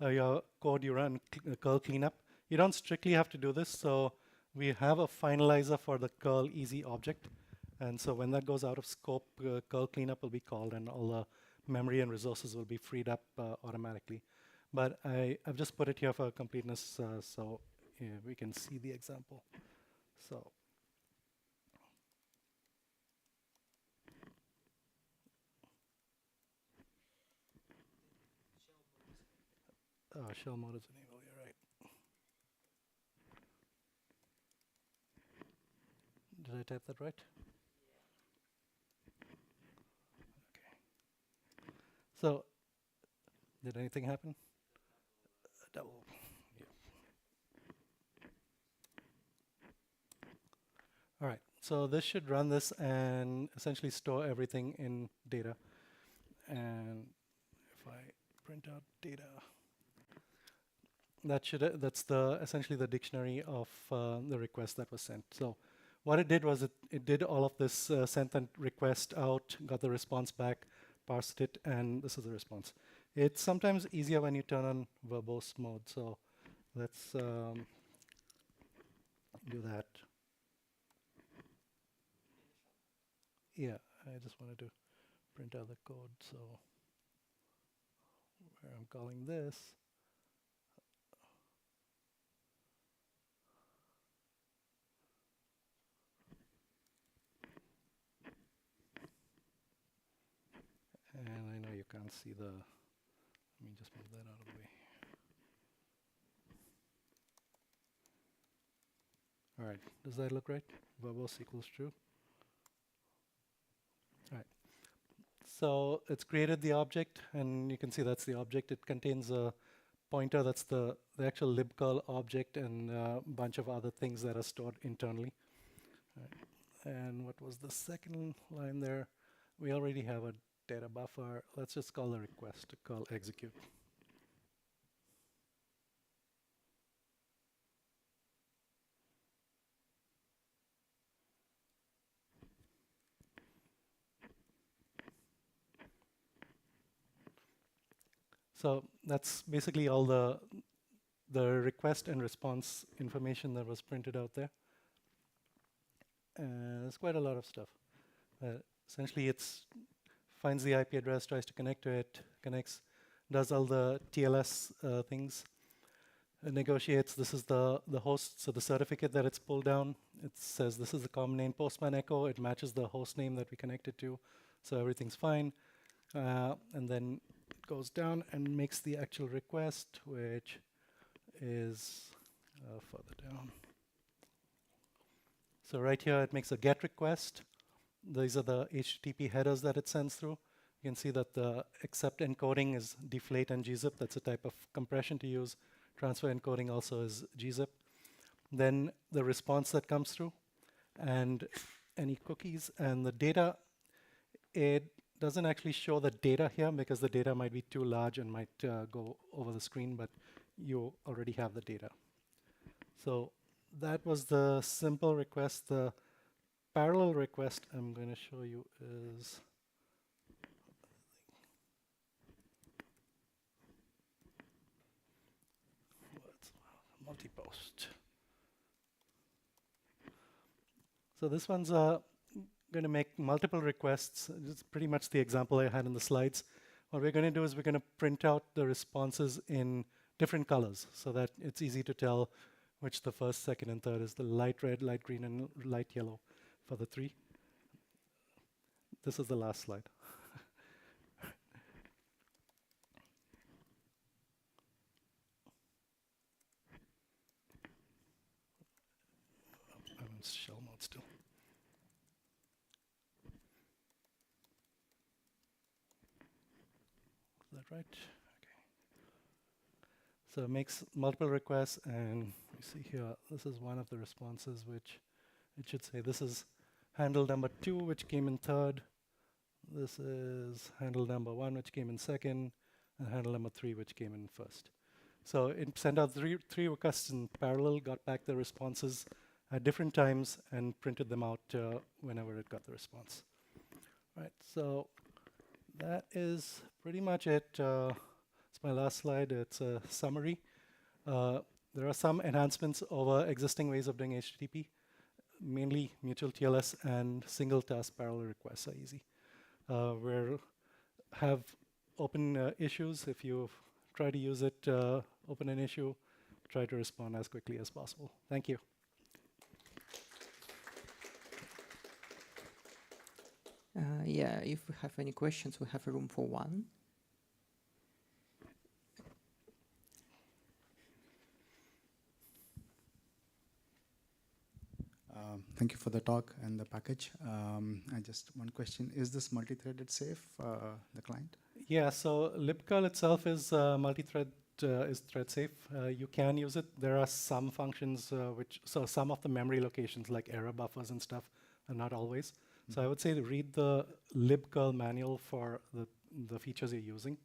your code. You run curl cleanup. You don't strictly have to do this, so we have a finalizer for the curl easy object. And so when that goes out of scope, curl cleanup will be called, and all the memory and resources will be freed up automatically. But I've just put it here for completeness, so we can see the example. So shell mode is enabled, you're right. Did I type that right? Okay. So, did anything happen? Double. Yeah. All right. So this should run this and essentially store everything in data. And if I print out data, that should that's the essentially the dictionary of the request that was sent. So what it did was it did all of this, sent the request out, got the response back, parsed it, and this is the response. It's sometimes easier when you turn on verbose mode. So let's do that. Yeah, I just wanted to print out the code. So where I'm calling this. And I know you can't see the, let me just move that out of the way. All right, does that look right? Verbose equals true. All right, so it's created the object, and you can see that's the object. It contains a pointer, that's the actual libcurl object, and a bunch of other things that are stored internally. Right. And what was the second line there? We already have a data buffer. Let's just call the request to call execute. So that's basically all the request and response information that was printed out there. There's quite a lot of stuff. Essentially, it's finds the IP address, tries to connect to it, connects, does all the TLS things, negotiates. This is the host, so the certificate that it's pulled down. It says this is the common name Postman Echo. It matches the host name that we connected to, so everything's fine. And then it goes down and makes the actual request, which is further down. So right here, it makes a GET request. These are the HTTP headers that it sends through. You can see that the accept encoding is deflate and gzip. That's a type of compression to use. Transfer encoding also is gzip. Then the response that comes through, and any cookies, and the data. It doesn't actually show the data here because the data might be too large and might go over the screen, but you already have the data. So that was the simple request. The parallel request I'm going to show you is multi-post. So this one's going to make multiple requests. It's pretty much the example I had in the slides. What we're going to do is we're going to print out the responses in different colors so that it's easy to tell which the first, second, and third is. The light red, light green, and light yellow for the three. This is the last slide. I'm in shell mode still. Is that right? Okay. So it makes multiple requests, and you see here, this is one of the responses, which it should say this is handle number 2, which came in third. This is handle number 1, which came in second, and handle number 3, which came in first. So it sent out three requests in parallel, got back the responses at different times, and printed them out whenever it got the response. Right, so that is pretty much it. It's my last slide. It's a summary. There are some enhancements over existing ways of doing HTTP. Mainly mutual TLS and single task parallel requests are easy. We have open issues. If you try to use it, open an issue, try to respond as quickly as possible. Thank you. Yeah, if we have any questions, we have a room for one. Thank you for the talk and the package. I just one question: is this multi-threaded safe, the client? Yeah. So libcurl itself is multi-thread, is thread safe. You can use it. There are some functions so some of the memory locations like error buffers and stuff are not always. So I would say to read the libcurl manual for the features you're using.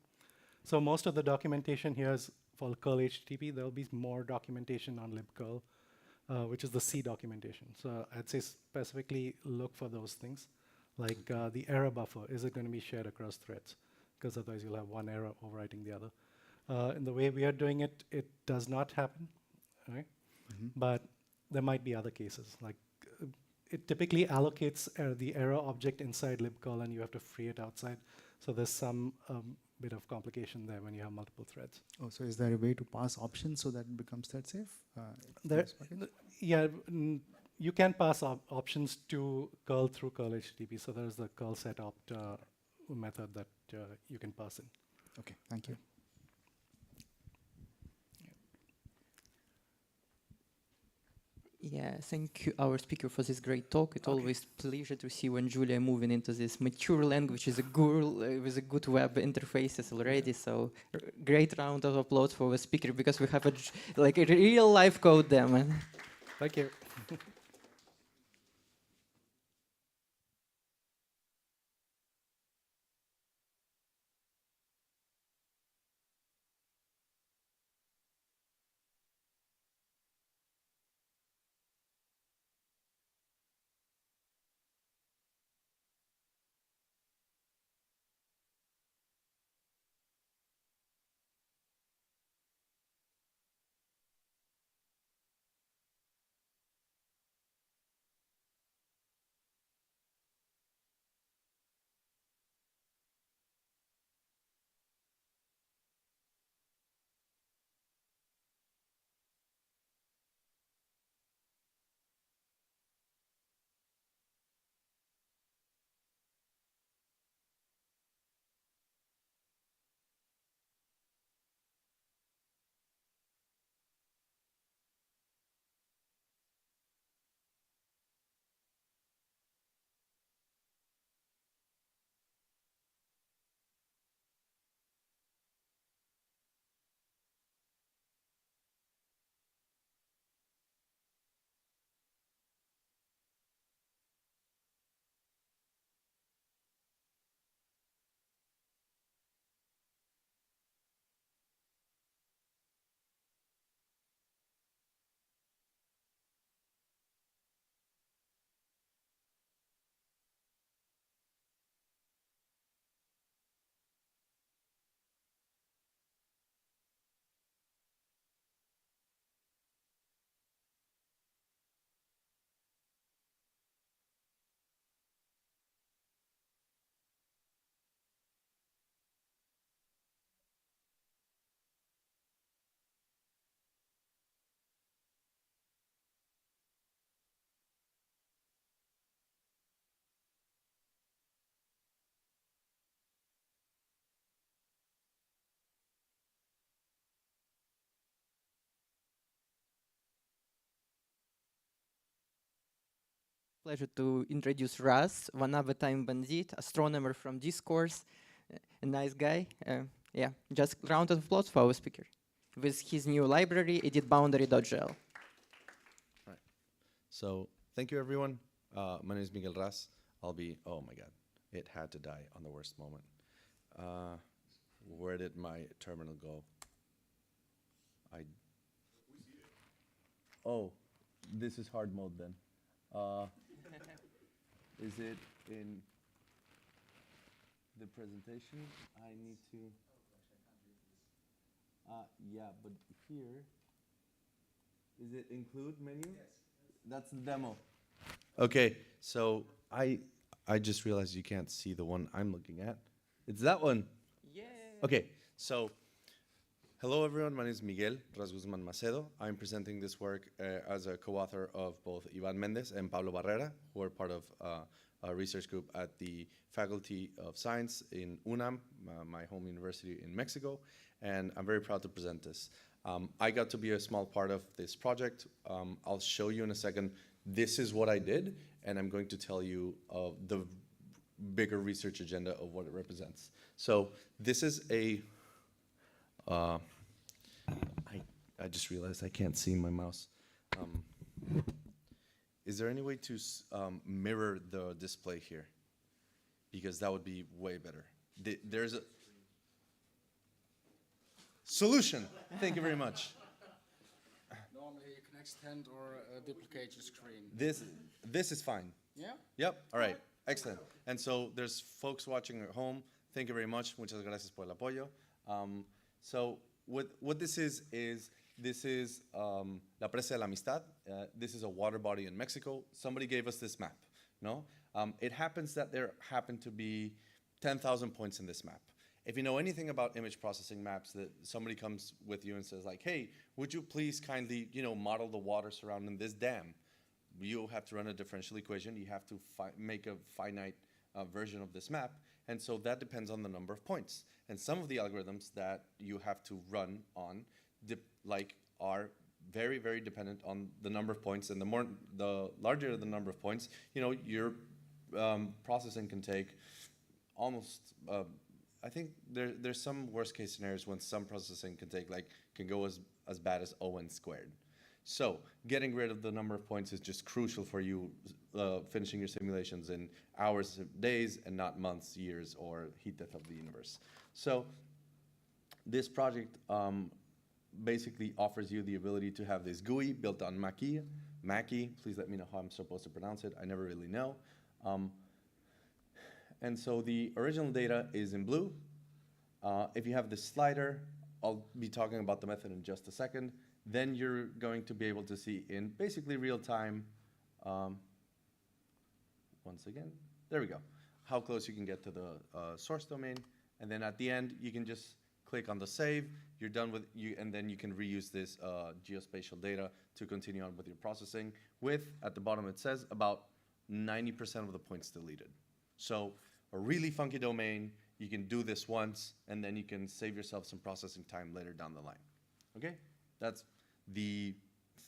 So most of the documentation here is for curl HTTP. There'll be more documentation on libcurl, which is the C documentation. So I'd say specifically look for those things, like the error buffer. Is it going to be shared across threads? Because otherwise you'll have one error overwriting the other. In the way we are doing it, it does not happen, right? But there might be other cases. Like it typically allocates the error object inside libcurl, and you have to free it outside. So there's some bit of complication there when you have multiple threads. Oh, so is there a way to pass options so that it becomes thread safe? Yeah, you can pass options to curl through curl HTTP. So there's the curl set opt method that you can pass in. Okay, thank you. Yeah, thank you, our speaker, for this great talk. It's always a pleasure to see when Julia moving into this mature language is a girl with a good web interfaces already. So great round of applause for the speaker, because we have a real life code there, man. Thank you. Pleasure to introduce Raz, one other time bandit, astronomer from Discourse, a nice guy. Yeah, just round of applause for our speaker with his new library, editboundary.gl. Right. So thank you, everyone. My name is Miguel Raz. I'll be, oh my God, it had to die on the worst moment. Where did my terminal go? Oh, this is hard mode then. Is it in the presentation? I need to. Yeah, but here, is it include menu? Yes. That's the demo. Okay, so I just realized you can't see the one I'm looking at. It's that one. Yeah. Okay, so hello everyone, my name is Miguel Rasguzman Macedo. I'm presenting this work as a co-author of both Ivan Mendez and Pablo Barrera, who are part of a research group at the Faculty of Science in UNAM, my home university in Mexico, and I'm very proud to present this. I got to be a small part of this project. I'll show you in a second. This is what I did, and I'm going to tell you the bigger research agenda of what it represents. So this is a, I just realized I can't see my mouse. Is there any way to mirror the display here? Because that would be way better. There's a solution. Thank you very much. Normally you can extend or duplicate your screen. This is fine. Yeah? Yep. All right. Excellent. And so there's folks watching at home. Thank you very much. Muchas gracias por el apoyo. So what this is this is La Presa de la Amistad. This is a water body in Mexico. Somebody gave us this map. No? It happens that there happen to be 10,000 points in this map. If you know anything about image processing maps, that somebody comes with you and says like, hey, would you please kindly, model the water surrounding this dam? You have to run a differential equation. You have to make a finite version of this map. And so that depends on the number of points. And some of the algorithms that you have to run on are very, very dependent on the number of points. And the larger the number of points, your processing can take almost, I think there's some worst case scenarios when some processing can go as bad as O(n) squared. So getting rid of the number of points is just crucial for you finishing your simulations in hours, days, and not months, years, or heat death of the universe. So this project basically offers you the ability to have this GUI built on Mackie. Please let me know how I'm supposed to pronounce it. I never really know. And so the original data is in blue. If you have this slider, I'll be talking about the method in just a second. Then you're going to be able to see in basically real time, once again, there we go, how close you can get to the source domain. And then at the end, you can just click on the save. You're done with and then you can reuse this geospatial data to continue on with your processing with, at the bottom it says, about 90% of the points deleted. So a really funky domain, you can do this once, and then you can save yourself some processing time later down the line. Okay? That's the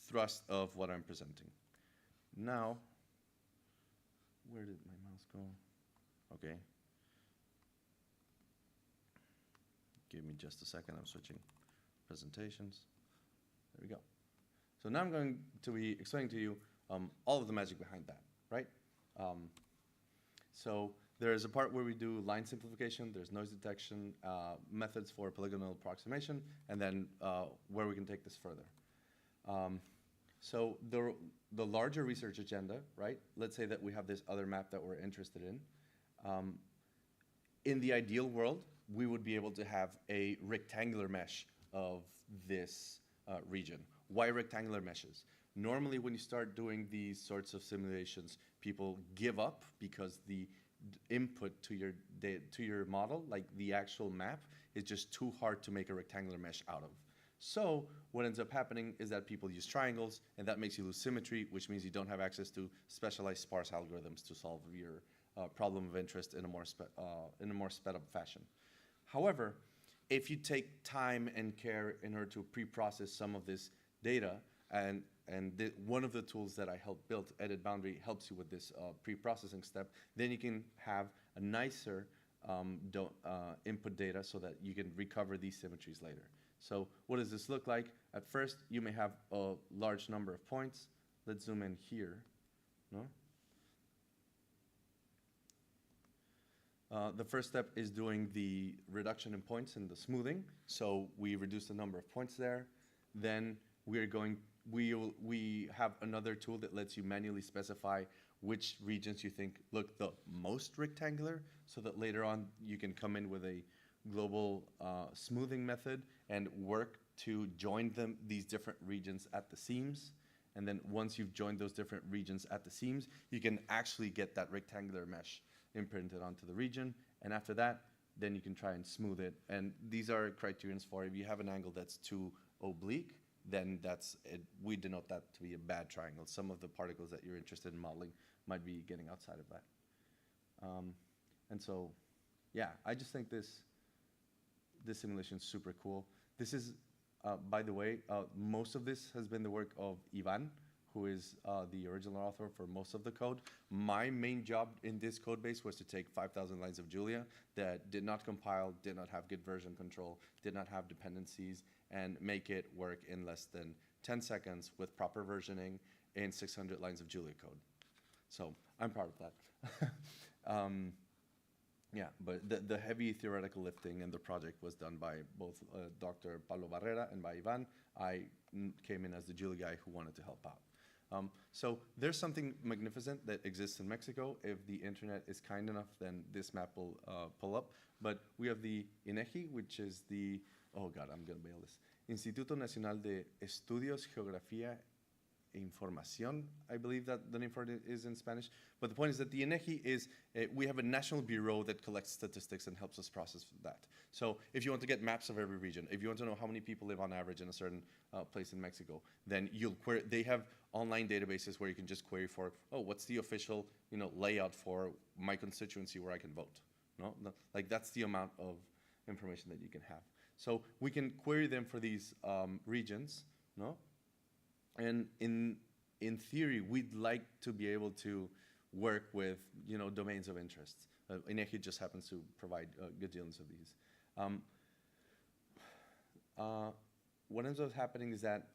thrust of what I'm presenting. Now, where did my mouse go? Okay. Give me just a second, I'm switching presentations. There we go. So now I'm going to be explaining to you all of the magic behind that, right? So there's a part where we do line simplification, there's noise detection, methods for polygonal approximation, and then where we can take this further. So the larger research agenda, right? Let's say that we have this other map that we're interested in. In the ideal world, we would be able to have a rectangular mesh of this region. Why rectangular meshes? Normally when you start doing these sorts of simulations, people give up because the input to your model, like the actual map, is just too hard to make a rectangular mesh out of. So what ends up happening is that people use triangles, and that makes you lose symmetry, which means you don't have access to specialized sparse algorithms to solve your problem of interest in a more sped up fashion. However, if you take time and care in order to pre-process some of this data, and one of the tools that I helped build, Edit Boundary, helps you with this pre-processing step, then you can have a nicer input data so that you can recover these symmetries later. So what does this look like? At first, you may have a large number of points. Let's zoom in here. No? The first step is doing the reduction in points and the smoothing. So we reduce the number of points there. Then we have another tool that lets you manually specify which regions you think look the most rectangular, so that later on you can come in with a global smoothing method and work to join these different regions at the seams. And then once you've joined those different regions at the seams, you can actually get that rectangular mesh imprinted onto the region. And after that, then you can try and smooth it. And these are criterions for if you have an angle that's too oblique, then we denote that to be a bad triangle. Some of the particles that you're interested in modeling might be getting outside of that. And so, yeah, I just think this simulation is super cool. This is, by the way, most of this has been the work of Ivan, who is the original author for most of the code. My main job in this code base was to take 5,000 lines of Julia that did not compile, did not have good version control, did not have dependencies, and make it work in less than 10 seconds with proper versioning in 600 lines of Julia code. So I'm proud of that. Yeah, but the heavy theoretical lifting in the project was done by both Dr. Pablo Barrera and by Ivan. I came in as the Julia guy who wanted to help out. So there's something magnificent that exists in Mexico. If the internet is kind enough, then this map will pull up. But we have the INEGI, which is the, oh God, I'm going to bail this, Instituto Nacional de Estudios, Geografía Información, I believe that the name for it is in Spanish. But the point is that the INEGI is, we have a national bureau that collects statistics and helps us process that. So if you want to get maps of every region, if you want to know how many people live on average in a certain place in Mexico, then you'll query, they have online databases where you can just query for, oh, what's the official layout for my constituency where I can vote? Like that's the amount of information that you can have. So we can query them for these regions, no? And in theory, we'd like to be able to work with domains of interest. INEGI just happens to provide good dealings of these. What ends up happening is that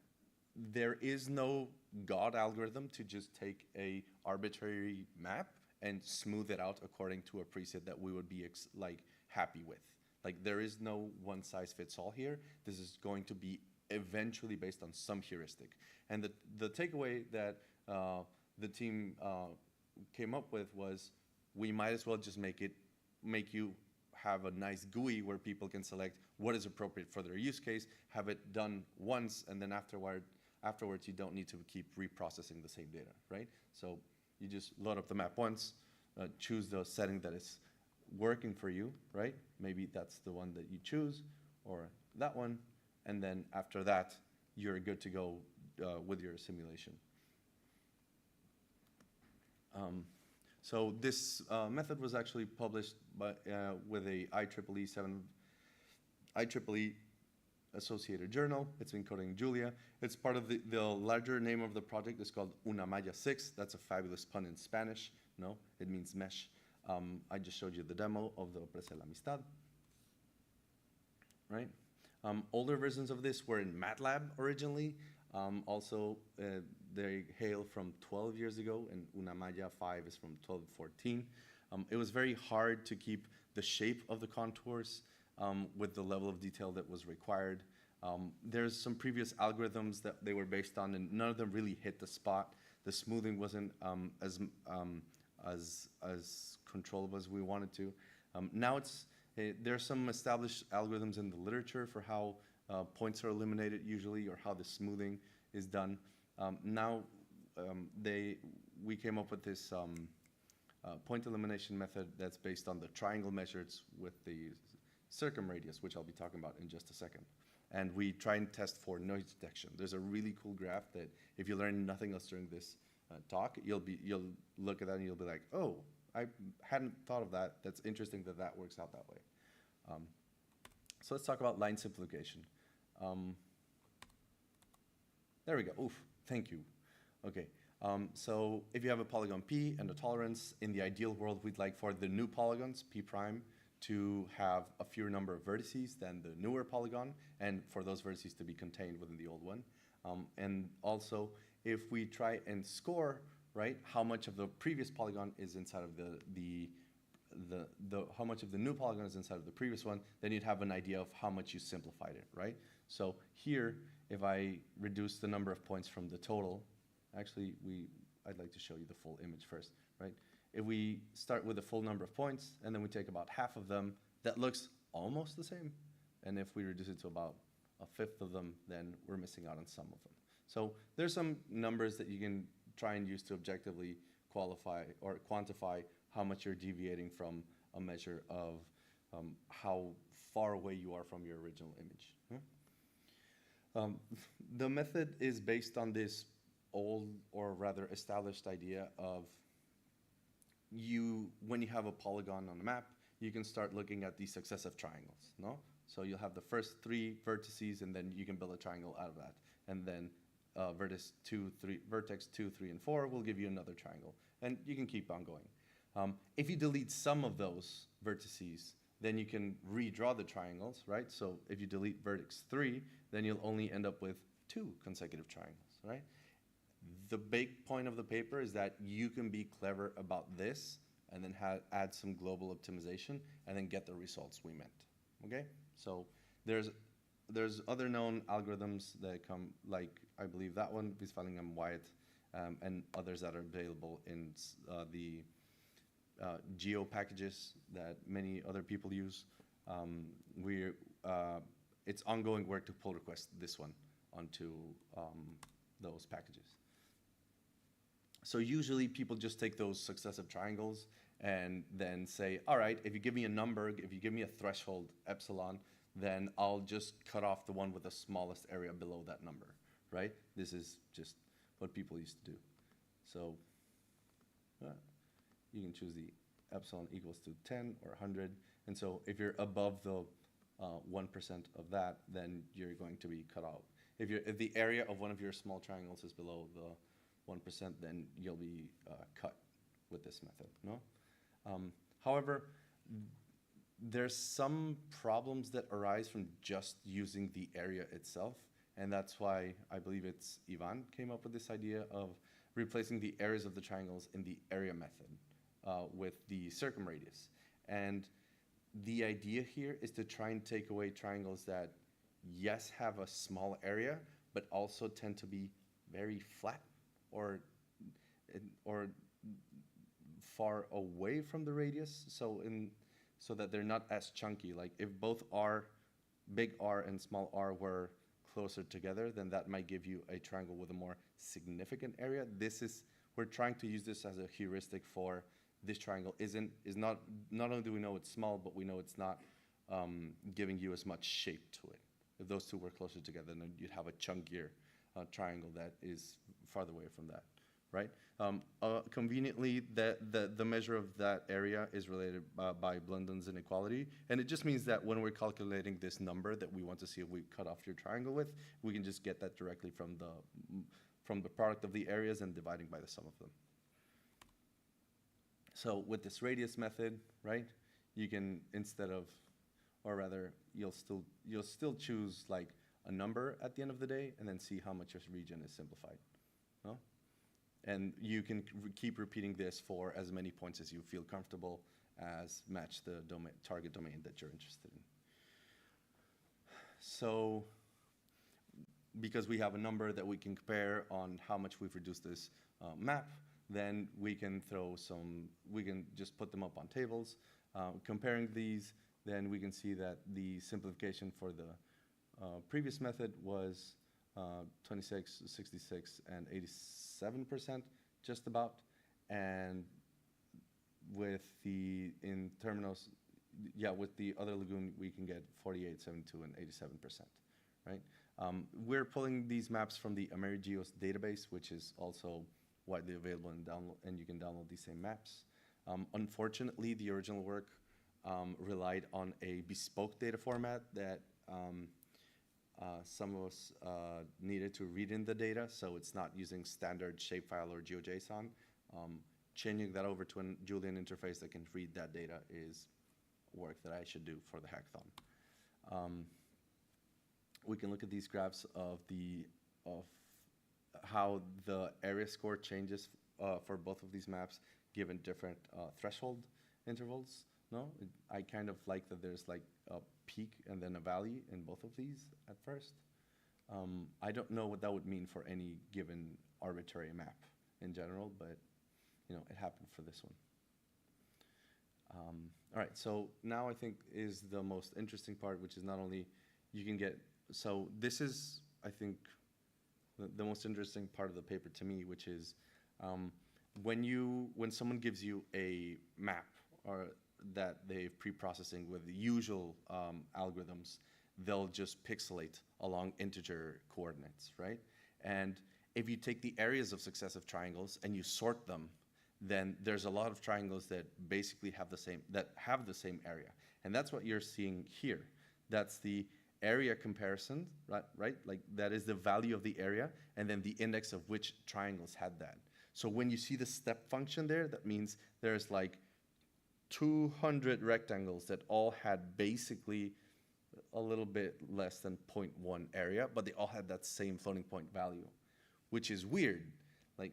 there is no God algorithm to just take a arbitrary map and smooth it out according to a preset that we would be happy with. Like there is no one size fits all here. This is going to be eventually based on some heuristic. And the takeaway that the team came up with was, we might as well just make you have a nice GUI where people can select what is appropriate for their use case, have it done once, and then afterwards you don't need to keep reprocessing the same data, right? So you just load up the map once, choose the setting that is working for you, right? Maybe that's the one that you choose, or that one, and then after that, you're good to go with your simulation. So this method was actually published with a IEEE associated journal. It's been coding Julia. It's part of the larger name of the project is called Una Malla 6. That's a fabulous pun in Spanish. No, it means mesh. I just showed you the demo of the Presa de la Amistad, right? Older versions of this were in MATLAB originally. Also, they hail from 12 years ago, and Una Malla 5 is from 1214. It was very hard to keep the shape of the contours with the level of detail that was required. There's some previous algorithms that they were based on, and none of them really hit the spot. The smoothing wasn't as controllable as we wanted to. Now there are some established algorithms in the literature for how points are eliminated usually, or how the smoothing is done. We came up with this point elimination method that's based on the triangle measures with the circumradius, which I'll be talking about in just a second. And we try and test for noise detection. There's a really cool graph that if you learn nothing else during this talk, you'll look at that and you'll be like, oh, I hadn't thought of that. That's interesting that that works out that way. So let's talk about line simplification. There we go. Oof, thank you. Okay, so if you have a polygon P and a tolerance, in the ideal world, we'd like for the new polygons, P prime, to have a fewer number of vertices than the newer polygon, and for those vertices to be contained within the old one. And also, if we try and score, right, how much of the previous polygon is inside of the how much of the new polygon is inside of the previous one, then you'd have an idea of how much you simplified it, right? So here, if I reduce the number of points from the total, actually I'd like to show you the full image first, right? If we start with the full number of points and then we take about half of them, that looks almost the same. And if we reduce it to about a fifth of them, then we're missing out on some of them. So there's some numbers that you can try and use to objectively qualify or quantify how much you're deviating from a measure of how far away you are from your original image. The method is based on this old, or rather established, idea of when you have a polygon on a map, you can start looking at these successive triangles, no? So you'll have the first 3 vertices, and then you can build a triangle out of that. And then vertex 2, 3, and 4 will give you another triangle. And you can keep on going. If you delete some of those vertices, then you can redraw the triangles, right? So if you delete vertex 3, then you'll only end up with 2 consecutive triangles, right? The big point of the paper is that you can be clever about this and then add some global optimization and then get the results we meant, okay? So there's other known algorithms that come, like I believe that one, Westphalinger Wyatt, and others that are available in the geo packages that many other people use. It's ongoing work to pull request this one onto those packages. So usually people just take those successive triangles and then say, all right, if you give me a number, if you give me a threshold epsilon, then I'll just cut off the one with the smallest area below that number, right? This is just what people used to do. So you can choose the epsilon equals to 10 or 100. And so if you're above the 1% of that, then you're going to be cut out. If the area of one of your small triangles is below the 1%, then you'll be cut with this method, no? However, there's some problems that arise from just using the area itself, and that's why I believe it's Ivan came up with this idea of replacing the areas of the triangles in the area method with the circumradius. And the idea here is to try and take away triangles that, yes, have a small area, but also tend to be very flat or far away from the radius, so that they're not as chunky. Like if both big R and small r were closer together, then that might give you a triangle with a more significant area. We're trying to use this as a heuristic for this triangle. Not only do we know it's small, but we know it's not giving you as much shape to it. If those two were closer together, then you'd have a chunkier triangle that is farther away from that, right? Conveniently, the measure of that area is related by Blunden's inequality, and it just means that when we're calculating this number that we want to see if we cut off your triangle with, we can just get that directly from the product of the areas and dividing by the sum of them. So with this radius method, right, you can, you'll still choose like a number at the end of the day and then see how much your region is simplified, no? And you can keep repeating this for as many points as you feel comfortable as match the target domain that you're interested in. So because we have a number that we can compare on how much we've reduced this map, then we can just put them up on tables. Comparing these, then we can see that the simplification for the previous method was 26, 66, and 87%, just about. And with the other lagoon, we can get 48, 72, and 87%, right? We're pulling these maps from the AmeriGeos database, which is also widely available and you can download these same maps. Unfortunately, the original work relied on a bespoke data format that some of us needed to read in the data, so it's not using standard shapefile or GeoJSON. Changing that over to a Julian interface that can read that data is work that I should do for the hackathon. We can look at these graphs of how the area score changes for both of these maps given different threshold. intervals. No, I kind of like that there's like a peak and then a valley in both of these at first. I don't know what that would mean for any given arbitrary map in general, but you know, it happened for this one. All right, so now I think is the most interesting part, which is not only you can get, so this is, I think, the most interesting part of the paper to me, which is when someone gives you a map or that they've pre-processing with the usual algorithms, they'll just pixelate along integer coordinates, right? And if you take the areas of successive triangles and you sort them, then there's a lot of triangles that basically have the same area. And that's what you're seeing here. That's the area comparison, right? Like that is the value of the area and then the index of which triangles had that. So when you see the step function there, that means there's like 200 rectangles that all had basically a little bit less than 0.1 area, but they all had that same floating point value, which is weird. Like,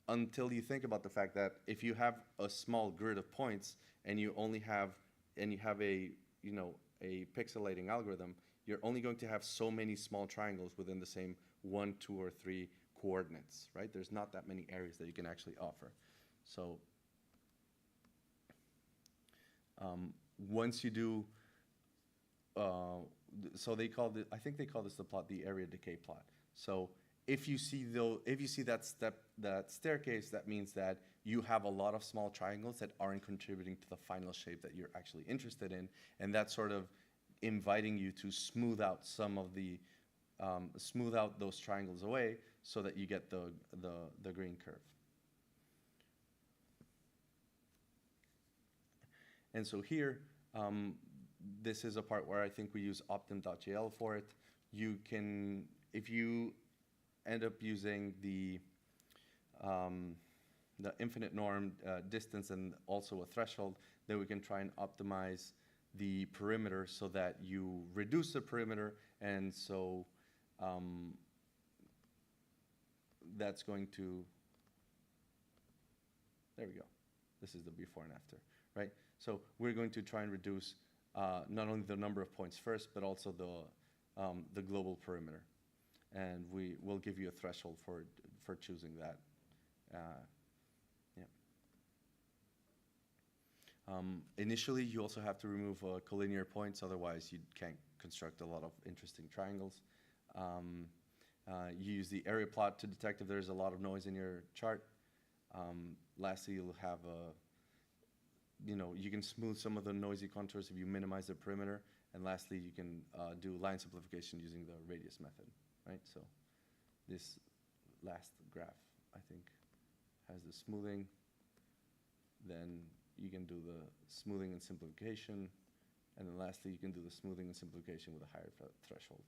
until you think about the fact that if you have a small grid of points and you only have, and you have a, you know, a pixelating algorithm, you're only going to have so many small triangles within the same 1, 2, or 3 coordinates, right? There's not that many areas that you can actually offer. So once you do, so they call it, I think they call this the plot, the area decay plot. So if you see that staircase, that means that you have a lot of small triangles that aren't contributing to the final shape that you're actually interested in, and that's sort of inviting you to smooth out some of the, smooth out those triangles away so that you get the green curve. And so here, this is a part where I think we use optim.jl for it. You can, if you end up using the infinite norm distance and also a threshold, then we can try and optimize the perimeter so that you reduce the perimeter, and so that's going to, there we go. This is the before and after, right? So we're going to try and reduce not only the number of points first, but also the global perimeter. And we will give you a threshold for choosing that. Initially, you also have to remove collinear points, otherwise you can't construct a lot of interesting triangles. You use the area plot to detect if there's a lot of noise in your chart. Lastly, you'll have you can smooth some of the noisy contours if you minimize the perimeter. And lastly, you can do line simplification using the radius method, right? So this last graph, I think, has the smoothing. Then you can do the smoothing and simplification. And then lastly, you can do the smoothing and simplification with a higher threshold.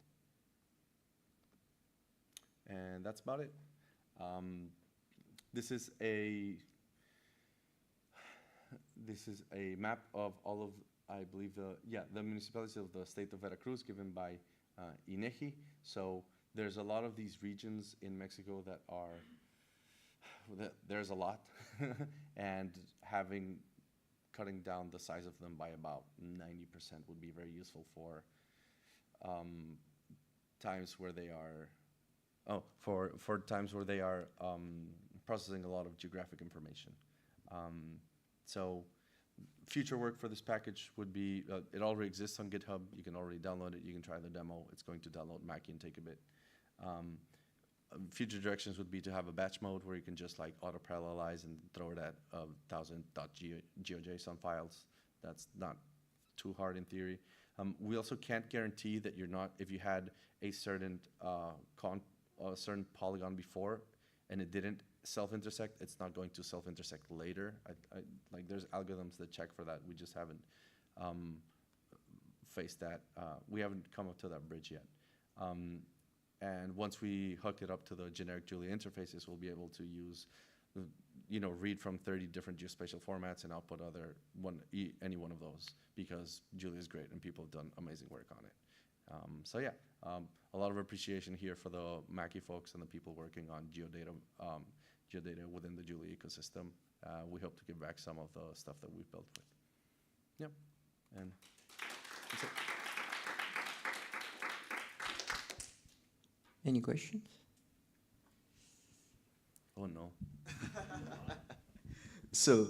And that's about it. This is a map of all of, I believe, the municipalities of the state of Veracruz given by INEGI. So there's a lot of these regions in Mexico that are, there's a lot, and cutting down the size of them by about 90% would be very useful for times where they are, for times where they are processing a lot of geographic information. So future work for this package would be, it already exists on GitHub. You can already download it. You can try the demo. It's going to download Mackie and take a bit. Future directions would be to have a batch mode where you can just like auto-parallelize and throw it at 1,000.geojson files. That's not too hard in theory. We also can't guarantee that you're not, if you had a certain polygon before and it didn't self-intersect, it's not going to self-intersect later. Like there's algorithms that check for that. We just haven't faced that. We haven't come up to that bridge yet. And once we hook it up to the generic Julia interfaces, we'll be able to use, read from 30 different geospatial formats and output any one of those, because Julia is great and people have done amazing work on it. So yeah, a lot of appreciation here for the Mackie folks and the people working on geodata within the Julia ecosystem. We hope to give back some of the stuff that we've built with. Yep. And that's it. Any questions? Oh no. So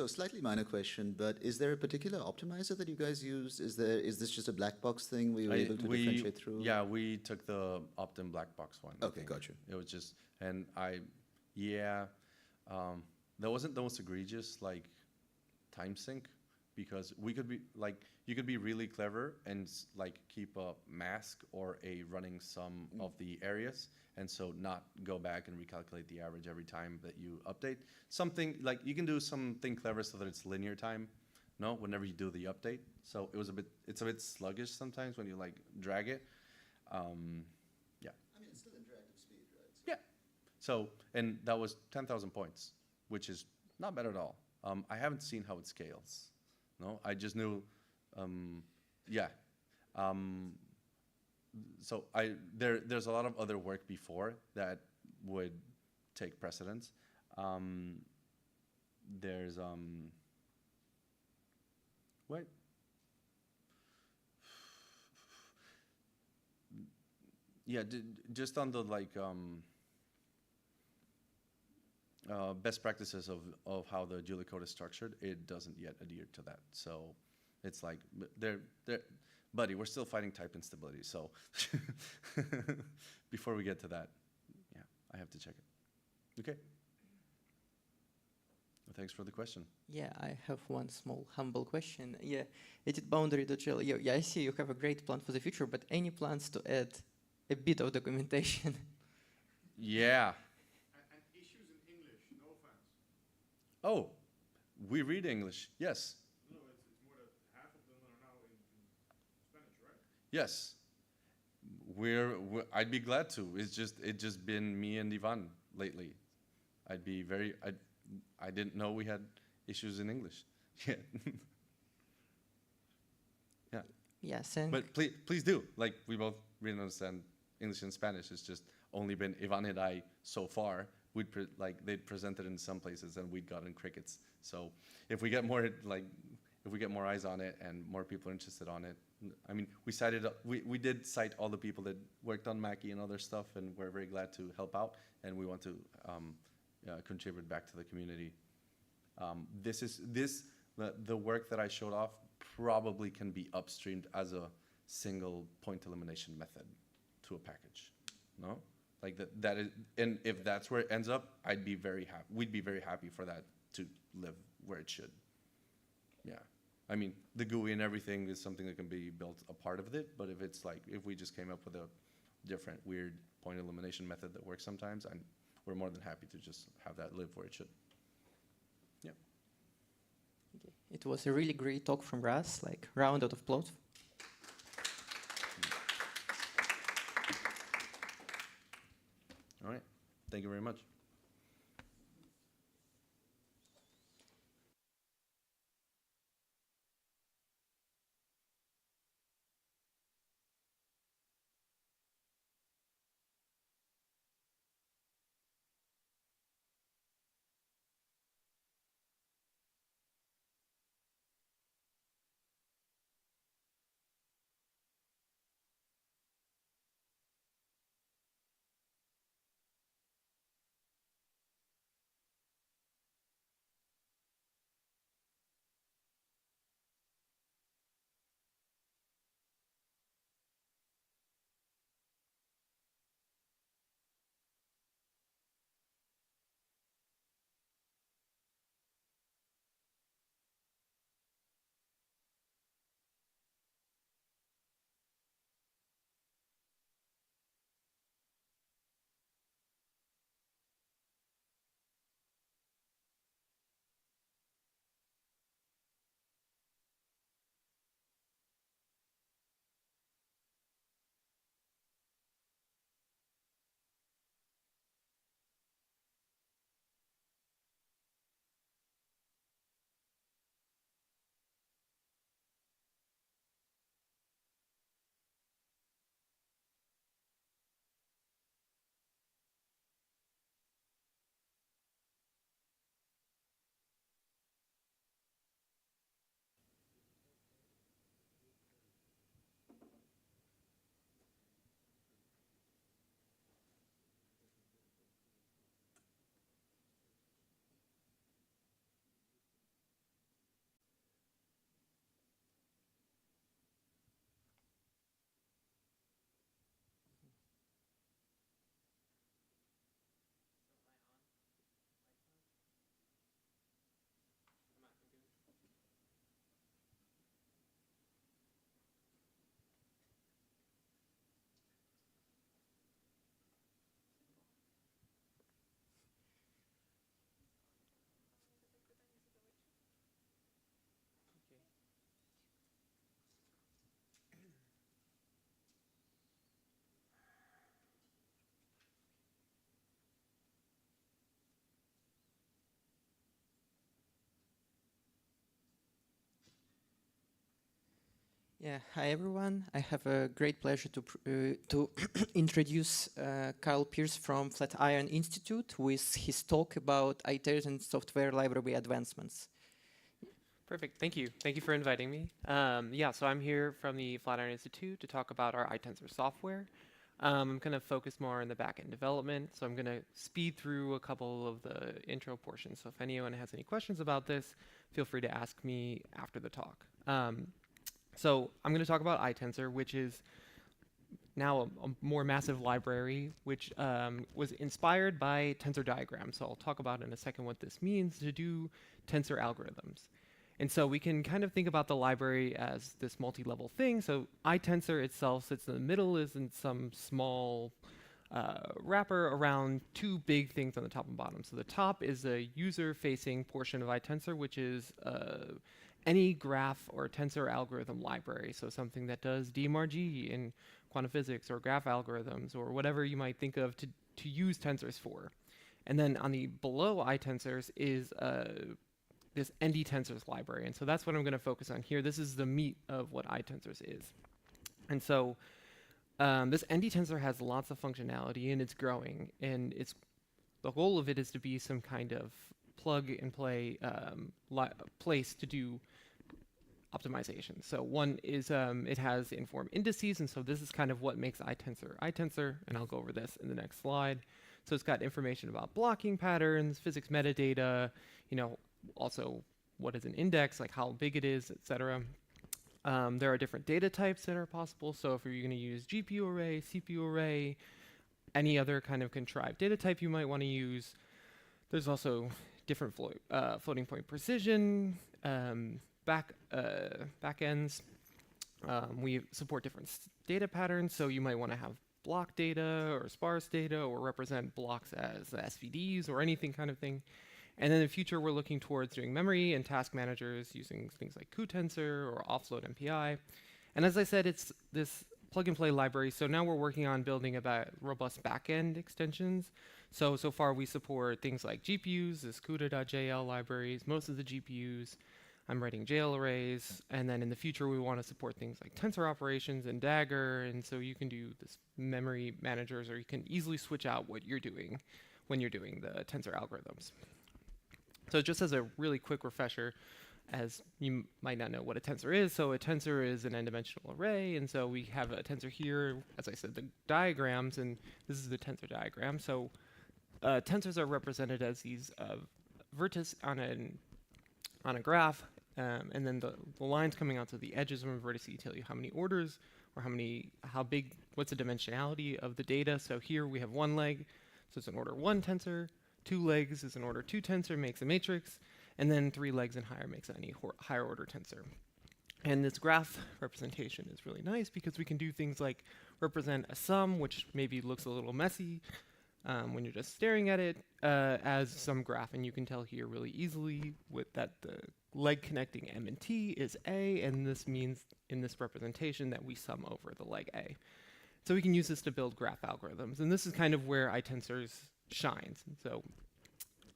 slightly minor question, but is there a particular optimizer that you guys used? Is this just a black box thing were you able to differentiate through? Yeah, we took the opt-in black box one. Okay, got you. It was just, and that wasn't the most egregious like time sync, because we could be like, you could be really clever and like keep a mask or a running sum of the areas, and so not go back and recalculate the average every time that you update. Something like you can do something clever so that it's linear time, no, whenever you do the update. So it's a bit sluggish sometimes when you like drag it. Yeah. I mean, it's still interactive speed, right? Yeah. So, and that was 10,000 points, which is not bad at all. I haven't seen how it scales. No, I just knew, yeah. So there's a lot of other work before that would take precedence. There's wait. Yeah, just on the like best practices of how the Julia code is structured, it doesn't yet adhere to that. So it's like buddy, we're still fighting type instability. So before we get to that, yeah, I have to check it. Okay. Well, thanks for the question. Yeah, I have one small humble question. Yeah, edit boundary.gl. Yeah, I see you have a great plan for the future, but any plans to add a bit of documentation? Yeah. And issues in English, no offense. Oh, we read English. Yes. No, it's more than half of them are now in Spanish, right? Yes. I'd be glad to. It's just been me and Ivan lately. I didn't know we had issues in English. Yeah. Yeah. Yes, but please do. Like, we both really understand English and Spanish. It's just only been Ivan and I so far. They'd presented in some places and we'd gotten crickets. So if we get more eyes on it and more people are interested on it, I mean, we did cite all the people that worked on Mackie and other stuff, and we're very glad to help out, and we want to contribute back to the community. The work that I showed off probably can be upstreamed as a single point elimination method to a package, no? Like that is, and if that's where it ends up, I'd be very happy. We'd be very happy for that to live where it should. Yeah. I mean, the GUI and everything is something that can be built a part of it, but if we just came up with a different weird point elimination method that works sometimes, we're more than happy to just have that live where it should. Yeah. Okay. It was a really great talk from Russ, like round of applause. All right. Thank you very much. Yeah, hi everyone. I have a great pleasure to introduce Kyle Pierce from Flatiron Institute with his talk about ITERs and software library advancements. Perfect, thank you. Thank you for inviting me. Yeah, so I'm here from the Flatiron Institute to talk about our iTensor software. I'm going to focus more on the back-end development, so I'm going to speed through a couple of the intro portions. So if anyone has any questions about this, feel free to ask me after the talk. So I'm going to talk about iTensor, which is now a more massive library, which was inspired by tensor diagrams. So I'll talk about in a second what this means to do tensor algorithms. And so we can kind of think about the library as this multi-level thing. So iTensor itself sits in the middle, is in some small wrapper around two big things on the top and bottom. So the top is a user-facing portion of iTensor, which is any graph or tensor algorithm library. So something that does DMRG in quantum physics or graph algorithms or whatever you might think of to use tensors for. And then on the below iTensors is this ND tensors library. And so that's what I'm going to focus on here. This is the meat of what iTensors is. And so this ND tensor has lots of functionality and it's growing. And the goal of it is to be some kind of plug and play place to do optimization. So one is it has informed indices, and so this is kind of what makes iTensor, and I'll go over this in the next slide. So it's got information about blocking patterns, physics metadata, also what is an index, like how big it is, etc. There are different data types that are possible. So if you're going to use GPU array, CPU array, any other kind of contrived data type you might want to use, there's also different floating point precision, backends. We support different data patterns, so you might want to have block data or sparse data or represent blocks as SVDs or anything kind of thing. And then in the future, we're looking towards doing memory and task managers using things like cuTensor or offload MPI. And as I said, it's this plug-and-play library. So now we're working on building about robust back-end extensions. So far we support things like GPUs, this CUDA.jl libraries, most of the GPUs. I'm writing jail arrays. And then in the future, we want to support things like tensor operations and Dagger. And so you can do this memory managers, or you can easily switch out what you're doing when you're doing the tensor algorithms. So just as a really quick refresher, as you might not know what a tensor is, so a tensor is an n-dimensional array, and so we have a tensor here, as I said, the diagrams, and this is the tensor diagram. So tensors are represented as these vertices on a graph, and then the lines coming out to the edges of a vertice tell you how many orders or how big, what's the dimensionality of the data. So here we have one leg, so it's an order 1 tensor. 2 legs is an order 2 tensor, makes a matrix, and then 3 legs and higher makes any higher order tensor. And this graph representation is really nice because we can do things like represent a sum, which maybe looks a little messy when you're just staring at it, as some graph. And you can tell here really easily with that the leg connecting M and T is A, and this means in this representation that we sum over the leg A. So we can use this to build graph algorithms. And this is kind of where iTensors shines. So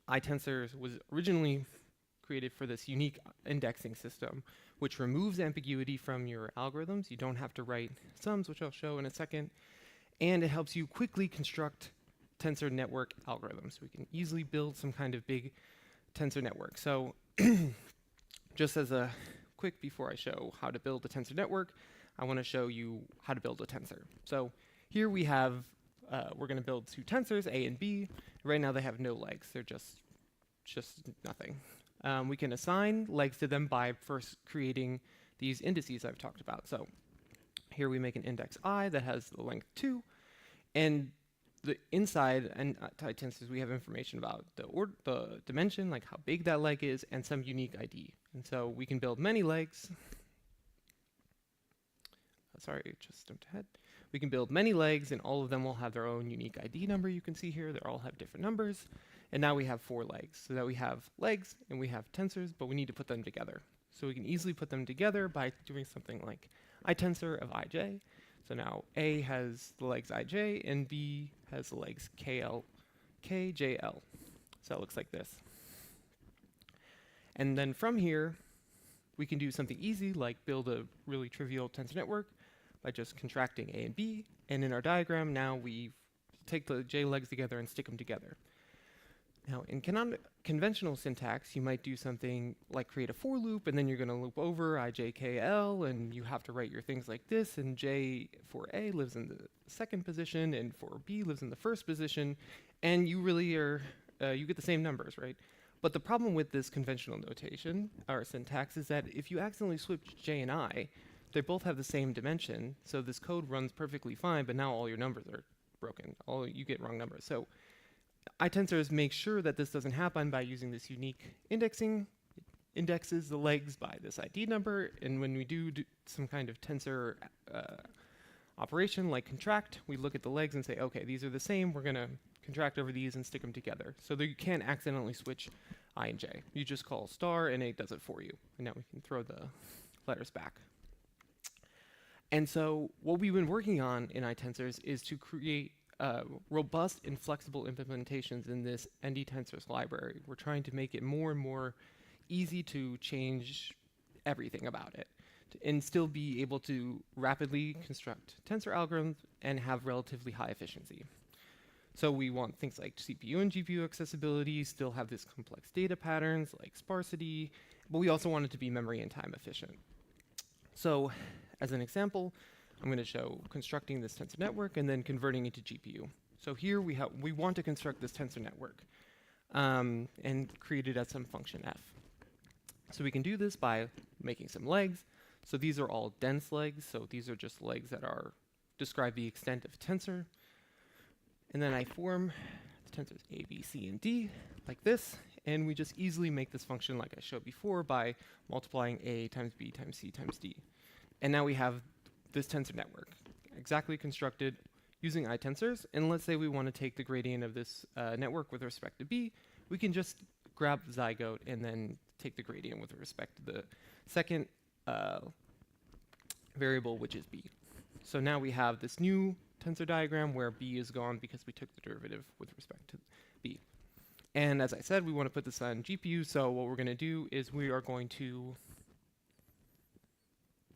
iTensor was originally created for this unique indexing system, which removes ambiguity from your algorithms. You don't have to write sums, which I'll show in a second. And it helps you quickly construct tensor network algorithms. We can easily build some kind of big tensor network. So just as a quick, before I show how to build a tensor network, I want to show you how to build a tensor. So here we have we're going to build 2 tensors, A and B. Right now they have no legs. They're just nothing. We can assign legs to them by first creating these indices I've talked about. So here we make an index I that has the length 2. And the inside and tensors, we have information about the dimension, like how big that leg is, and some unique ID. And so we can build many legs. Sorry, just jumped ahead. We can build many legs, and all of them will have their own unique ID number. You can see here, they all have different numbers. And now we have 4 legs. So that we have legs, and we have tensors, but we need to put them together. So we can easily put them together by doing something like iTensor of ij. So now A has the legs ij, and B has the legs kjl. So it looks like this. And then from here, We can do something easy like build a really trivial tensor network by just contracting A and B. And in our diagram now we take the J legs together and stick them together. Now in conventional syntax, you might do something like create a for loop, and then you're going to loop over ijkl, and you have to write your things like this, and J for A lives in the second position, and for B lives in the first position, and you really are, you get the same numbers, right? But the problem with this conventional notation, or syntax, is that if you accidentally switch J and I, they both have the same dimension, so this code runs perfectly fine, but now all your numbers are broken. You get wrong numbers. So iTensors make sure that this doesn't happen by using this unique indexing. It indexes the legs by this ID number, and when we do some kind of tensor operation like contract, we look at the legs and say, okay, these are the same, we're going to contract over these and stick them together. So that you can't accidentally switch I and J. You just call star and it does it for you. And now we can throw the letters back. And so what we've been working on in iTensors is to create robust and flexible implementations in this ND-Tensors library. We're trying to make it more and more easy to change everything about it and still be able to rapidly construct tensor algorithms and have relatively high efficiency. So we want things like CPU and GPU accessibility, still have this complex data patterns like sparsity, but we also want it to be memory and time efficient. So as an example, I'm going to show constructing this tensor network and then converting it to GPU. So here we want to construct this tensor network and create it as some function f. So we can do this by making some legs. So these are all dense legs. So these are just legs that describe the extent of a tensor. And then I form the tensors A, B, C, and D like this. And we just easily make this function like I showed before by multiplying A times B times C times D. And now we have this tensor network exactly constructed using iTensors. And let's say we want to take the gradient of this network with respect to B. We can just grab the zygote and then take the gradient with respect to the second variable, which is B. So now we have this new tensor diagram where B is gone because we took the derivative with respect to B. And as I said, we want to put this on GPU. So what we're going to do is we are going to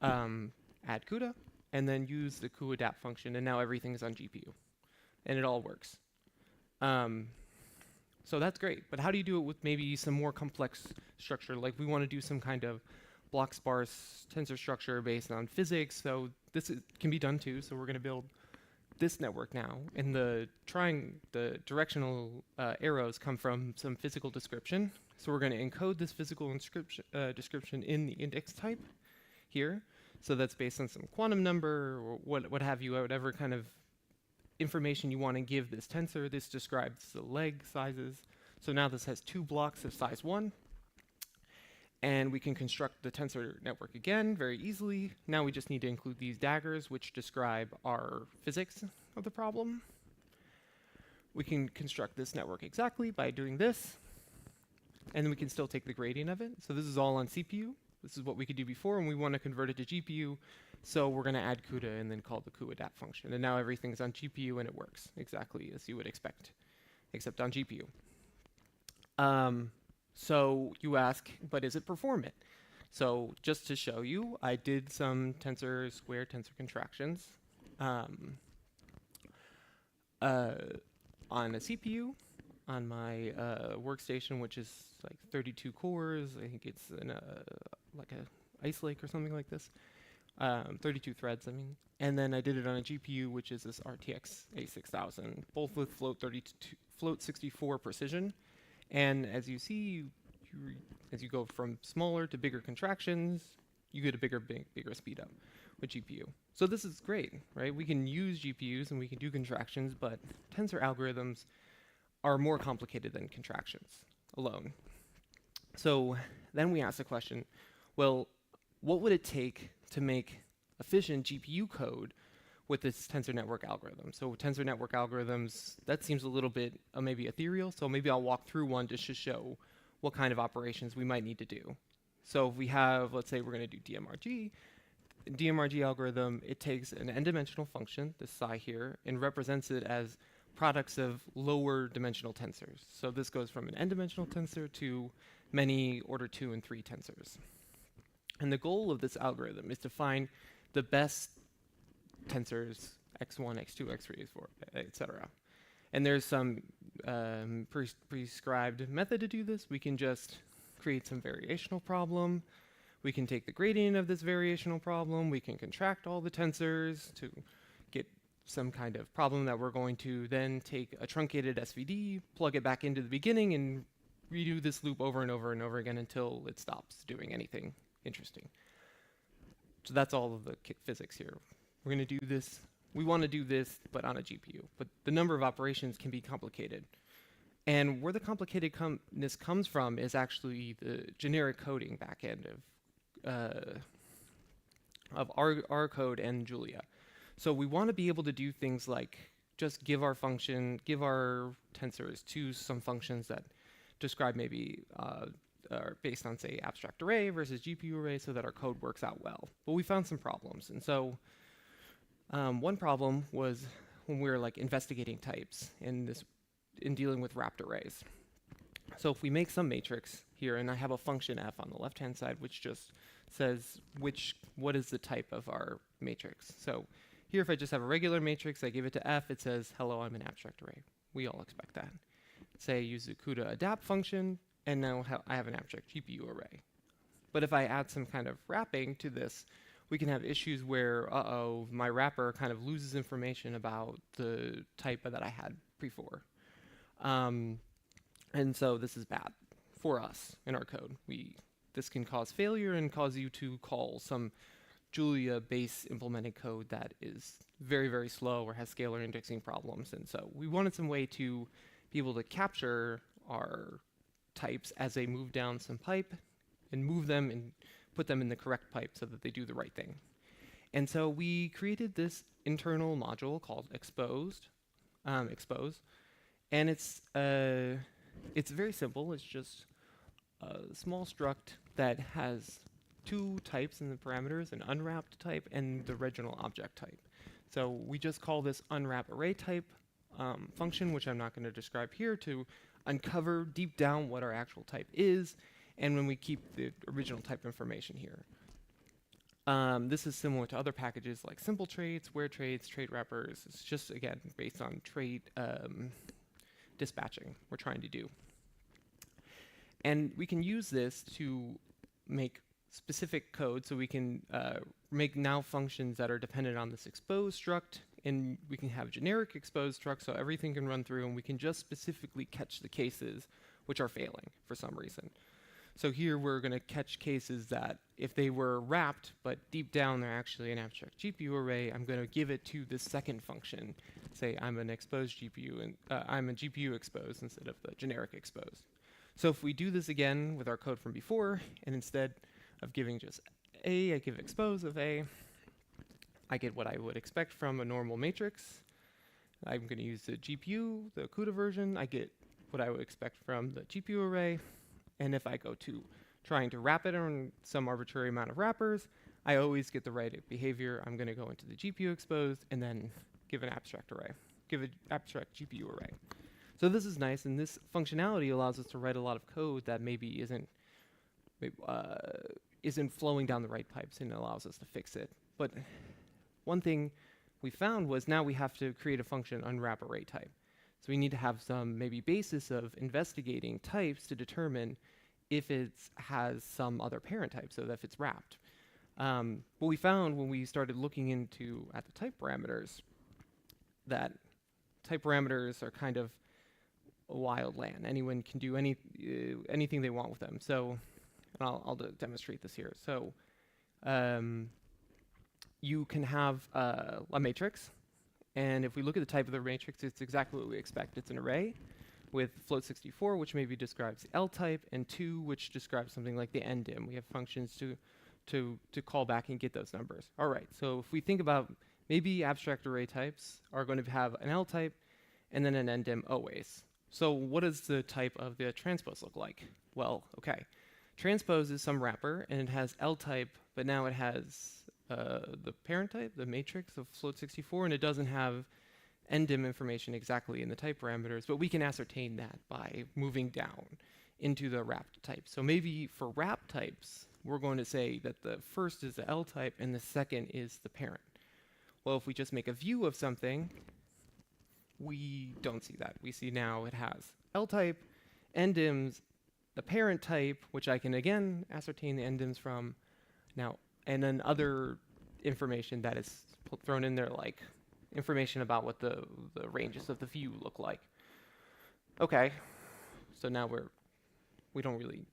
add CUDA and then use the cuAdapt function, and now everything is on GPU. And it all works. So that's great, but how do you do it with maybe some more complex structure? Like we want to do some kind of block sparse tensor structure based on physics, so this can be done too. So we're going to build this network now, and the directional arrows come from some physical description. So we're going to encode this physical description in the index type here. So that's based on some quantum number or what have you, whatever kind of information you want to give this tensor. This describes the leg sizes. So now this has 2 blocks of size 1. And we can construct the tensor network again very easily. Now we just need to include these daggers, which describe our physics of the problem. We can construct this network exactly by doing this. And then we can still take the gradient of it. So this is all on CPU. This is what we could do before, and we want to convert it to GPU. So we're going to add CUDA and then call the cuAdapt function. And now everything's on GPU, and it works exactly as you would expect, except on GPU. So you ask, but is it performant? So just to show you, I did some square tensor contractions on a CPU on my workstation, which is like 32 cores. I think it's in like a Ice Lake or something like this. 32 threads, I mean. And then I did it on a GPU, which is this RTX A6000, both with float 64 precision. And as you see, as you go from smaller to bigger contractions, you get a bigger speed up with GPU. So this is great, right? We can use GPUs and we can do contractions, but tensor algorithms are more complicated than contractions alone. So then we ask the question, well, what would it take to make efficient GPU code with this tensor network algorithm? So tensor network algorithms, that seems a little bit maybe ethereal, so maybe I'll walk through one just to show what kind of operations we might need to do. So if we have, let's say we're going to do DMRG algorithm, it takes an n-dimensional function, this psi here, and represents it as products of lower dimensional tensors. So this goes from an n-dimensional tensor to many order 2 and 3 tensors. And the goal of this algorithm is to find the best tensors, x1, x2, x3, x4, etc. And there's some prescribed method to do this. We can just create some variational problem. We can take the gradient of this variational problem. We can contract all the tensors to get some kind of problem that we're going to then take a truncated SVD, plug it back into the beginning, and redo this loop over and over and over again until it stops doing anything interesting. So that's all of the physics here. We're going to do this. We want to do this, but on a GPU. But the number of operations can be complicated. And where the complicatedness comes from is actually the generic coding backend of our code and Julia. So we want to be able to do things like just give our tensors to some functions that describe maybe are based on, say, abstract array versus GPU array, so that our code works out well. But we found some problems. And so one problem was when we were like investigating types in dealing with wrapped arrays. So if we make some matrix here, and I have a function f on the left-hand side, which just says what is the type of our matrix. So here, if I just have a regular matrix, I give it to f, it says, hello, I'm an abstract array. We all expect that. Say I use the CUDA adapt function, and now I have an abstract GPU array. But if I add some kind of wrapping to this, we can have issues where, my wrapper kind of loses information about the type that I had before. And so this is bad for us in our code. This can cause failure and cause you to call some Julia base implemented code that is very, very slow or has scalar indexing problems. And so we wanted some way to be able to capture our types as they move down some pipe and move them and put them in the correct pipe so that they do the right thing. And so we created this internal module called expose. And it's very simple. It's just a small struct that has two types in the parameters, an unwrapped type and the original object type. So we just call this unwrap array type function, which I'm not going to describe here, to uncover deep down what our actual type is, and when we keep the original type information here. This is similar to other packages like simple traits, where traits, trait wrappers. It's just, again, based on trait dispatching we're trying to do. And we can use this to make specific code, so we can make now functions that are dependent on this expose struct, and we can have generic expose struct, so everything can run through, and we can just specifically catch the cases which are failing for some reason. So here we're going to catch cases that if they were wrapped, but deep down they're actually an abstract GPU array, I'm going to give it to this second function. Say I'm an expose GPU, and I'm a GPU expose instead of the generic expose. So if we do this again with our code from before, and instead of giving just A, I give expose of A, I get what I would expect from a normal matrix. I'm going to use the GPU, the CUDA version. I get what I would expect from the GPU array. And if I go to trying to wrap it on some arbitrary amount of wrappers, I always get the right behavior. I'm going to go into the GPU exposed and then give an abstract array, give an abstract GPU array. So this is nice, and this functionality allows us to write a lot of code that maybe isn't flowing down the right pipes, and allows us to fix it. But one thing we found was now we have to create a function unwrap array type. So we need to have some maybe basis of investigating types to determine if it has some other parent type, so that if it's wrapped. What we found when we started looking at the type parameters, that type parameters are kind of a wild land. Anyone can do anything they want with them. So I'll demonstrate this here. So you can have a matrix. And if we look at the type of the matrix, it's exactly what we expect. It's an array with float 64, which maybe describes the L type, and 2, which describes something like the NDIM. We have functions to call back and get those numbers. All right, so if we think about maybe abstract array types are going to have an L type and then an NDIM always. So what does the type of the transpose look like? Well, okay. Transpose is some wrapper, and it has L type, but now it has the parent type, the matrix of float 64, and it doesn't have NDIM information exactly in the type parameters, but we can ascertain that by moving down into the wrapped type. So maybe for wrapped types, we're going to say that the first is the L type and the second is the parent. Well, if we just make a view of something, we don't see that. We see now it has L type, endims, the parent type, which I can again ascertain the endims from now, and then other information that is thrown in there, like information about what the ranges of the view look like. Okay, so now we don't really,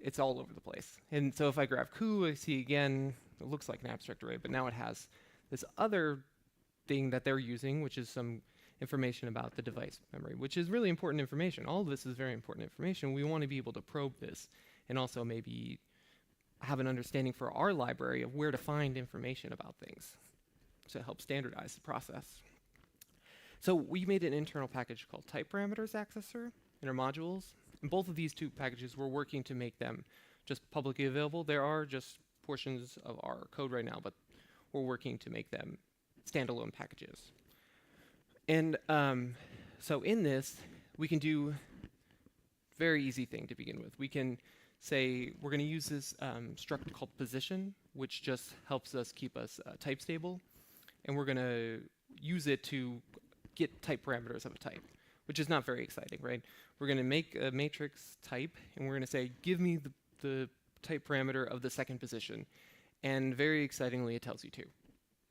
it's all over the place. And so if I grab Ku, I see again, it looks like an abstract array, but now it has this other thing that they're using, which is some information about the device memory, which is really important information. All of this is very important information. We want to be able to probe this and also maybe have an understanding for our library of where to find information about things to help standardize the process. So we made an internal package called type parameters accessor in our modules. And both of these two packages, we're working to make them just publicly available. There are just portions of our code right now, but we're working to make them standalone packages. And so in this, we can do very easy thing to begin with. We can say we're going to use this struct called position, which just helps us keep us type stable. And we're going to use it to get type parameters of a type, which is not very exciting, right? We're going to make a matrix type, and we're going to say, give me the type parameter of the second position. And very excitingly, it tells you to.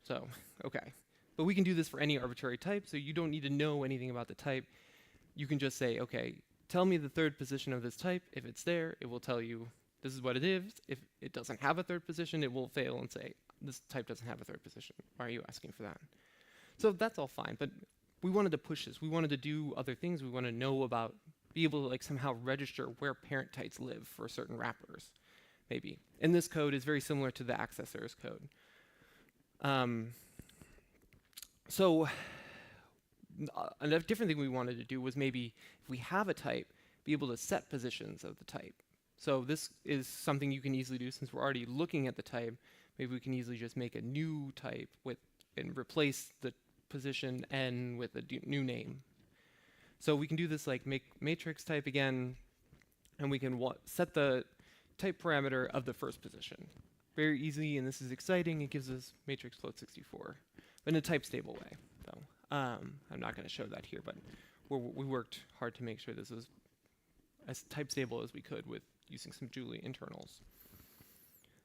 So, okay. But we can do this for any arbitrary type, so you don't need to know anything about the type. You can just say, okay, tell me the third position of this type. If it's there, it will tell you this is what it is. If it doesn't have a third position, it will fail and say, this type doesn't have a third position. Why are you asking for that? So that's all fine, but we wanted to push this. We wanted to do other things. We want to know about, be able to like somehow register where parent types live for certain wrappers, maybe. And this code is very similar to the accessor's code. So a different thing we wanted to do was maybe if we have a type, be able to set positions of the type. So this is something you can easily do since we're already looking at the type. Maybe we can easily just make a new type and replace the position n with a new name. So we can do this like make matrix type again, and we can set the type parameter of the first position. Very easy, and this is exciting. It gives us matrix float 64 in a type stable way. So I'm not going to show that here, but we worked hard to make sure this was as type stable as we could with using some Julia internals.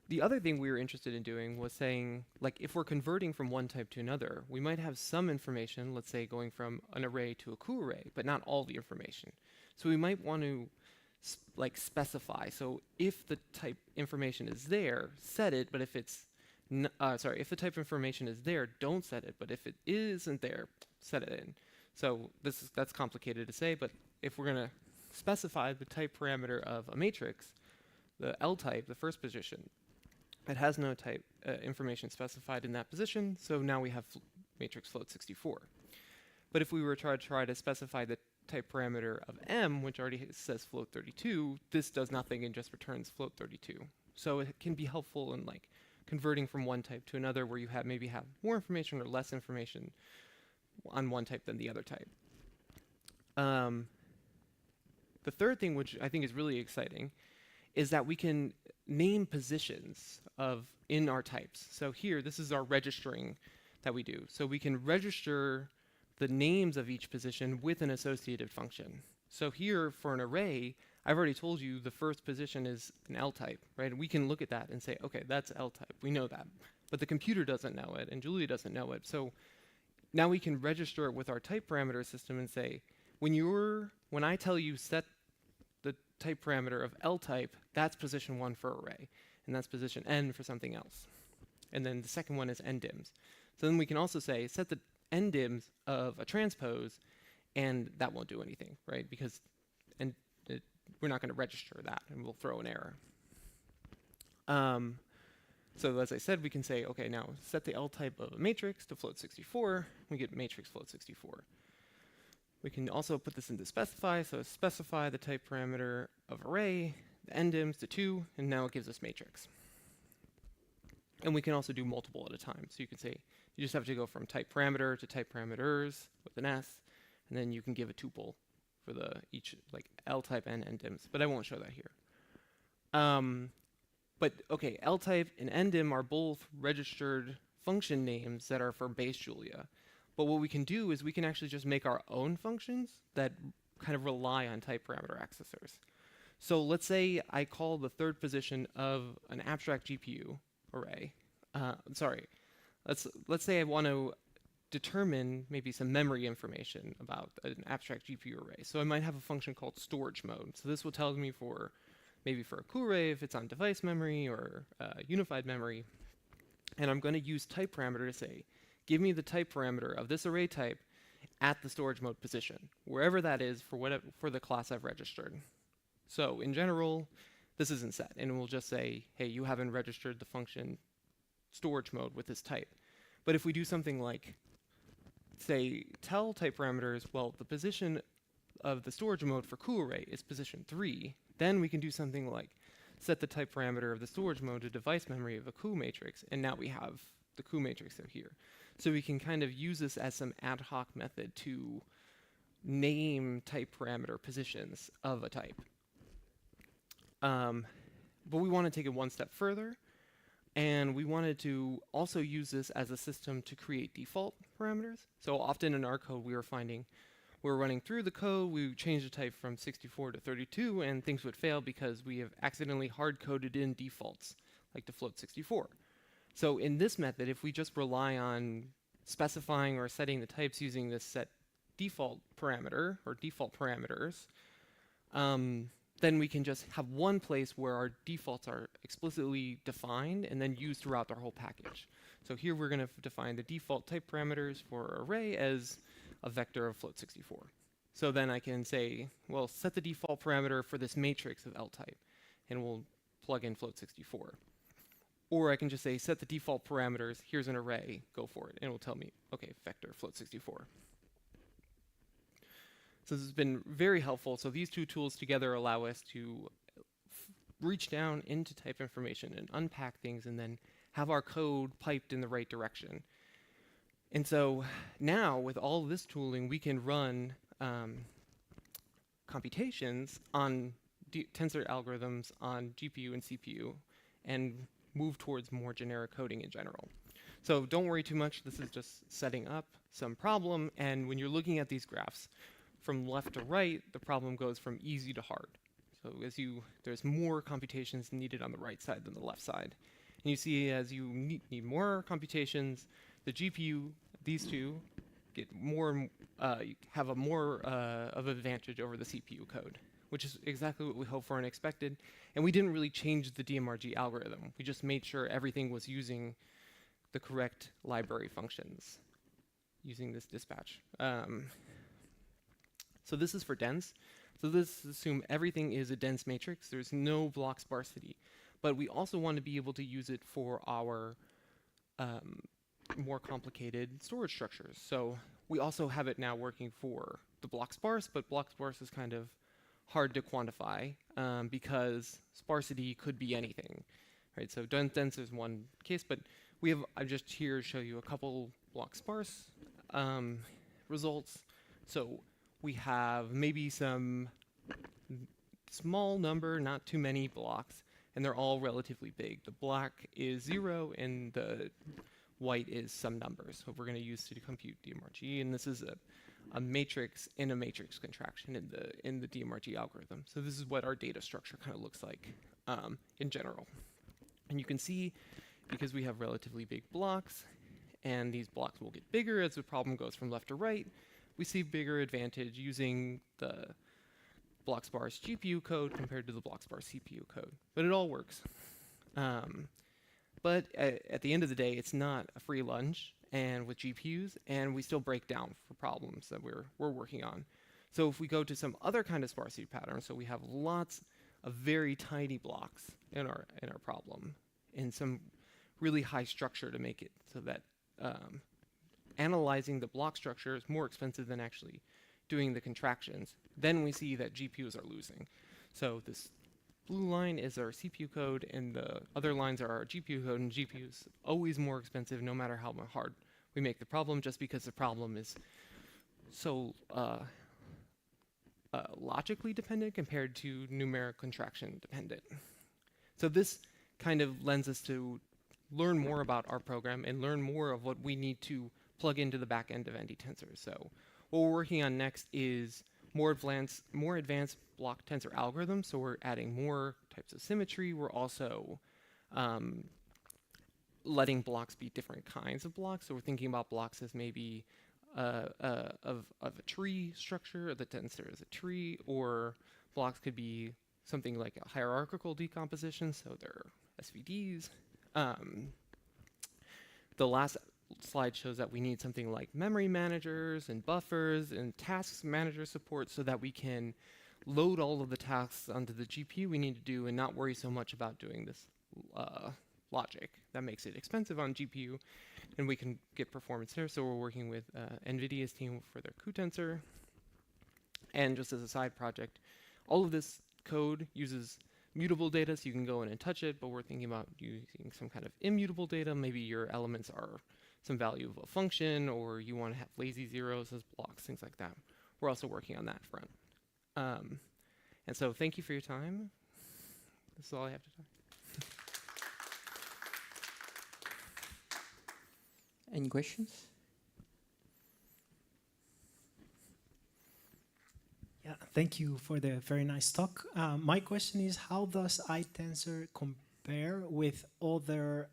The other thing we were interested in doing was saying, like, if we're converting from one type to another, we might have some information, let's say going from an array to a Ku array, but not all the information. So we might want to specify. So if the type information is there, set it, but if it's if the type information is there, don't set it, but if it isn't there, set it in. So that's complicated to say, but if we're going to specify the type parameter of a matrix, the L type, the first position, it has no type information specified in that position, so now we have matrix float 64. But if we were to try to specify the type parameter of M, which already says float 32, this does nothing and just returns float 32. So it can be helpful in like converting from one type to another where you maybe have more information or less information on one type than the other type. The third thing, which I think is really exciting, is that we can name positions in our types. So here, this is our registering that we do. So we can register the names of each position with an associated function. So here, for an array, I've already told you the first position is an L type, right? And we can look at that and say, okay, that's L type. We know that. But the computer doesn't know it, and Julia doesn't know it. So now we can register it with our type parameter system and say, when I tell you set the type parameter of L type, that's position 1 for array, and that's position n for something else. And then the second one is ndims. So then we can also say set the ndims of a transpose, and that won't do anything, right? Because we're not going to register that, and we'll throw an error. So as I said, we can say, okay, now set the L type of a matrix to float 64. We get matrix float 64. We can also put this into specify, so specify the type parameter of array, the ndims to 2, and now it gives us matrix. And we can also do multiple at a time. So you can say, you just have to go from type parameter to type parameters with an S, and then you can give a tuple for each like L type and ndims, but I won't show that here. But okay, ltype and ndim are both registered function names that are for base Julia. But what we can do is we can actually just make our own functions that kind of rely on type parameter accessors. So let's say I call the third position of an abstract GPU array. Let's say I want to determine maybe some memory information about an abstract GPU array. So I might have a function called storage mode. So this will tell me for maybe for a COO array if it's on device memory or unified memory. And I'm going to use type parameter to say, give me the type parameter of this array type at the storage mode position, wherever that is for the class I've registered. So in general, this isn't set, and we'll just say, hey, you haven't registered the function storage mode with this type. But if we do something like, say, tell type parameters, well, the position of the storage mode for COO array is position 3, then we can do something like set the type parameter of the storage mode to device memory of a COO matrix, and now we have the COO matrix out here. So we can kind of use this as some ad hoc method to name type parameter positions of a type. But we want to take it one step further, and we wanted to also use this as a system to create default parameters. So often in our code we were finding we're running through the code, we would change the type from 64 to 32, and things would fail because we have accidentally hard-coded in defaults, like to float 64. So in this method, if we just rely on specifying or setting the types using this set default parameter or default parameters, then we can just have one place where our defaults are explicitly defined and then used throughout our whole package. So here we're going to define the default type parameters for array as a vector of float 64. So then I can say, well, set the default parameter for this matrix of L type, and we'll plug in float 64. Or I can just say, set the default parameters, here's an array, go for it, and it will tell me, okay, vector float 64. So this has been very helpful. So these two tools together allow us to reach down into type information and unpack things and then have our code piped in the right direction. And so now with all this tooling, we can run computations on tensor algorithms on GPU and CPU and move towards more generic coding in general. So don't worry too much. This is just setting up some problem. And when you're looking at these graphs, from left to right, the problem goes from easy to hard. So there's more computations needed on the right side than the left side. And you see as you need more computations, the GPU, these two, get more, have a more of an advantage over the CPU code, which is exactly what we hoped for and expected. And we didn't really change the DMRG algorithm. We just made sure everything was using the correct library functions using this dispatch. So this is for dense. So this assume everything is a dense matrix. There's no block sparsity. But we also want to be able to use it for our more complicated storage structures. So we also have it now working for the block sparse, but block sparse is kind of hard to quantify because sparsity could be anything, right? So dense is one case, but we have, I just here show you a couple block sparse results. So we have maybe some small number, not too many blocks, and they're all relatively big. The black is 0 and the white is some numbers. So we're going to use to compute DMRG, and this is a matrix in a matrix contraction in the DMRG algorithm. So this is what our data structure kind of looks like in general. And you can see, because we have relatively big blocks, and these blocks will get bigger as the problem goes from left to right, we see bigger advantage using the block sparse GPU code compared to the block sparse CPU code. But it all works. But at the end of the day, it's not a free lunch and with GPUs, and we still break down for problems that we're working on. So if we go to some other kind of sparsity pattern, so we have lots of very tiny blocks in our problem, and some really high structure to make it so that analyzing the block structure is more expensive than actually doing the contractions, then we see that GPUs are losing. So this blue line is our CPU code, and the other lines are our GPU code, and GPU is always more expensive no matter how hard we make the problem, just because the problem is so logically dependent compared to numeric contraction dependent. So this kind of lends us to learn more about our program and learn more of what we need to plug into the back end of ND-Tensor. So what we're working on next is more advanced block tensor algorithms. So we're adding more types of symmetry. We're also letting blocks be different kinds of blocks. So we're thinking about blocks as maybe of a tree structure, the tensor is a tree, or blocks could be something like a hierarchical decomposition, so they're SVDs. The last slide shows that we need something like memory managers and buffers and tasks manager support so that we can load all of the tasks onto the GPU we need to do and not worry so much about doing this logic. That makes it expensive on GPU, and we can get performance there. So we're working with NVIDIA's team for their cuTensor. And just as a side project, all of this code uses mutable data, so you can go in and touch it, but we're thinking about using some kind of immutable data. Maybe your elements are some value of a function, or you want to have lazy zeros as blocks, things like that. We're also working on that front. And so thank you for your time. This is all I have to say. Any questions? Yeah, thank you for the very nice talk. My question is, how does iTensor compare with other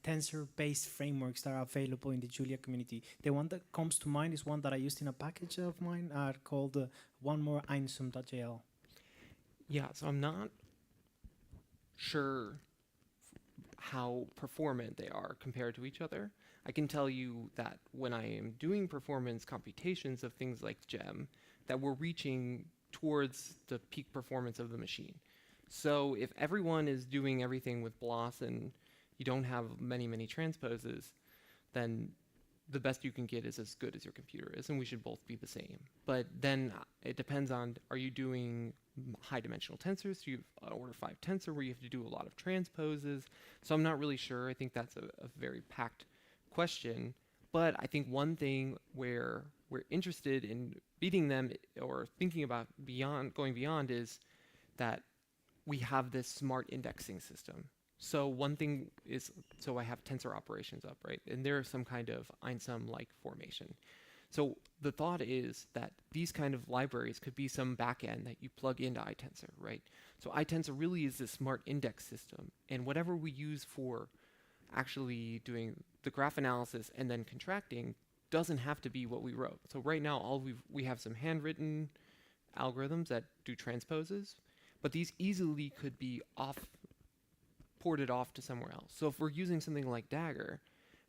tensor-based frameworks that are available in the Julia community? The one that comes to mind is one that I used in a package of mine called one more einsum.jl. Yeah, so I'm not sure how performant they are compared to each other. I can tell you that when I am doing performance computations of things like GEM, that we're reaching towards the peak performance of the machine. So if everyone is doing everything with BLOS and you don't have many, many transposes, then the best you can get is as good as your computer is, and we should both be the same. But then it depends on, are you doing high dimensional tensors? So you have an order 5 tensor where you have to do a lot of transposes. So I'm not really sure. I think that's a very packed question. But I think one thing where we're interested in beating them or thinking about going beyond is that we have this smart indexing system. So one thing is, so I have tensor operations up, right? And there's some kind of einsum-like formation. So the thought is that these kind of libraries could be some backend that you plug into iTensor, right? So iTensor really is this smart index system. And whatever we use for actually doing the graph analysis and then contracting doesn't have to be what we wrote. So right now, we have some handwritten algorithms that do transposes, but these easily could be ported off to somewhere else. So if we're using something like Dagger,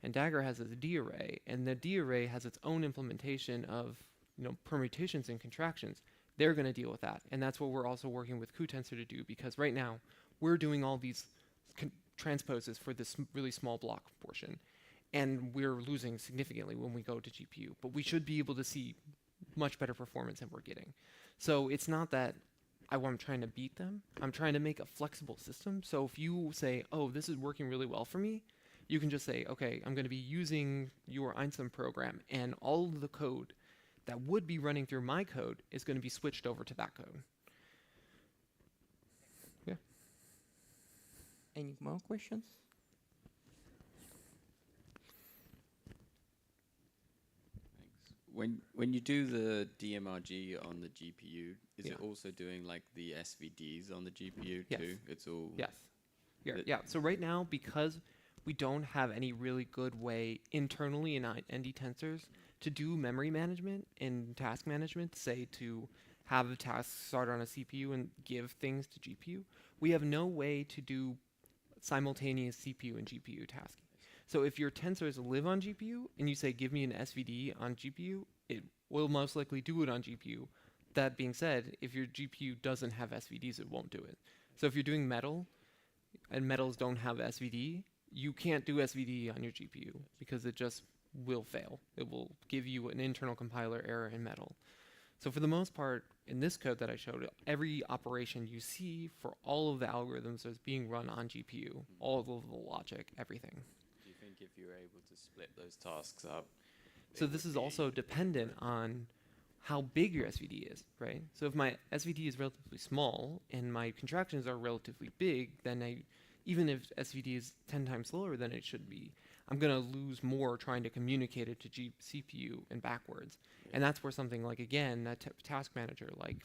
and Dagger has a D-array, and the D-array has its own implementation of permutations and contractions, they're going to deal with that. And that's what we're also working with cuTensor to do, because right now we're doing all these transposes for this really small block portion, and we're losing significantly when we go to GPU. But we should be able to see much better performance than we're getting. So it's not that I'm trying to beat them. I'm trying to make a flexible system. So if you say, oh, this is working really well for me, you can just say, okay, I'm going to be using your einsum program, and all of the code that would be running through my code is going to be switched over to that code. Yeah. Any more questions? When you do the DMRG on the GPU, is it also doing like the SVDs on the GPU too? It's all Yeah. So right now, because we don't have any really good way internally in ND-Tensors to do memory management and task management, say to have the tasks start on a CPU and give things to GPU, we have no way to do simultaneous CPU and GPU tasking. So if your tensors live on GPU and you say, give me an SVD on GPU, it will most likely do it on GPU. That being said, if your GPU doesn't have SVDs, it won't do it. So if you're doing metal and metals don't have SVD, you can't do SVD on your GPU because it just will fail. It will give you an internal compiler error in metal. So for the most part, in this code that I showed, every operation you see for all of the algorithms is being run on GPU, all of the logic, everything. Do you think if you were able to split those tasks up? So this is also dependent on how big your SVD is, right? So if my SVD is relatively small and my contractions are relatively big, then even if SVD is 10 times slower than it should be, I'm going to lose more trying to communicate it to CPU and backwards. And that's where something like, again, that task manager like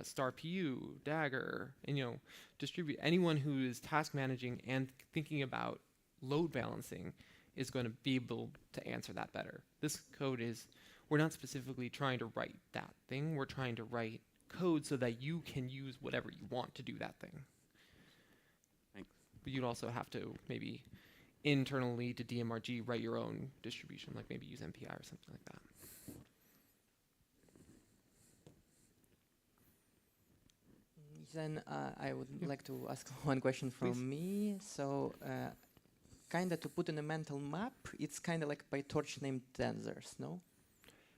Star PU, Dagger, and distribute, anyone who is task managing and thinking about load balancing is going to be able to answer that better. This code is, we're not specifically trying to write that thing, we're trying to write code so that you can use whatever you want to do that thing. Thanks. But you'd also have to maybe internally to DMRG write your own distribution, like maybe use MPI or something like that. Then I would like to ask one question from me. So, kind of to put in a mental map, it's kind of like PyTorch named tensors, no?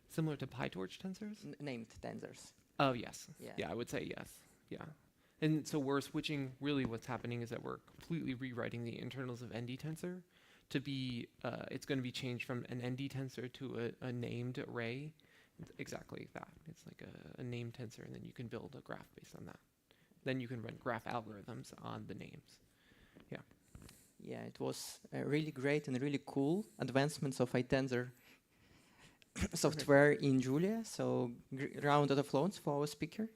Similar to PyTorch tensors? Named tensors. Oh, yes. Yeah. Yeah, I would say yes. Yeah. And so we're switching, really what's happening is that we're completely rewriting the internals of ND tensor to be, it's going to be changed from an ND tensor to a named array. It's exactly that. It's like a named tensor, and then you can build a graph based on that. Then you can run graph algorithms on the names. Yeah. Yeah, it was really great and really cool advancements of iTensor software in Julia. So round of applause for our speaker.